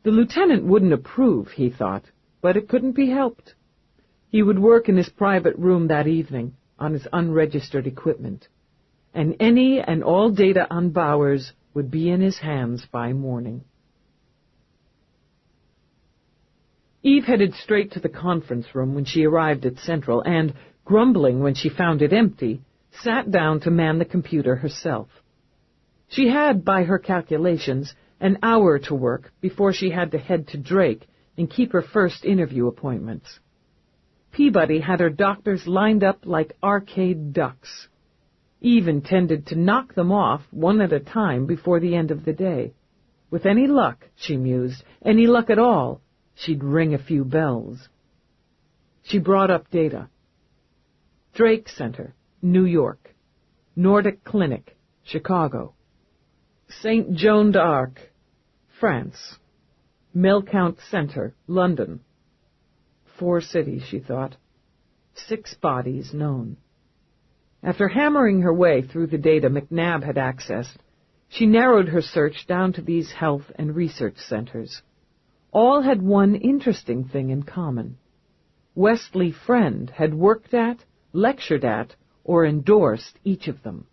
Speaker 3: The lieutenant wouldn't approve, he thought, but it couldn't be helped. He would work in his private room that evening on his unregistered equipment, and any and all data on Bowers would be in his hands by morning. Eve headed straight to the conference room when she arrived at Central and, grumbling when she found it empty, sat down to man the computer herself. She had, by her calculations, an hour to work before she had to head to Drake and keep her first interview appointments. Peabody had her doctors lined up like arcade ducks. Eve intended to knock them off one at a time before the end of the day. With any luck, she mused, any luck at all, she'd ring a few bells. She brought up data. Drake Center, New York. Nordic Clinic, Chicago. St. Joan d'Arc, France. Millcount Center, London. 4 cities, she thought. 6 bodies known. After hammering her way through the data McNabb had accessed, she narrowed her search down to these health and research centers. All had one interesting thing in common. Wesley Friend had worked at, lectured at, or endorsed each of them.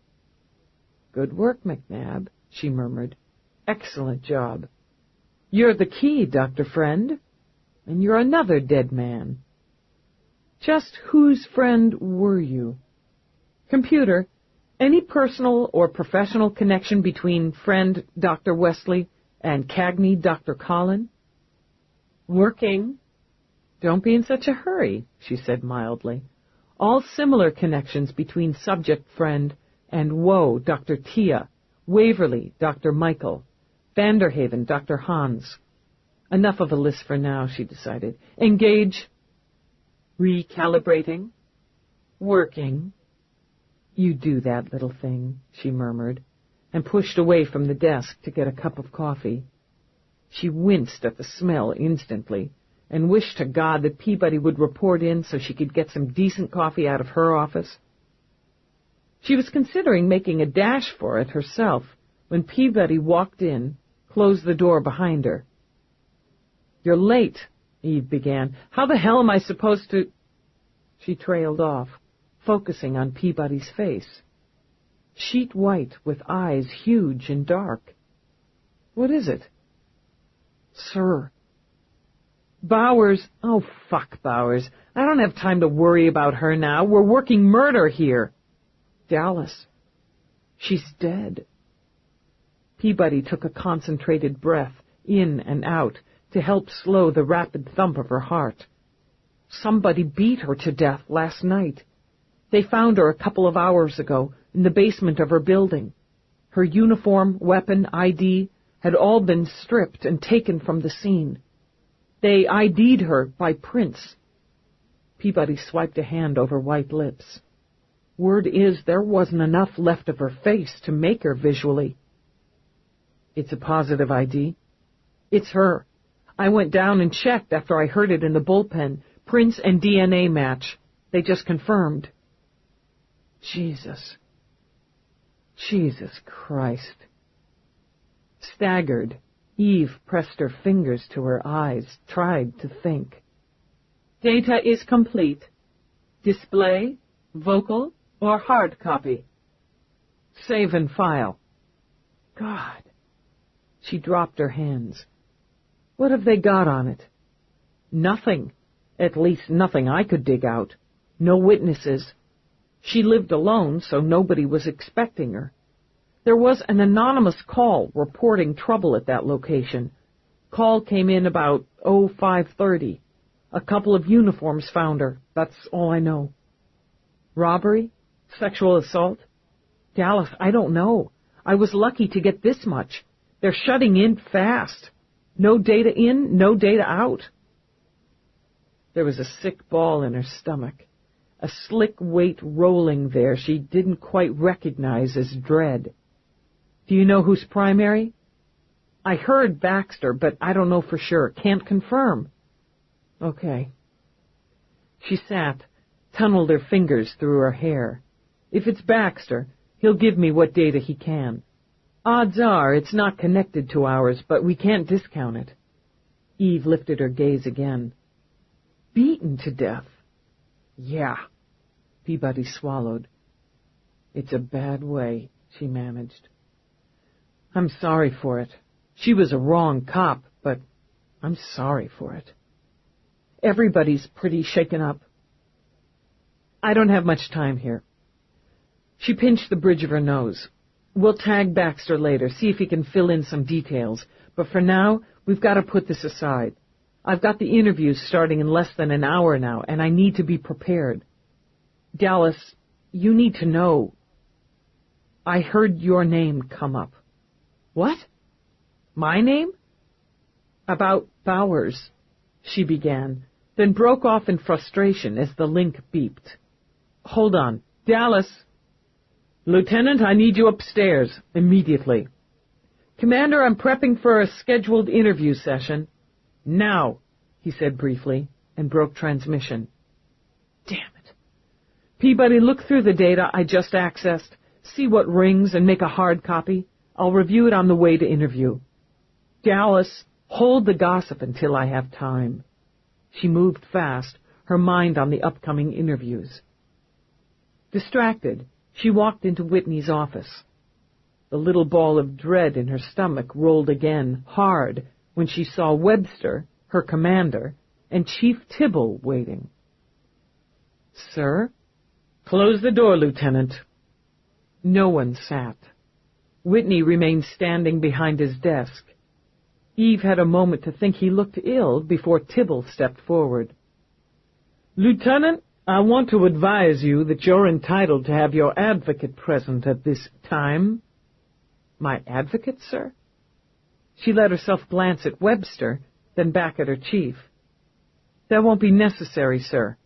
Speaker 3: Good work, McNabb, she murmured. Excellent job. You're the key, Dr. Friend. And you're another dead man. Just whose friend were you? Computer, any personal or professional connection between Friend Dr. Wesley and Kagny Dr. Collin? Working. Don't be in such a hurry, she said mildly. All similar connections between subject Friend and Woe Dr. Tia, Waverly Dr. Michael, Vanderhaven Dr. Hans. Enough of a list for now, she decided. Engage. Recalibrating. Working. You do that little thing, she murmured, and pushed away from the desk to get a cup of coffee. She winced at the smell instantly, and wished to God that Peabody would report in so she could get some decent coffee out of her office. She was considering making a dash for it herself when Peabody walked in, closed the door behind her. You're late, Eve began. How the hell am I supposed to... She trailed off, focusing on Peabody's face. Sheet white with eyes huge and dark. What is it? Sir. Bowers. Oh, fuck Bowers. I don't have time to worry about her now. We're working murder here. Dallas. She's dead. Peabody took a concentrated breath, in and out, to help slow the rapid thump of her heart. Somebody beat her to death last night. They found her a couple of hours ago in the basement of her building. Her uniform, weapon, ID had all been stripped and taken from the scene. They ID'd her by prints. Peabody swiped a hand over white lips. Word is there wasn't enough left of her face to make her visually. It's a positive ID. It's her. I went down and checked after I heard it in the bullpen. Prints and DNA match. They just confirmed. Jesus. Jesus Christ. Staggered, Eve pressed her fingers to her eyes, tried to think. Data is complete. Display, vocal, or hard copy? Save and file. God. She dropped her hands. What have they got on it? Nothing. At least nothing I could dig out. No witnesses. She lived alone, so nobody was expecting her. There was an anonymous call reporting trouble at that location. Call came in about 5:30. A couple of uniforms found her. That's all I know. Robbery? Sexual assault? Dallas, I don't know. I was lucky to get this much. They're shutting in fast. No data in, no data out. There was a sick ball in her stomach, a slick weight rolling there she didn't quite recognize as dread. Do you know who's primary? I heard Baxter, but I don't know for sure. Can't confirm. Okay. She sat, tunneled her fingers through her hair. If it's Baxter, he'll give me what data he can. Odds are it's not connected to ours, but we can't discount it. Eve lifted her gaze again. Beaten to death. Yeah. Peabody swallowed. It's a bad way, she managed. I'm sorry for it. She was a wrong cop, but I'm sorry for it. Everybody's pretty shaken up. I don't have much time here. She pinched the bridge of her nose. We'll tag Baxter later, see if he can fill in some details. But for now, we've got to put this aside. I've got the interviews starting in less than an hour now, and I need to be prepared. Dallas, you need to know. I heard your name come up. What? My name? About Bowers, she began, then broke off in frustration as the link beeped. Hold on. Dallas. Lieutenant, I need you upstairs, immediately. Commander, I'm prepping for a scheduled interview session. Now, he said briefly, and broke transmission. Damn it. Peabody, look through the data I just accessed, see what rings, and make a hard copy. I'll review it on the way to interview. Dallas, hold the gossip until I have time. She moved fast, her mind on the upcoming interviews. Distracted, she walked into Whitney's office. The little ball of dread in her stomach rolled again, hard, when she saw Webster, her commander, and Chief Tibble waiting. Sir? Close the door, Lieutenant. No one sat. Whitney remained standing behind his desk. Eve had a moment to think he looked ill before Tibble stepped forward. Lieutenant, I want to advise you that you're entitled to have your advocate present at this time. My advocate, sir? She let herself glance at Webster, then back at her chief. That won't be necessary, sir.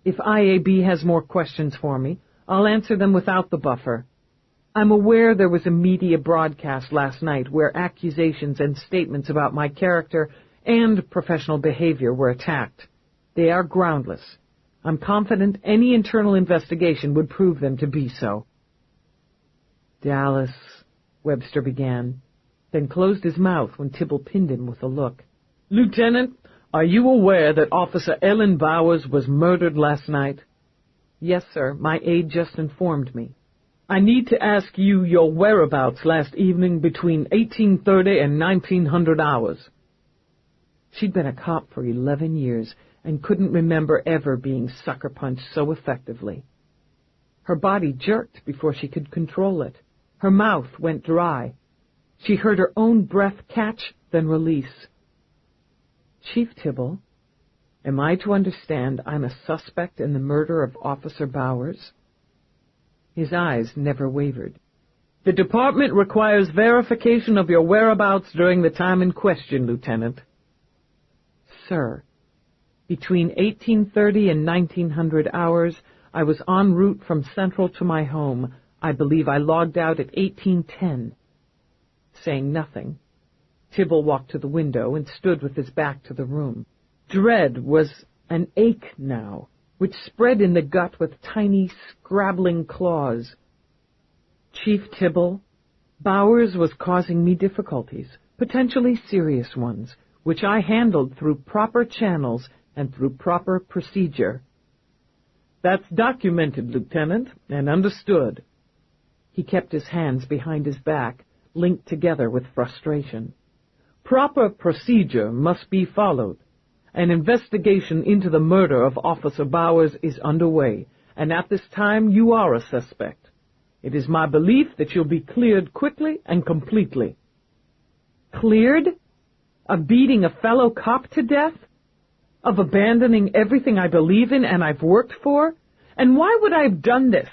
Speaker 3: If IAB has more questions for me, I'll answer them without the buffer. I'm aware there was a media broadcast last night where accusations and statements about my character and professional behavior were attacked. They are groundless. I'm confident any internal investigation would prove them to be so. Dallas, Webster began, then closed his mouth when Tibble pinned him with a look. Lieutenant, are you aware that Officer Ellen Bowers was murdered last night? Yes, sir. My aide just informed me. I need to ask you your whereabouts last evening between 1830 and 1900 hours. She'd been a cop for 11 years and couldn't remember ever being sucker-punched so effectively. Her body jerked before she could control it. Her mouth went dry. She heard her own breath catch, then release. Chief Tibble, am I to understand I'm a suspect in the murder of Officer Bowers? His eyes never wavered. The department requires verification of your whereabouts during the time in question, Lieutenant. Sir, between 1830 and 1900 hours, I was en route from Central to my home. I believe I logged out at 1810. Saying nothing, Tibble walked to the window and stood with his back to the room. Dread was an ache now, which spread in the gut with tiny, scrabbling claws. Chief Tibble, Bowers was causing me difficulties, potentially serious ones, which I handled through proper channels and through proper procedure. That's documented, Lieutenant, and understood. He kept his hands behind his back, linked together with frustration. Proper procedure must be followed. An investigation into the murder of Officer Bowers is underway, and at this time you are a suspect. It is my belief that you'll be cleared quickly and completely. Cleared? Of beating a fellow cop to death? Of abandoning everything I believe in and I've worked for? And why would I have done this?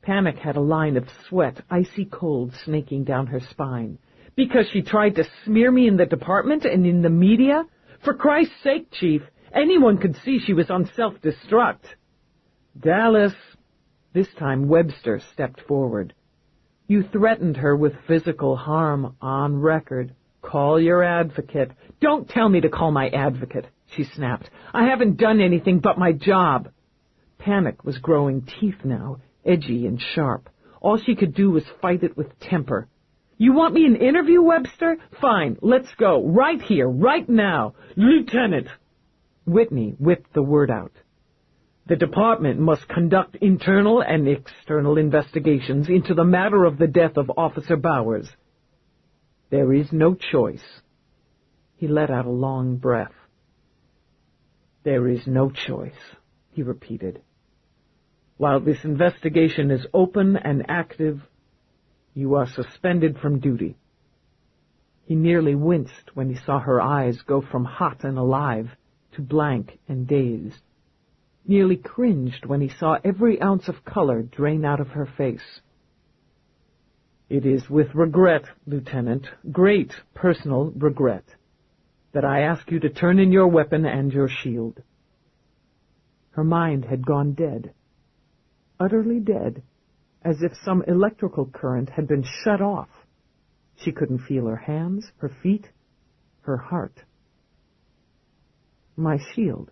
Speaker 3: Panic had a line of sweat, icy cold, snaking down her spine. Because she tried to smear me in the department and in the media? For Christ's sake, Chief, anyone could see she was on self-destruct. Dallas. This time Webster stepped forward. You threatened her with physical harm on record. Call your advocate. Don't tell me to call my advocate, she snapped. I haven't done anything but my job. Panic was growing teeth now, edgy and sharp. All she could do was fight it with temper. You want me an interview, Webster? Fine, let's go. Right here, right now. Lieutenant! Whitney whipped the word out. The department must conduct internal and external investigations into the matter of the death of Officer Bowers. There is no choice. He let out a long breath. There is no choice, he repeated. While this investigation is open and active, you are suspended from duty. He nearly winced when he saw her eyes go from hot and alive to blank and dazed. Nearly cringed when he saw every ounce of color drain out of her face. It is with regret, Lieutenant, great personal regret, that I ask you to turn in your weapon and your shield. Her mind had gone dead, utterly dead, as if some electrical current had been shut off. She couldn't feel her hands, her feet, her heart. My shield.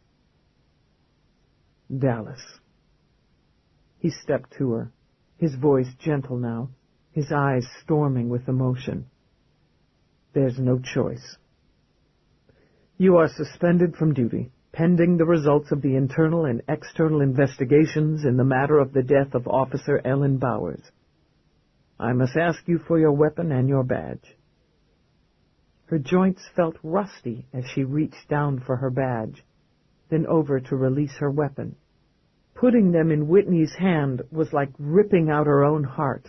Speaker 3: Dallas. He stepped to her, his voice gentle now, his eyes storming with emotion. There's no choice. You are suspended from duty, pending the results of the internal and external investigations in the matter of the death of Officer Ellen Bowers. I must ask you for your weapon and your badge. Her joints felt rusty as she reached down for her badge, then over to release her weapon. Putting them in Whitney's hand was like ripping out her own heart.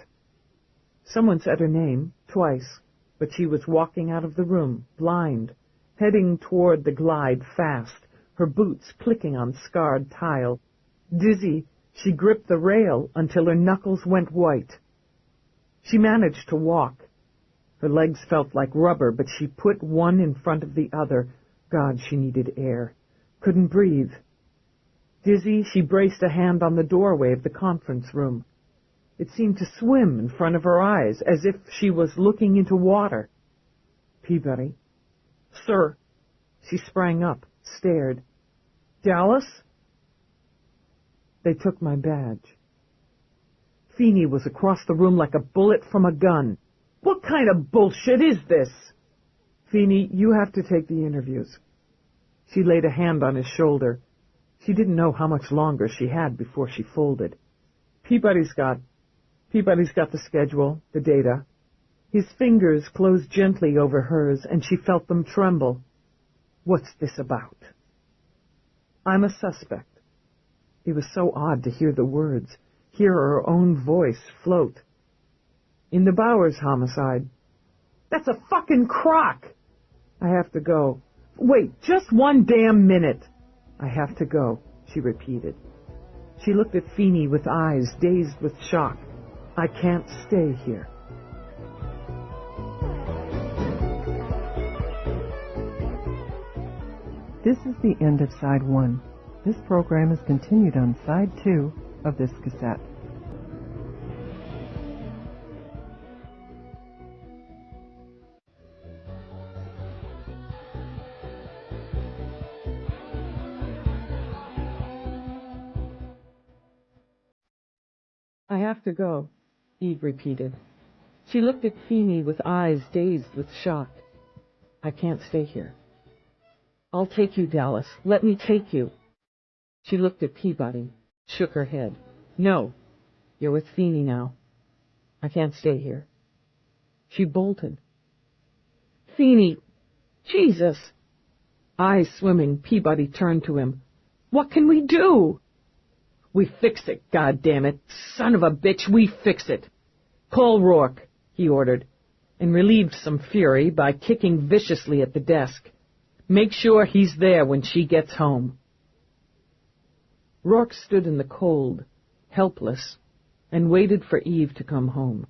Speaker 3: Someone said her name, twice, but she was walking out of the room, blind, heading toward the glide fast, her boots clicking on scarred tile. Dizzy, she gripped the rail until her knuckles went white. She managed to walk. Her legs felt like rubber, but she put one in front of the other. God, she needed air. Couldn't breathe. Dizzy, she braced a hand on the doorway of the conference room. It seemed to swim in front of her eyes, as if she was looking into water. Peabody. Sir. She sprang up, stared. Dallas? They took my badge. Feeney was across the room like a bullet from a gun. What kind of bullshit is this? Feeney, you have to take the interviews. She laid a hand on his shoulder. She didn't know how much longer she had before she folded. Peabody's got the schedule, the data. His fingers closed gently over hers, and she felt them tremble. What's this about? I'm a suspect. It was so odd to hear the words, hear her own voice float. In the Bowers homicide. That's a fucking crock! I have to go. Wait, just one damn minute. I have to go, she repeated. She looked at Feeney with eyes dazed with shock. I can't stay here.
Speaker 2: This is the end of Side 1. This program is continued on Side 2 of this cassette.
Speaker 1: I have to go, Eve repeated. She looked at Feeney with eyes dazed with shock. I can't stay here. I'll take you, Dallas. Let me take you. She looked at Peabody, shook her head. No, you're with Feeney now. I can't stay here. She bolted. Feeney, Jesus!
Speaker 3: Eyes swimming, Peabody turned to him. "What can we do?" "We fix it, goddammit. Son of a bitch, we fix it. Call Roarke," he ordered, and relieved some fury by kicking viciously at the desk. "Make sure he's there when she gets home." Roarke stood in the cold, helpless, and waited for Eve to come home.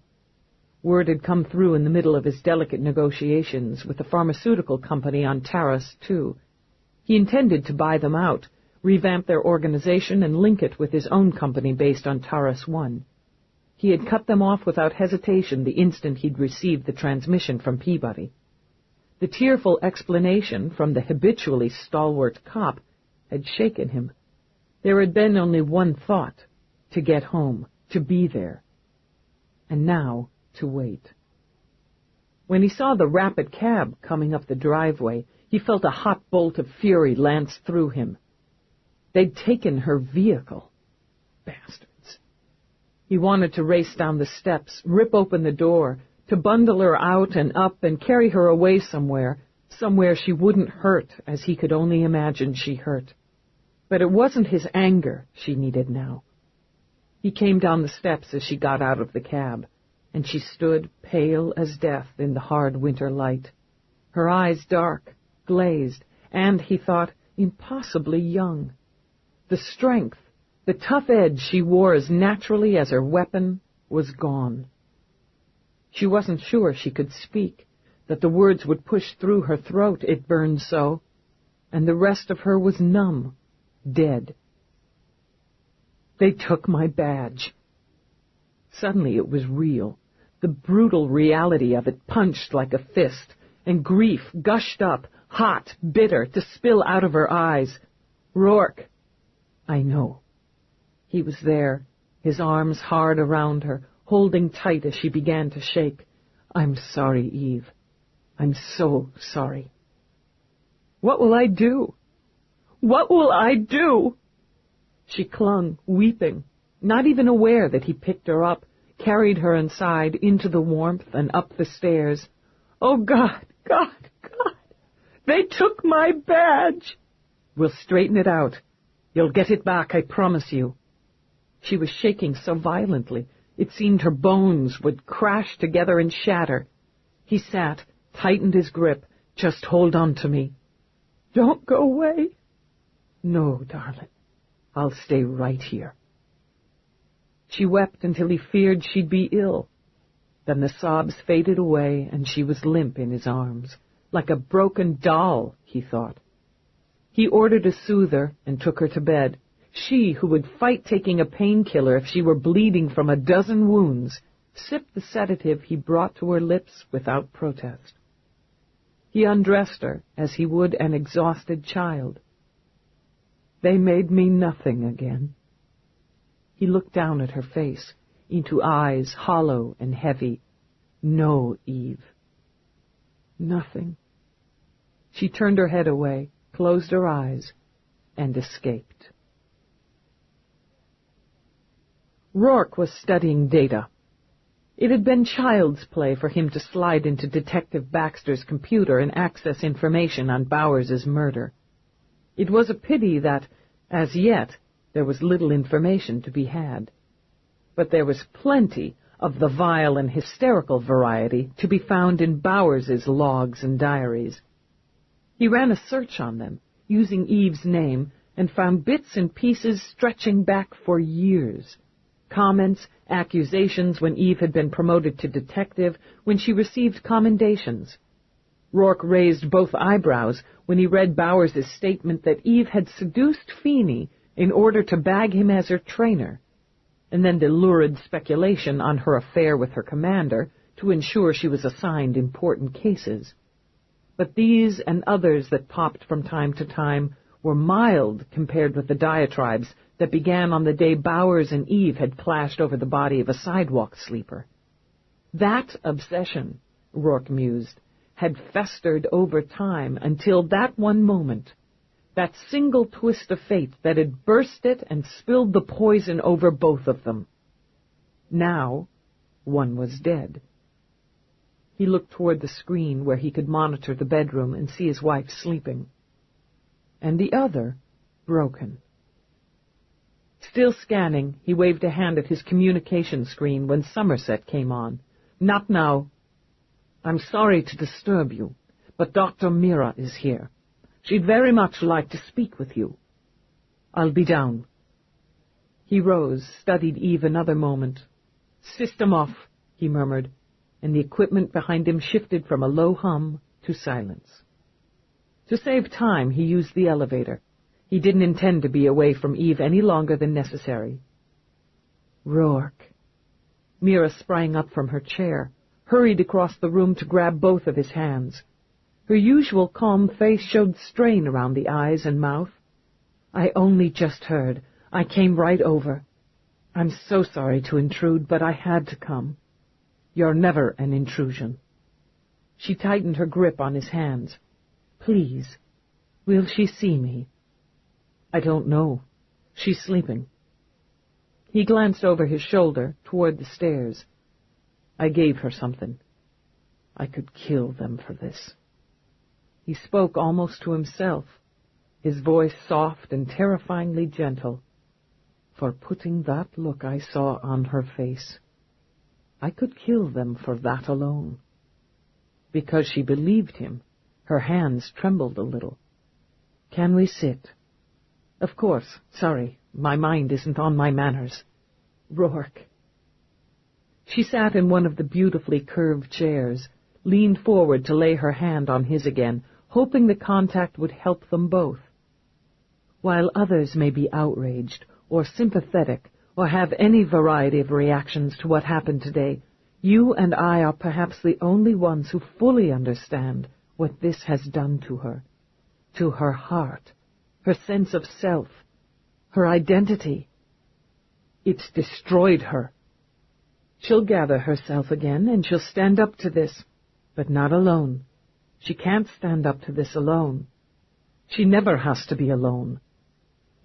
Speaker 3: Word had come through in the middle of his delicate negotiations with the pharmaceutical company on Taras II. He intended to buy them out, revamp their organization, and link it with his own company based on Taras I. He had cut them off without hesitation the instant he'd received the transmission from Peabody. The tearful explanation from the habitually stalwart cop had shaken him. There had been only one thought: to get home, to be there. And now, to wait. When he saw the rapid cab coming up the driveway, he felt a hot bolt of fury lance through him. They'd taken her vehicle. Bastards. He wanted to race down the steps, rip open the door, to bundle her out and up and carry her away somewhere she wouldn't hurt as he could only imagine she hurt. But it wasn't his anger she needed now. He came down the steps as she got out of the cab, and she stood pale as death in the hard winter light, her eyes dark, glazed, and, he thought, impossibly young. The strength, the tough edge she wore as naturally as her weapon, was gone. She wasn't sure she could speak, that the words would push through her throat, it burned so, and the rest of her was numb, dead. "They took my badge." Suddenly it was real. The brutal reality of it punched like a fist, and grief gushed up, hot, bitter, to spill out of her eyes. "Roarke." "I know." He was there, his arms hard around her, holding tight as she began to shake. "I'm sorry, Eve. I'm so sorry." "What will I do? What will I do?" She clung, weeping, not even aware that he picked her up, carried her inside, into the warmth, and up the stairs. "Oh, God, God, God! They took my badge!" "We'll straighten it out. You'll get it back, I promise you." She was shaking so violently, it seemed her bones would crash together and shatter. He sat, tightened his grip. "Just hold on to me." "Don't go away." "No, darling. I'll stay right here." She wept until he feared she'd be ill. Then the sobs faded away, and she was limp in his arms, like a broken doll, he thought. He ordered a soother and took her to bed. She, who would fight taking a painkiller if she were bleeding from a dozen wounds, sipped the sedative he brought to her lips without protest. He undressed her as he would an exhausted child. "They made me nothing again." He looked down at her face, into eyes hollow and heavy. "No, Eve." "Nothing." She turned her head away, closed her eyes, and escaped. Roarke was studying data. It had been child's play for him to slide into Detective Baxter's computer and access information on Bowers's murder. It was a pity that, as yet, there was little information to be had. But there was plenty of the vile and hysterical variety to be found in Bowers's logs and diaries. He ran a search on them, using Eve's name, and found bits and pieces stretching back for years. Comments, accusations when Eve had been promoted to detective, when she received commendations. Roarke raised both eyebrows when he read Bowers's statement that Eve had seduced Feeney in order to bag him as her trainer, and then the lurid speculation on her affair with her commander to ensure she was assigned important cases. But these and others that popped from time to time were mild compared with the diatribes that began on the day Bowers and Eve had clashed over the body of a sidewalk sleeper. That obsession, Roarke mused, had festered over time until that one moment, that single twist of fate that had burst it and spilled the poison over both of them. Now, one was dead. He looked toward the screen where he could monitor the bedroom and see his wife sleeping. and the other broken. Still scanning, he waved a hand at his communication screen when Somerset came on. "Not now. I'm sorry to disturb you, but Dr. Mira is here. She'd very much like to speak with you. I'll be down." He rose, studied Eve another moment. "System off," he murmured, and the equipment behind him shifted from a low hum to silence. To save time, he used the elevator. He didn't intend to be away from Eve any longer than necessary. Roarke. Mira sprang up from her chair, hurried across the room to grab both of his hands. Her usual calm face showed strain around the eyes and mouth. "I only just heard. I came right over. I'm so sorry to intrude, but I had to come." "You're never an intrusion." She tightened her grip on his hands. "Please, will she see me?" "I don't know. She's sleeping." He glanced over his shoulder toward the stairs. "I gave her something. I could kill them for this." He spoke almost to himself, his voice soft and terrifyingly gentle. "For putting that look I saw on her face. I could kill them for that alone." Because she believed him, her hands trembled a little. "Can we sit?" "Of course. Sorry, my mind isn't on my manners." "Roarke." She sat in one of the beautifully curved chairs, leaned forward to lay her hand on his again, hoping the contact would help them both. "While others may be outraged or sympathetic or have any variety of reactions to what happened today, you and I are perhaps the only ones who fully understand what this has done to her heart, her sense of self, her identity. It's destroyed her. She'll gather herself again, and she'll stand up to this, but not alone. She can't stand up to this alone. She never has to be alone.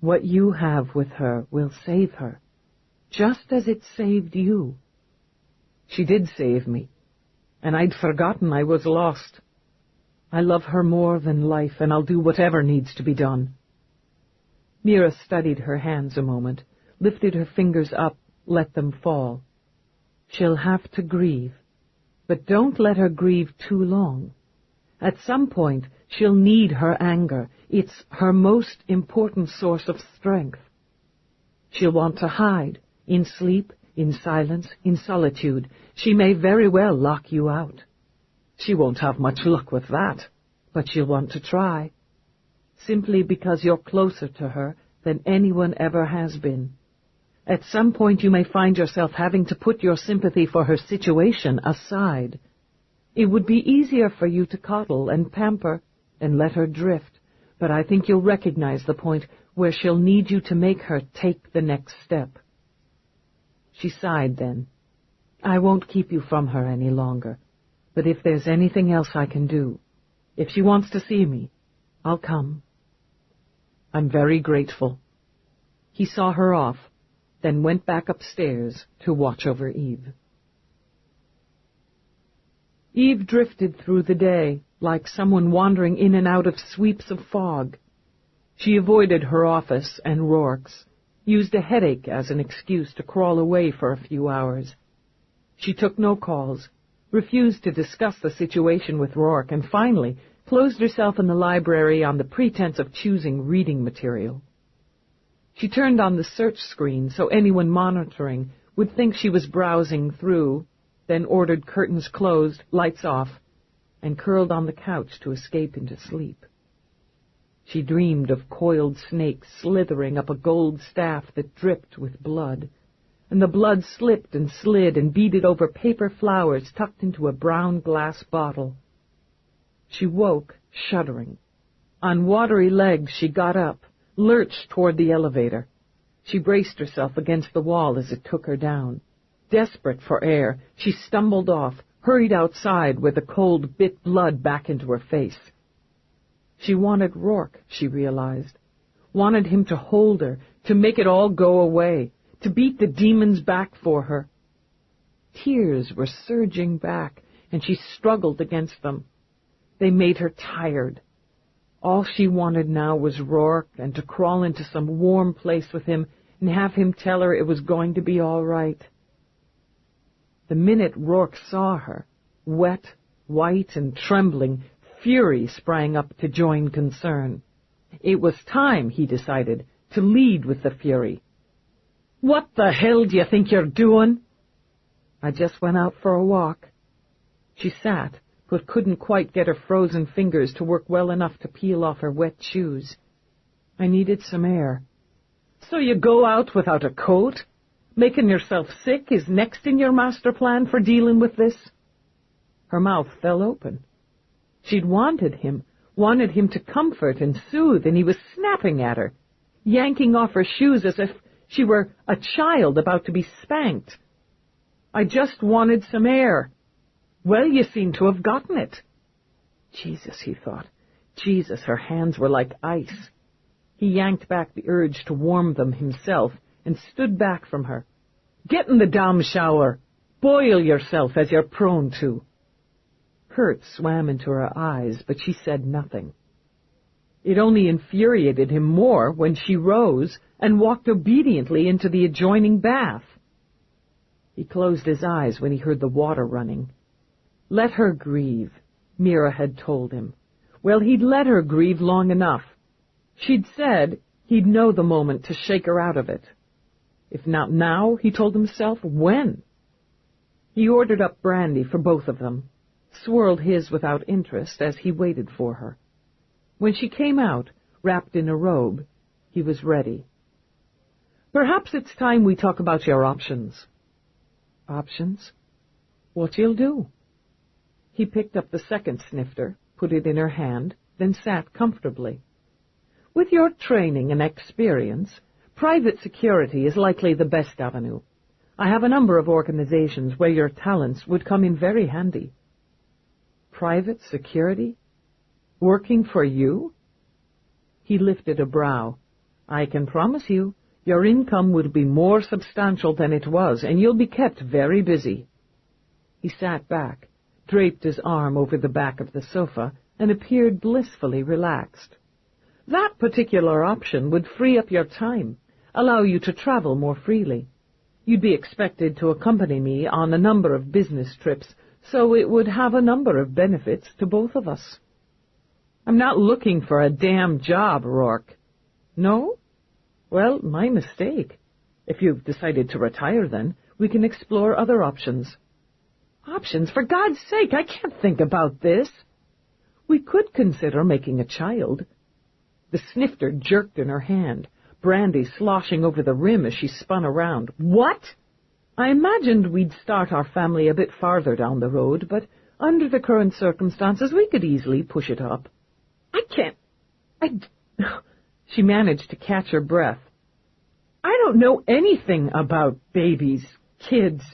Speaker 3: What you have with her will save her, just as it saved you. She did save me, and I'd forgotten I was lost. I love her more than life, and I'll do whatever needs to be done." Mira studied her hands a moment, lifted her fingers up, let them fall. "She'll have to grieve, but don't let her grieve too long. At some point, she'll need her anger. It's her most important source of strength. She'll want to hide, in sleep, in silence, in solitude. She may very well lock you out. She won't have much luck with that, but she'll want to try, simply because you're closer to her than anyone ever has been. At some point you may find yourself having to put your sympathy for her situation aside. It would be easier for you to coddle and pamper and let her drift, but I think you'll recognize the point where she'll need you to make her take the next step." She sighed then. "I won't keep you from her any longer, but if there's anything else I can do, if she wants to see me, I'll come." "I'm very grateful." He saw her off, then went back upstairs to watch over Eve. Eve drifted through the day, like someone wandering in and out of sweeps of fog. She avoided her office and Roarke's, used a headache as an excuse to crawl away for a few hours. She took no calls, refused to discuss the situation with Roarke, and finally closed herself in the library on the pretense of choosing reading material. She turned on the search screen so anyone monitoring would think she was browsing through, then ordered curtains closed, lights off, and curled on the couch to escape into sleep. She dreamed of coiled snakes slithering up a gold staff that dripped with blood, and the blood slipped and slid and beaded over paper flowers tucked into a brown glass bottle. She woke, shuddering. On watery legs she got up, lurched toward the elevator. She braced herself against the wall as it took her down. Desperate for air, she stumbled off, hurried outside where the cold bit blood back into her face. She wanted Roarke, she realized. Wanted him to hold her, to make it all go away, to beat the demons back for her. Tears were surging back, and she struggled against them. They made her tired. All she wanted now was Roarke and to crawl into some warm place with him and have him tell her it was going to be all right. The minute Roarke saw her, wet, white, and trembling, fury sprang up to join concern. It was time, he decided, to lead with the fury. "What the hell do you think you're doing?" "I just went out for a walk." She sat, but couldn't quite get her frozen fingers to work well enough to peel off her wet shoes. "I needed some air." "So you go out without a coat? Making yourself sick is next in your master plan for dealing with this?" Her mouth fell open. She'd wanted him to comfort and soothe, and he was snapping at her, yanking off her shoes as if she were a child about to be spanked. "I just wanted some air." "Well, you seem to have gotten it." Jesus, he thought. Jesus, her hands were like ice. He yanked back the urge to warm them himself and stood back from her. "Get in the damn shower. Boil yourself as you're prone to." Hurt swam into her eyes, but she said nothing. It only infuriated him more when she rose and walked obediently into the adjoining bath. He closed his eyes when he heard the water running. Let her grieve, Mira had told him. Well, he'd let her grieve long enough. She'd said he'd know the moment to shake her out of it. If not now, he told himself, when? He ordered up brandy for both of them, swirled his without interest as he waited for her. When she came out, wrapped in a robe, he was ready. "Perhaps it's time we talk about your options." "Options? What you'll do?" He picked up the second snifter, put it in her hand, then sat comfortably. "With your training and experience, private security is likely the best avenue. I have a number of organizations where your talents would come in very handy." "Private security? Working for you?" He lifted a brow. "I can promise you, your income will be more substantial than it was, and you'll be kept very busy." He sat back, draped his arm over the back of the sofa, and appeared blissfully relaxed. "That particular option would free up your time, allow you to travel more freely. You'd be expected to accompany me on a number of business trips, so it would have a number of benefits to both of us." "I'm not looking for a damn job, Roarke." "No? Well, my mistake. If you've decided to retire, then, we can explore other options." "Options? For God's sake, I can't think about this." "We could consider making a child." The snifter jerked in her hand, brandy sloshing over the rim as she spun around. "What?" "I imagined we'd start our family a bit farther down the road, but under the current circumstances, we could easily push it up." "I can't... She managed to catch her breath. "I don't know anything about babies, kids.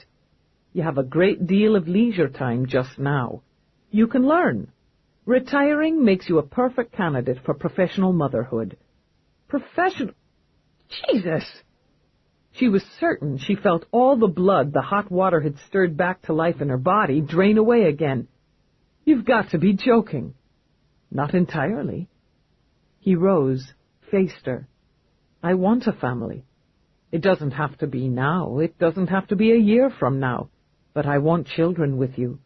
Speaker 3: You have a great deal of leisure time just now. You can learn. Retiring makes you a perfect candidate for professional motherhood." "Professional... Jesus!" She was certain she felt all the blood the hot water had stirred back to life in her body drain away again. "You've got to be joking." "Not entirely." He rose, faced her. "I want a family. It doesn't have to be now. It doesn't have to be a year from now. But I want children with you.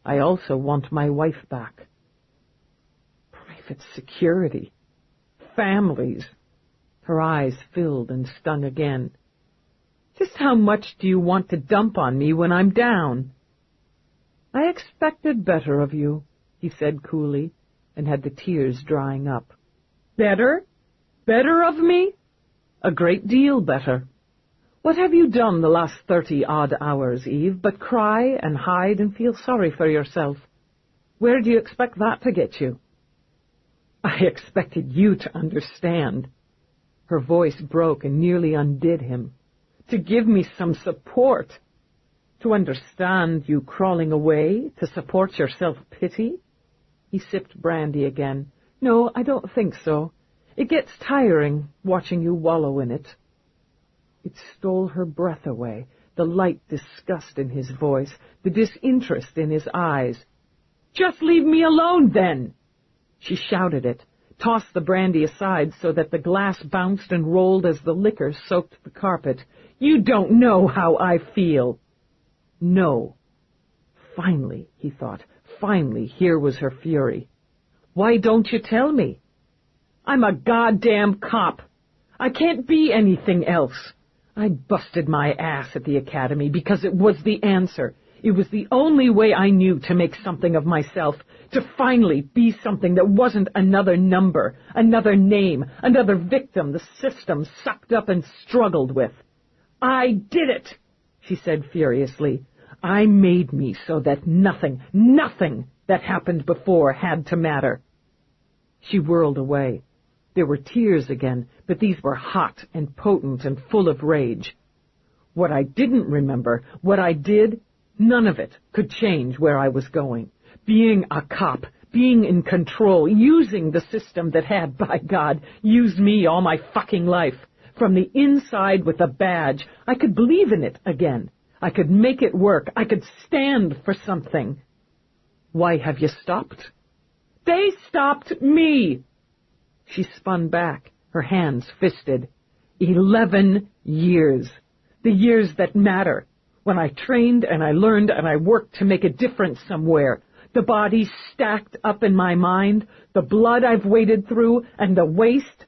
Speaker 3: I also want my wife back." Private security. Families. Her eyes filled and stung again. "Just how much do you want to dump on me when I'm down?" "I expected better of you," he said coolly, and had the tears drying up. "Better? Better of me?" "A great deal better. What have you done the last 30-odd hours, Eve, but cry and hide and feel sorry for yourself? Where do you expect that to get you?" "I expected you to understand." Her voice broke and nearly undid him. "To give me some support. To understand you crawling away, to support your self-pity." He sipped brandy again. "No, I don't think so. It gets tiring, watching you wallow in it." It stole her breath away, the light disgust in his voice, the disinterest in his eyes. "Just leave me alone, then!" She shouted it, tossed the brandy aside so that the glass bounced and rolled as the liquor soaked the carpet. "You don't know how I feel." No. Finally, he thought, finally, here was her fury. "Why don't you tell me? I'm a goddamn cop. I can't be anything else. I busted my ass at the academy because it was the answer. It was the only way I knew to make something of myself, to finally be something that wasn't another number, another name, another victim the system sucked up and struggled with. I did it," she said furiously. "I made me so that nothing that happened before had to matter." She whirled away. There were tears again, but these were hot and potent and full of rage. What I didn't remember, what I did, none of it could change where I was going. Being a cop, being in control, using the system that had, by God, used me all my fucking life. From the inside with a badge, I could believe in it again. I could make it work. I could stand for something. Why have you stopped? They stopped me! She spun back, her hands fisted. 11 years. The years that matter. When I trained and I learned and I worked to make a difference somewhere. The bodies stacked up in my mind, the blood I've waded through, and the waste.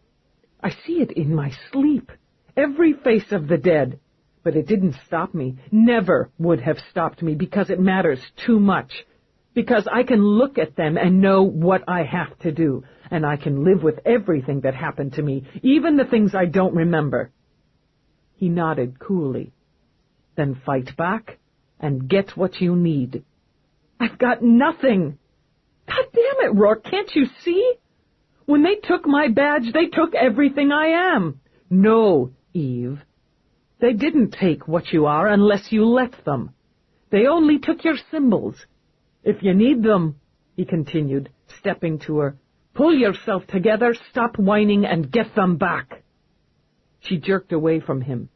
Speaker 3: I see it in my sleep. Every face of the dead. But it didn't stop me. Never would have stopped me because it matters too much. Because I can look at them and know what I have to do. And I can live with everything that happened to me, even the things I don't remember. He nodded coolly. Then fight back and get what you need. I've got nothing. God damn it, Roarke, can't you see? When they took my badge, they took everything I am. No, Eve. They didn't take what you are unless you let them. They only took your symbols. If you need them, he continued, stepping to her, pull yourself together, stop whining, and get them back. She jerked away from him.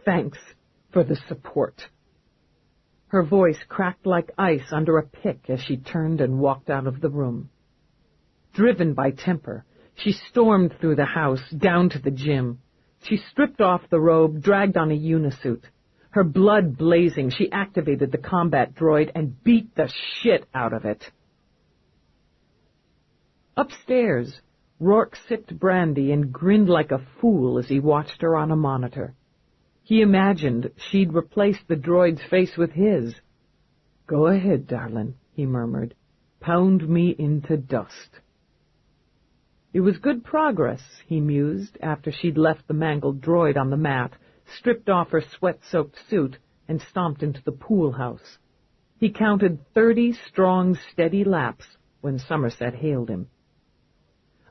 Speaker 3: Thanks for the support. Her voice cracked like ice under a pick as she turned and walked out of the room. Driven by temper, she stormed through the house, down to the gym. She stripped off the robe, dragged on a unisuit. Her blood blazing, she activated the combat droid and beat the shit out of it. Upstairs, Roarke sipped brandy and grinned like a fool as he watched her on a monitor. He imagined she'd replaced the droid's face with his. Go ahead, darling, he murmured. Pound me into dust. It was good progress, he mused, after she'd left the mangled droid on the mat, stripped off her sweat-soaked suit, and stomped into the pool house. He counted 30 strong, steady laps when Somerset hailed him.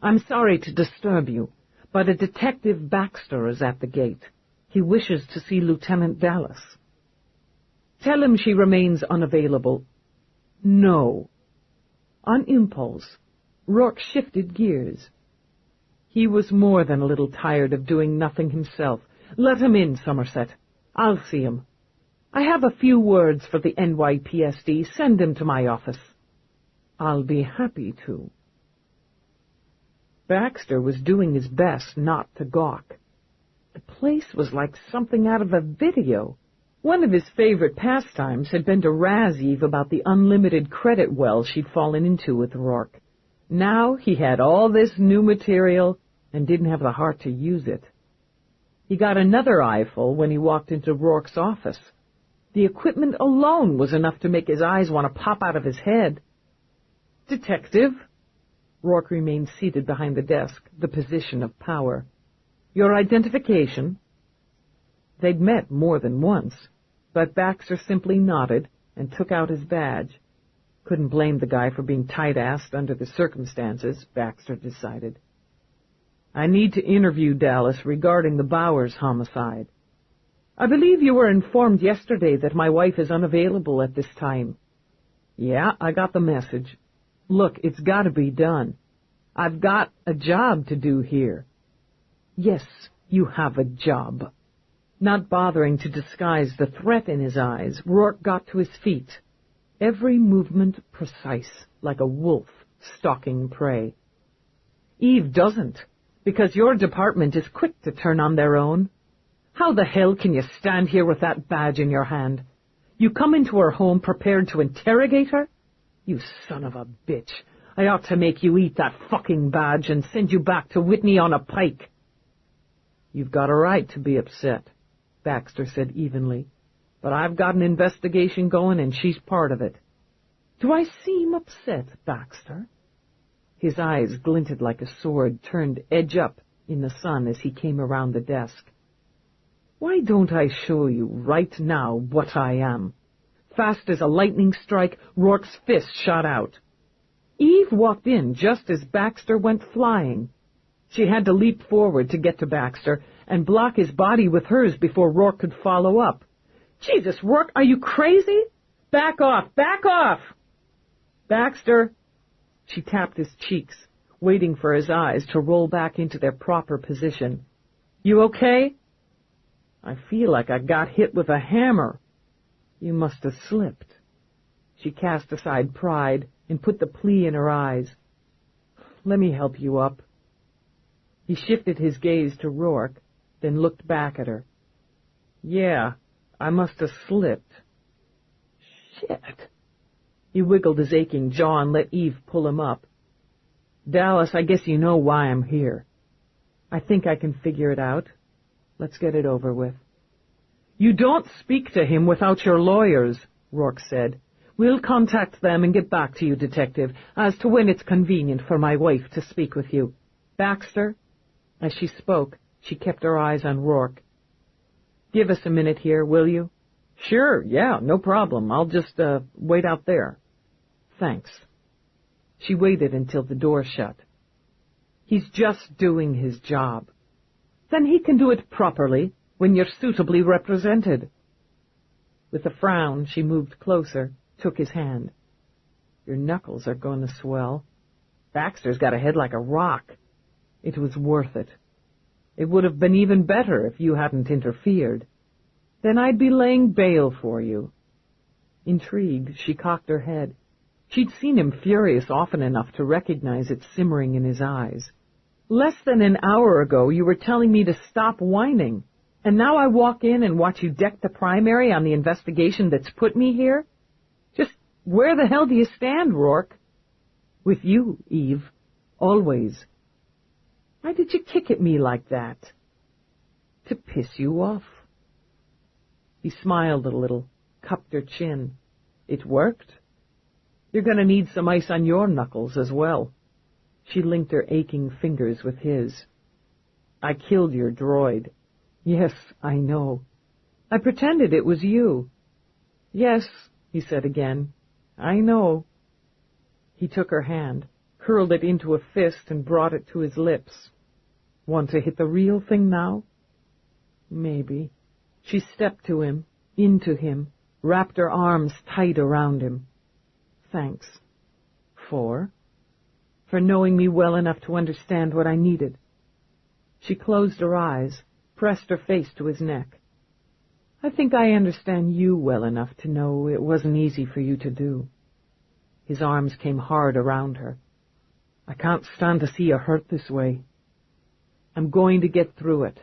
Speaker 3: I'm sorry to disturb you, but a Detective Baxter is at the gate. He wishes to see Lieutenant Dallas. Tell him she remains unavailable. No. On impulse, Roarke shifted gears. He was more than a little tired of doing nothing himself. Let him in, Somerset. I'll see him. I have a few words for the NYPSD. Send him to my office. I'll be happy to. Baxter was doing his best not to gawk. The place was like something out of a video. One of his favorite pastimes had been to razz Eve about the unlimited credit well she'd fallen into with Roarke. Now he had all this new material and didn't have the heart to use it. He got another eyeful when he walked into Rourke's office. The equipment alone was enough to make his eyes want to pop out of his head. Detective? Roarke remained seated behind the desk, the position of power. Your identification? They'd met more than once, but Baxter simply nodded and took out his badge. Couldn't blame the guy for being tight-assed under the circumstances, Baxter decided. I need to interview Dallas regarding the Bowers homicide. I believe you were informed yesterday that my wife is unavailable at this time. Yeah, I got the message. Look, it's got to be done. I've got a job to do here. Yes, you have a job. Not bothering to disguise the threat in his eyes, Roarke got to his feet. Every movement precise, like a wolf stalking prey. Eve doesn't, because your department is quick to turn on their own. How the hell can you stand here with that badge in your hand? You come into her home prepared to interrogate her? You son of a bitch. I ought to make you eat that fucking badge and send you back to Whitney on a pike. You've got a right to be upset, Baxter said evenly. But I've got an investigation going and she's part of it. Do I seem upset, Baxter? His eyes glinted like a sword turned edge up in the sun as he came around the desk. Why don't I show you right now what I am? Fast as a lightning strike, Rourke's fist shot out. Eve walked in just as Baxter went flying. She had to leap forward to get to Baxter and block his body with hers before Rourke could follow up. Jesus, Rourke, are you crazy? Back off! Back off! Baxter! She tapped his cheeks, waiting for his eyes to roll back into their proper position. You okay? I feel like I got hit with a hammer. You must have slipped. She cast aside pride and put the plea in her eyes. Let me help you up. He shifted his gaze to Rourke, then looked back at her. Yeah, I must have slipped. Shit. He wiggled his aching jaw and let Eve pull him up. Dallas, I guess you know why I'm here. I think I can figure it out. Let's get it over with. You don't speak to him without your lawyers, Rourke said. We'll contact them and get back to you, Detective, as to when it's convenient for my wife to speak with you. Baxter? As she spoke, she kept her eyes on Rourke. Give us a minute here, will you? Sure, yeah, no problem. I'll just, wait out there. Thanks. She waited until the door shut. He's just doing his job. Then he can do it properly when you're suitably represented. With a frown, she moved closer, took his hand. Your knuckles are going to swell. Baxter's got a head like a rock. It was worth it. It would have been even better if you hadn't interfered. Then I'd be laying bail for you. Intrigued, she cocked her head. She'd seen him furious often enough to recognize it simmering in his eyes. Less than an hour ago, you were telling me to stop whining, and now I walk in and watch you deck the primary on the investigation that's put me here? Just where the hell do you stand, Rourke? With you, Eve. Always. Why did you kick at me like that? To piss you off. He smiled a little, cupped her chin. It worked. You're going to need some ice on your knuckles as well. She linked her aching fingers with his. I killed your droid. Yes, I know. I pretended it was you. Yes, he said again. I know. He took her hand, curled it into a fist, and brought it to his lips. Want to hit the real thing now? Maybe. She stepped to him, into him, wrapped her arms tight around him. Thanks. For knowing me well enough to understand what I needed. She closed her eyes, pressed her face to his neck. I think I understand you well enough to know it wasn't easy for you to do. His arms came hard around her. I can't stand to see you hurt this way. I'm going to get through it.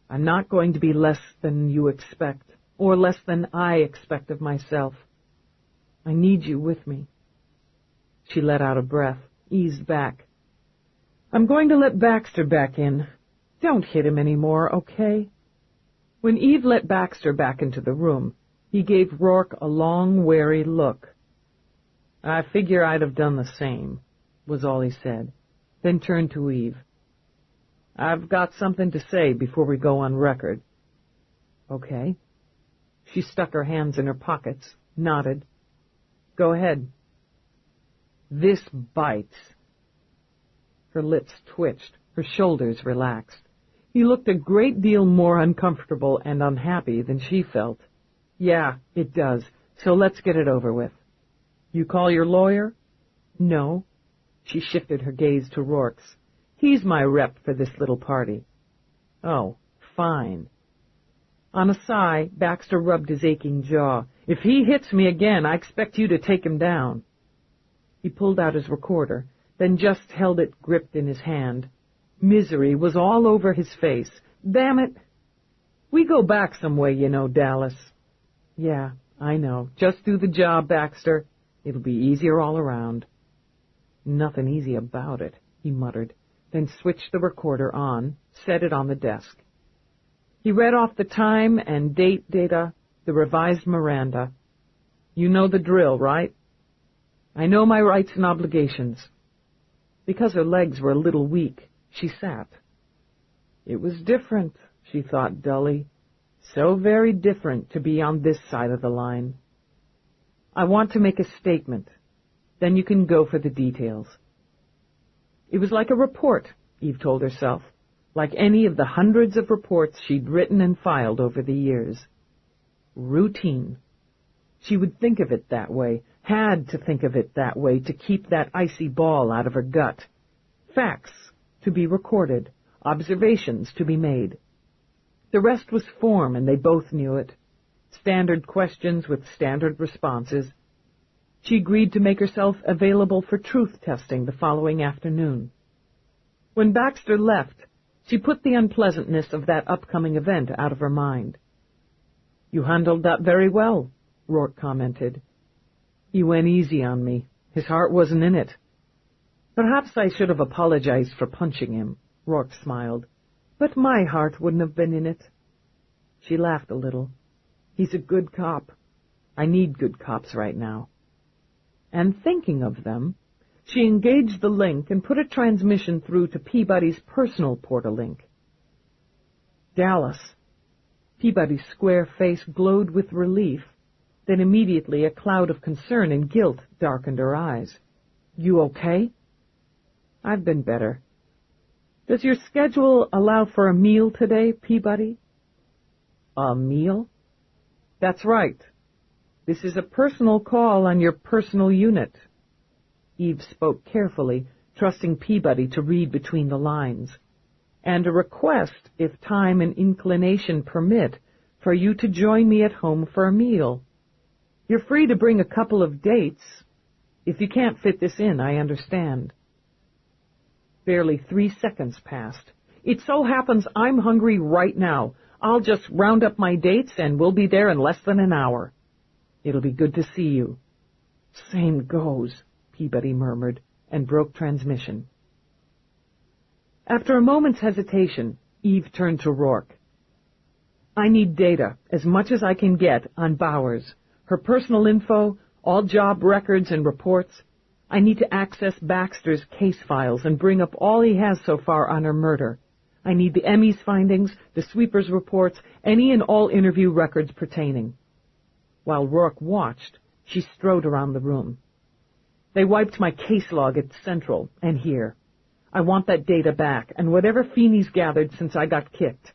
Speaker 3: I'm not going to be less than you expect, or less than I expect of myself. I need you with me. She let out a breath, eased back. I'm going to let Baxter back in. Don't hit him anymore, okay? When Eve let Baxter back into the room, he gave Rourke a long, wary look. I figure I'd have done the same, was all he said, then turned to Eve. I've got something to say before we go on record. Okay. She stuck her hands in her pockets, nodded. Go ahead. This bites. Her lips twitched, her shoulders relaxed. He looked a great deal more uncomfortable and unhappy than she felt. Yeah, it does, so let's get it over with. You call your lawyer? No. She shifted her gaze to Rourke's. He's my rep for this little party. Oh, fine. On a sigh, Baxter rubbed his aching jaw. If he hits me again, I expect you to take him down. He pulled out his recorder, then just held it gripped in his hand. Misery was all over his face. Damn it! We go back some way, you know, Dallas. Yeah, I know. Just do the job, Baxter. It'll be easier all around. Nothing easy about it, he muttered, then switched the recorder on, set it on the desk. He read off the time and date data, the revised Miranda. You know the drill, right? I know my rights and obligations. Because her legs were a little weak, she sat. It was different, she thought dully. So very different to be on this side of the line. I want to make a statement. Then you can go for the details. It was like a report, Eve told herself, like any of the hundreds of reports she'd written and filed over the years. Routine. She would think of it that way, had to think of it that way to keep that icy ball out of her gut. Facts to be recorded, observations to be made. The rest was form, and they both knew it. Standard questions with standard responses. She agreed to make herself available for truth testing the following afternoon. When Baxter left, she put the unpleasantness of that upcoming event out of her mind. You handled that very well, Roarke commented. He went easy on me. His heart wasn't in it. Perhaps I should have apologized for punching him, Roarke smiled. But my heart wouldn't have been in it. She laughed a little. He's a good cop. I need good cops right now. And thinking of them, she engaged the link and put a transmission through to Peabody's personal portalink. Dallas. Peabody's square face glowed with relief, then immediately a cloud of concern and guilt darkened her eyes. You okay? I've been better. Does your schedule allow for a meal today, Peabody? A meal? That's right. This is a personal call on your personal unit. Eve spoke carefully, trusting Peabody to read between the lines. And a request, if time and inclination permit, for you to join me at home for a meal. You're free to bring a couple of dates. If you can't fit this in, I understand. Barely 3 seconds passed. It so happens I'm hungry right now. I'll just round up my dates and we'll be there in less than an hour. It'll be good to see you. Same goes, Peabody murmured, and broke transmission. After a moment's hesitation, Eve turned to Roarke. I need data, as much as I can get, on Bowers. Her personal info, all job records and reports. I need to access Baxter's case files and bring up all he has so far on her murder. I need the Emmy's findings, the sweeper's reports, any and all interview records pertaining. While Roarke watched, she strode around the room. They wiped my case log at Central and here. I want that data back, and whatever Feeney's gathered since I got kicked.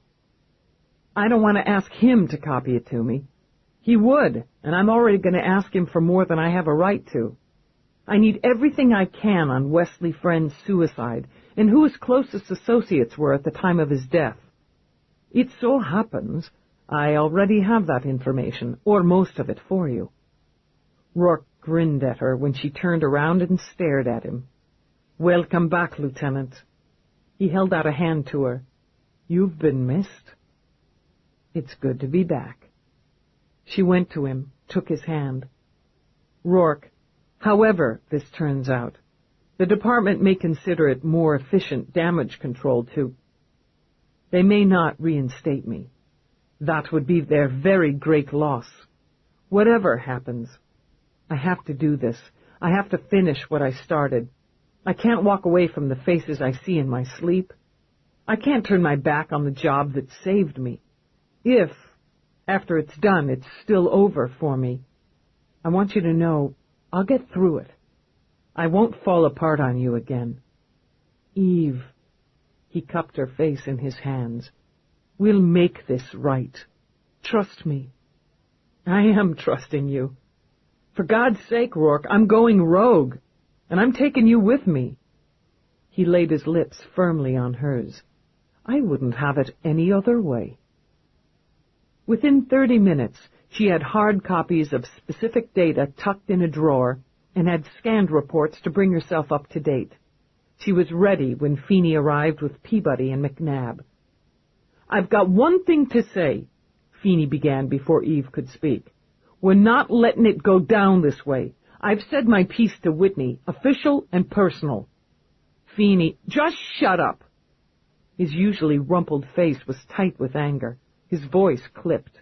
Speaker 3: I don't want to ask him to copy it to me. He would, and I'm already going to ask him for more than I have a right to. I need everything I can on Wesley Friend's suicide and who his closest associates were at the time of his death. It so happens I already have that information, or most of it, for you. Roarke grinned at her when she turned around and stared at him. Welcome back, Lieutenant. He held out a hand to her. You've been missed. It's good to be back. She went to him, took his hand. Roarke, however this turns out, the department may consider it more efficient damage control to... They may not reinstate me. That would be their very great loss. Whatever happens, I have to do this. I have to finish what I started. I can't walk away from the faces I see in my sleep. I can't turn my back on the job that saved me. If, after it's done, it's still over for me, I want you to know I'll get through it. I won't fall apart on you again. Eve, he cupped her face in his hands, we'll make this right. Trust me. I am trusting you. For God's sake, Roarke, I'm going rogue, and I'm taking you with me. He laid his lips firmly on hers. I wouldn't have it any other way. Within 30 minutes, she had hard copies of specific data tucked in a drawer and had scanned reports to bring herself up to date. She was ready when Feeney arrived with Peabody and McNabb. "I've got one thing to say," Feeney began before Eve could speak. "We're not letting it go down this way. I've said my piece to Whitney, official and personal." Feeney, "Just shut up." His usually rumpled face was tight with anger. His voice clipped.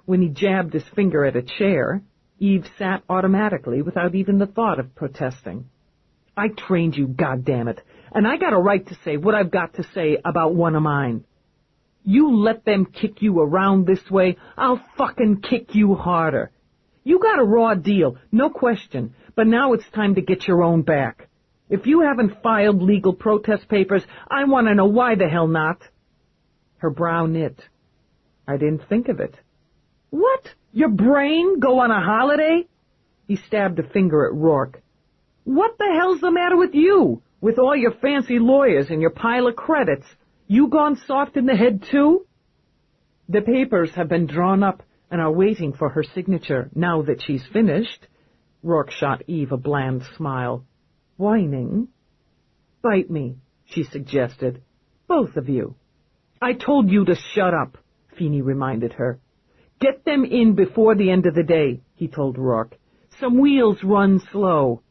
Speaker 3: When he jabbed his finger at a chair, Eve sat automatically without even the thought of protesting. "I trained you, goddammit, and I got a right to say what I've got to say about one of mine. You let them kick you around this way, I'll fucking kick you harder. You got a raw deal, no question, but now it's time to get your own back. If you haven't filed legal protest papers, I want to know why the hell not." Her brow knit. "I didn't think of it." "What? Your brain go on a holiday?" He stabbed a finger at Roarke. "What the hell's the matter with you? With all your fancy lawyers and your pile of credits, you gone soft in the head too?" "The papers have been drawn up and are waiting for her signature now that she's finished." Roarke shot Eve a bland smile. "Whining?" "Bite me," she suggested. "Both of you." "I told you to shut up," Feeney reminded her. "Get them in before the end of the day," he told Roarke. "Some wheels run slow.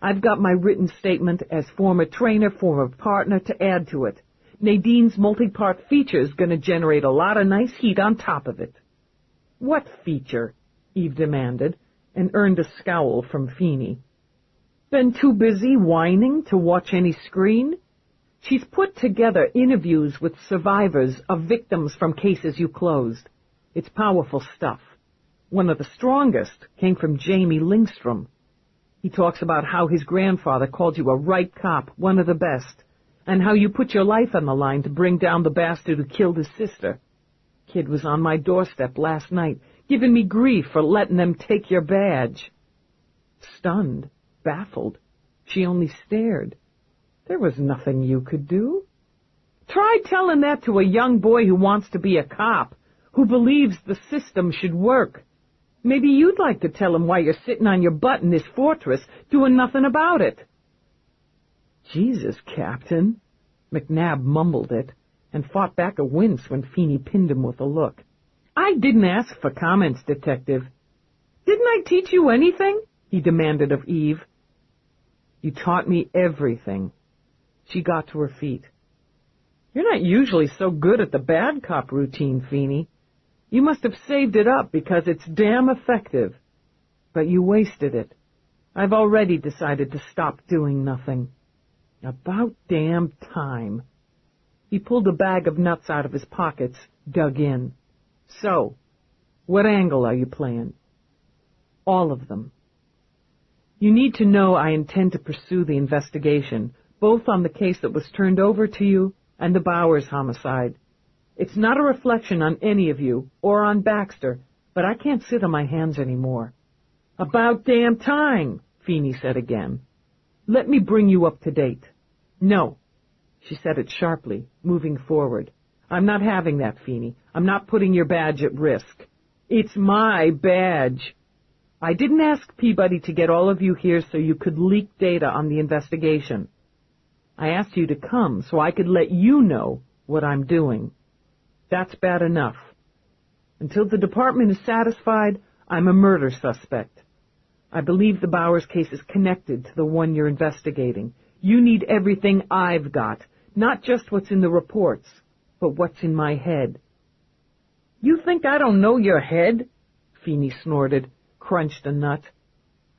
Speaker 3: I've got my written statement as former trainer, former partner to add to it. Nadine's multi-part feature's going to generate a lot of nice heat on top of it." "What feature?" Eve demanded, and earned a scowl from Feeney. "Been too busy whining to watch any screen? She's put together interviews with survivors of victims from cases you closed. It's powerful stuff. One of the strongest came from Jamie Lindstrom. He talks about how his grandfather called you a right cop, one of the best, and how you put your life on the line to bring down the bastard who killed his sister. Kid was on my doorstep last night, giving me grief for letting them take your badge." Stunned, baffled, she only stared. There was nothing you could do. "Try telling that to a young boy who wants to be a cop, who believes the system should work. Maybe you'd like to tell him why you're sitting on your butt in this fortress doing nothing about it." "Jesus, Captain." McNabb mumbled it, and fought back a wince when Feeney pinned him with a look. "I didn't ask for comments, Detective." "Didn't I teach you anything?" he demanded of Eve. "You taught me everything." She got to her feet. "You're not usually so good at the bad cop routine, Feeney. You must have saved it up because it's damn effective. But you wasted it. I've already decided to stop doing nothing." "About damn time." He pulled a bag of nuts out of his pockets, dug in. "So, what angle are you playing?" "All of them. You need to know I intend to pursue the investigation, both on the case that was turned over to you and the Bowers homicide. It's not a reflection on any of you or on Baxter, but I can't sit on my hands anymore." "About damn time," Feeney said again. "Let me bring you up to date." "No." She said it sharply, moving forward. "I'm not having that, Feeney. I'm not putting your badge at risk. It's my badge. I didn't ask Peabody to get all of you here so you could leak data on the investigation. I asked you to come so I could let you know what I'm doing. That's bad enough. Until the department is satisfied, I'm a murder suspect. I believe the Bowers case is connected to the one you're investigating. You need everything I've got, not just what's in the reports, but what's in my head." "You think I don't know your head?" Feeney snorted, crunched a nut.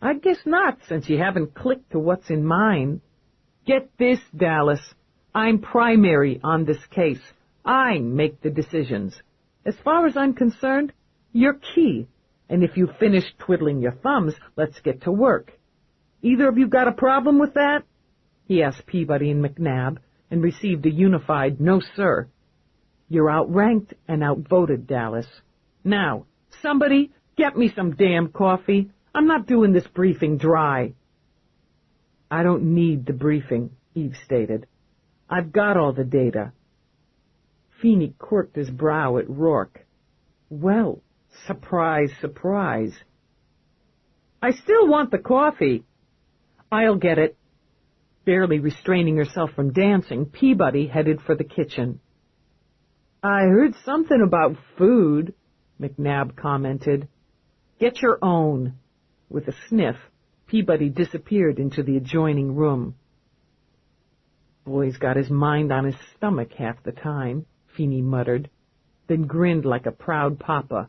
Speaker 3: "I guess not, since you haven't clicked to what's in mine. Get this, Dallas. I'm primary on this case. I make the decisions. As far as I'm concerned, you're key. And if you've finished twiddling your thumbs, let's get to work. Either of you got a problem with that?" He asked Peabody and McNabb, and received a unified "No, sir." "You're outranked and outvoted, Dallas. Now, somebody get me some damn coffee. I'm not doing this briefing dry." "I don't need the briefing," Eve stated. "I've got all the data." Feeney quirked his brow at Roarke. "Well, surprise, surprise." "I still want the coffee." "I'll get it." Barely restraining herself from dancing, Peabody headed for the kitchen. "I heard something about food," McNabb commented. "Get your own." With a sniff, Peabody disappeared into the adjoining room. "Boy's got his mind on his stomach half the time," Feeney muttered, then grinned like a proud papa.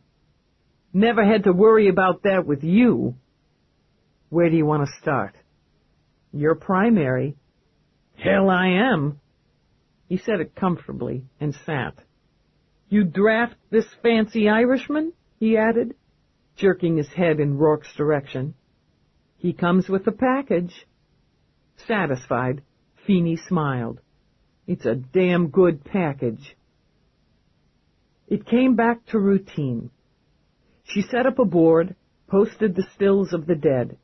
Speaker 3: "Never had to worry about that with you. Where do you want to start?" "You're primary." "Hell I am." He said it comfortably and sat. "You draft this fancy Irishman?" he added, jerking his head in Roarke's direction. "He comes with the package." Satisfied, Feeney smiled. "It's a damn good package." It came back to routine. She set up a board, posted the stills of the dead.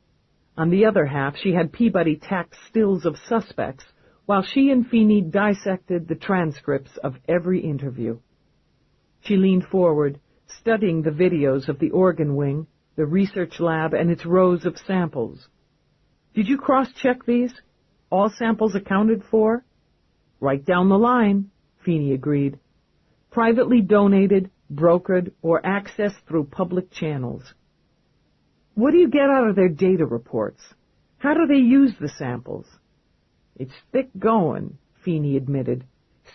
Speaker 3: On the other half, she had Peabody tack stills of suspects, while she and Feeney dissected the transcripts of every interview. She leaned forward, studying the videos of the organ wing, the research lab, and its rows of samples. "Did you cross-check these? All samples accounted for?" "Right down the line," Feeney agreed. "Privately donated, brokered, or accessed through public channels." "What do you get out of their data reports? How do they use the samples?" "It's thick going," Feeney admitted.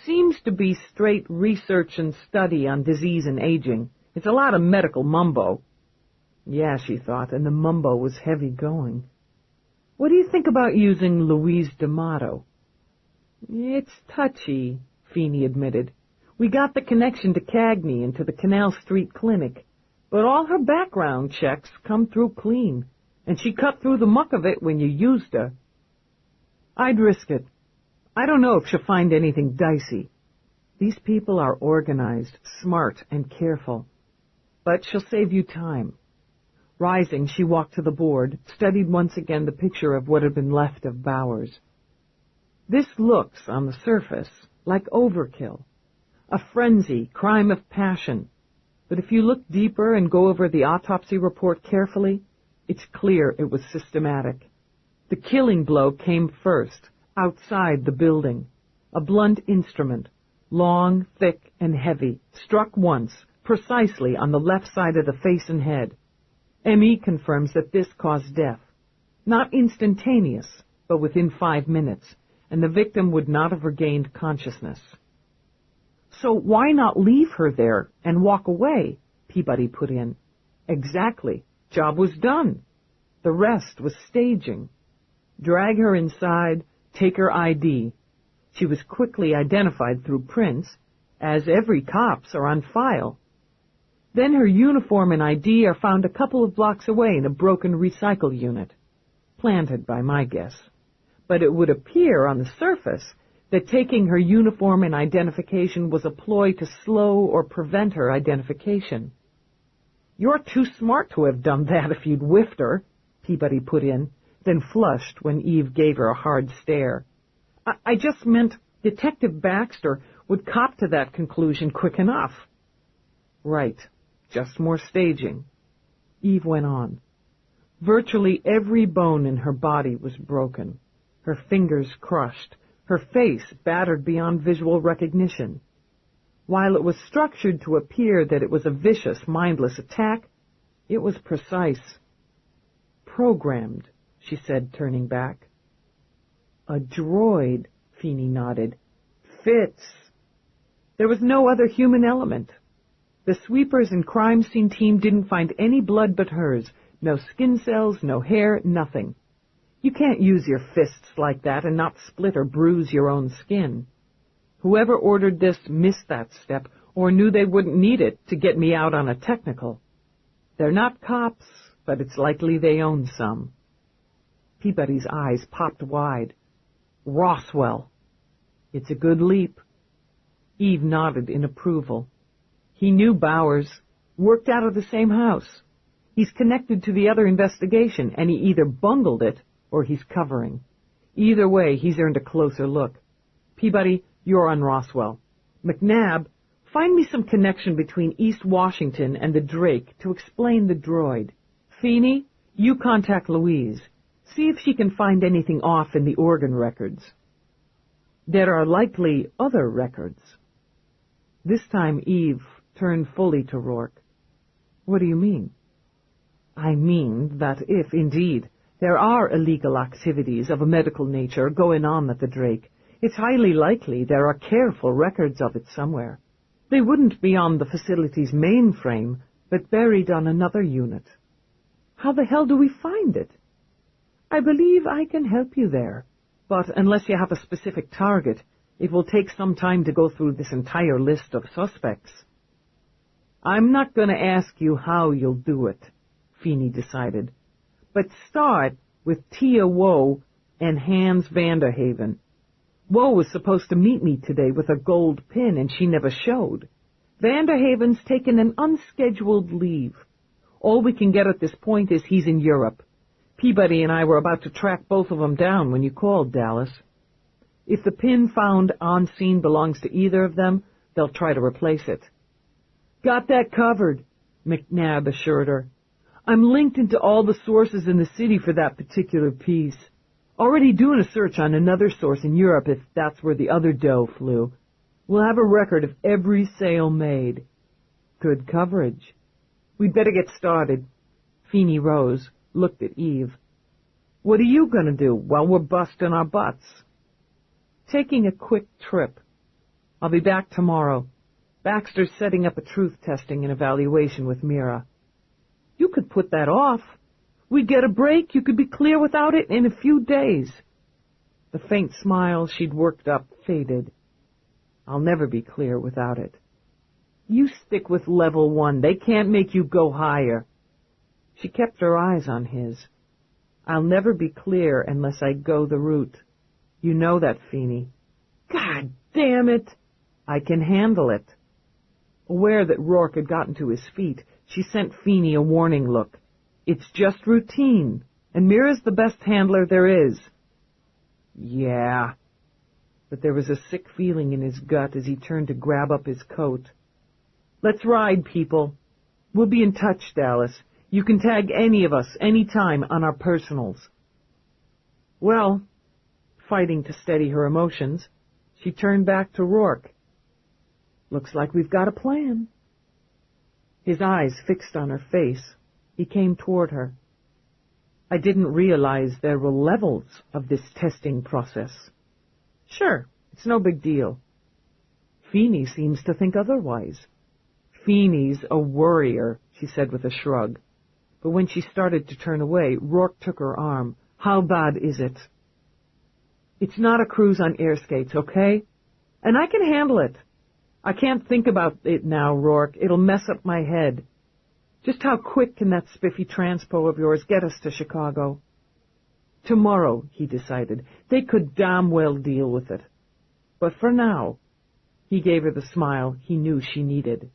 Speaker 3: "Seems to be straight research and study on disease and aging. It's a lot of medical mumbo." Yeah, she thought, and the mumbo was heavy going. "What do you think about using Louise D'Amato?" "It's touchy," Feeney admitted. "We got the connection to Kagny and to the Canal Street Clinic, but all her background checks come through clean, and she cut through the muck of it when you used her." "I'd risk it. I don't know if she'll find anything dicey. These people are organized, smart, and careful. But she'll save you time." Rising, she walked to the board, studied once again the picture of what had been left of Bowers. "This looks, on the surface, like overkill. A frenzy, crime of passion. But if you look deeper and go over the autopsy report carefully, it's clear it was systematic. The killing blow came first, outside the building. A blunt instrument, long, thick, and heavy, struck once, precisely on the left side of the face and head. M.E. confirms that this caused death. Not instantaneous, but within 5 minutes, and the victim would not have regained consciousness." "So why not leave her there and walk away?" Peabody put in. "Exactly. Job was done. The rest was staging. Drag her inside, take her ID. She was quickly identified through prints, as every cop's are on file. Then her uniform and ID are found a couple of blocks away in a broken recycle unit. Planted, by my guess. But it would appear on the surface that taking her uniform and identification was a ploy to slow or prevent her identification." "You're too smart to have done that if you'd whiffed her," Peabody put in, then flushed when Eve gave her a hard stare. I just meant Detective Baxter would cop to that conclusion quick enough." "Right. Just more staging." Eve went on. "Virtually every bone in her body was broken, her fingers crushed, her face battered beyond visual recognition. While it was structured to appear that it was a vicious, mindless attack, it was precise. Programmed," she said, turning back. "A droid," Feeney nodded. "Fits." There was no other human element. The sweepers and crime scene team didn't find any blood but hers, no skin cells, no hair, nothing. You can't use your fists like that and not split or bruise your own skin. Whoever ordered this missed that step or knew they wouldn't need it to get me out on a technical. They're not cops, but it's likely they own some." Peabody's eyes popped wide. "Roswell. It's a good leap." Eve nodded in approval. "He knew Bowers, worked out of the same house. He's connected to the other investigation, and he either bungled it or he's covering. Either way, he's earned a closer look. Peabody, you're on Roswell. McNabb, find me some connection between East Washington and the Drake to explain the droid. Feeney, you contact Louise. See if she can find anything off in the organ records. There are likely other records. This time Eve turned fully to Roarke. What do you mean? I mean that if, indeed, there are illegal activities of a medical nature going on at the Drake, it's highly likely there are careful records of it somewhere. They wouldn't be on the facility's mainframe, but buried on another unit. How the hell do we find it? I believe I can help you there, but unless you have a specific target, it will take some time to go through this entire list of suspects. I'm not going to ask you how you'll do it, Feeney decided, but start with Tia Woe and Hans Vanderhaven. Woe was supposed to meet me today with a gold pin, and she never showed. Vanderhaven's taken an unscheduled leave. All we can get at this point is he's in Europe. Peabody and I were about to track both of them down when you called, Dallas. If the pin found on scene belongs to either of them, they'll try to replace it. Got that covered, McNabb assured her. I'm linked into all the sources in the city for that particular piece. Already doing a search on another source in Europe if that's where the other dough flew. We'll have a record of every sale made. Good coverage. We'd better get started. Feeney rose, looked at Eve. What are you going to do while we're busting our butts? Taking a quick trip. I'll be back tomorrow. Baxter's setting up a truth testing and evaluation with Mira. You could put that off. We'd get a break. You could be clear without it in a few days. The faint smile she'd worked up faded. I'll never be clear without it. You stick with level 1. They can't make you go higher. She kept her eyes on his. I'll never be clear unless I go the route. You know that, Feeney. God damn it! I can handle it. Aware that Roarke had gotten to his feet, she sent Feeney a warning look. It's just routine, and Mira's the best handler there is. Yeah. But there was a sick feeling in his gut as he turned to grab up his coat. Let's ride, people. We'll be in touch, Dallas. You can tag any of us, any time, on our personals. Well, fighting to steady her emotions, she turned back to Roarke. Looks like we've got a plan. His eyes fixed on her face. He came toward her. I didn't realize there were levels of this testing process. Sure, it's no big deal. Feeney seems to think otherwise. Feeney's a worrier, she said with a shrug. But when she started to turn away, Roarke took her arm. How bad is it? It's not a cruise on air skates, okay? And I can handle it. I can't think about it now, Roarke. It'll mess up my head. Just how quick can that spiffy transpo of yours get us to Chicago? Tomorrow, he decided. They could damn well deal with it. But for now, he gave her the smile he knew she needed.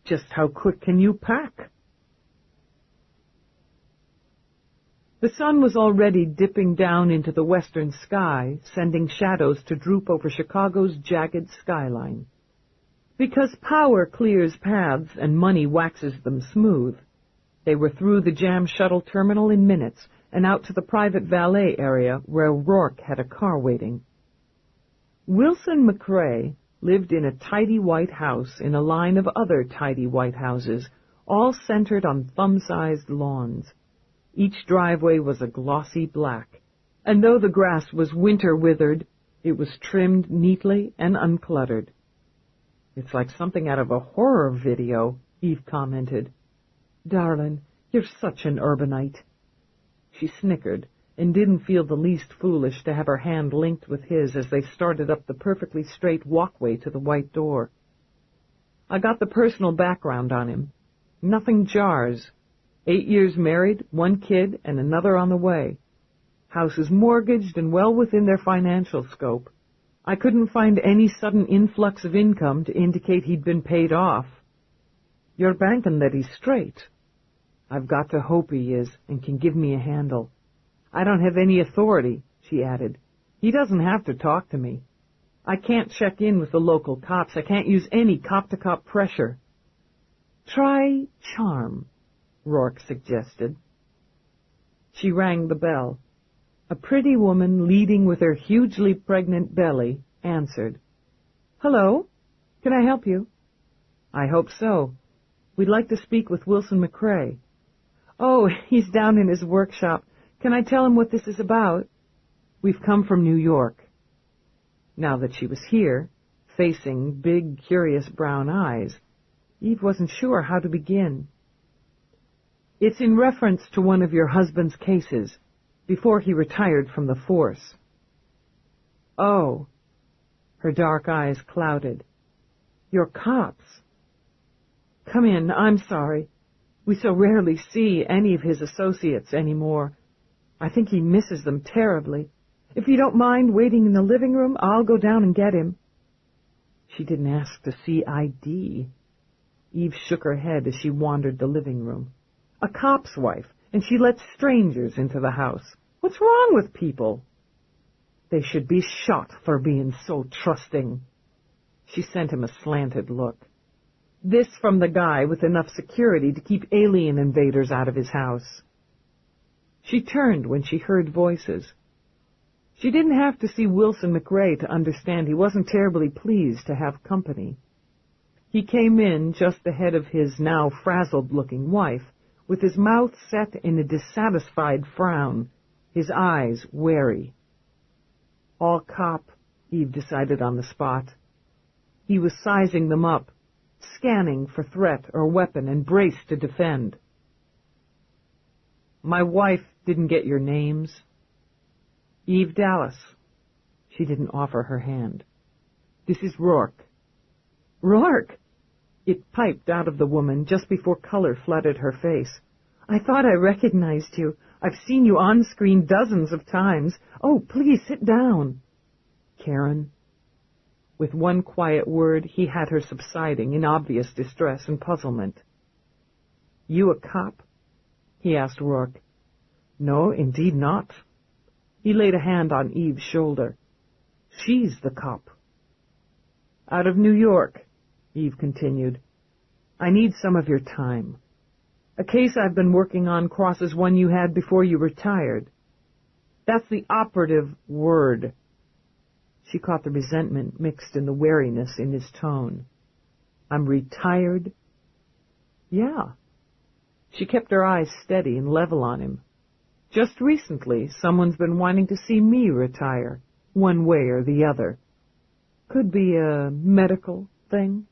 Speaker 3: Just how quick can you pack? The sun was already dipping down into the western sky, sending shadows to droop over Chicago's jagged skyline. Because power clears paths and money waxes them smooth, they were through the jam shuttle terminal in minutes and out to the private valet area where Roarke had a car waiting. Wilson McCrae lived in a tidy white house in a line of other tidy white houses, all centered on thumb-sized lawns. Each driveway was a glossy black, and though the grass was winter-withered, it was trimmed neatly and uncluttered. It's like something out of a horror video, Eve commented. Darling, you're such an urbanite. She snickered and didn't feel the least foolish to have her hand linked with his as they started up the perfectly straight walkway to the white door. I got the personal background on him. Nothing jars. 8 years married, 1 kid, and another on the way. House is mortgaged and well within their financial scope. I couldn't find any sudden influx of income to indicate he'd been paid off. You're banking that he's straight. I've got to hope he is and can give me a handle. I don't have any authority, she added. He doesn't have to talk to me. I can't check in with the local cops. I can't use any cop-to-cop pressure. Try charm, Roarke suggested. She rang the bell. A pretty woman leading with her hugely pregnant belly answered. "Hello? Can I help you?" "I hope so. We'd like to speak with Wilson McCrae." "Oh, he's down in his workshop. Can I tell him what this is about?" "We've come from New York." Now that she was here, facing big, curious brown eyes, Eve wasn't sure how to begin. "It's in reference to one of your husband's cases, before he retired from the force." "Oh." Her dark eyes clouded. "You're cops." "Come in, I'm sorry. We so rarely see any of his associates anymore. I think he misses them terribly. If you don't mind waiting in the living room, I'll go down and get him." She didn't ask to see ID. Eve shook her head as she wandered the living room. A cop's wife, and she lets strangers into the house. What's wrong with people? They should be shot for being so trusting. She sent him a slanted look. This from the guy with enough security to keep alien invaders out of his house. She turned when she heard voices. She didn't have to see Wilson McCrae to understand he wasn't terribly pleased to have company. He came in just ahead of his now frazzled-looking wife, with his mouth set in a dissatisfied frown, his eyes wary. All cop, Eve decided on the spot. He was sizing them up, scanning for threat or weapon and braced to defend. "My wife didn't get your names." "Eve Dallas." She didn't offer her hand. "This is Roarke." "Roarke!" It piped out of the woman just before color flooded her face. "I thought I recognized you. I've seen you on screen dozens of times. Oh, please sit down." "Karen." With one quiet word, he had her subsiding in obvious distress and puzzlement. "You a cop?" he asked Roarke. "No, indeed not." He laid a hand on Eve's shoulder. "She's the cop." "Out of New York," Eve continued. "I need some of your time. A case I've been working on crosses one you had before you retired. That's the operative word." She caught the resentment mixed in the wariness in his tone. "I'm retired?" "Yeah." She kept her eyes steady and level on him. "Just recently, someone's been wanting to see me retire, one way or the other. Could be a medical thing."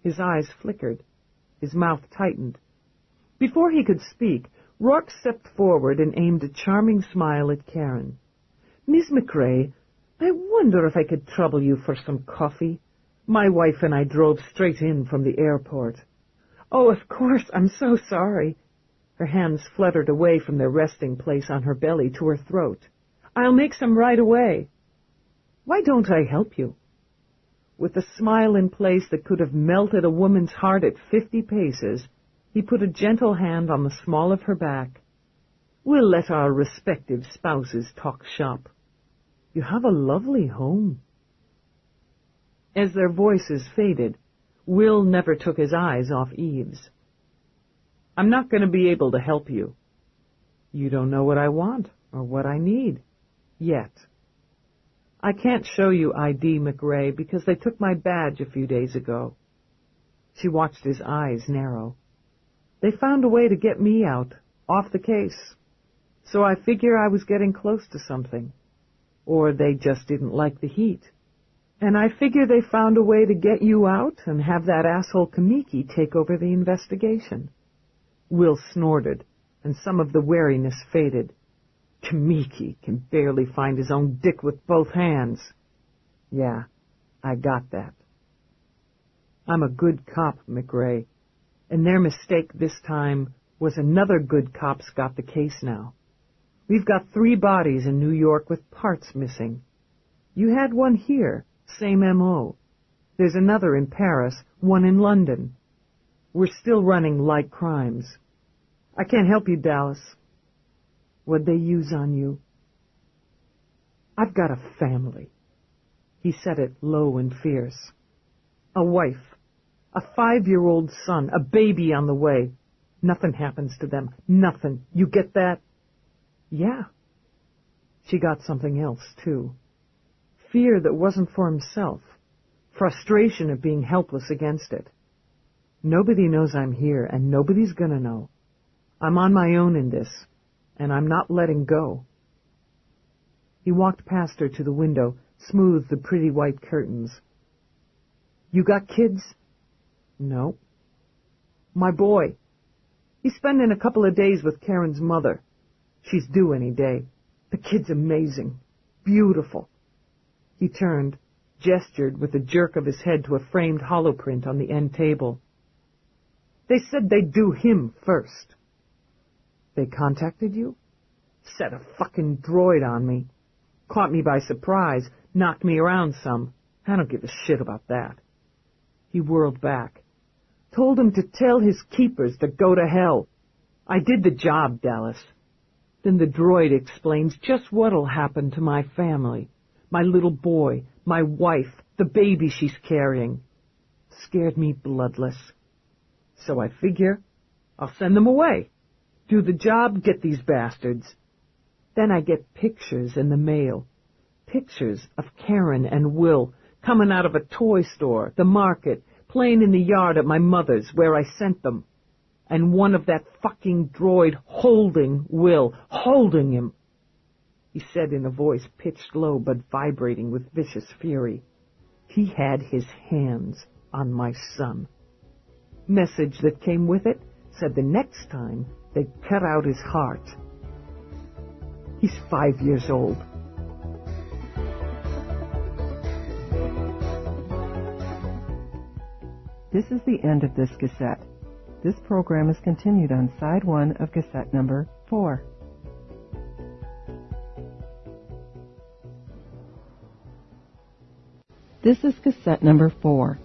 Speaker 3: His eyes flickered. His mouth tightened. Before he could speak, Roarke stepped forward and aimed a charming smile at Karen. "Miss McCrae, I wonder if I could trouble you for some coffee. My wife and I drove straight in from the airport." "Oh, of course, I'm so sorry." Her hands fluttered away from their resting place on her belly to her throat. "I'll make some right away." "Why don't I help you?" With a smile in place that could have melted a woman's heart at 50 paces, he put a gentle hand on the small of her back. "We'll let our respective spouses talk shop. You have a lovely home." As their voices faded, Will never took his eyes off Eve's. "I'm not going to be able to help you." "You don't know what I want or what I need. Yet." "I can't show you ID, McRae, because they took my badge a few days ago." She watched his eyes narrow. "They found a way to get me out, off the case. So I figure I was getting close to something. Or they just didn't like the heat. And I figure they found a way to get you out and have that asshole Kagny take over the investigation." Will snorted, and some of the wariness faded. "Kagny can barely find his own dick with both hands." "Yeah, I got that." "I'm a good cop, McRae, and their mistake this time was another good cop's got the case now. We've got 3 bodies in New York with parts missing. You had one here, same M.O. There's another in Paris, one in London. We're still running light crimes. I can't help you, Dallas." "What'd they use on you?" "I've got a family." He said it low and fierce. "A wife, a 5-year-old son, a baby on the way. Nothing happens to them. Nothing. You get that? Yeah. She got something else, too. Fear that wasn't for himself. Frustration of being helpless against it. Nobody knows I'm here, and nobody's gonna know. I'm on my own in this, and I'm not letting go. He walked past her to the window, smoothed the pretty white curtains. You got kids? No. My boy. He's spending a couple of days with Karen's mother. She's due any day. The kid's amazing. Beautiful. He turned, gestured with a jerk of his head to a framed holoprint on the end table. They said they'd do him first. They contacted you? Set a fucking droid on me. Caught me by surprise, knocked me around some. I don't give a shit about that. He whirled back. Told him to tell his keepers to go to hell. I did the job, Dallas. Then the droid explains just what'll happen to my family. My little boy, my wife, the baby she's carrying. Scared me bloodless. So I figure I'll send them away. Do the job, get these bastards. Then I get pictures in the mail. Pictures of Karen and Will coming out of a toy store, the market, playing in the yard at my mother's where I sent them. And one of that fucking droid holding Will, holding him. He said in a voice pitched low but vibrating with vicious fury. He had his hands on my son. Message that came with it said the next time they'd cut out his heart. He's 5 years old.
Speaker 2: This is the end of this cassette. This program is continued on side 1 of cassette number 4. This is cassette number 4.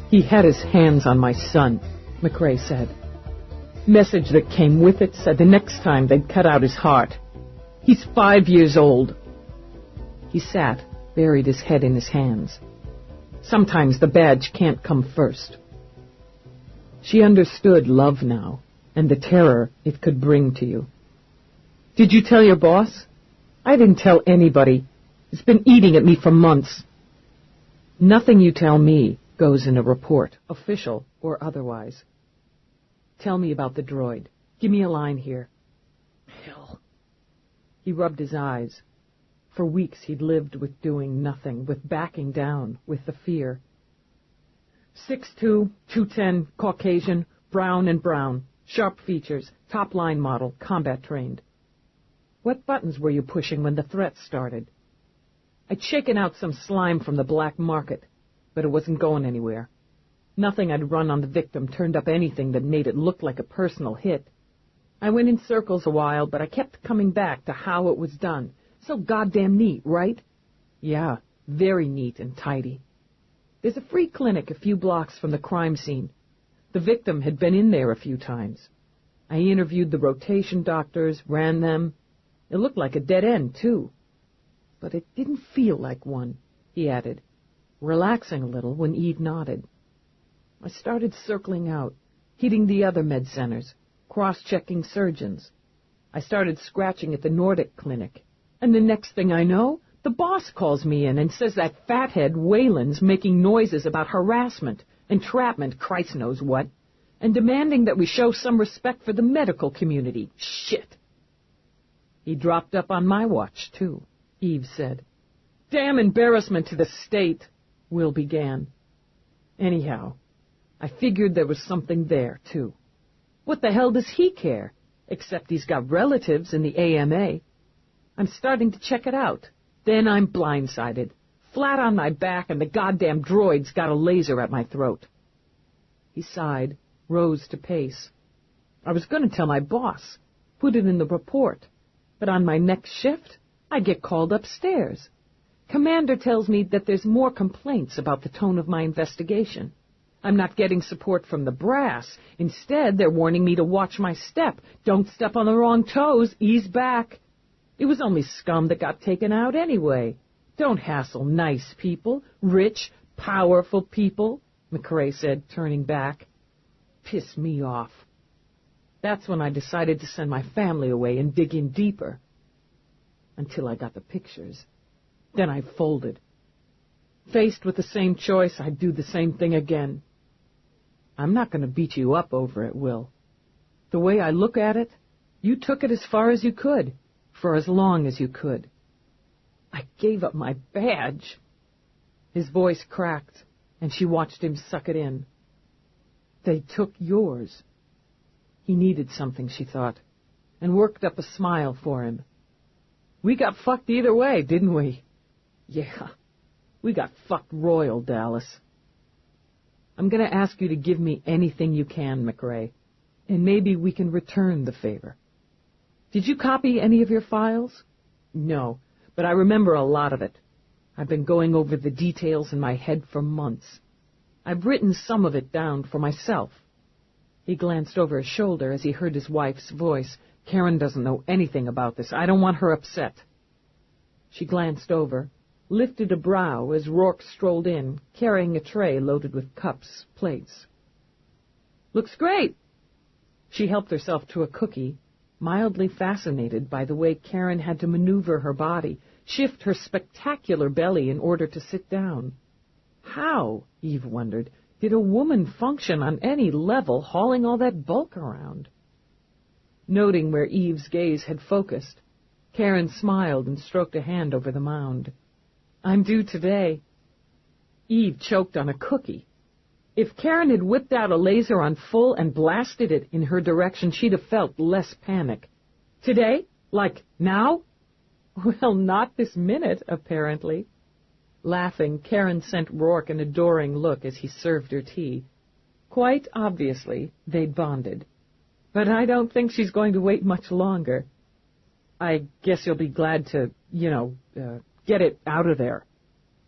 Speaker 3: He had his hands on my son, McRae said. Message that came with it said the next time they'd cut out his heart. He's 5 years old. He sat, buried his head in his hands. Sometimes the badge can't come first. She understood love now, and the terror it could bring to you. Did you tell your boss? I didn't tell anybody. It's been eating at me for months. Nothing you tell me goes in a report, official or otherwise. Tell me about the droid. Give me a line here. Hell. He rubbed his eyes. For weeks he'd lived with doing nothing, with backing down, with the fear. 6'2", 210, Caucasian, brown and brown, sharp features, top-line model, combat trained. What buttons were you pushing when the threat started? I'd shaken out some slime from the black market, but it wasn't going anywhere. Nothing I'd run on the victim turned up anything that made it look like a personal hit. I went in circles a while, but I kept coming back to how it was done. So goddamn neat, right? Yeah, very neat and tidy. There's a free clinic a few blocks from the crime scene. The victim had been in there a few times. I interviewed the rotation doctors, ran them. It looked like a dead end, too. But it didn't feel like one, he added, relaxing a little when Eve nodded. I started circling out, hitting the other med centers, cross-checking surgeons. I started scratching at the Nordic clinic, and the next thing I know, the boss calls me in and says that fathead Whalen's making noises about harassment, entrapment, Christ knows what, and demanding that we show some respect for the medical community. Shit. He dropped up on my watch, too, Eve said. Damn embarrassment to the state, Will began. Anyhow, I figured there was something there, too. What the hell does he care? Except he's got relatives in the AMA. I'm starting to check it out. Then I'm blindsided, flat on my back, and the goddamn droid's got a laser at my throat. He sighed, rose to pace. I was going to tell my boss, put it in the report, but on my next shift, I get called upstairs. Commander tells me that there's more complaints about the tone of my investigation. I'm not getting support from the brass. Instead, they're warning me to watch my step. Don't step on the wrong toes. Ease back. It was only scum that got taken out anyway. Don't hassle nice people, rich, powerful people. McRae said, turning back. Piss me off. That's when I decided to send my family away and dig in deeper. Until I got the pictures. Then I folded. Faced with the same choice, I'd do the same thing again. I'm not going to beat you up over it, Will. The way I look at it, you took it as far as you could, for as long as you could. I gave up my badge. His voice cracked, and she watched him suck it in. They took yours. He needed something, she thought, and worked up a smile for him. We got fucked either way, didn't we? Yeah, we got fucked royal, Dallas. I'm going to ask you to give me anything you can, McRae, and maybe we can return the favor. Did you copy any of your files? No, but I remember a lot of it. I've been going over the details in my head for months. I've written some of it down for myself. He glanced over his shoulder as he heard his wife's voice. Karen doesn't know anything about this. I don't want her upset. She glanced over, lifted a brow as Roarke strolled in, carrying a tray loaded with cups, plates. Looks great. She helped herself to a cookie, mildly fascinated by the way Karen had to maneuver her body, shift her spectacular belly in order to sit down. How, Eve wondered, did a woman function on any level hauling all that bulk around? Noting where Eve's gaze had focused, Karen smiled and stroked a hand over the mound. I'm due today. Eve choked on a cookie. If Karen had whipped out a laser on full and blasted it in her direction, she'd have felt less panic. Today? Like now? Well, not this minute, apparently. Laughing, Karen sent Roarke an adoring look as he served her tea. Quite obviously, they'd bonded. But I don't think she's going to wait much longer. I guess you'll be glad to, get it out of there.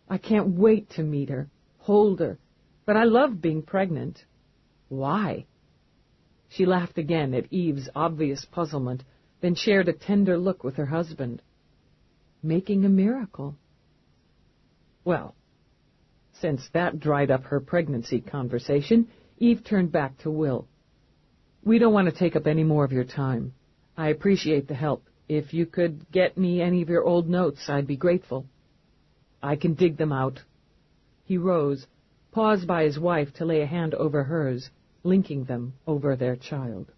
Speaker 3: I can't wait to meet her, hold her, but I love being pregnant. Why? She laughed again at Eve's obvious puzzlement, then shared a tender look with her husband. Making a miracle. Well, since that dried up her pregnancy conversation, Eve turned back to Will. We don't want to take up any more of your time. I appreciate the help. If you could get me any of your old notes, I'd be grateful. I can dig them out. He rose, paused by his wife to lay a hand over hers, linking them over their child.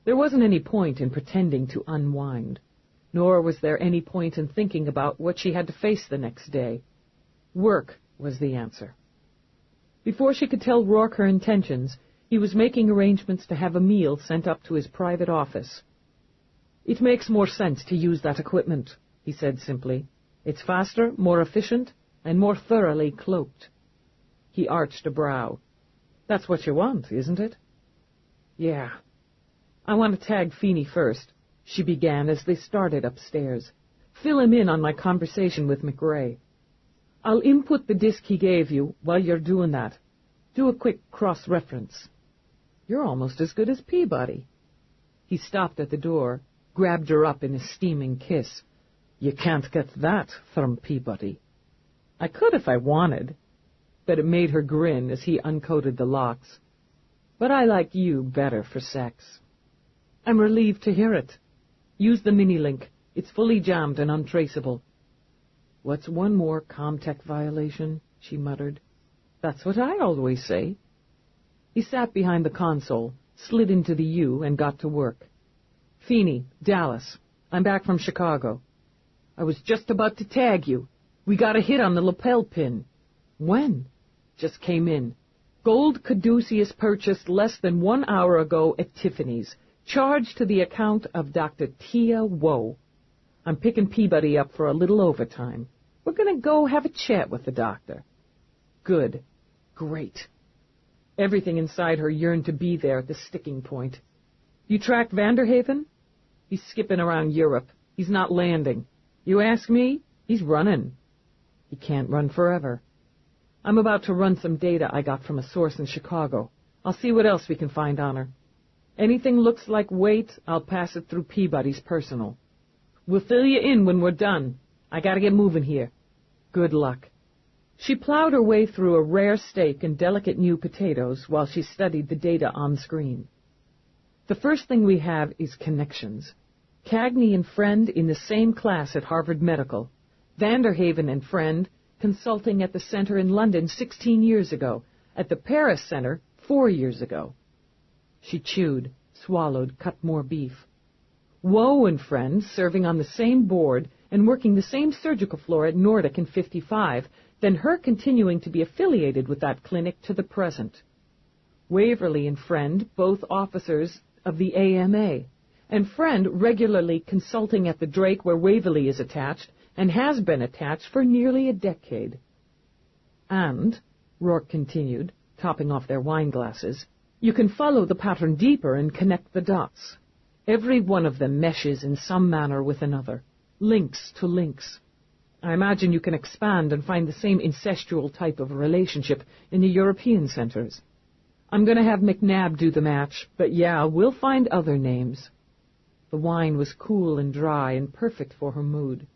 Speaker 3: There wasn't any point in pretending to unwind, nor was there any point in thinking about what she had to face the next day. Work was the answer. Before she could tell Roarke her intentions, he was making arrangements to have a meal sent up to his private office. It makes more sense to use that equipment, he said simply. It's faster, more efficient, and more thoroughly cloaked. He arched a brow. That's what you want, isn't it? Yeah. I want to tag Feeney first, she began as they started upstairs. Fill him in on my conversation with McRae. I'll input the disk he gave you while you're doing that. Do a quick cross-reference. You're almost as good as Peabody. He stopped at the door, grabbed her up in a steaming kiss. You can't get that from Peabody. I could if I wanted, but it made her grin as he uncoated the locks. But I like you better for sex. I'm relieved to hear it. Use the mini-link. It's fully jammed and untraceable. What's one more Comtech violation? She muttered. That's what I always say. He sat behind the console, slid into the U, and got to work. Feeney, Dallas. I'm back from Chicago. I was just about to tag you. We got a hit on the lapel pin. When? Just came in. Gold caduceus purchased less than 1 hour ago at Tiffany's. Charged to the account of Dr. Tia Woe. I'm picking Peabody up for a little overtime. We're going to go have a chat with the doctor. Good. Great. Everything inside her yearned to be there at the sticking point. You tracked Vanderhaven? He's skipping around Europe. He's not landing. You ask me? He's running. He can't run forever. I'm about to run some data I got from a source in Chicago. I'll see what else we can find on her. Anything looks like weight, I'll pass it through Peabody's personal. We'll fill you in when we're done. I gotta get moving here. Good luck. She plowed her way through a rare steak and delicate new potatoes while she studied the data on screen. The first thing we have is connections. Kagny and friend in the same class at Harvard Medical. Vanderhaven and friend consulting at the center in London 16 years ago, at the Paris Center 4 years ago. She chewed, swallowed, cut more beef. Woe and friend serving on the same board and working the same surgical floor at Nordic in 55, then her continuing to be affiliated with that clinic to the present. Waverly and friend, both officers of the AMA, and friend regularly consulting at the Drake where Waverly is attached and has been attached for nearly a decade. And, Roarke continued, topping off their wine glasses, you can follow the pattern deeper and connect the dots. Every one of them meshes in some manner with another, links to links. I imagine you can expand and find the same incestual type of relationship in the European centers. I'm going to have McNabb do the match, but yeah, we'll find other names. The wine was cool and dry and perfect for her mood.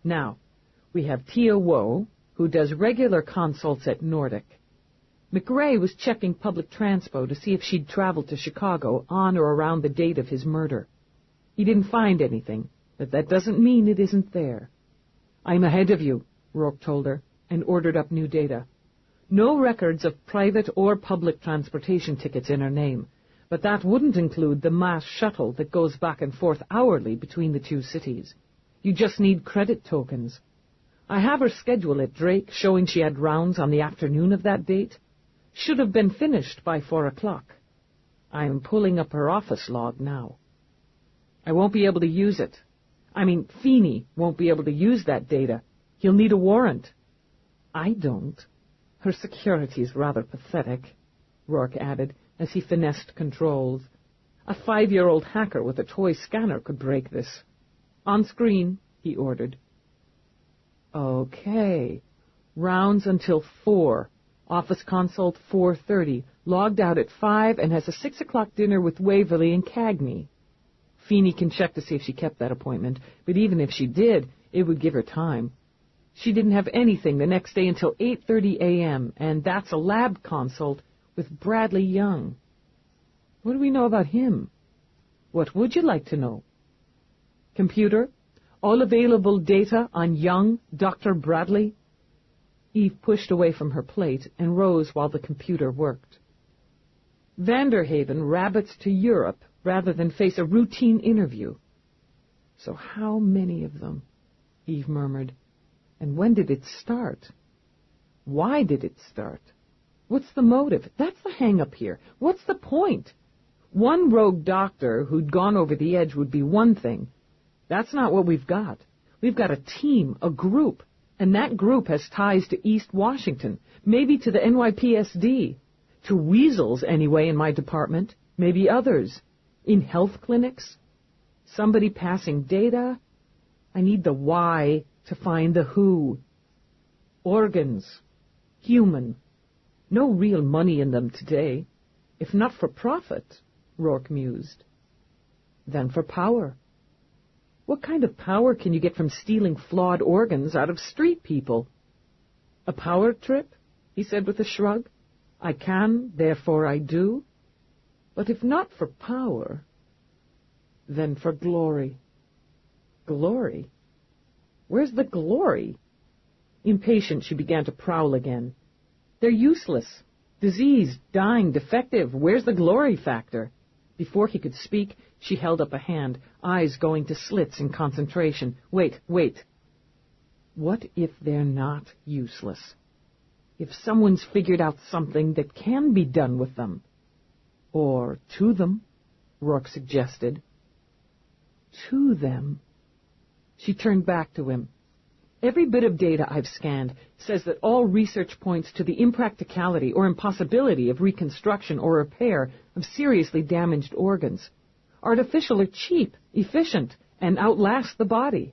Speaker 3: Now, we have Tia Woe, who does regular consults at Nordic. McRae was checking public transpo to see if she'd traveled to Chicago on or around the date of his murder. He didn't find anything, but that doesn't mean it isn't there. I'm ahead of you, Roarke told her, and ordered up new data. No records of private or public transportation tickets in her name, but that wouldn't include the mass shuttle that goes back and forth hourly between the two cities. You just need credit tokens. I have her schedule at Drake showing she had rounds on the afternoon of that date. Should have been finished by 4 o'clock. I am pulling up her office log now. I won't be able to use it. Feeney won't be able to use that data. He'll need a warrant. I don't. Her security's rather pathetic, Roarke added as he finessed controls. A 5-year-old hacker with a toy scanner could break this. On screen, he ordered. Okay. Rounds until 4. Office consult 4:30. Logged out at 5 and has a 6 o'clock dinner with Waverly and Kagny. Feeney can check to see if she kept that appointment, but even if she did, it would give her time. She didn't have anything the next day until 8:30 a.m., and that's a lab consult with Bradley Young. What do we know about him? What would you like to know? Computer, all available data on young Dr. Bradley? Eve pushed away from her plate and rose while the computer worked. Vanderhaven rabbits to Europe rather than face a routine interview. So how many of them? Eve murmured. And when did it start? Why did it start? What's the motive? That's the hang-up here. What's the point? One rogue doctor who'd gone over the edge would be one thing. That's not what we've got. We've got a team, a group, and that group has ties to East Washington, maybe to the NYPSD, to weasels anyway in my department, maybe others, in health clinics. Somebody passing data. I need the why to find the who. Organs. Human. No real money in them today. If not for profit, Roarke mused. Then for power. What kind of power can you get from stealing flawed organs out of street people? A power trip? He said with a shrug. I can, therefore I do. But if not for power, then for glory. Glory? Where's the glory? Impatient, she began to prowl again. They're useless. Diseased, dying, defective. Where's the glory factor? Before he could speak, she held up a hand, eyes going to slits in concentration. Wait. What if they're not useless? If someone's figured out something that can be done with them? Or to them, Roarke suggested. To them? She turned back to him. Every bit of data I've scanned says that all research points to the impracticality or impossibility of reconstruction or repair of seriously damaged organs. Artificial are cheap, efficient, and outlast the body.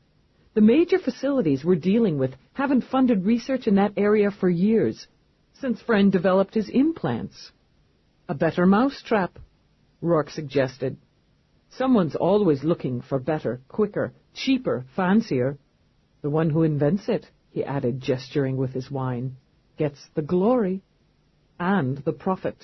Speaker 3: The major facilities we're dealing with haven't funded research in that area for years, since Friend developed his implants. A better mousetrap, Roarke suggested. Someone's always looking for better, quicker, cheaper, fancier. The one who invents it, he added, gesturing with his wine. gets the glory and the profit.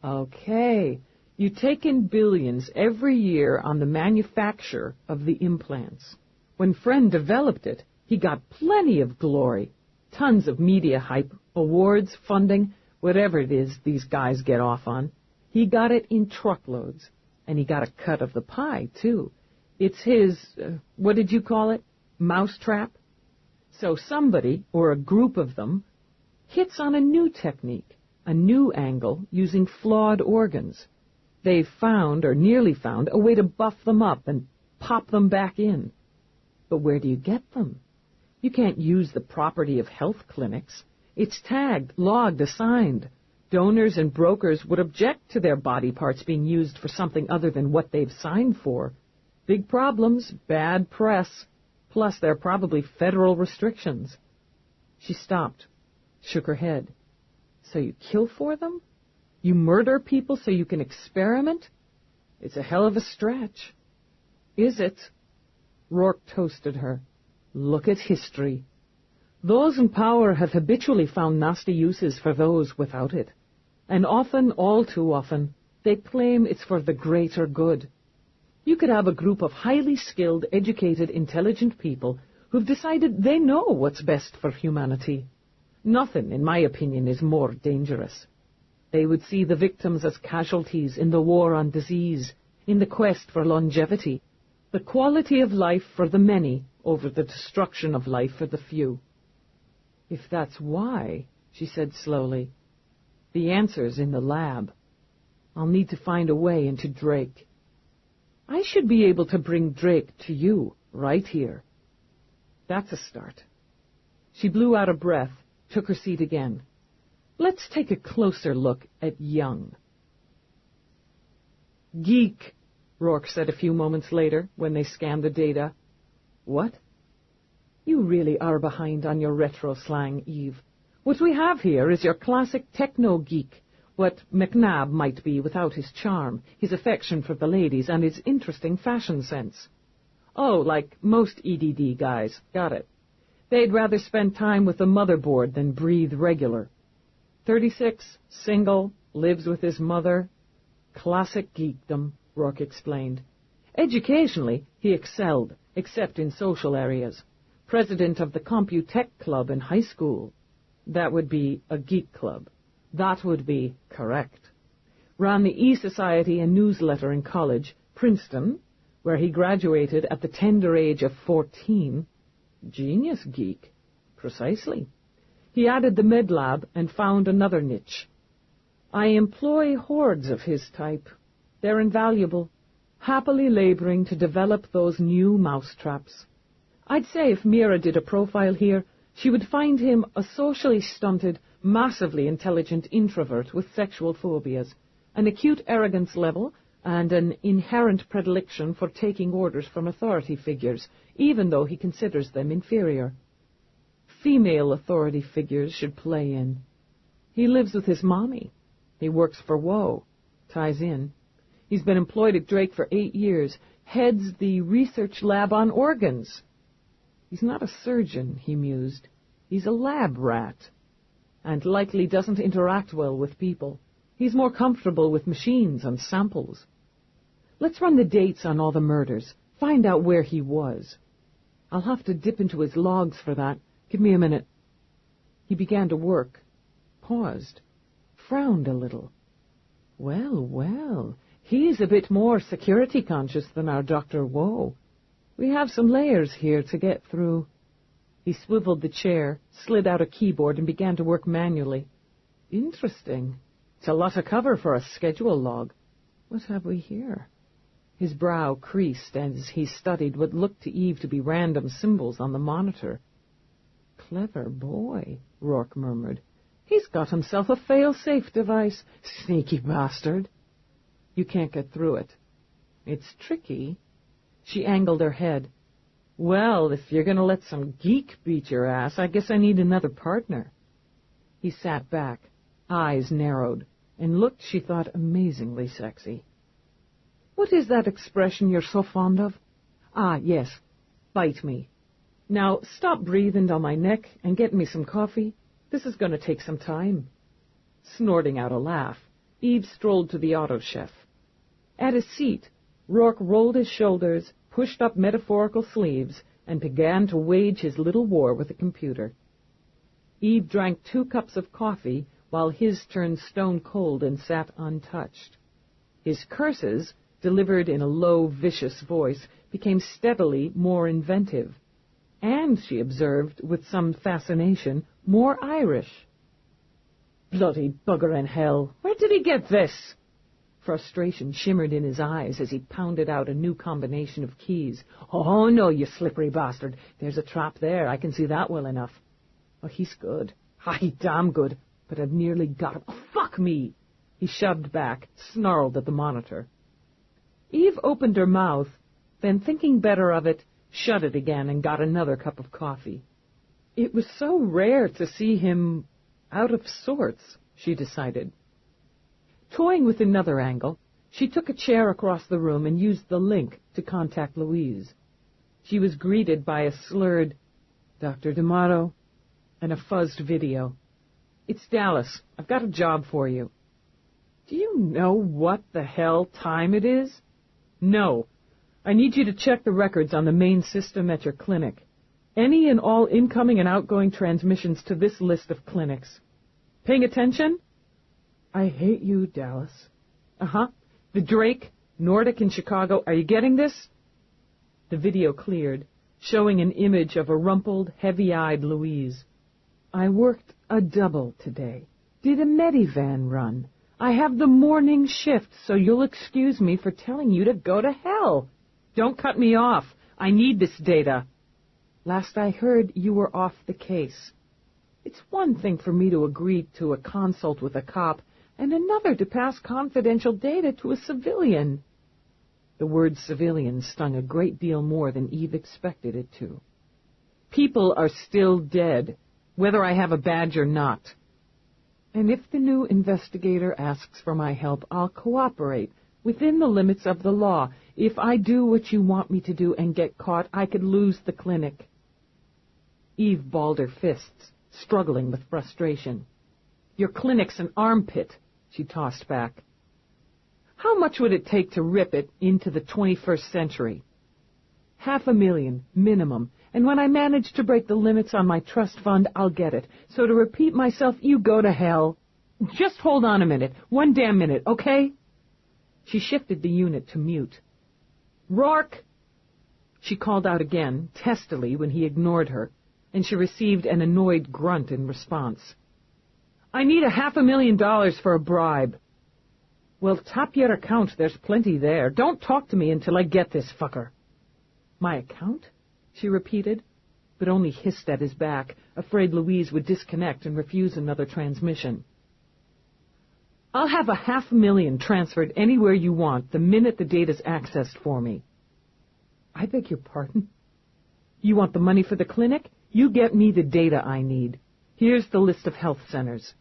Speaker 3: Okay, you take in billions every year on the manufacture of the implants. When Friend developed it, he got plenty of glory, tons of media hype, awards, funding, whatever it is these guys get off on. He got it in truckloads, and he got a cut of the pie, too. It's his, what did you call it? Mousetrap? So somebody, or a group of them, hits on a new technique, a new angle using flawed organs. They've found, or nearly found, a way to buff them up and pop them back in. But where do you get them? You can't use the property of health clinics. It's tagged, logged, assigned. Donors and brokers would object to their body parts being used for something other than what they've signed for. Big problems, bad press, plus there are probably federal restrictions. She stopped, shook her head. So you kill for them? You murder people so you can experiment? It's a hell of a stretch. Is it? Roarke toasted her. Look at history. Those in power have habitually found nasty uses for those without it. And often, all too often, they claim it's for the greater good. You could have a group of highly skilled, educated, intelligent people who've decided they know what's best for humanity. Nothing, in my opinion, is more dangerous. They would see the victims as casualties in the war on disease, in the quest for longevity, the quality of life for the many over the destruction of life for the few. If that's why, she said slowly, the answer's in the lab. I'll need to find a way into Drake. I should be able to bring Drake to you, right here. That's a start. She blew out a breath, took her seat again. Let's take a closer look at Young. Geek, Roarke said a few moments later, when they scanned the data. What? You really are behind on your retro slang, Eve. What we have here is your classic techno-geek, what McNabb might be without his charm, his affection for the ladies, and his interesting fashion sense. Oh, like most EDD guys. Got it. They'd rather spend time with the motherboard than breathe regular. 36, single, lives with his mother. Classic geekdom, Roarke explained. Educationally, he excelled, except in social areas. President of the Computech Club in high school. That would be a geek club. That would be correct. Ran the E-Society and newsletter in college, Princeton, where he graduated at the tender age of 14. Genius geek. Precisely. He added the med lab and found another niche. I employ hordes of his type. They're invaluable, happily laboring to develop those new mousetraps. I'd say if Mira did a profile here, she would find him a socially stunted, massively intelligent introvert with sexual phobias, an acute arrogance level, and an inherent predilection for taking orders from authority figures, even though he considers them inferior. Female authority figures should play in. He lives with his mommy. He works for WoW. Ties in. He's been employed at Drake for 8 years, heads the research lab on organs. He's not a surgeon, he mused. He's a lab rat, and likely doesn't interact well with people. He's more comfortable with machines and samples. Let's run the dates on all the murders, find out where he was. I'll have to dip into his logs for that. Give me a minute. He began to work, paused, frowned a little. Well, he's a bit more security conscious than our Dr. Woe. We have some layers here to get through. He swiveled the chair, slid out a keyboard, and began to work manually. Interesting. It's a lot of cover for a schedule log. What have we here? His brow creased as he studied what looked to Eve to be random symbols on the monitor. Clever boy, Roarke murmured. He's got himself a fail-safe device. Sneaky bastard. You can't get through it. It's tricky. She angled her head. Well, if you're going to let some geek beat your ass, I guess I need another partner. He sat back, eyes narrowed, and looked, she thought, amazingly sexy. What is that expression you're so fond of? Ah, yes, bite me. Now, stop breathing down my neck and get me some coffee. This is going to take some time. Snorting out a laugh, Eve strolled to the auto chef. At his seat, Roarke rolled his shoulders, pushed up metaphorical sleeves, and began to wage his little war with the computer. Eve drank 2 cups of coffee, while his turned stone cold and sat untouched. His curses, delivered in a low, vicious voice, became steadily more inventive, and, she observed with some fascination, more Irish. Bloody bugger in hell! Where did he get this? Frustration shimmered in his eyes as he pounded out a new combination of keys. Oh, no, you slippery bastard. There's a trap there. I can see that well enough. Oh, he's good. He's damn good. But I've nearly got him. Oh, fuck me! He shoved back, snarled at the monitor. Eve opened her mouth, then, thinking better of it, shut it again and got another cup of coffee. It was so rare to see him out of sorts, she decided. Toying with another angle, she took a chair across the room and used the link to contact Louise. She was greeted by a slurred, "Dr. D'Amato," and a fuzzed video. "It's Dallas. I've got a job for you." "Do you know what the hell time it is?" "No. I need you to check the records on the main system at your clinic. Any and all incoming and outgoing transmissions to this list of clinics. Paying attention?" "I hate you, Dallas." "Uh-huh. The Drake, Nordic in Chicago. Are you getting this?" The video cleared, showing an image of a rumpled, heavy-eyed Louise. "I worked a double today. Did a Medivan run. I have the morning shift, so you'll excuse me for telling you to go to hell. Don't cut me off. I need this data. Last I heard, you were off the case. It's one thing for me to agree to a consult with a cop, and another to pass confidential data to a civilian." The word civilian stung a great deal more than Eve expected it to. "People are still dead, whether I have a badge or not. And if the new investigator asks for my help, I'll cooperate within the limits of the law. If I do what you want me to do and get caught, I could lose the clinic." Eve balled her fists, struggling with frustration. "Your clinic's an armpit," she tossed back. "How much would it take to rip it into the 21st century?" $500,000, minimum, and when I manage to break the limits on my trust fund, I'll get it. So to repeat myself, you go to hell. Just hold on a minute, 1 damn minute, okay?" She shifted the unit to mute. "Roarke!" She called out again, testily, when he ignored her, and she received an annoyed grunt in response. "I need $500,000 for a bribe." "Well, tap your account. There's plenty there. Don't talk to me until I get this fucker." "My account?" she repeated, but only hissed at his back, afraid Louise would disconnect and refuse another transmission. "I'll have $500,000 transferred anywhere you want the minute the data's accessed for me." "I beg your pardon?" "You want the money for the clinic? You get me the data I need. Here's the list of health centers."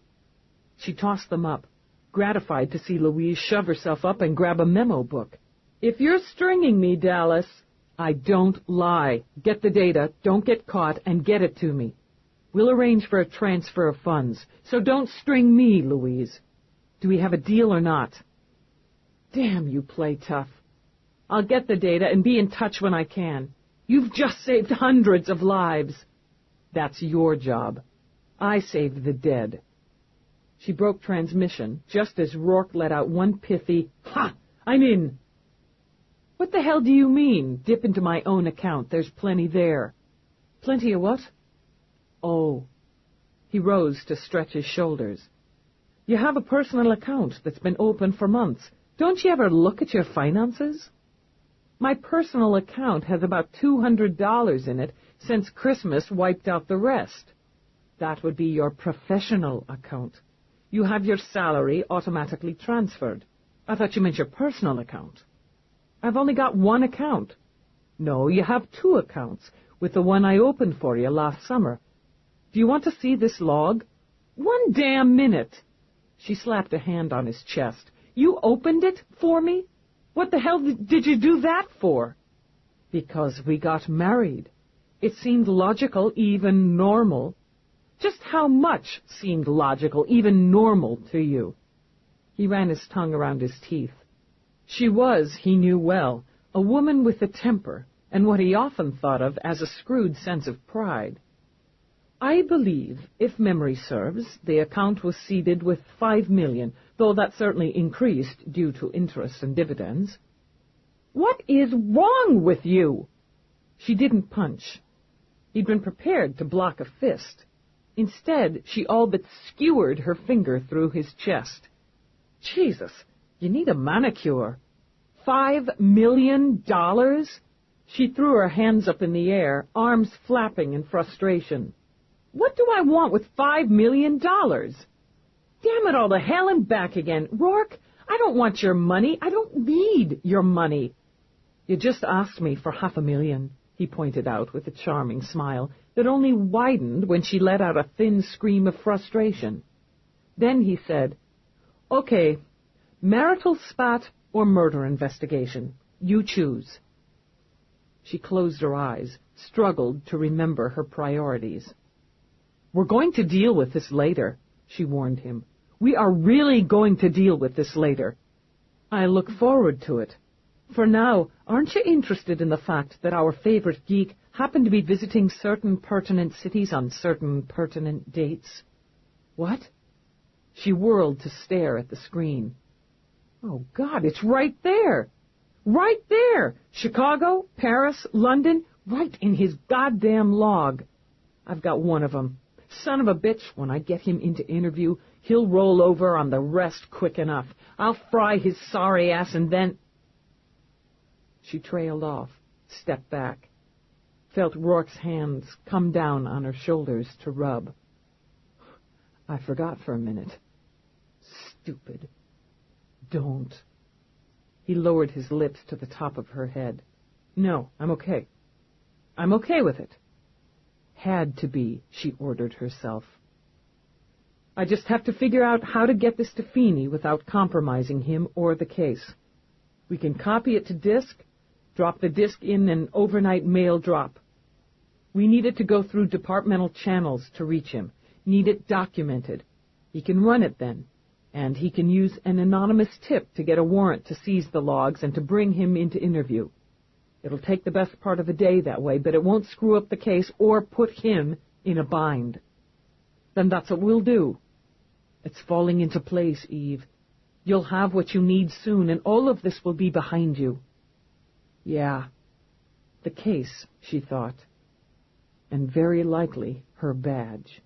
Speaker 3: She tossed them up, gratified to see Louise shove herself up and grab a memo book. "If you're stringing me, Dallas—" "I don't lie. Get the data, don't get caught, and get it to me. We'll arrange for a transfer of funds, so don't string me, Louise. Do we have a deal or not?" "Damn, you play tough. I'll get the data and be in touch when I can. You've just saved hundreds of lives." "That's your job. I saved the dead." She broke transmission just as Roarke let out one pithy, "Ha! I'm in." "What the hell do you mean, dip into my own account? There's plenty there." "Plenty of what?" "Oh." He rose to stretch his shoulders. "You have a personal account that's been open for months. Don't you ever look at your finances?" "My personal account has about $200 in it since Christmas wiped out the rest." "That would be your professional account. You have your salary automatically transferred. I thought you meant your personal account." "I've only got one account." "No, you have 2 accounts, with the one I opened for you last summer. Do you want to see this log?" "1 damn minute." She slapped a hand on his chest. "You opened it for me? What the hell did you do that for?" "Because we got married. It seemed logical, even normal. Just how much seemed logical, even normal to you? He ran his tongue around his teeth. She was, he knew well, a woman with a temper, and what he often thought of as a screwed sense of pride. I believe, if memory serves, the account was seeded with $5 million, though that certainly increased due to interest and dividends. What is wrong with you? She didn't punch. He'd been prepared to block a fist. Instead, she all but skewered her finger through his chest. Jesus, you need a manicure. $5 million? She threw her hands up in the air, arms flapping in frustration. What do I want with $5 million? Damn it all to hell and back again. Roarke, I don't want your money. I don't need your money. You just asked me for $500,000, he pointed out with a charming smile that only widened when she let out a thin scream of frustration. Then he said, Okay, marital spat or murder investigation. You choose. She closed her eyes, struggled to remember her priorities. We're going to deal with this later, she warned him. We are really going to deal with this later. I look forward to it. For now, aren't you interested in the fact that our favorite geek happened to be visiting certain pertinent cities on certain pertinent dates? What? She whirled to stare at the screen. Oh, God, it's right there. Right there. Chicago, Paris, London, right in his goddamn log. I've got one of them. Son of a bitch, when I get him into interview, he'll roll over on the rest quick enough. I'll fry his sorry ass and then... She trailed off, stepped back, felt Rourke's hands come down on her shoulders to rub. I forgot for a minute. Stupid. Don't. He lowered his lips to the top of her head. No, I'm okay. I'm okay with it. Had to be, she ordered herself. I just have to figure out how to get this to Feeney without compromising him or the case. We can copy it to disk, drop the disk in an overnight mail drop. We need it to go through departmental channels to reach him. Need it documented. He can run it then, and he can use an anonymous tip to get a warrant to seize the logs and to bring him into interview. It'll take the best part of the day that way, but it won't screw up the case or put him in a bind. Then that's what we'll do. It's falling into place, Eve. You'll have what you need soon, and all of this will be behind you. Yeah, the case, she thought, and very likely her badge.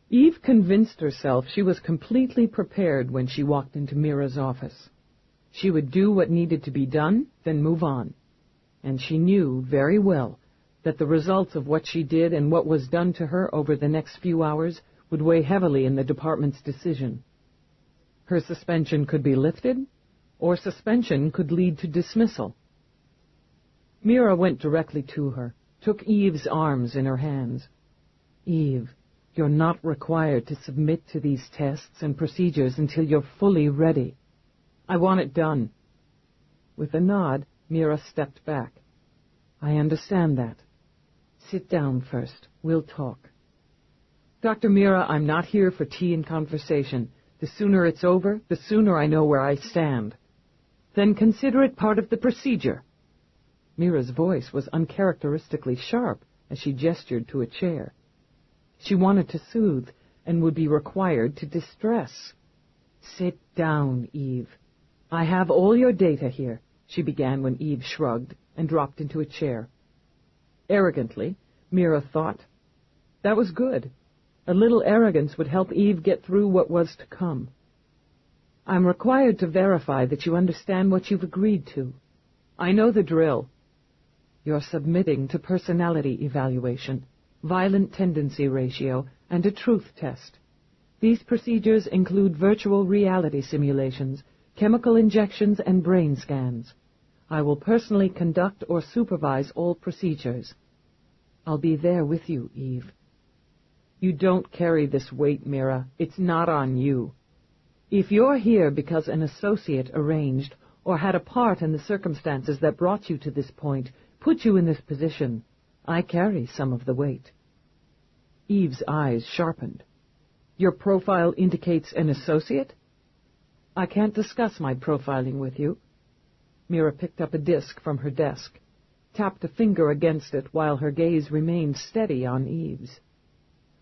Speaker 3: Eve convinced herself she was completely prepared when she walked into Mira's office. She would do what needed to be done, then move on. And she knew very well that the results of what she did and what was done to her over the next few hours would weigh heavily in the department's decision. Her suspension could be lifted, or suspension could lead to dismissal. Mira went directly to her, took Eve's arms in her hands. Eve, you're not required to submit to these tests and procedures until you're fully ready. I want it done. With a nod, Mira stepped back. I understand that. Sit down first. We'll talk. Dr. Mira, I'm not here for tea and conversation. The sooner it's over, the sooner I know where I stand. Then consider it part of the procedure. Mira's voice was uncharacteristically sharp as she gestured to a chair. She wanted to soothe and would be required to distress. Sit down, Eve. I have all your data here, she began when Eve shrugged and dropped into a chair. Arrogantly, Mira thought. That was good. A little arrogance would help Eve get through what was to come. I'm required to verify that you understand what you've agreed to. I know the drill. You're submitting to personality evaluation, violent tendency ratio, and a truth test. These procedures include virtual reality simulations, chemical injections, and brain scans. I will personally conduct or supervise all procedures. I'll be there with you, Eve. You don't carry this weight, Mira. It's not on you. If you're here because an associate arranged or had a part in the circumstances that brought you to this point, put you in this position, I carry some of the weight. Eve's eyes sharpened. Your profile indicates an associate? I can't discuss my profiling with you. Mira picked up a disk from her desk, tapped a finger against it while her gaze remained steady on Eve's.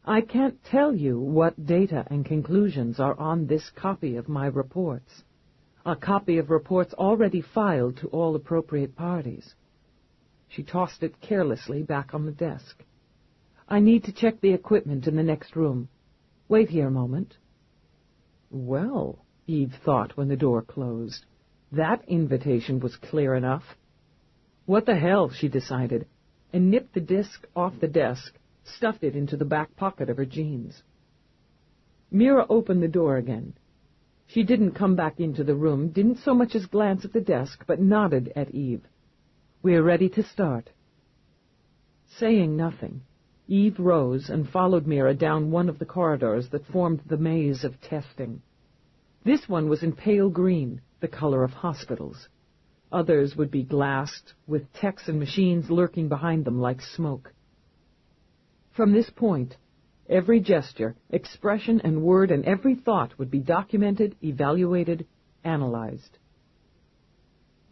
Speaker 3: I can't tell you what data and conclusions are on this copy of my reports. A copy of reports already filed to all appropriate parties. She tossed it carelessly back on the desk. I need to check the equipment in the next room. Wait here a moment. Well, Eve thought when the door closed, that invitation was clear enough. What the hell, she decided, and nipped the disk off the desk, stuffed it into the back pocket of her jeans. Mira opened the door again. She didn't come back into the room, didn't so much as glance at the desk, but nodded at Eve. We're ready to start. Saying nothing, Eve rose and followed Mira down one of the corridors that formed the maze of testing. This one was in pale green, the color of hospitals. Others would be glassed, with techs and machines lurking behind them like smoke. From this point, every gesture, expression, and word and every thought would be documented, evaluated, analyzed.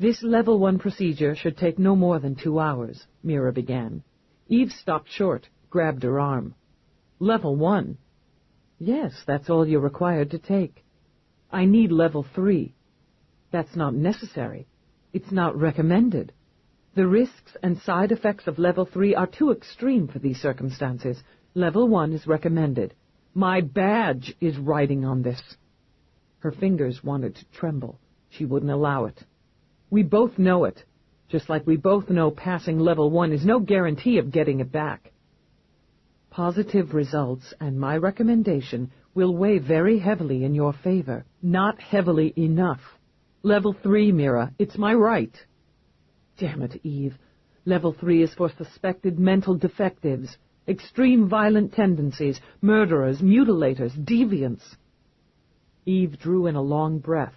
Speaker 3: This Level 1 procedure should take no more than 2 hours, Mira began. Eve stopped short, grabbed her arm. Level 1? Yes, that's all you're required to take. I need Level 3. That's not necessary. It's not recommended. The risks and side effects of Level 3 are too extreme for these circumstances. Level 1 is recommended. My badge is writing on this. Her fingers wanted to tremble. She wouldn't allow it. We both know it, just like we both know passing Level 1 is no guarantee of getting it back. Positive results and my recommendation will weigh very heavily in your favor. Not heavily enough. Level 3, Mira, it's my right. Damn it, Eve. Level 3 is for suspected mental defectives, extreme violent tendencies, murderers, mutilators, deviants. Eve drew in a long breath.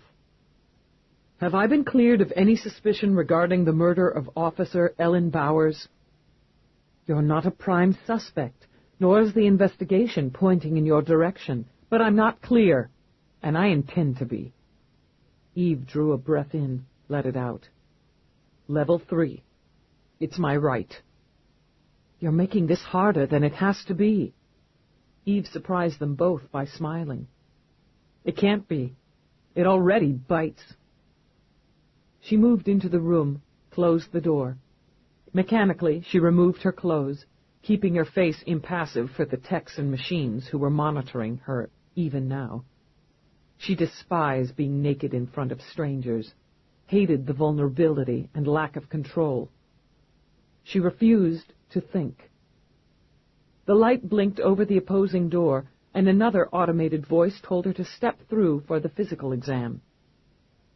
Speaker 3: Have I been cleared of any suspicion regarding the murder of Officer Ellen Bowers? You're not a prime suspect, nor is the investigation pointing in your direction, but I'm not clear, and I intend to be. Eve drew a breath in, let it out. Level 3. It's my right. You're making this harder than it has to be. Eve surprised them both by smiling. It can't be. It already bites. She moved into the room, closed the door. Mechanically, she removed her clothes, keeping her face impassive for the techs and machines who were monitoring her even now. She despised being naked in front of strangers, hated the vulnerability and lack of control. She refused to think. The light blinked over the opposing door, and another automated voice told her to step through for the physical exam.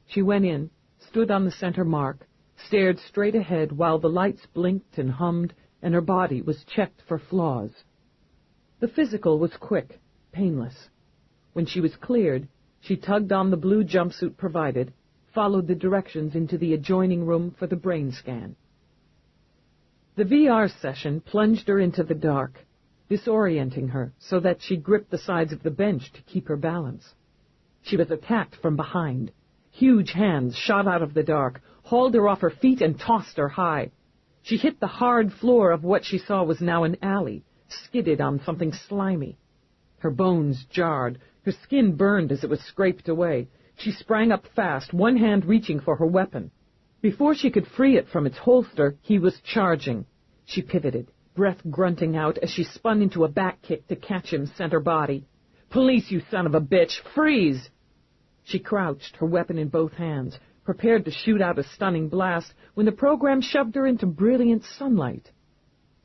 Speaker 3: She went in, stood on the center mark, stared straight ahead while the lights blinked and hummed, and her body was checked for flaws. The physical was quick, painless. When she was cleared, she tugged on the blue jumpsuit provided, followed the directions into the adjoining room for the brain scan. The VR session plunged her into the dark, disorienting her so that she gripped the sides of the bench to keep her balance. She was attacked from behind. Huge hands shot out of the dark, hauled her off her feet and tossed her high. She hit the hard floor of what she saw was now an alley, skidded on something slimy. Her bones jarred, her skin burned as it was scraped away. She sprang up fast, one hand reaching for her weapon. Before she could free it from its holster, he was charging. She pivoted, breath grunting out as she spun into a back kick to catch him center body. "Police, you son of a bitch! Freeze!" She crouched, her weapon in both hands, prepared to shoot out a stunning blast when the program shoved her into brilliant sunlight.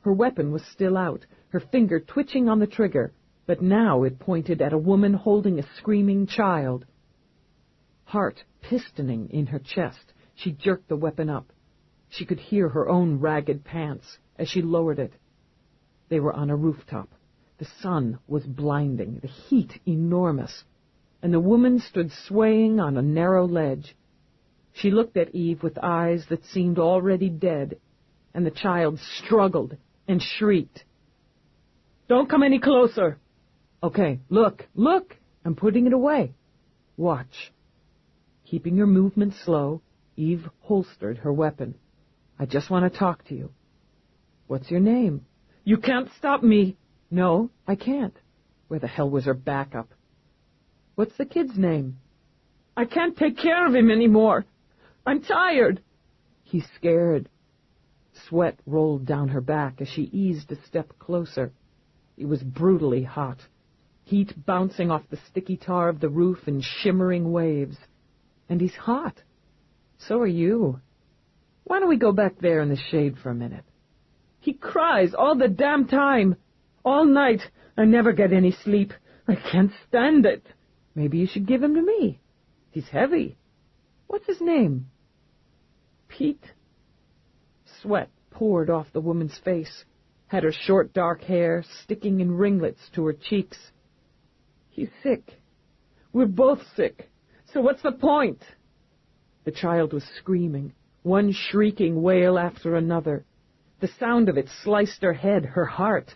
Speaker 3: Her weapon was still out, her finger twitching on the trigger, but now it pointed at a woman holding a screaming child. Heart pistoning in her chest, she jerked the weapon up. She could hear her own ragged pants as she lowered it. They were on a rooftop. The sun was blinding, the heat enormous, and the woman stood swaying on a narrow ledge. She looked at Eve with eyes that seemed already dead, and the child struggled and shrieked. Don't come any closer. Okay, look. I'm putting it away. Watch. Keeping her movement slow, Eve holstered her weapon. I just want to talk to you. What's your name? You can't stop me. No, I can't. Where the hell was her backup? What's the kid's name? I can't take care of him anymore. I'm tired. He's scared. Sweat rolled down her back as she eased a step closer. It was brutally hot. Heat bouncing off the sticky tar of the roof in shimmering waves. And he's hot. So are you. Why don't we go back there in the shade for a minute? He cries all the damn time. All night. I never get any sleep. I can't stand it. Maybe you should give him to me. He's heavy. What's his name? Pete? Sweat poured off the woman's face, had her short dark hair sticking in ringlets to her cheeks. He's sick. We're both sick. So what's the point? The child was screaming, one shrieking wail after another. The sound of it sliced her head, her heart.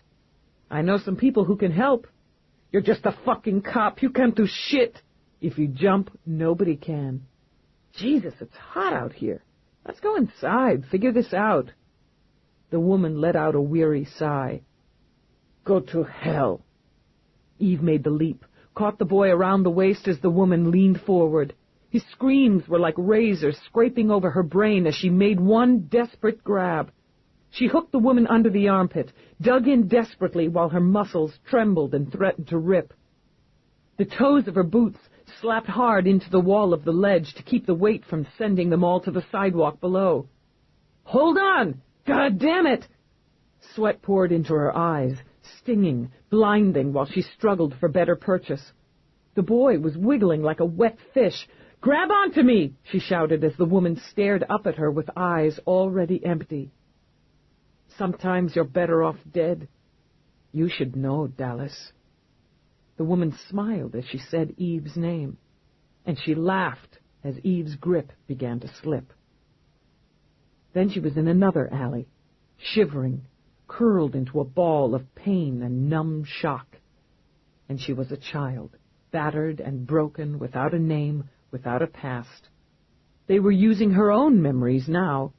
Speaker 3: I know some people who can help. You're just a fucking cop. You can't do shit. If you jump, nobody can. Jesus, it's hot out here. Let's go inside, figure this out. The woman let out a weary sigh. Go to hell. Eve made the leap, caught the boy around the waist as the woman leaned forward. His screams were like razors scraping over her brain as she made one desperate grab. She hooked the woman under the armpit, dug in desperately while her muscles trembled and threatened to rip. The toes of her boots slapped hard into the wall of the ledge to keep the weight from sending them all to the sidewalk below. Hold on! God damn it! Sweat poured into her eyes, stinging, blinding while she struggled for better purchase. The boy was wiggling like a wet fish. Grab onto me! She shouted as the woman stared up at her with eyes already empty. Sometimes you're better off dead. You should know, Dallas. The woman smiled as she said Eve's name, and she laughed as Eve's grip began to slip. Then she was in another alley, shivering, curled into a ball of pain and numb shock. And she was a child, battered and broken, without a name, without a past. They were using her own memories now,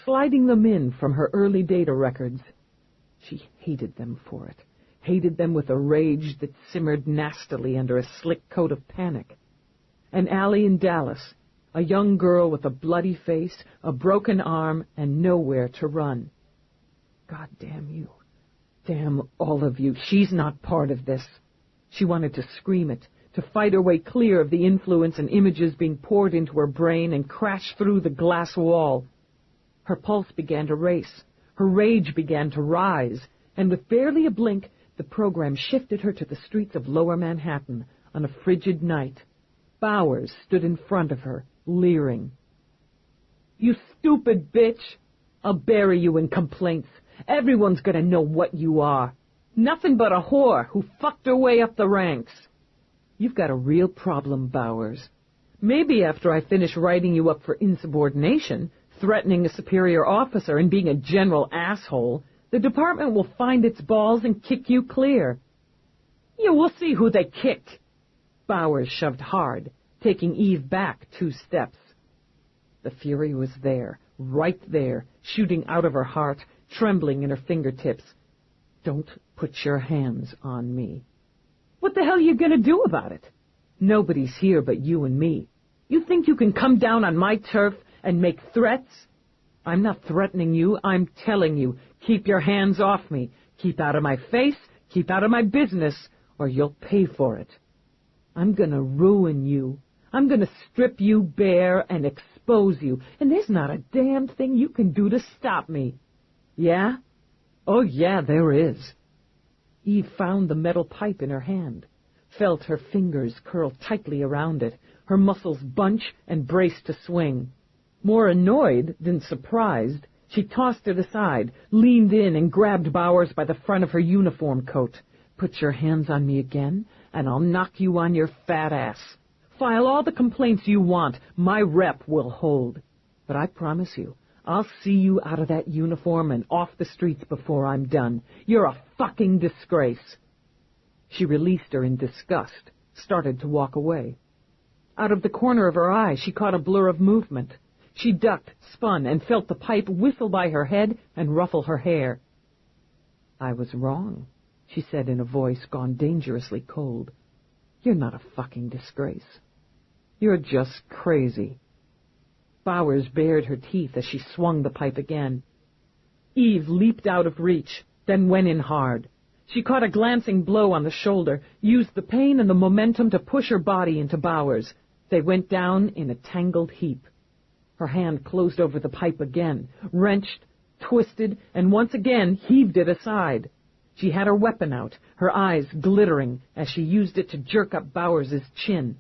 Speaker 3: sliding them in from her early data records. She hated them for it, hated them with a rage that simmered nastily under a slick coat of panic. An alley in Dallas, a young girl with a bloody face, a broken arm, and nowhere to run. God damn you. Damn all of you. She's not part of this. She wanted to scream it, to fight her way clear of the influence and images being poured into her brain and crash through the glass wall. Her pulse began to race. Her rage began to rise, and with barely a blink, the program shifted her to the streets of Lower Manhattan on a frigid night. Bowers stood in front of her, leering. You stupid bitch! I'll bury you in complaints. Everyone's gonna know what you are. Nothing but a whore who fucked her way up the ranks. You've got a real problem, Bowers. Maybe after I finish writing you up for insubordination, threatening a superior officer, and being a general asshole, the department will find its balls and kick you clear. You will see who they kick. Bowers shoved hard, taking Eve back 2 steps. The fury was there, right there, shooting out of her heart, trembling in her fingertips. Don't put your hands on me. What the hell are you going to do about it? Nobody's here but you and me. You think you can come down on my turf and make threats? I'm not threatening you, I'm telling you. Keep your hands off me. Keep out of my face, keep out of my business, or you'll pay for it. I'm gonna ruin you. I'm gonna strip you bare and expose you, and there's not a damn thing you can do to stop me. Yeah? Oh yeah, there is. Eve found the metal pipe in her hand, felt her fingers curl tightly around it, her muscles bunch and brace to swing. More annoyed than surprised, she tossed it aside, leaned in and grabbed Bowers by the front of her uniform coat. Put your hands on me again, and I'll knock you on your fat ass. File all the complaints you want. My rep will hold. But I promise you, I'll see you out of that uniform and off the streets before I'm done. You're a fucking disgrace." She released her in disgust, started to walk away. Out of the corner of her eye, she caught a blur of movement. She ducked, spun, and felt the pipe whistle by her head and ruffle her hair. "I was wrong," she said in a voice gone dangerously cold. "You're not a fucking disgrace. You're just crazy." Bowers bared her teeth as she swung the pipe again. Eve leaped out of reach, then went in hard. She caught a glancing blow on the shoulder, used the pain and the momentum to push her body into Bowers. They went down in a tangled heap. Her hand closed over the pipe again, wrenched, twisted, and once again heaved it aside. She had her weapon out, her eyes glittering as she used it to jerk up Bowers's chin.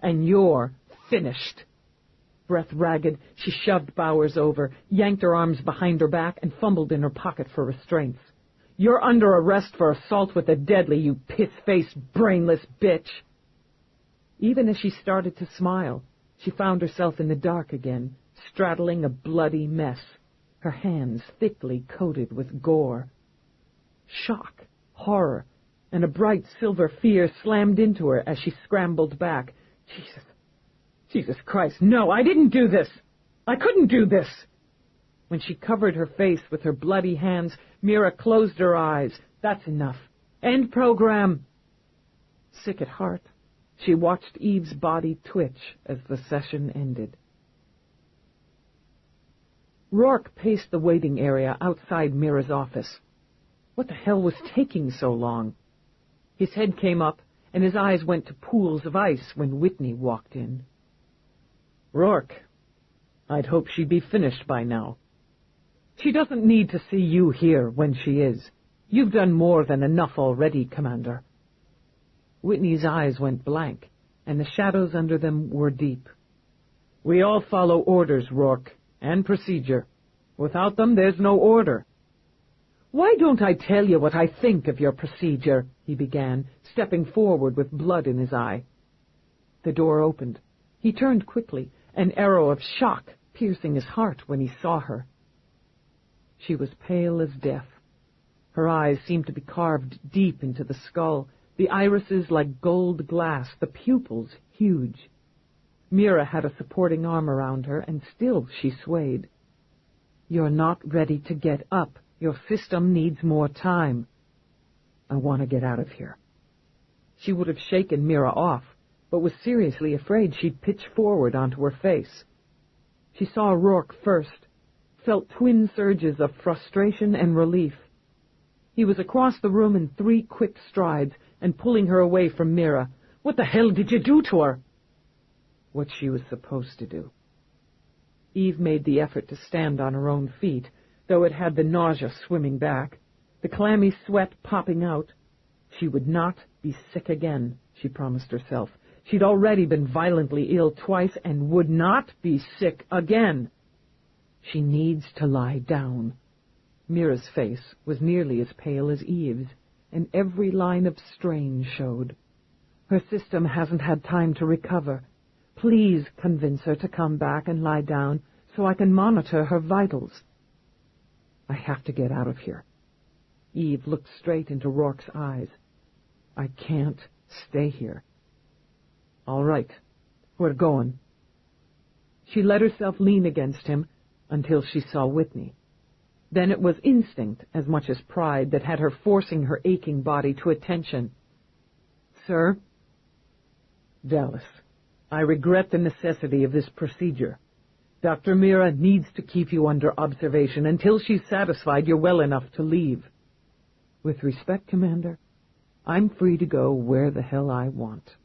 Speaker 3: "And you're finished." Breath ragged, she shoved Bowers over, yanked her arms behind her back, and fumbled in her pocket for restraints. "You're under arrest for assault with a deadly, you piss-faced, brainless bitch." Even as she started to smile, she found herself in the dark again, straddling a bloody mess, her hands thickly coated with gore. Shock, horror, and a bright silver fear slammed into her as she scrambled back. Jesus Christ, no, I didn't do this. I couldn't do this. When she covered her face with her bloody hands, Mira closed her eyes. That's enough. End program. Sick at heart, she watched Eve's body twitch as the session ended. Roarke paced the waiting area outside Mira's office. What the hell was taking so long? His head came up, and his eyes went to pools of ice when Whitney walked in. "Roarke, I'd hoped she'd be finished by now." "She doesn't need to see you here when she is. You've done more than enough already, Commander." Whitney's eyes went blank, and the shadows under them were deep. "We all follow orders, Roarke, and procedure. Without them, there's no order." "Why don't I tell you what I think of your procedure?" he began, stepping forward with blood in his eye. The door opened. He turned quickly, an arrow of shock piercing his heart when he saw her. She was pale as death. Her eyes seemed to be carved deep into the skull, the irises like gold glass, the pupils huge. Mira had a supporting arm around her, and still she swayed. "You're not ready to get up. Your system needs more time." "I want to get out of here." She would have shaken Mira off, but was seriously afraid she'd pitch forward onto her face. She saw Roarke first, felt twin surges of frustration and relief. He was across the room in 3 quick strides and pulling her away from Mira. "What the hell did you do to her?" What she was supposed to do. Eve made the effort to stand on her own feet, though it had the nausea swimming back, the clammy sweat popping out. She would not be sick again, she promised herself. She'd already been violently ill twice and would not be sick again. She needs to lie down. Mira's face was nearly as pale as Eve's, and every line of strain showed. Her system hasn't had time to recover. Please convince her to come back and lie down so I can monitor her vitals. I have to get out of here. Eve looked straight into Rourke's eyes. I can't stay here. All right, we're going. She let herself lean against him until she saw Whitney. Then it was instinct as much as pride that had her forcing her aching body to attention. Sir? Dallas, I regret the necessity of this procedure. Dr. Mira needs to keep you under observation until she's satisfied you're well enough to leave. With respect, Commander, I'm free to go where the hell I want.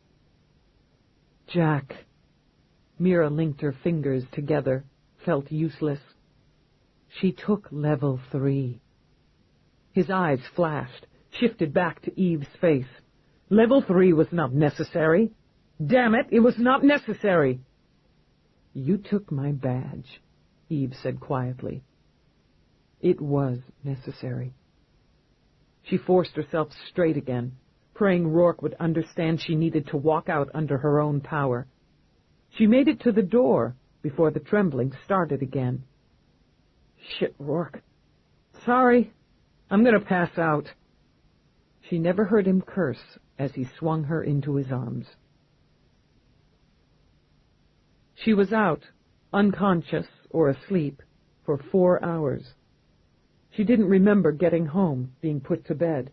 Speaker 3: Jack. Mira linked her fingers together, felt useless. She took level 3. His eyes flashed, shifted back to Eve's face. Level 3 was not necessary. Damn it, it was not necessary. You took my badge, Eve said quietly. It was necessary. She forced herself straight again, praying Rourke would understand she needed to walk out under her own power. She made it to the door before the trembling started again.
Speaker 1: Shit, Rourke. Sorry. I'm gonna pass out. She never heard him curse as he swung her into his arms. She was out, unconscious or asleep, for 4 hours. She didn't remember getting home, being put to bed.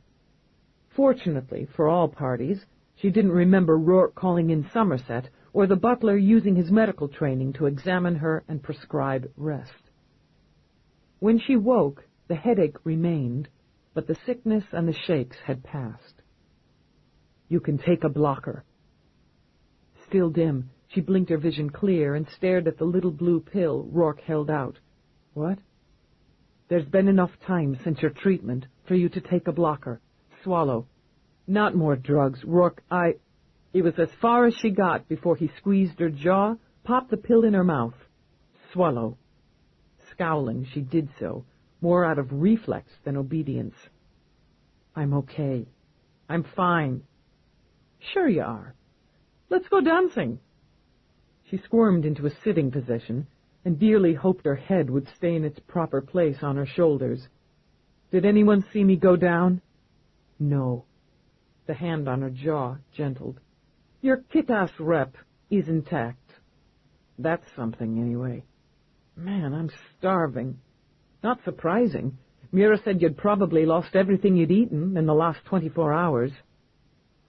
Speaker 1: Fortunately, for all parties, she didn't remember Rourke calling in Somerset or the butler using his medical training to examine her and prescribe rest. When she woke, the headache remained, but the sickness and the shakes had passed. You can take a blocker. Still dim, she blinked her vision clear and stared at the little blue pill Rourke held out. What? There's been enough time since your treatment for you to take a blocker. Swallow. Not more drugs, Rourke. It was as far as she got before he squeezed her jaw, popped the pill in her mouth. Swallow. Scowling, she did so, more out of reflex than obedience. I'm okay. I'm fine. Sure you are. Let's go dancing. She squirmed into a sitting position and dearly hoped her head would stay in its proper place on her shoulders. Did anyone see me go down? No. The hand on her jaw gentled. Your kick-ass rep is intact. That's something, anyway. Man, I'm starving. Not surprising. Mira said you'd probably lost everything you'd eaten in the last 24 hours.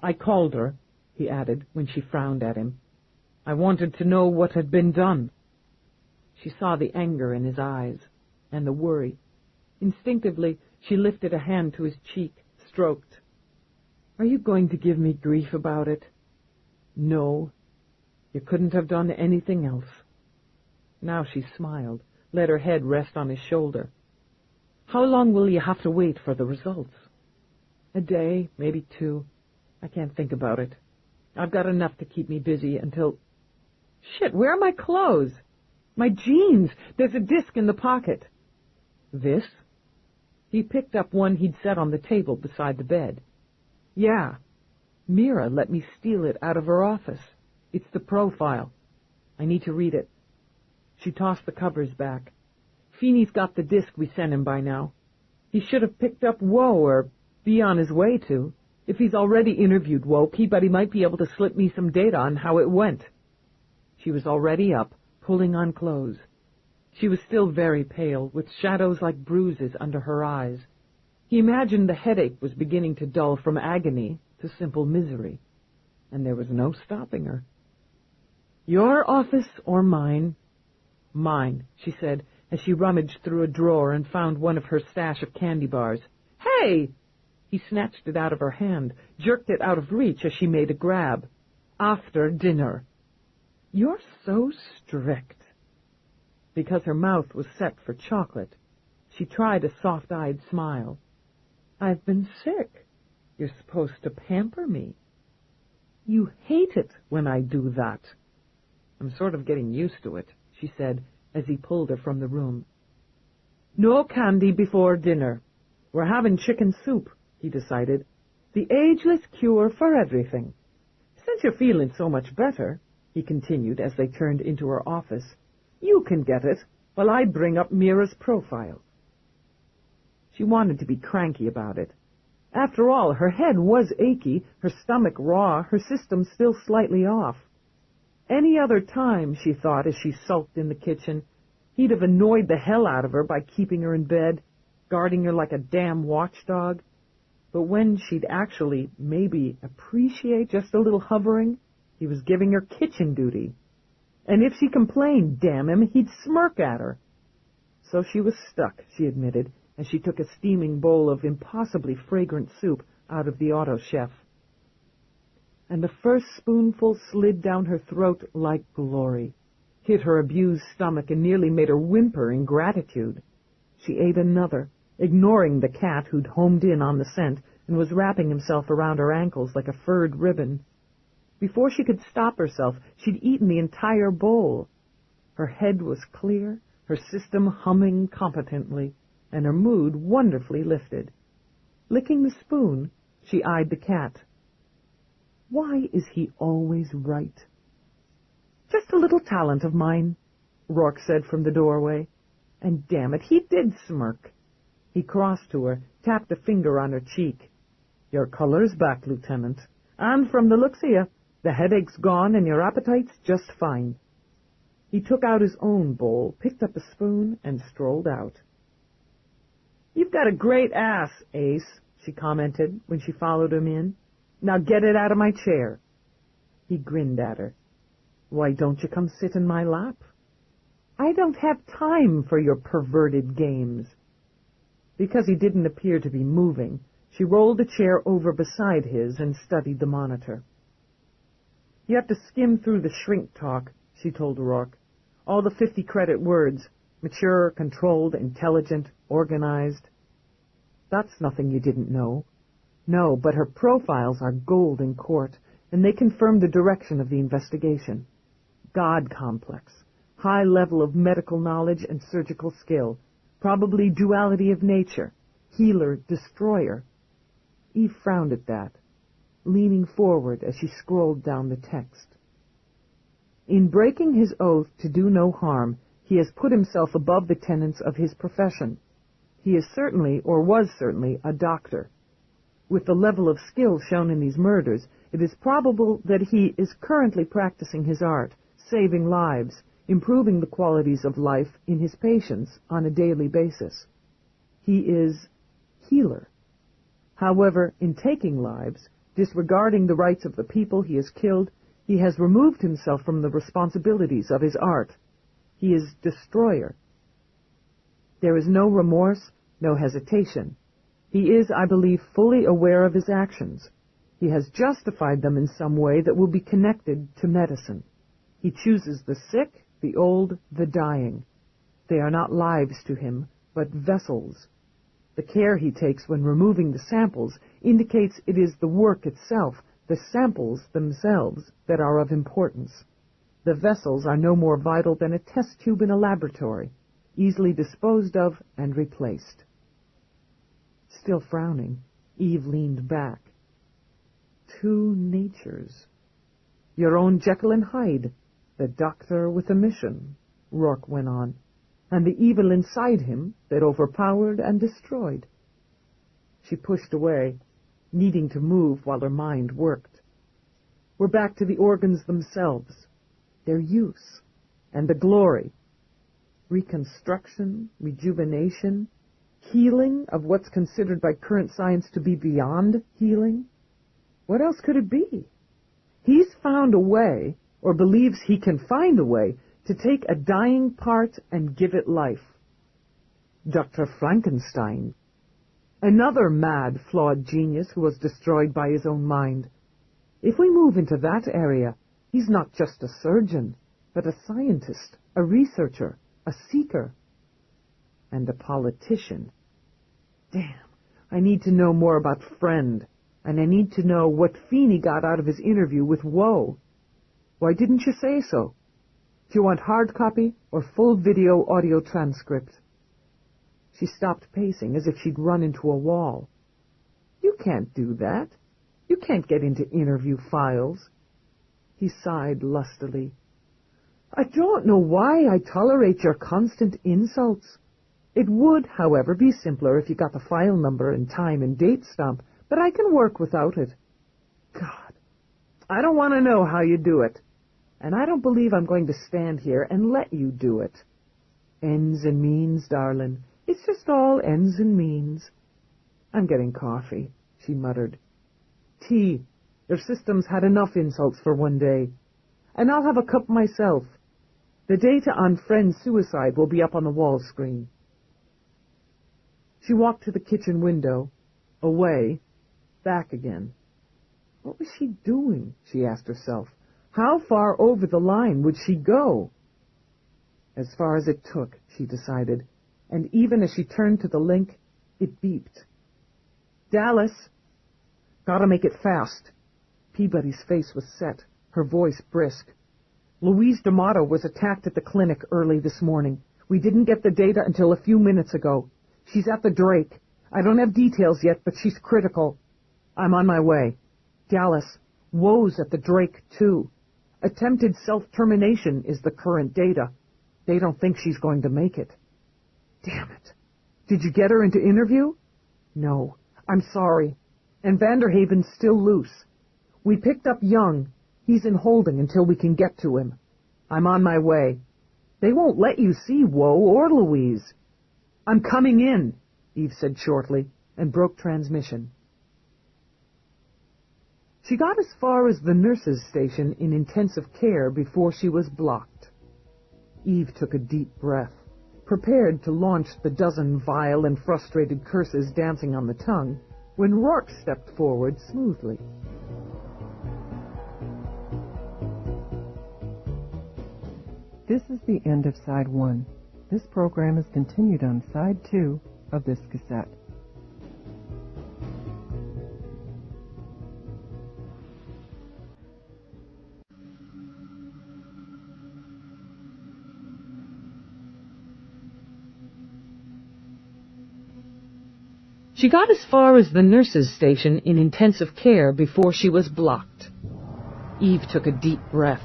Speaker 1: I called her, he added when she frowned at him. I wanted to know what had been done. She saw the anger in his eyes and the worry. Instinctively, she lifted a hand to his cheek, stroked. Are you going to give me grief about it? No. You couldn't have done anything else. Now she smiled, let her head rest on his shoulder. How long will you have to wait for the results? A day, maybe 2. I can't think about it. I've got enough to keep me busy until... Shit, where are my clothes? My jeans! There's a disc in the pocket. This? He picked up one he'd set on the table beside the bed. Yeah. Mira let me steal it out of her office. It's the profile. I need to read it. She tossed the covers back. Feeney's got the disc we sent him by now. He should have picked up Woe, or be on his way to. If he's already interviewed Woke, he might be able to slip me some data on how it went. She was already up, pulling on clothes. She was still very pale, with shadows like bruises under her eyes. He imagined the headache was beginning to dull from agony to simple misery, and there was no stopping her. Your office or mine? Mine, she said, as she rummaged through a drawer and found one of her stash of candy bars. Hey! He snatched it out of her hand, jerked it out of reach as she made a grab. After dinner. You're so strict. Because her mouth was set for chocolate, she tried a soft-eyed smile. I've been sick. You're supposed to pamper me. You hate it when I do that. I'm sort of getting used to it, she said, as he pulled her from the room. No candy before dinner. We're having chicken soup, he decided. The ageless cure for everything. Since you're feeling so much better, he continued as they turned into her office, you can get it while I bring up Mira's profile. She wanted to be cranky about it. After all, her head was achy, her stomach raw, her system still slightly off. Any other time, she thought as she sulked in the kitchen, he'd have annoyed the hell out of her by keeping her in bed, guarding her like a damn watchdog. But when she'd actually maybe appreciate just a little hovering, he was giving her kitchen duty. And if she complained, damn him, he'd smirk at her. So she was stuck, she admitted, as she took a steaming bowl of impossibly fragrant soup out of the auto chef. And the first spoonful slid down her throat like glory, hit her abused stomach and nearly made her whimper in gratitude. She ate another, ignoring the cat who'd homed in on the scent and was wrapping himself around her ankles like a furred ribbon. Before she could stop herself, she'd eaten the entire bowl. Her head was clear, her system humming competently, and her mood wonderfully lifted. Licking the spoon, she eyed the cat. Why is he always right? Just a little talent of mine, Rourke said from the doorway, And damn it, he did smirk. He crossed to her, tapped a finger on her cheek. Your color's back, Lieutenant. And from the looks of you, the headache's gone and your appetite's just fine. He took out his own bowl, picked up a spoon, and strolled out. You've got a great ass, Ace, she commented when she followed him in. Now get it out of my chair. He grinned at her. Why don't you come sit in my lap? I don't have time for your perverted games. Because he didn't appear to be moving, she rolled a chair over beside his and studied the monitor. You have to skim through the shrink talk, she told Roarke. All the 50-credit words, mature, controlled, intelligent, organized. That's nothing you didn't know. No, but her profiles are gold in court, and they confirm the direction of the investigation. God complex, high level of medical knowledge and surgical skill, probably duality of nature, healer, destroyer. Eve frowned at that, leaning forward as she scrolled down the text. In breaking his oath to do no harm, he has put himself above the tenets of his profession. He is certainly, or was certainly, a doctor. With the level of skill shown in these murders, it is probable that he is currently practicing his art, saving lives, improving the qualities of life in his patients on a daily basis. He is healer. However, in taking lives, disregarding the rights of the people he has killed, he has removed himself from the responsibilities of his art. He is destroyer. There is no remorse, no hesitation. He is, I believe, fully aware of his actions. He has justified them in some way that will be connected to medicine. He chooses the sick, the old, the dying. They are not lives to him, but vessels. The care he takes when removing the samples indicates it is the work itself, the samples themselves, that are of importance. The vessels are no more vital than a test tube in a laboratory, easily disposed of and replaced. Still frowning, Eve leaned back. Two natures. Your own Jekyll and Hyde, the doctor with a mission, Roarke went on, and the evil inside him that overpowered and destroyed. She pushed away, needing to move while her mind worked. We're back to the organs themselves, their use, and the glory. Reconstruction, rejuvenation, healing of what's considered by current science to be beyond healing. What else could it be? He's found a way, or believes he can find a way, to take a dying part and give it life. Dr. Frankenstein. Another mad, flawed genius who was destroyed by his own mind. If we move into that area, he's not just a surgeon, but a scientist, a researcher, a seeker, and a politician. Damn, I need to know more about Friend, and I need to know what Feeney got out of his interview with Woe. Why didn't you say so? Do you want hard copy or full video audio transcript? She stopped pacing as if she'd run into a wall. You can't do that. You can't get into interview files. He sighed lustily. I don't know why I tolerate your constant insults. It would, however, be simpler if you got the file number and time and date stamp, but I can work without it. God, I don't want to know how you do it, and I don't believe I'm going to stand here and let you do it. Ends and means, darling. It's just all ends and means. I'm getting coffee, she muttered. Tea. Your system's had enough insults for one day. And I'll have a cup myself. The data on Friend's suicide will be up on the wall screen. She walked to the kitchen window, away, back again. What was she doing, she asked herself. How far over the line would she go? As far as it took, she decided, and even as she turned to the link, it beeped. Dallas! Gotta make it fast. Peabody's face was set, her voice brisk. Louise D'Amato was attacked at the clinic early this morning. We didn't get the data until a few minutes ago. She's at the Drake. I don't have details yet, but she's critical. I'm on my way. Dallas, Woe's at the Drake, too. Attempted self-termination is the current data. They don't think she's going to make it.
Speaker 4: Damn it. Did you get her into interview? No. I'm sorry. And Vanderhaven's still loose. We picked up Young. He's in holding until we can get to him. I'm on my way. They won't let you see Woe or Louise. I'm coming in, Eve said shortly, and broke transmission. She got as far as the nurse's station in intensive care before she was blocked. Eve took a deep breath, prepared to launch the dozen vile and frustrated curses dancing on the tongue, when Roarke stepped forward smoothly.
Speaker 2: This is the end of Side 1. This program is continued on Side 2 of this cassette.
Speaker 3: She got as far as the nurse's station in intensive care before she was blocked. Eve took a deep breath,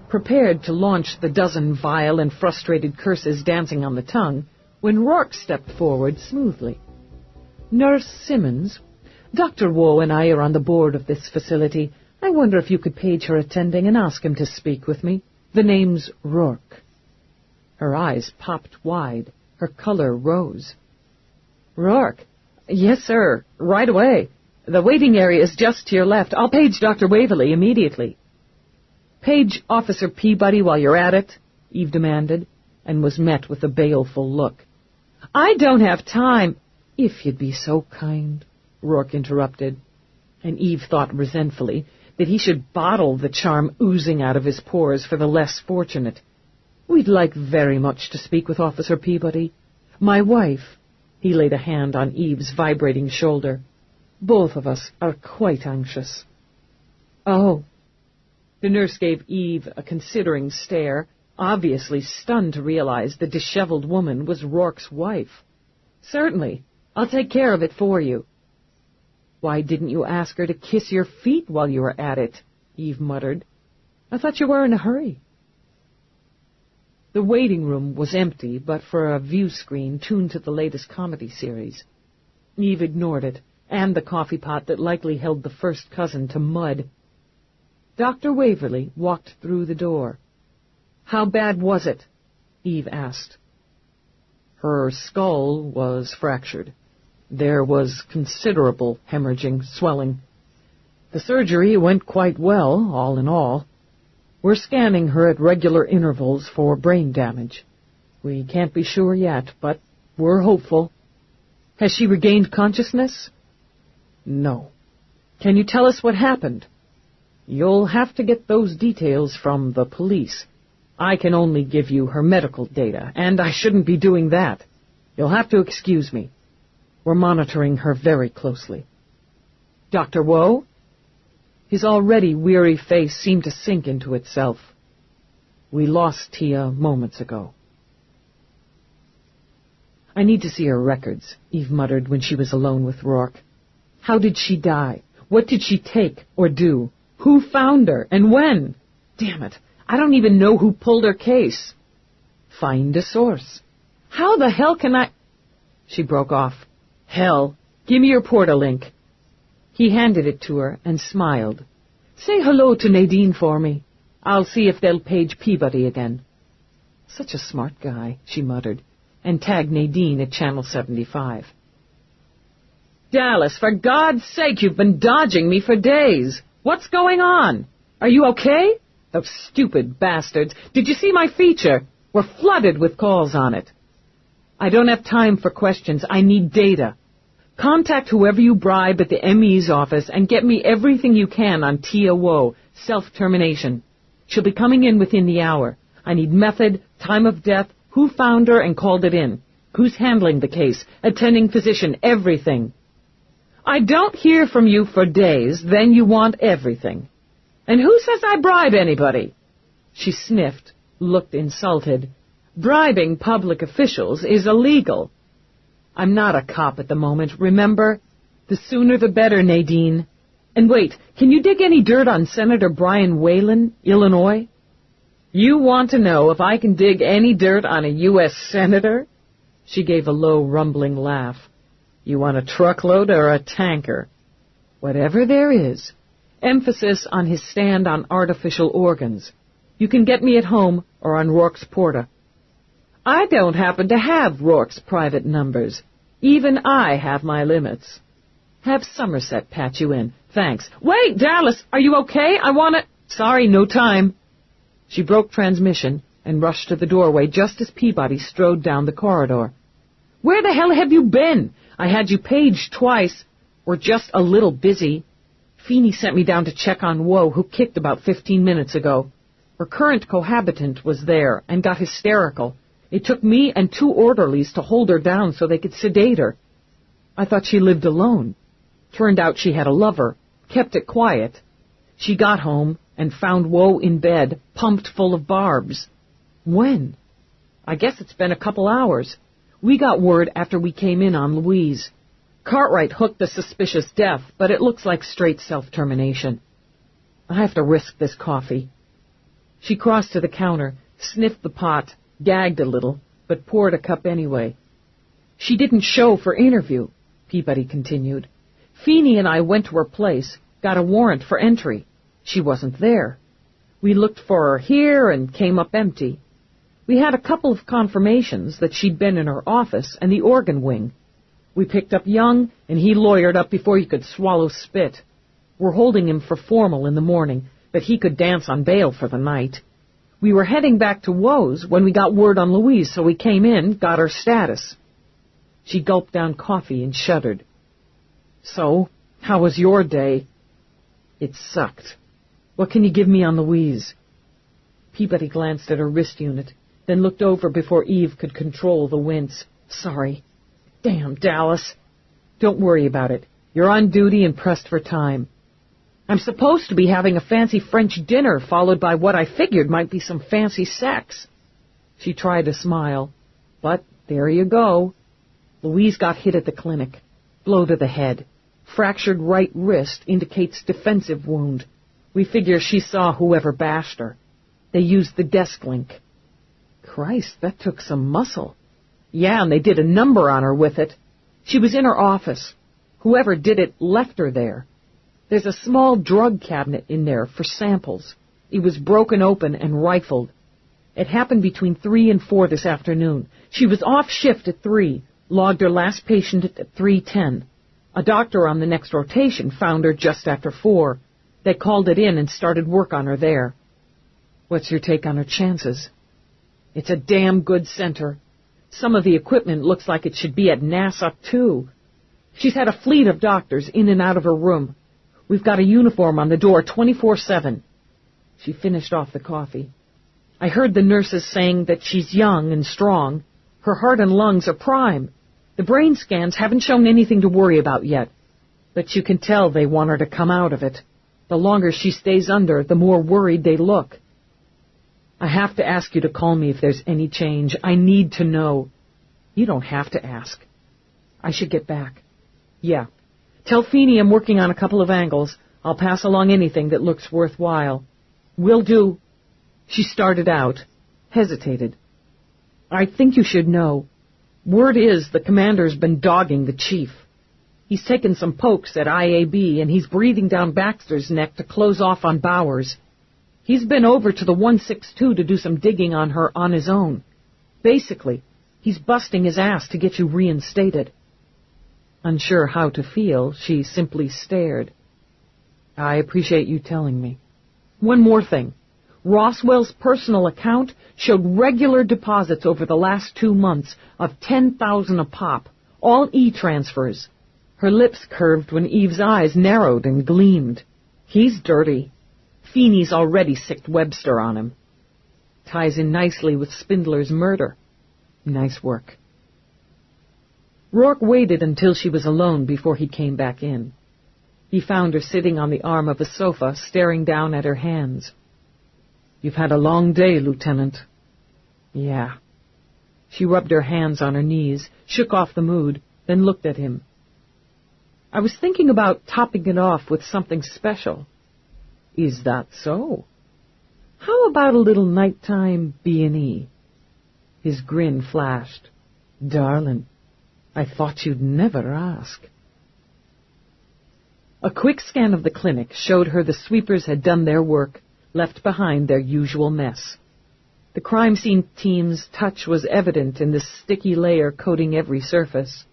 Speaker 3: prepared to launch the dozen vile and frustrated curses dancing on the tongue, when Roarke stepped forward smoothly. Nurse Simmons, Dr. Woe and I are on the board of this facility. I wonder if you could page her attending and ask him to speak with me. The name's Roarke. Her eyes popped wide. Her color rose. Roarke? Yes, sir. Right away. The waiting area is just to your left. I'll page Dr. Waverly immediately. Page Officer Peabody while you're at it, Eve demanded, and was met with a baleful look. I don't have time. If you'd be so kind, Roarke interrupted, and Eve thought resentfully that he should bottle the charm oozing out of his pores for the less fortunate. We'd like very much to speak with Officer Peabody. My wife. He laid a hand on Eve's vibrating shoulder. Both of us are quite anxious. Oh. The nurse gave Eve a considering stare, obviously stunned to realize the disheveled woman was Rourke's wife. Certainly. I'll take care of it for you. Why didn't you ask her to kiss your feet while you were at it? Eve muttered. I thought you were in a hurry. The waiting room was empty, but for a view screen tuned to the latest comedy series. Eve ignored it, and the coffee pot that likely held the first cousin to mud. Dr. Waverly walked through the door. How bad was it? Eve asked. Her skull was fractured. There was considerable hemorrhaging, swelling. The surgery went quite well, all in all. We're scanning her at regular intervals for brain damage. We can't be sure yet, but we're hopeful. Has she regained consciousness? No. Can you tell us what happened? You'll have to get those details from the police. I can only give you her medical data, and I shouldn't be doing that. You'll have to excuse me. We're monitoring her very closely. Dr. Woe? His already weary face seemed to sink into itself. We lost Tia moments ago. I need to see her records, Eve muttered when she was alone with Roarke. How did she die? What did she take or do? Who found her, and when? Damn it, I don't even know who pulled her case. Find a source. How the hell can I... She broke off. Hell, give me your Portalink. He handed it to her and smiled. Say hello to Nadine for me. I'll see if they'll page Peabody again. Such a smart guy, she muttered, and tagged Nadine at Channel 75. Dallas, for God's sake, you've been dodging me for days. What's going on? Are you okay? Those stupid bastards. Did you see my feature? We're flooded with calls on it. I don't have time for questions. I need data. Contact whoever you bribe at the ME's office and get me everything you can on Tia Woe, self-termination. She'll be coming in within the hour. I need method, time of death, who found her and called it in, who's handling the case, attending physician, everything. I don't hear from you for days, then you want everything. And who says I bribe anybody? She sniffed, looked insulted. Bribing public officials is illegal. I'm not a cop at the moment, remember? The sooner the better, Nadine. And wait, can you dig any dirt on Senator Brian Whalen, Illinois? You want to know if I can dig any dirt on a U.S. senator? She gave a low, rumbling laugh. You want a truckload or a tanker? Whatever there is. Emphasis on his stand on artificial organs. You can get me at home or on Roarke's Porta. I don't happen to have Roarke's private numbers. Even I have my limits. Have Somerset patch you in. Thanks. Wait, Dallas, are you okay? I want to... Sorry, no time. She broke transmission and rushed to the doorway just as Peabody strode down the corridor. Where the hell have you been? I had you paged twice. We're just a little busy. Feeney sent me down to check on Woe, who kicked about 15 minutes ago. Her current cohabitant was there and got hysterical. It took me and 2 orderlies to hold her down so they could sedate her. I thought she lived alone. Turned out she had a lover, kept it quiet. She got home and found Woe in bed, pumped full of barbs. When? I guess it's been a couple hours. We got word after we came in on Louise. Cartwright hooked the suspicious death, but it looks like straight self-termination. I have to risk this coffee. She crossed to the counter, sniffed the pot, gagged a little, but poured a cup anyway. She didn't show for interview, Peabody continued. Feeney and I went to her place, got a warrant for entry. She wasn't there. We looked for her here and came up empty. We had a couple of confirmations that she'd been in her office and the organ wing. We picked up Young, and he lawyered up before he could swallow spit. We're holding him for formal in the morning, but he could dance on bail for the night. We were heading back to Woe's when we got word on Louise, so we came in, got her status. She gulped down coffee and shuddered. So, how was your day? It sucked. What can you give me on Louise? Peabody glanced at her wrist unit, then looked over before Eve could control the wince. Sorry. Damn, Dallas. Don't worry about it. You're on duty and pressed for time. I'm supposed to be having a fancy French dinner followed by what I figured might be some fancy sex. She tried to smile. But there you go. Louise got hit at the clinic. Blow to the head. Fractured right wrist indicates defensive wound. We figure she saw whoever bashed her. They used the desk link. Christ, that took some muscle. Yeah, and they did a number on her with it. She was in her office. Whoever did it left her there. There's a small drug cabinet in there for samples. It was broken open and rifled. It happened between 3 and 4 this afternoon. She was off shift at 3, logged her last patient at 3:10. A doctor on the next rotation found her just after 4. They called it in and started work on her there. What's your take on her chances? It's a damn good center. Some of the equipment looks like it should be at NASA, too. She's had a fleet of doctors in and out of her room. We've got a uniform on the door 24/7. She finished off the coffee. I heard the nurses saying that she's young and strong. Her heart and lungs are prime. The brain scans haven't shown anything to worry about yet. But you can tell they want her to come out of it. The longer she stays under, the more worried they look. I have to ask you to call me if there's any change. I need to know. You don't have to ask. I should get back. Yeah. Tell Feeney I'm working on a couple of angles. I'll pass along anything that looks worthwhile. Will do. She started out, hesitated. I think you should know. Word is the commander's been dogging the chief. He's taken some pokes at IAB, and he's breathing down Baxter's neck to close off on Bowers. He's been over to the 162 to do some digging on her on his own. Basically, he's busting his ass to get you reinstated. Unsure how to feel, she simply stared. I appreciate you telling me. One more thing. Roswell's personal account showed regular deposits over the last 2 months of $10,000 a pop, all e-transfers. Her lips curved when Eve's eyes narrowed and gleamed. He's dirty. Feeney's already sicked Webster on him. Ties in nicely with Spindler's murder. Nice work. Roarke waited until she was alone before he came back in. He found her sitting on the arm of a sofa, staring down at her hands. You've had a long day, Lieutenant. Yeah. She rubbed her hands on her knees, shook off the mood, then looked at him. I was thinking about topping it off with something special. Is that so? How about a little nighttime B&E? His grin flashed. Darling, I thought you'd never ask. A quick scan of the clinic showed her the sweepers had done their work, left behind their usual mess. The crime scene team's touch was evident in the sticky layer coating every surface.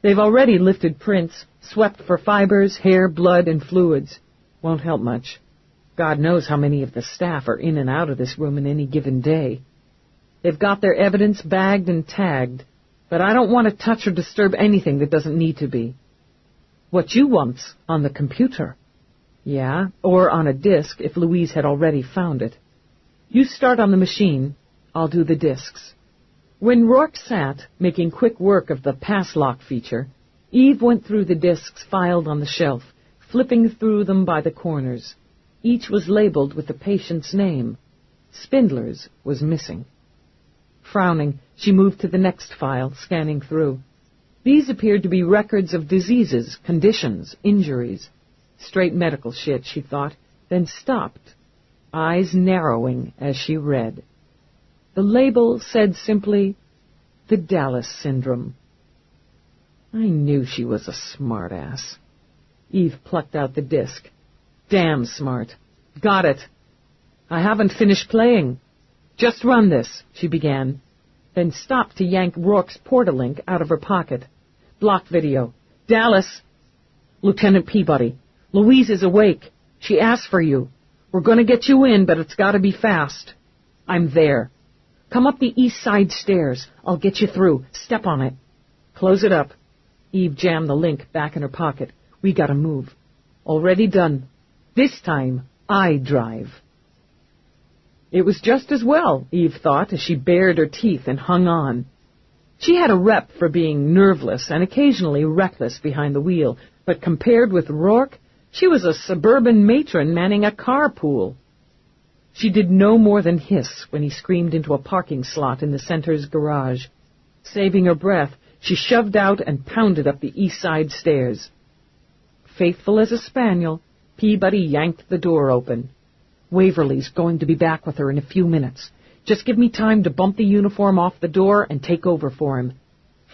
Speaker 3: They've already lifted prints, swept for fibers, hair, blood, and fluids. Won't help much. God knows how many of the staff are in and out of this room in any given day. They've got their evidence bagged and tagged, but I don't want to touch or disturb anything that doesn't need to be. What you want's on the computer. Yeah, or on a disk if Louise had already found it. You start on the machine, I'll do the disks. When Roarke sat, making quick work of the pass lock feature, Eve went through the disks filed on the shelf, flipping through them by the corners. Each was labeled with the patient's name. Spindler's was missing. Frowning, she moved to the next file, scanning through. These appeared to be records of diseases, conditions, injuries. Straight medical shit, she thought, then stopped, eyes narrowing as she read. The label said simply, the Dallas Syndrome. I knew she was a smart-ass. Eve plucked out the disc. Damn smart. Got it. I haven't finished playing. Just run this, she began, then stopped to yank Rourke's portalink out of her pocket. Block video. Dallas. Lieutenant Peabody. Louise is awake. She asked for you. We're going to get you in, but it's got to be fast. I'm there. Come up the east side stairs. I'll get you through. Step on it. Close it up. Eve jammed the link back in her pocket. We gotta move. Already done. This time, I drive. It was just as well, Eve thought, as she bared her teeth and hung on. She had a rep for being nerveless and occasionally reckless behind the wheel, but compared with Roarke, she was a suburban matron manning a carpool. She did no more than hiss when he screamed into a parking slot in the center's garage. Saving her breath, she shoved out and pounded up the east side stairs. Faithful as a spaniel, Peabody yanked the door open. Waverly's going to be back with her in a few minutes. Just give me time to bump the uniform off the door and take over for him.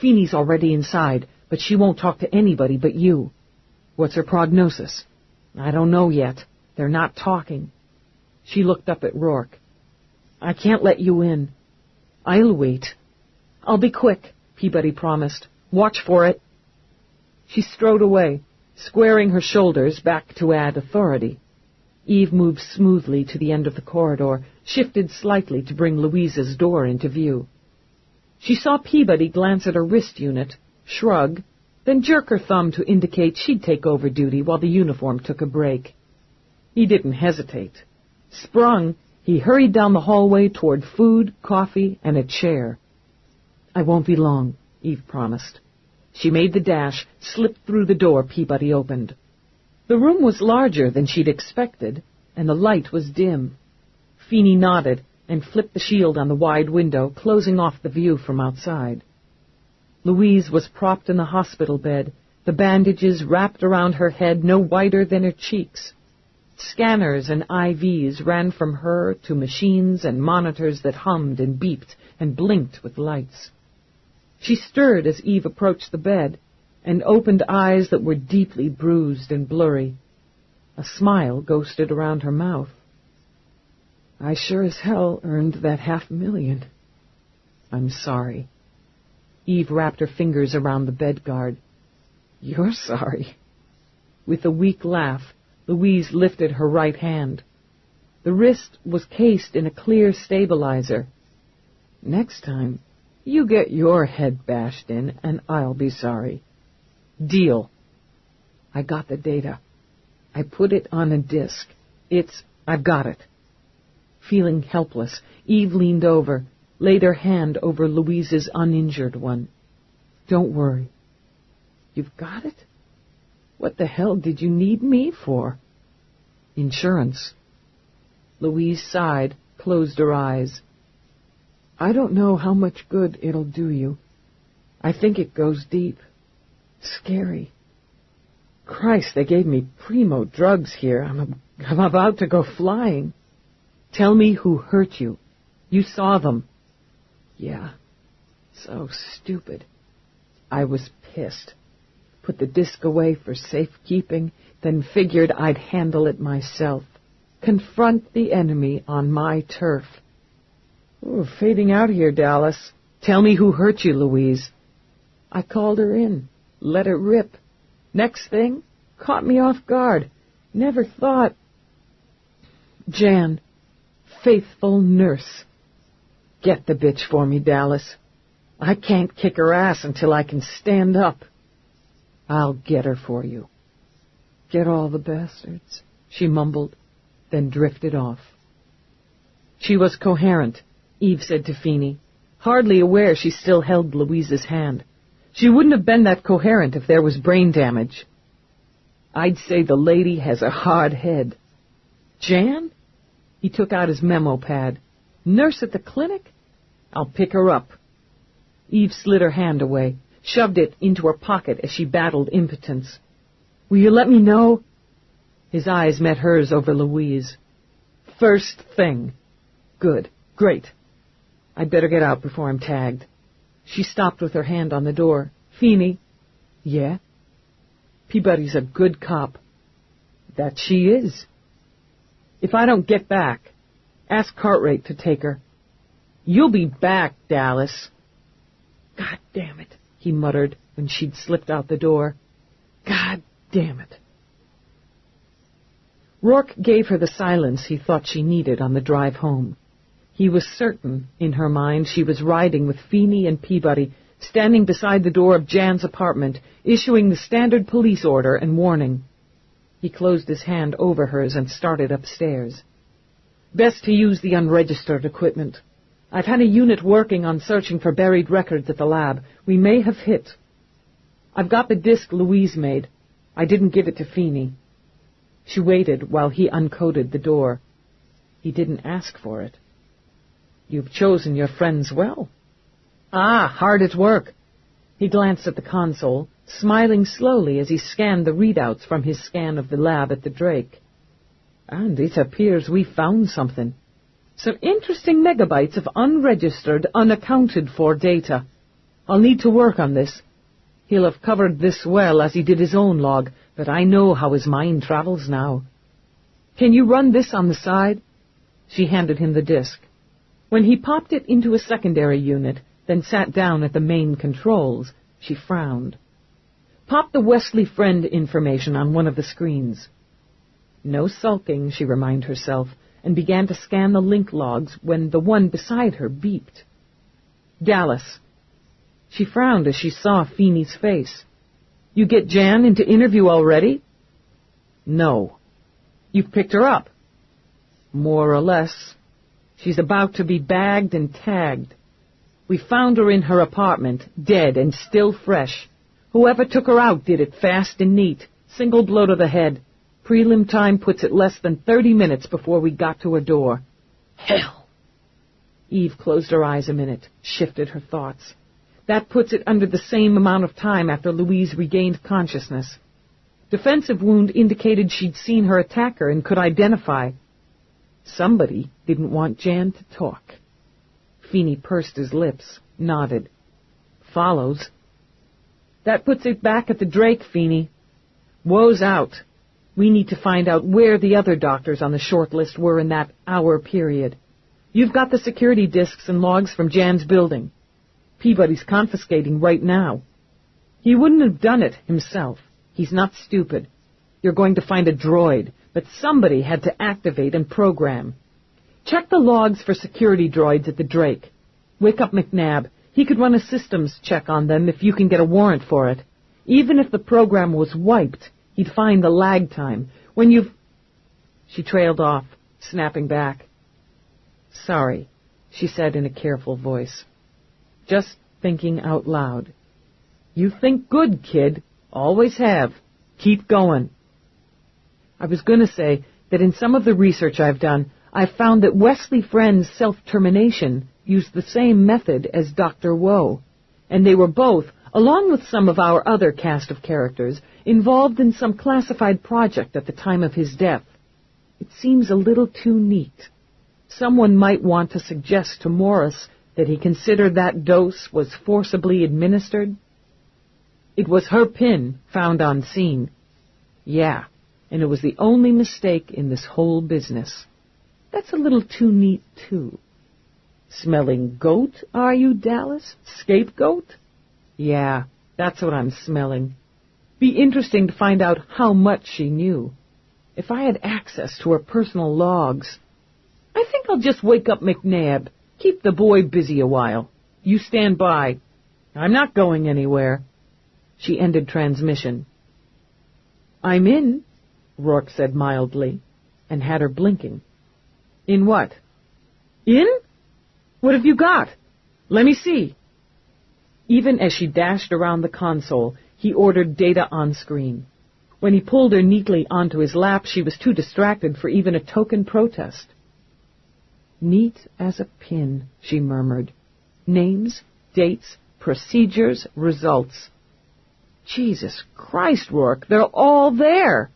Speaker 3: Feeney's already inside, but she won't talk to anybody but you. What's her prognosis? I don't know yet. They're not talking. She looked up at Roarke. I can't let you in. I'll wait. I'll be quick, Peabody promised. Watch for it. She strode away, squaring her shoulders back to add authority. Eve moved smoothly to the end of the corridor, shifted slightly to bring Louise's door into view. She saw Peabody glance at her wrist unit, shrug, then jerk her thumb to indicate she'd take over duty while the uniform took a break. He didn't hesitate. Sprung, he hurried down the hallway toward food, coffee, and a chair. I won't be long, Eve promised. She made the dash, slipped through the door Peabody opened. The room was larger than she'd expected, and the light was dim. Feeney nodded and flipped the shield on the wide window, closing off the view from outside. Louise was propped in the hospital bed, the bandages wrapped around her head no wider than her cheeks. Scanners and IVs ran from her to machines and monitors that hummed and beeped and blinked with lights. She stirred as Eve approached the bed and opened eyes that were deeply bruised and blurry. A smile ghosted around her mouth. I sure as hell earned that $500,000. I'm sorry. Eve wrapped her fingers around the bed guard. You're sorry. With a weak laugh, Louise lifted her right hand. The wrist was cased in a clear stabilizer. Next time, you get your head bashed in, and I'll be sorry. Deal. I got the data. I put it on a disk. I've got it. Feeling helpless, Eve leaned over, laid her hand over Louise's uninjured one. Don't worry. You've got it? What the hell did you need me for? Insurance. Louise sighed, closed her eyes. I don't know how much good it'll do you. I think it goes deep. Scary. Christ, they gave me primo drugs here. I'm about to go flying. Tell me who hurt you. You saw them. Yeah. So stupid. I was pissed. Put the disc away for safekeeping, then figured I'd handle it myself. Confront the enemy on my turf. Ooh, fading out here, Dallas. Tell me who hurt you, Louise. I called her in. Let it rip. Next thing, caught me off guard. Never thought. Jan, faithful nurse. Get the bitch for me, Dallas. I can't kick her ass until I can stand up. I'll get her for you. Get all the bastards, she mumbled, then drifted off. She was coherent, Eve said to Feeney, hardly aware she still held Louise's hand. She wouldn't have been that coherent if there was brain damage. I'd say the lady has a hard head. Jan? He took out his memo pad. Nurse at the clinic? I'll pick her up. Eve slid her hand away, shoved it into her pocket as she battled impotence. Will you let me know? His eyes met hers over Louise. First thing. Good. Great. I'd better get out before I'm tagged. She stopped with her hand on the door. Feeney. Yeah? Peabody's a good cop. That she is. If I don't get back, ask Cartwright to take her. You'll be back, Dallas. God damn it, he muttered when she'd slipped out the door. God damn it. Roarke gave her the silence he thought she needed on the drive home. He was certain, in her mind, she was riding with Feeney and Peabody, standing beside the door of Jan's apartment, issuing the standard police order and warning. He closed his hand over hers and started upstairs. Best to use the unregistered equipment. I've had a unit working on searching for buried records at the lab. We may have hit. I've got the disc Louise made. I didn't give it to Feeney. She waited while he uncoded the door. He didn't ask for it. You've chosen your friends well. Ah, hard at work. He glanced at the console, smiling slowly as he scanned the readouts from his scan of the lab at the Drake. And it appears we found something. Some interesting megabytes of unregistered, unaccounted-for data. I'll need to work on this. He'll have covered this well as he did his own log, but I know how his mind travels now. Can you run this on the side? She handed him the disk. When he popped it into a secondary unit, then sat down at the main controls, she frowned. Pop the Wesley Friend information on one of the screens. No sulking, she reminded herself, and began to scan the link logs when the one beside her beeped. Dallas. She frowned as she saw Feeney's face. You get Jan into interview already? No. You've picked her up? More or less. She's about to be bagged and tagged. We found her in her apartment, dead and still fresh. Whoever took her out did it fast and neat, single blow to the head. Prelim time puts it less than 30 minutes before we got to her door. Hell! Eve closed her eyes a minute, shifted her thoughts. That puts it under the same amount of time after Louise regained consciousness. Defensive wound indicated she'd seen her attacker and could identify. Somebody didn't want Jan to talk. Feeney pursed his lips, nodded. Follows. That puts it back at the Drake, Feeney. Woe's out. We need to find out where the other doctors on the short list were in that hour period. You've got the security disks and logs from Jan's building. Peabody's confiscating right now. He wouldn't have done it himself. He's not stupid. You're going to find a droid, but somebody had to activate and program. Check the logs for security droids at the Drake. Wake up McNabb. He could run a systems check on them if you can get a warrant for it. Even if the program was wiped, he'd find the lag time. When you've... She trailed off, snapping back. Sorry, she said in a careful voice. Just thinking out loud. You think good, kid. Always have. Keep going. I was going to say that in some of the research I've done, I've found that Wesley Friend's self-termination used the same method as Dr. Woe, and they were both, along with some of our other cast of characters, involved in some classified project at the time of his death. It seems a little too neat. Someone might want to suggest to Morris Did he consider that dose was forcibly administered? It was her pin found on scene. Yeah, and it was the only mistake in this whole business. That's a little too neat, too. Smelling goat, are you, Dallas? Scapegoat? Yeah, that's what I'm smelling. Be interesting to find out how much she knew. If I had access to her personal logs. I think I'll just wake up McNabb. Keep the boy busy a while. You stand by. I'm not going anywhere. She ended transmission. I'm in, Roarke said mildly, and had her blinking. In what? In? What have you got? Let me see. Even as she dashed around the console, he ordered data on screen. When he pulled her neatly onto his lap, she was too distracted for even a token protest. Neat as a pin, she murmured. Names, dates, procedures, results. Jesus Christ, Roarke, they're all there.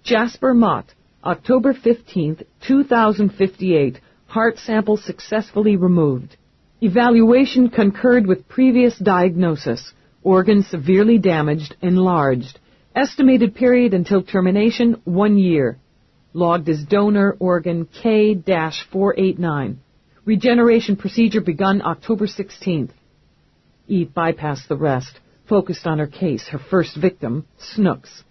Speaker 3: Jasper Mott, October 15th, 2058. Heart sample successfully removed. Evaluation concurred with previous diagnosis. Organ severely damaged, enlarged. Estimated period until termination, 1 year. Logged as donor organ K-489. Regeneration procedure begun October 16th. Eve bypassed the rest, focused on her case, her first victim, Snooks.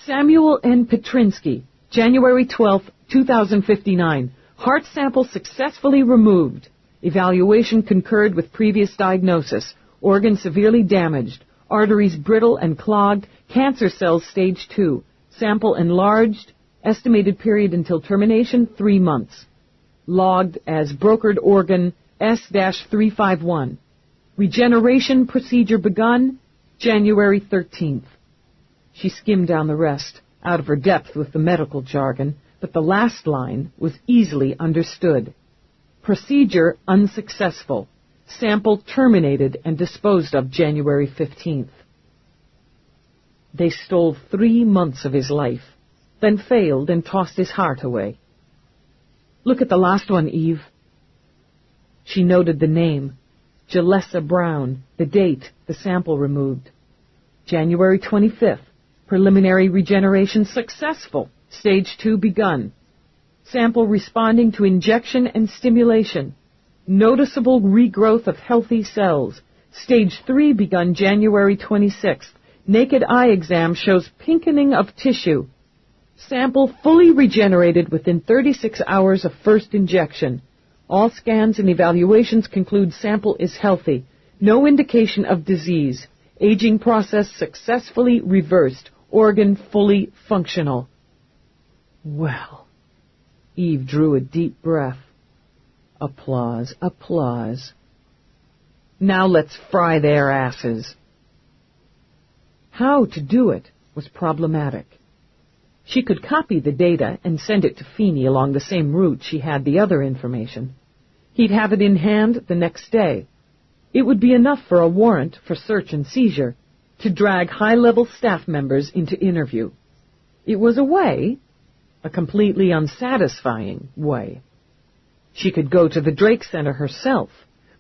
Speaker 3: Samuel N. Petrinsky, January 12, 2059. Heart sample successfully removed. Evaluation concurred with previous diagnosis. Organ severely damaged. Arteries brittle and clogged. Cancer cells stage 2. Sample enlarged. Estimated period until termination, 3 months. Logged as brokered organ S-351. Regeneration procedure begun January 13th. She skimmed down the rest, out of her depth with the medical jargon, but the last line was easily understood. Procedure unsuccessful. Sample terminated and disposed of January 15th. They stole 3 months of his life, then failed and tossed his heart away. Look at the last one, Eve. She noted the name, Jalessa Brown, the date, the sample removed. January 25th, preliminary regeneration successful, stage 2 begun. Sample responding to injection and stimulation. Noticeable regrowth of healthy cells. Stage 3 begun January 26th. Naked eye exam shows pinkening of tissue. Sample fully regenerated within 36 hours of first injection. All scans and evaluations conclude sample is healthy. No indication of disease. Aging process successfully reversed. Organ fully functional. Well, Eve drew a deep breath. Applause, applause. Now let's fry their asses. How to do it was problematic. She could copy the data and send it to Feeney along the same route she had the other information. He'd have it in hand the next day. It would be enough for a warrant for search and seizure to drag high-level staff members into interview. It was a way, a completely unsatisfying way. She could go to the Drake Center herself,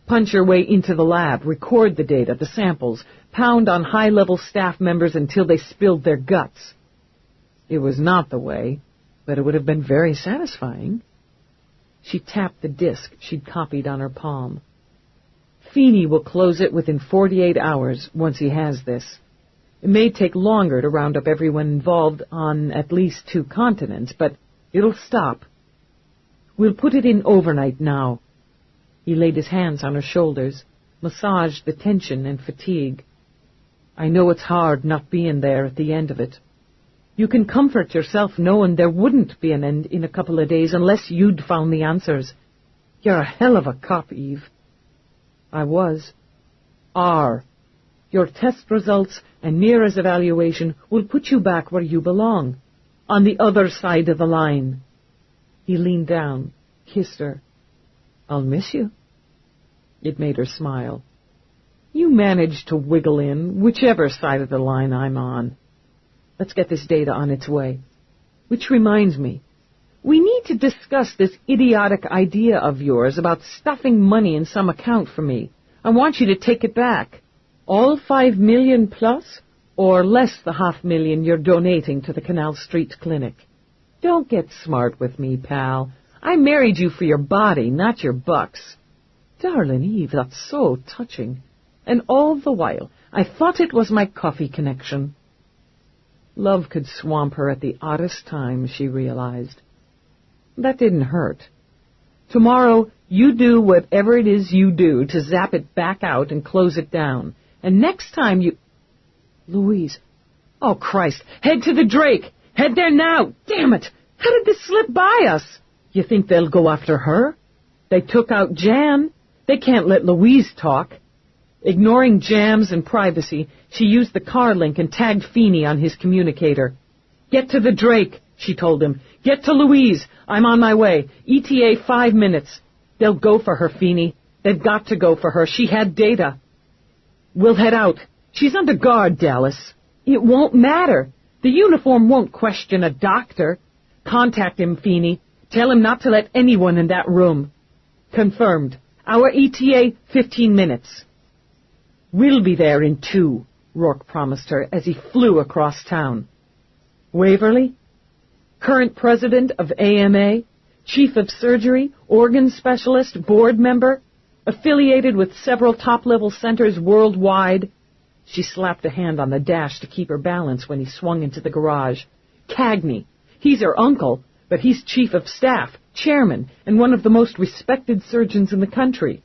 Speaker 3: punch her way into the lab, record the data, the samples, pound on high-level staff members until they spilled their guts. It was not the way, but it would have been very satisfying. She tapped the disk she'd copied on her palm. Feeney will close it within 48 hours once he has this. It may take longer to round up everyone involved on at least 2 continents, but it'll stop. We'll put it in overnight now. He laid his hands on her shoulders, massaged the tension and fatigue. I know it's hard not being there at the end of it. You can comfort yourself knowing there wouldn't be an end in a couple of days unless you'd found the answers. You're a hell of a cop, Eve. I was. Are. Your test results and Mira's evaluation will put you back where you belong, on the other side of the line. He leaned down, kissed her. I'll miss you. It made her smile. You managed to wiggle in whichever side of the line I'm on. Let's get this data on its way. Which reminds me, We need to discuss this idiotic idea of yours about stuffing money in some account for me. I want you to take it back. All 5 million plus, or less the $500,000 you're donating to the Canal Street Clinic. Don't get smart with me, pal. I married you for your body, not your bucks. Darling Eve, that's so touching. And all the while, I thought it was my coffee connection. Love could swamp her at the oddest time, she realized. That didn't hurt. Tomorrow, you do whatever it is you do to zap it back out and close it down. And next time you... Louise. Oh, Christ. Head to the Drake. Head there now. Damn it. How did this slip by us? You think they'll go after her? They took out Jan. They can't let Louise talk. Ignoring jams and privacy, she used the car link and tagged Feeney on his communicator. Get to the Drake, she told him. Get to Louise. I'm on my way. ETA 5 minutes. They'll go for her, Feeney. They've got to go for her. She had data. We'll head out. She's under guard, Dallas. It won't matter. The uniform won't question a doctor. Contact him, Feeney. Tell him not to let anyone in that room. Confirmed. Our ETA, 15 minutes. We'll be there in 2, Roarke promised her as he flew across town. Waverly? Current president of AMA, chief of surgery, organ specialist, board member, affiliated with several top-level centers worldwide. She slapped a hand on the dash to keep her balance when he swung into the garage. Kagny. He's her uncle, but he's chief of staff, chairman, and one of the most respected surgeons in the country.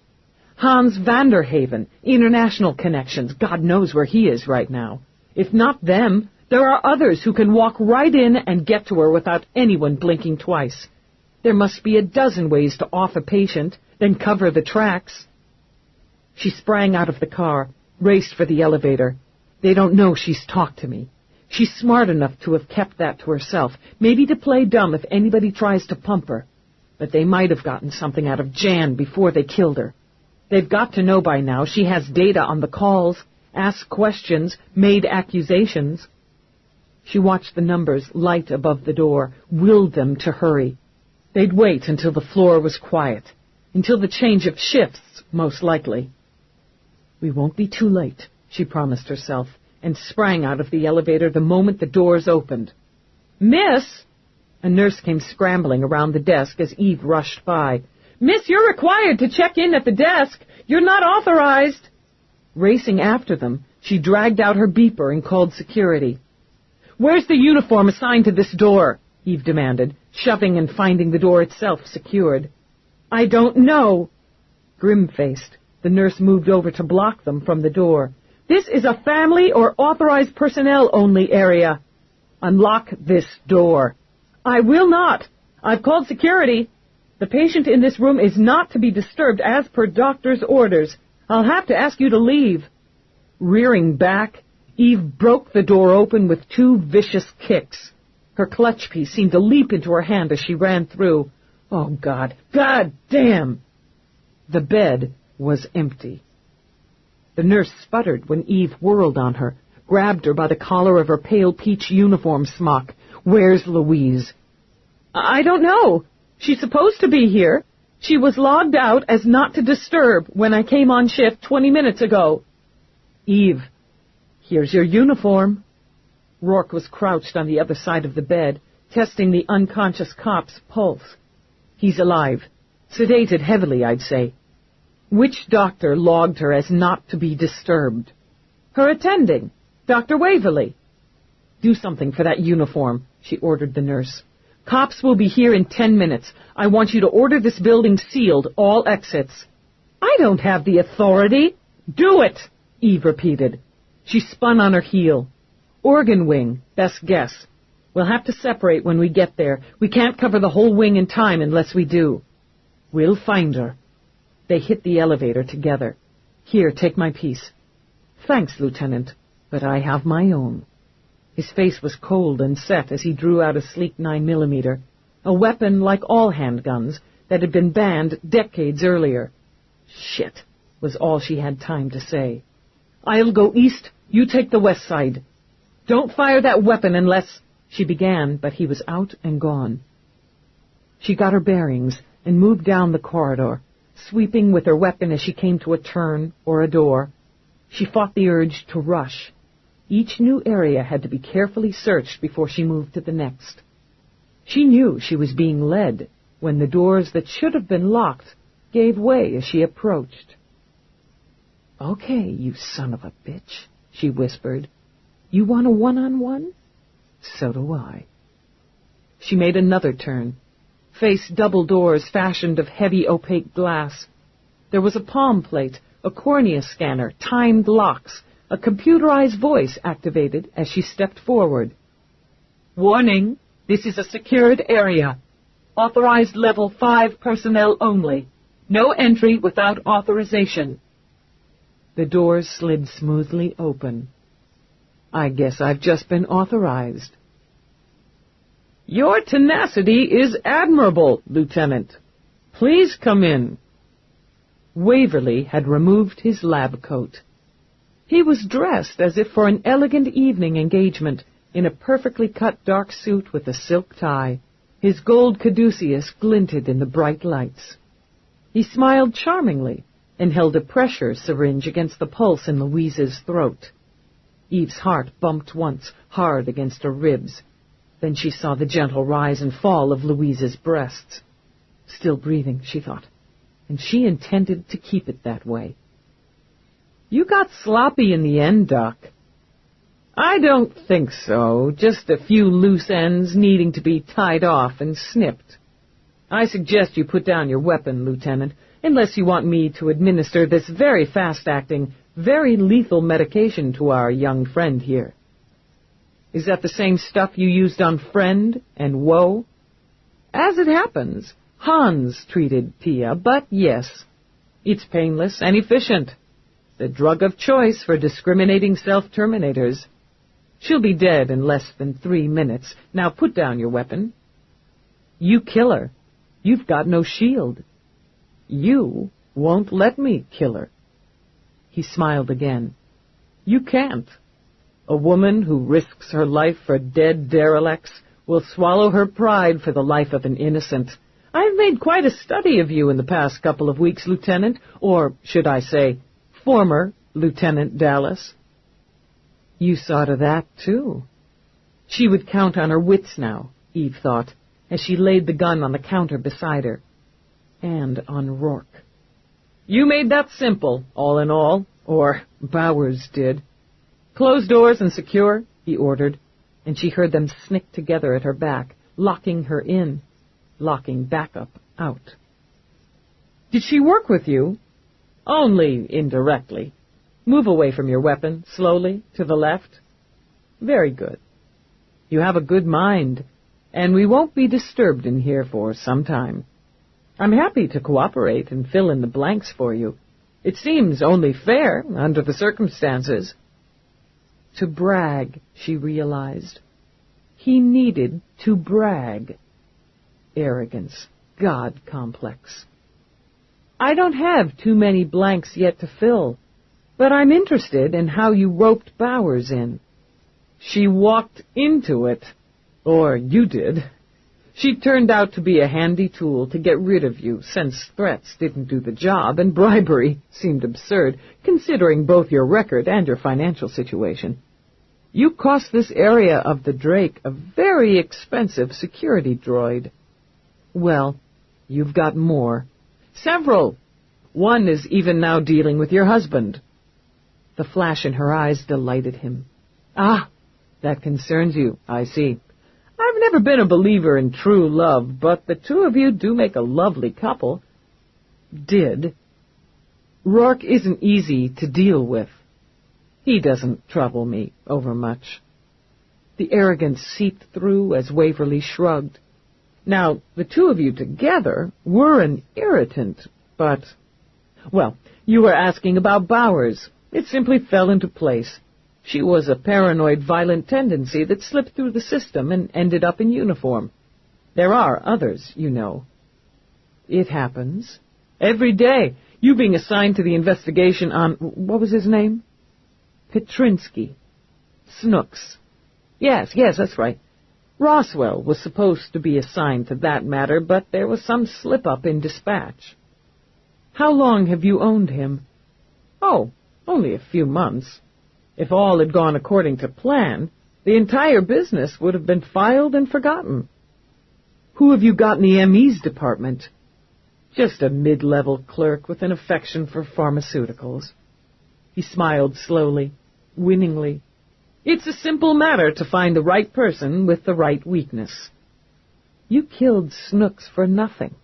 Speaker 3: Hans Vanderhaven, international connections. God knows where he is right now. If not them, there are others who can walk right in and get to her without anyone blinking twice. There must be a dozen ways to off a patient, then cover the tracks. She sprang out of the car, raced for the elevator. They don't know she's talked to me. She's smart enough to have kept that to herself, maybe to play dumb if anybody tries to pump her. But they might have gotten something out of Jan before they killed her. They've got to know by now she has data on the calls, asked questions, made accusations. She watched the numbers light above the door, willed them to hurry. They'd wait until the floor was quiet, until the change of shifts, most likely. We won't be too late, she promised herself, and sprang out of the elevator the moment the doors opened. Miss! A nurse came scrambling around the desk as Eve rushed by. Miss, you're required to check in at the desk. You're not authorized. Racing after them, she dragged out her beeper and called security. Where's the uniform assigned to this door? Eve demanded, shoving and finding the door itself secured. I don't know. Grim-faced, the nurse moved over to block them from the door. This is a family or authorized personnel-only area. Unlock this door. I will not. I've called security. The patient in this room is not to be disturbed as per doctor's orders. I'll have to ask you to leave. Rearing back, Eve broke the door open with 2 vicious kicks. Her clutch piece seemed to leap into her hand as she ran through. Oh, God. God damn! The bed was empty. The nurse sputtered when Eve whirled on her, grabbed her by the collar of her pale peach uniform smock. Where's Louise? I don't know. She's supposed to be here. She was logged out as not to disturb when I came on shift 20 minutes ago. Eve, here's your uniform. Roarke was crouched on the other side of the bed, testing the unconscious cop's pulse. He's alive. Sedated heavily, I'd say. Which doctor logged her as not to be disturbed? Her attending, Dr. Waverly. Do something for that uniform, she ordered the nurse. Cops will be here in 10 minutes. I want you to order this building sealed, all exits. I don't have the authority. Do it, Eve repeated. She spun on her heel. Organ wing, best guess. We'll have to separate when we get there. We can't cover the whole wing in time unless we do. We'll find her. They hit the elevator together. Here, take my piece. Thanks, Lieutenant, but I have my own. His face was cold and set as he drew out a sleek 9mm, a weapon like all handguns that had been banned decades earlier. Shit, was all she had time to say. I'll go east, you take the west side. Don't fire that weapon unless... She began, but he was out and gone. She got her bearings and moved down the corridor, sweeping with her weapon as she came to a turn or a door. She fought the urge to rush. Each new area had to be carefully searched before she moved to the next. She knew she was being led when the doors that should have been locked gave way as she approached. "Okay, you son of a bitch," she whispered. "You want a one-on-one? So do I." She made another turn, faced double doors fashioned of heavy opaque glass. There was a palm plate, a cornea scanner, timed locks, a computerized voice activated as she stepped forward. "Warning, this is a secured area. Authorized level 5 personnel only. No entry without authorization." The doors slid smoothly open. "I guess I've just been authorized." "Your tenacity is admirable, Lieutenant. Please come in." Waverly had removed his lab coat. He was dressed as if for an elegant evening engagement, in a perfectly cut dark suit with a silk tie. His gold caduceus glinted in the bright lights. He smiled charmingly and held a pressure syringe against the pulse in Louise's throat. Eve's heart bumped once, hard against her ribs. Then she saw the gentle rise and fall of Louise's breasts. Still breathing, she thought, and she intended to keep it that way. "You got sloppy in the end, Doc." "I don't think so. Just a few loose ends needing to be tied off and snipped. I suggest you put down your weapon, Lieutenant, unless you want me to administer this very fast-acting, very lethal medication to our young friend here." "Is that the same stuff you used on Friend and Woe?" "As it happens, Hans treated Tia, but yes, it's painless and efficient. The drug of choice for discriminating self-terminators. She'll be dead in less than 3 minutes. Now put down your weapon." "You kill her. You've got no shield." "You won't let me kill her." He smiled again. "You can't. A woman who risks her life for dead derelicts will swallow her pride for the life of an innocent. I've made quite a study of you in the past couple of weeks, Lieutenant, or should I say, former Lieutenant Dallas." "You saw to that, too." She would count on her wits now, Eve thought, as she laid the gun on the counter beside her. And on Roarke. "You made that simple, all in all, or Bowers did." "Close doors and secure," he ordered, and she heard them snick together at her back, locking her in, locking backup out. "Did she work with you?" "Only indirectly. Move away from your weapon, slowly, to the left." "Very good. You have a good mind, and we won't be disturbed in here for some time. I'm happy to cooperate and fill in the blanks for you. It seems only fair under the circumstances." To brag, she realized. He needed to brag. Arrogance, God complex. "I don't have too many blanks yet to fill, but I'm interested in how you roped Bowers in." "She walked into it. Or you did. She turned out to be a handy tool to get rid of you, since threats didn't do the job, and bribery seemed absurd, considering both your record and your financial situation. You cost this area of the Drake a very expensive security droid." "Well, you've got more." "Several. One is even now dealing with your husband." The flash in her eyes delighted him. "Ah, that concerns you, I see. I've never been a believer in true love, but the two of you do make a lovely couple." "Did." "Roarke isn't easy to deal with. He doesn't trouble me overmuch." The arrogance seeped through as Waverly shrugged. "Now, the two of you together were an irritant, but... Well, you were asking about Bowers. It simply fell into place. She was a paranoid, violent tendency that slipped through the system and ended up in uniform. There are others, you know." "It happens. Every day. You being assigned to the investigation on... what was his name?" "Petrinsky. Snooks. Yes, that's right. Roswell was supposed to be assigned to that matter, but there was some slip-up in dispatch. How long have you owned him? Oh, only a few months. If all had gone according to plan, the entire business would have been filed and forgotten. Who have you got in the ME's department? Just a mid-level clerk with an affection for pharmaceuticals. He smiled slowly, winningly. It's a simple matter to find the right person with the right weakness. You killed Snooks for nothing.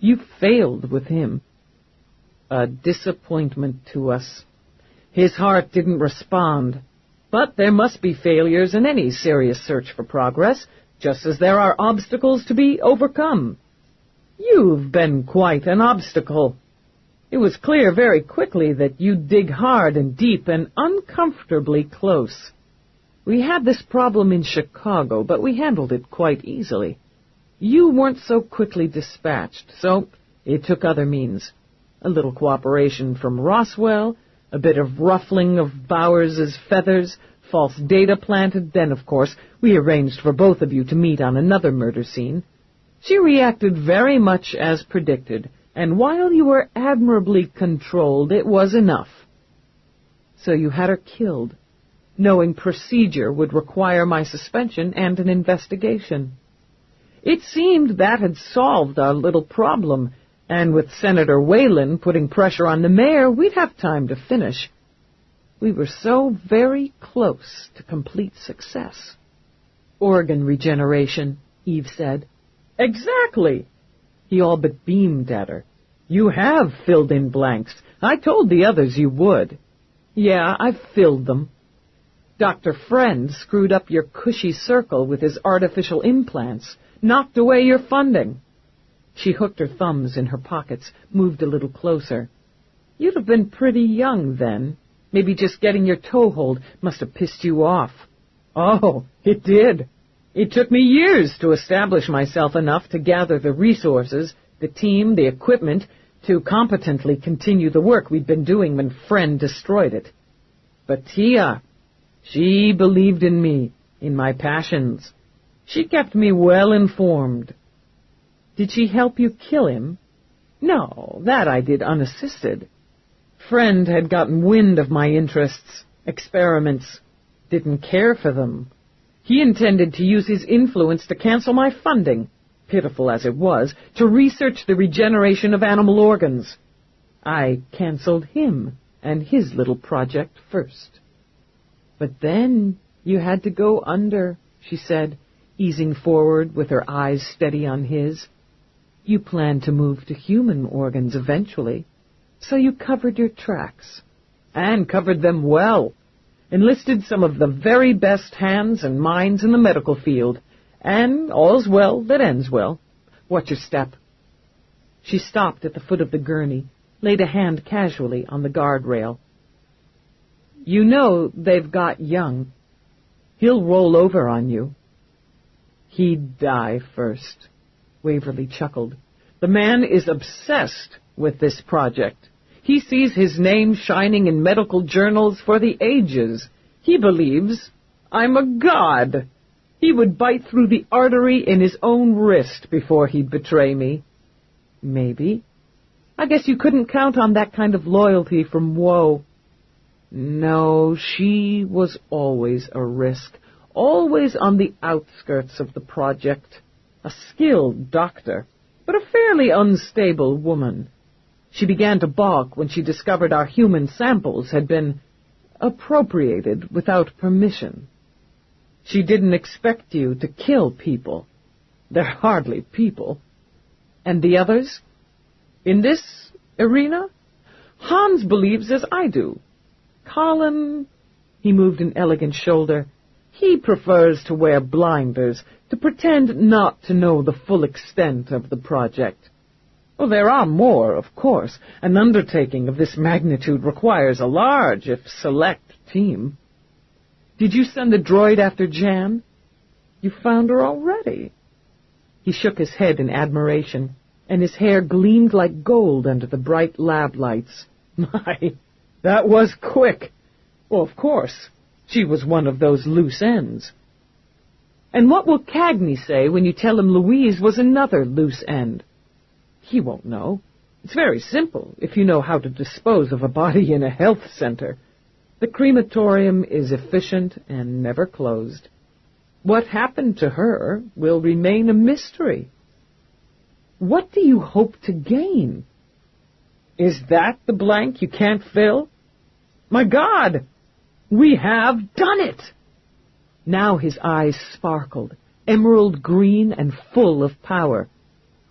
Speaker 3: You failed with him. A disappointment to us. His heart didn't respond. But there must be failures in any serious search for progress, just as there are obstacles to be overcome. You've been quite an obstacle. It was clear very quickly that you dig hard and deep and uncomfortably close. We had this problem in Chicago, but we handled it quite easily. You weren't so quickly dispatched, so it took other means. A little cooperation from Roswell, a bit of ruffling of Bowers's feathers, false data planted, then, of course, we arranged for both of you to meet on another murder scene. She reacted very much as predicted, and while you were admirably controlled, it was enough. So you had her killed, knowing procedure would require my suspension and an investigation. It seemed that had solved our little problem, and with Senator Whalen putting pressure on the mayor, we'd have time to finish. We were so very close to complete success. Organ regeneration, Eve said. Exactly. He all but beamed at her. You have filled in blanks. I told the others you would. Yeah, I've filled them. Dr. Friend screwed up your cushy circle with his artificial implants, knocked away your funding. She hooked her thumbs in her pockets, moved a little closer. You'd have been pretty young then. Maybe just getting your toehold must have pissed you off. Oh, it did. It took me years to establish myself enough to gather the resources, the team, the equipment, to competently continue the work we'd been doing when Friend destroyed it. But Tia, she believed in me, in my passions. She kept me well informed. Did she help you kill him? No, that I did unassisted. Friend had gotten wind of my interests, experiments, didn't care for them. He intended to use his influence to cancel my funding, pitiful as it was, to research the regeneration of animal organs. I canceled him and his little project first. But then you had to go under, she said, easing forward with her eyes steady on his. You planned to move to human organs eventually, so you covered your tracks, and covered them well. Enlisted some of the very best hands and minds in the medical field, and all's well that ends well. Watch your step. She stopped at the foot of the gurney, laid a hand casually on the guardrail. You know they've got Young. He'll roll over on you. He'd die first, Waverly chuckled. The man is obsessed with this project. He sees his name shining in medical journals for the ages. He believes I'm a god. He would bite through the artery in his own wrist before he'd betray me. Maybe. I guess you couldn't count on that kind of loyalty from Woe. No, she was always a risk, always on the outskirts of the project. A skilled doctor, but a fairly unstable woman. She began to balk when she discovered our human samples had been appropriated without permission. She didn't expect you to kill people. They're hardly people. And the others? In this arena? Hans believes as I do. Colin, he moved an elegant shoulder, he prefers to wear blinders, to pretend not to know the full extent of the project. Well, there are more, of course. An undertaking of this magnitude requires a large, if select, team. Did you send the droid after Jan? You found her already. He shook his head in admiration, and his hair gleamed like gold under the bright lab lights. My, that was quick. Well, of course. She was one of those loose ends. And what will Kagny say when you tell him Louise was another loose end? He won't know. It's very simple if you know how to dispose of a body in a health center. The crematorium is efficient and never closed. What happened to her will remain a mystery. What do you hope to gain? Is that the blank you can't fill? My God! We have done it! Now his eyes sparkled, emerald green and full of power.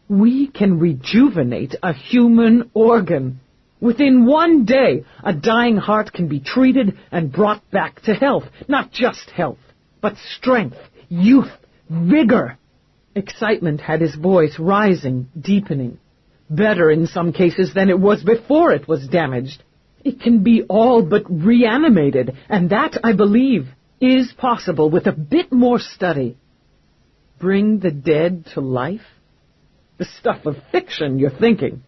Speaker 3: We can rejuvenate a human organ. Within 1 day, a dying heart can be treated and brought back to health. Not just health, but strength, youth, vigor. Excitement had his voice rising, deepening. Better in some cases than it was before it was damaged. It can be all but reanimated, and that, I believe, is possible with a bit more study. Bring the dead to life? The stuff of fiction, you're thinking.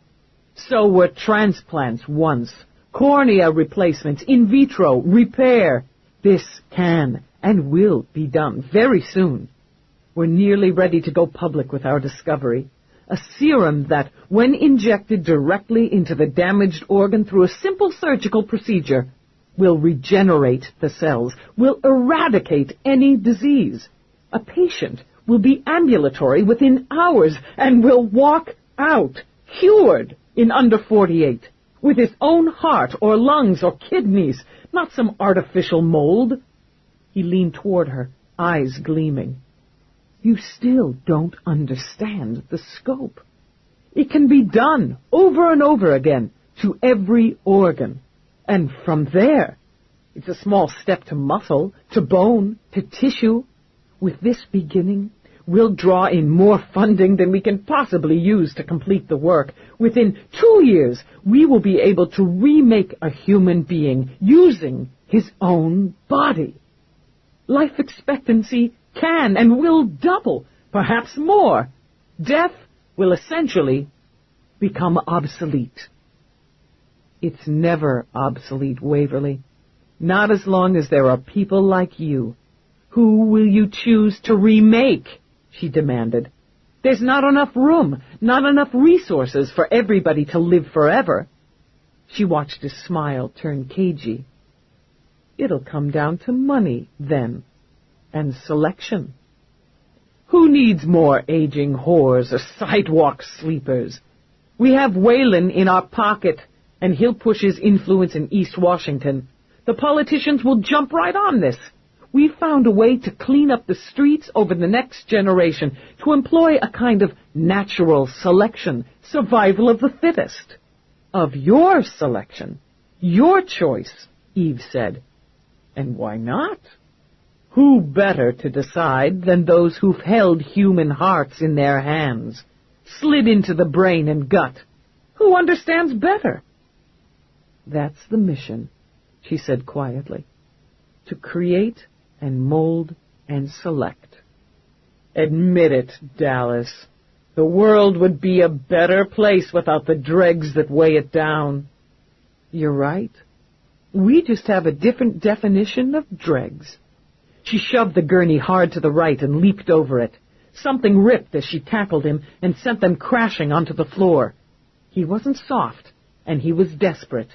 Speaker 3: So were transplants once, cornea replacements, in vitro, repair. This can and will be done very soon. We're nearly ready to go public with our discovery. A serum that, when injected directly into the damaged organ through a simple surgical procedure, will regenerate the cells, will eradicate any disease. A patient will be ambulatory within hours and will walk out, cured, in under 48, with his own heart or lungs or kidneys, not some artificial mold. He leaned toward her, eyes gleaming. You still don't understand the scope. It can be done over and over again to every organ. And from there, it's a small step to muscle, to bone, to tissue. With this beginning, we'll draw in more funding than we can possibly use to complete the work. Within 2 years, we will be able to remake a human being using his own body. Life expectancy can and will double, perhaps more. Death will essentially become obsolete. It's never obsolete, Waverly. Not as long as there are people like you. Who will you choose to remake? She demanded. There's not enough room, not enough resources for everybody to live forever. She watched his smile turn cagey. It'll come down to money, then, and selection. Who needs more aging whores or sidewalk sleepers? We have Whalen in our pocket, and he'll push his influence in East Washington. The politicians will jump right on this. We've found a way to clean up the streets over the next generation, to employ a kind of natural selection, survival of the fittest. Of your selection, your choice, Eve said. And why not? Who better to decide than those who've held human hearts in their hands, slid into the brain and gut? Who understands better? That's the mission, she said quietly. To create and mold and select. Admit it, Dallas. The world would be a better place without the dregs that weigh it down. You're right. We just have a different definition of dregs. She shoved the gurney hard to the right and leaped over it. Something ripped as she tackled him and sent them crashing onto the floor. He wasn't soft, and he was desperate.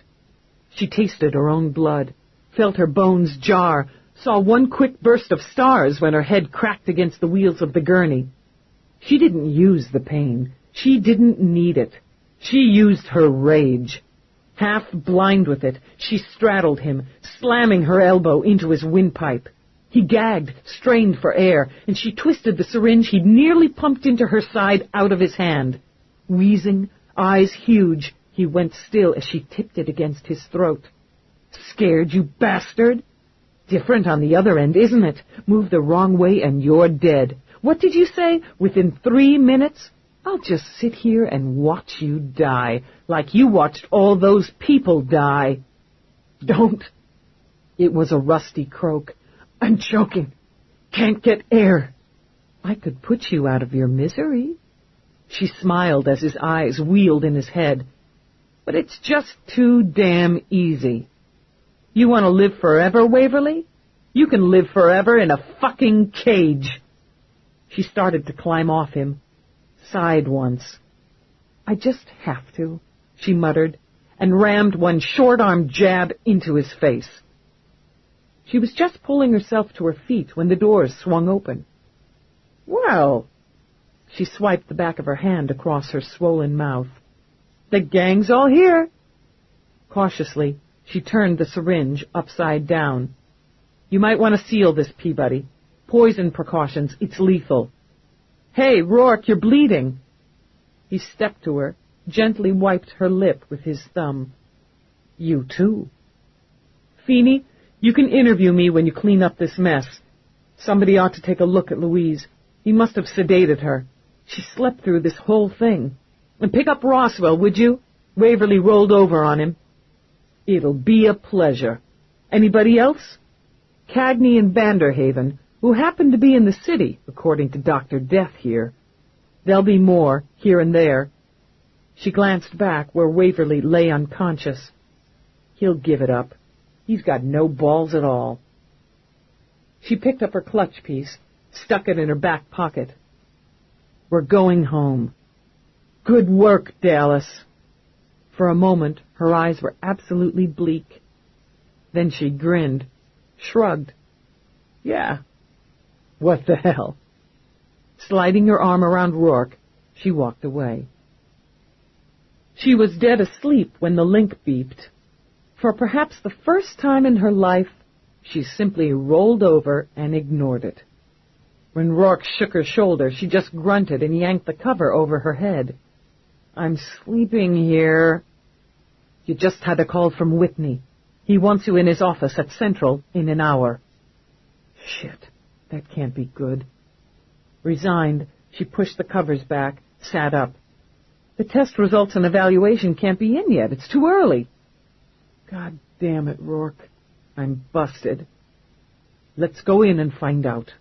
Speaker 3: She tasted her own blood, felt her bones jar, saw one quick burst of stars when her head cracked against the wheels of the gurney. She didn't use the pain. She didn't need it. She used her rage. Half blind with it, she straddled him, slamming her elbow into his windpipe. He gagged, strained for air, and she twisted the syringe he'd nearly pumped into her side out of his hand. Wheezing, eyes huge, he went still as she tipped it against his throat. Scared, you bastard? Different on the other end, isn't it? Move the wrong way and you're dead. What did you say? Within 3 minutes? I'll just sit here and watch you die, like you watched all those people die. Don't. It was a rusty croak. I'm choking. Can't get air. I could put you out of your misery. She smiled as his eyes wheeled in his head. But it's just too damn easy. You want to live forever, Waverly? You can live forever in a fucking cage. She started to climb off him, sighed once. "I just have to," she muttered, and rammed one short-armed jab into his face. She was just pulling herself to her feet when the doors swung open. "Well," she swiped the back of her hand across her swollen mouth. "The gang's all here." Cautiously, she turned the syringe upside down. "You might want to seal this, Peabody. Poison precautions, it's lethal." "Hey, Roarke, you're bleeding." He stepped to her, gently wiped her lip with his thumb. "You too." "Feeney, you can interview me when you clean up this mess. Somebody ought to take a look at Louise. He must have sedated her. She slept through this whole thing. And pick up Roswell, would you? Waverly rolled over on him." "It'll be a pleasure. Anybody else?" "Kagny and Vanderhaven, who happen to be in the city, according to Dr. Death here. There'll be more, here and there." She glanced back where Waverly lay unconscious. "He'll give it up. He's got no balls at all." She picked up her clutch piece, stuck it in her back pocket. "We're going home." "Good work, Dallas." For a moment, her eyes were absolutely bleak. Then she grinned, shrugged. "Yeah, what the hell?" Sliding her arm around Roarke, she walked away. She was dead asleep when the link beeped. For perhaps the first time in her life, she simply rolled over and ignored it. When Roarke shook her shoulder, she just grunted and yanked the cover over her head. "I'm sleeping here." "You just had a call from Whitney. He wants you in his office at Central in an hour." Shit, that can't be good. Resigned, she pushed the covers back, sat up. The test results and evaluation can't be in yet. It's too early. God damn it, Roarke. I'm busted. Let's go in and find out.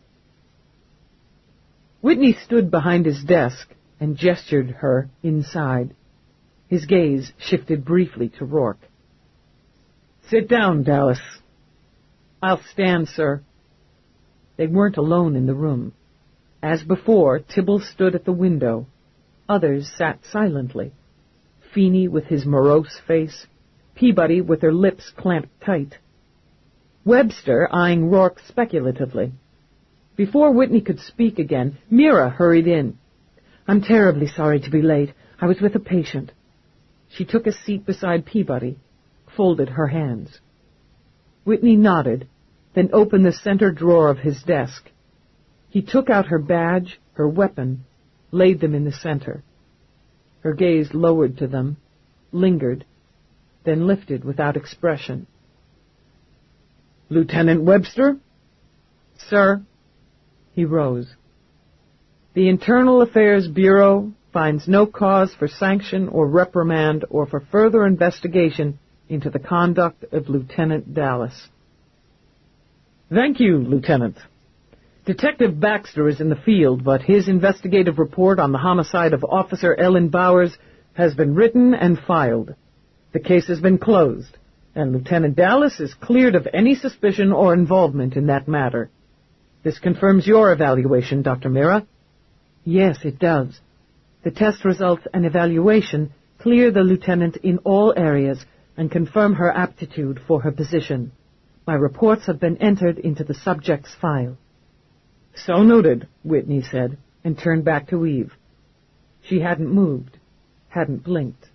Speaker 3: Whitney stood behind his desk and gestured her inside. His gaze shifted briefly to Roarke. "Sit down, Dallas." "I'll stand, sir." They weren't alone in the room. As before, Tibble stood at the window. Others sat silently. Feeney with his morose face, Peabody with her lips clamped tight. Webster eyeing Roarke speculatively. Before Whitney could speak again, Mira hurried in. "I'm terribly sorry to be late. I was with a patient." She took a seat beside Peabody, folded her hands. Whitney nodded, then opened the center drawer of his desk. He took out her badge, her weapon, laid them in the center. Her gaze lowered to them, lingered, then lifted without expression. "Lieutenant Webster?" "Sir." He rose. "The Internal Affairs Bureau finds no cause for sanction or reprimand or for further investigation into the conduct of Lieutenant Dallas." "Thank you, Lieutenant. Detective Baxter is in the field, but his investigative report on the homicide of Officer Ellen Bowers has been written and filed. The case has been closed, and Lieutenant Dallas is cleared of any suspicion or involvement in that matter. This confirms your evaluation, Dr. Mira." "Yes, it does. The test results and evaluation clear the lieutenant in all areas and confirm her aptitude for her position. My reports have been entered into the subject's file." "So noted," Whitney said, and turned back to Eve. She hadn't moved, hadn't blinked.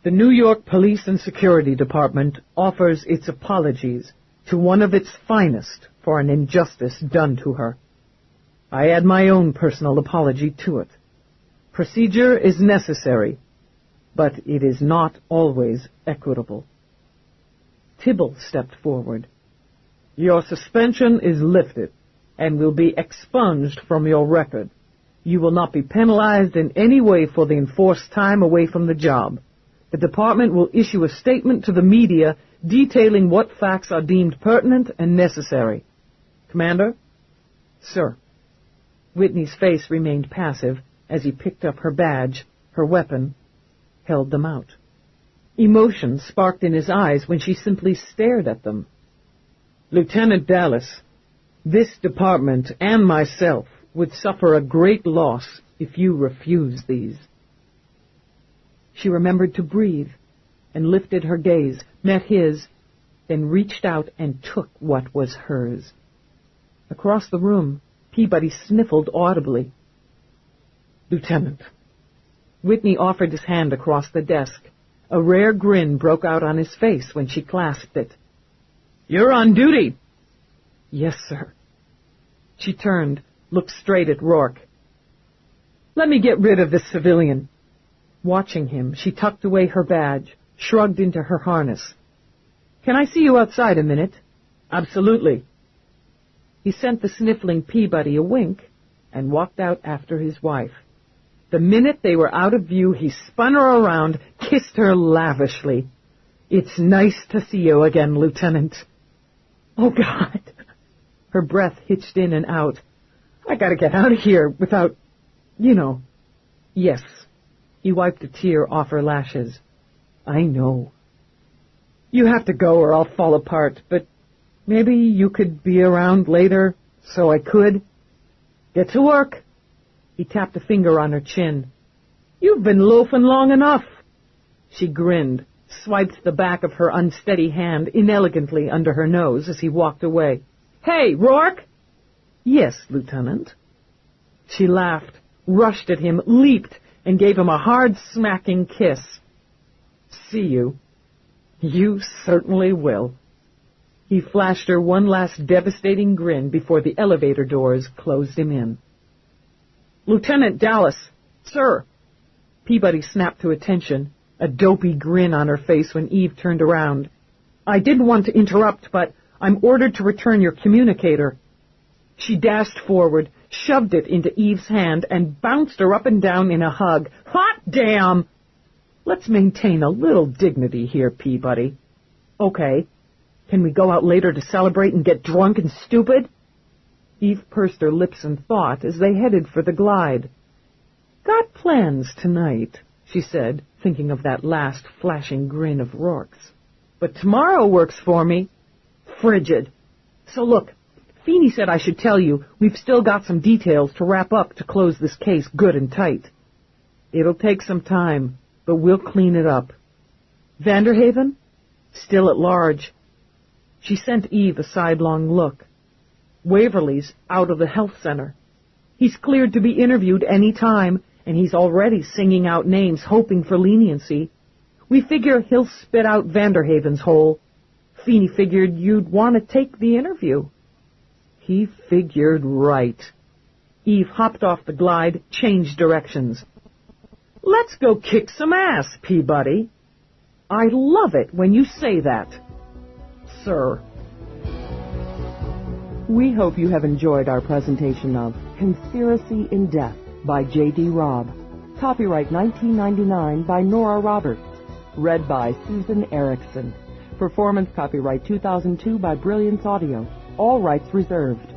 Speaker 3: "The New York Police and Security Department offers its apologies to one of its finest for an injustice done to her. I add my own personal apology to it. Procedure is necessary, but it is not always equitable." Tibble stepped forward. "Your suspension is lifted and will be expunged from your record. You will not be penalized in any way for the enforced time away from the job. The department will issue a statement to the media detailing what facts are deemed pertinent and necessary. Commander?" "Sir." Whitney's face remained passive as he picked up her badge, her weapon, held them out. Emotion sparked in his eyes when she simply stared at them. "Lieutenant Dallas, this department and myself would suffer a great loss if you refuse these. She remembered to breathe and lifted her gaze, met his, then reached out and took what was hers. Across the room, Peabody sniffled audibly. "Lieutenant." Whitney offered his hand across the desk. A rare grin broke out on his face when she clasped it. "You're on duty." "Yes, sir." She turned, looked straight at Roarke. "Let me get rid of this civilian." Watching him, she tucked away her badge, shrugged into her harness. "Can I see you outside a minute?" "Absolutely." He sent the sniffling Peabody a wink and walked out after his wife. The minute they were out of view, he spun her around, kissed her lavishly. "It's nice to see you again, Lieutenant." "Oh, God." Her breath hitched in and out. "I gotta get out of here without, "Yes." He wiped a tear off her lashes. "I know." "You have to go or I'll fall apart, but maybe you could be around later so I could." "Get to work." He tapped a finger on her chin. "You've been loafing long enough." She grinned, swiped the back of her unsteady hand inelegantly under her nose as he walked away. "Hey, Roarke!" "Yes, Lieutenant." She laughed, rushed at him, leaped, and gave him a hard, smacking kiss. "See you." "You certainly will." He flashed her one last devastating grin before the elevator doors closed him in. "Lieutenant Dallas." "Sir." Peabody snapped to attention, a dopey grin on her face when Eve turned around. "I didn't want to interrupt, but I'm ordered to return your communicator." She dashed forward, shoved it into Eve's hand, and bounced her up and down in a hug. "Hot damn!" "Let's maintain a little dignity here, Peabody." "Okay. Can we go out later to celebrate and get drunk and stupid?" Eve pursed her lips in thought as they headed for the glide. "Got plans tonight," she said, thinking of that last flashing grin of Rourke's. "But tomorrow works for me." "Frigid. So look, Feeney said I should tell you we've still got some details to wrap up to close this case good and tight. It'll take some time, but we'll clean it up. Vanderhaven? Still at large." She sent Eve a sidelong look. "Waverly's out of the health center. He's cleared to be interviewed any time, and he's already singing out names, hoping for leniency. We figure he'll spit out Vanderhaven's hole. Feeney figured you'd want to take the interview." He figured right. Eve hopped off the glide, changed directions. "Let's go kick some ass, Peabody." "I love it when you say that." "Sir."
Speaker 2: We hope you have enjoyed our presentation of Conspiracy in Death by J.D.Robb. Copyright 1999 by Nora Roberts. Read by Susan Erickson. Performance copyright 2002 by Brilliance Audio. All rights reserved.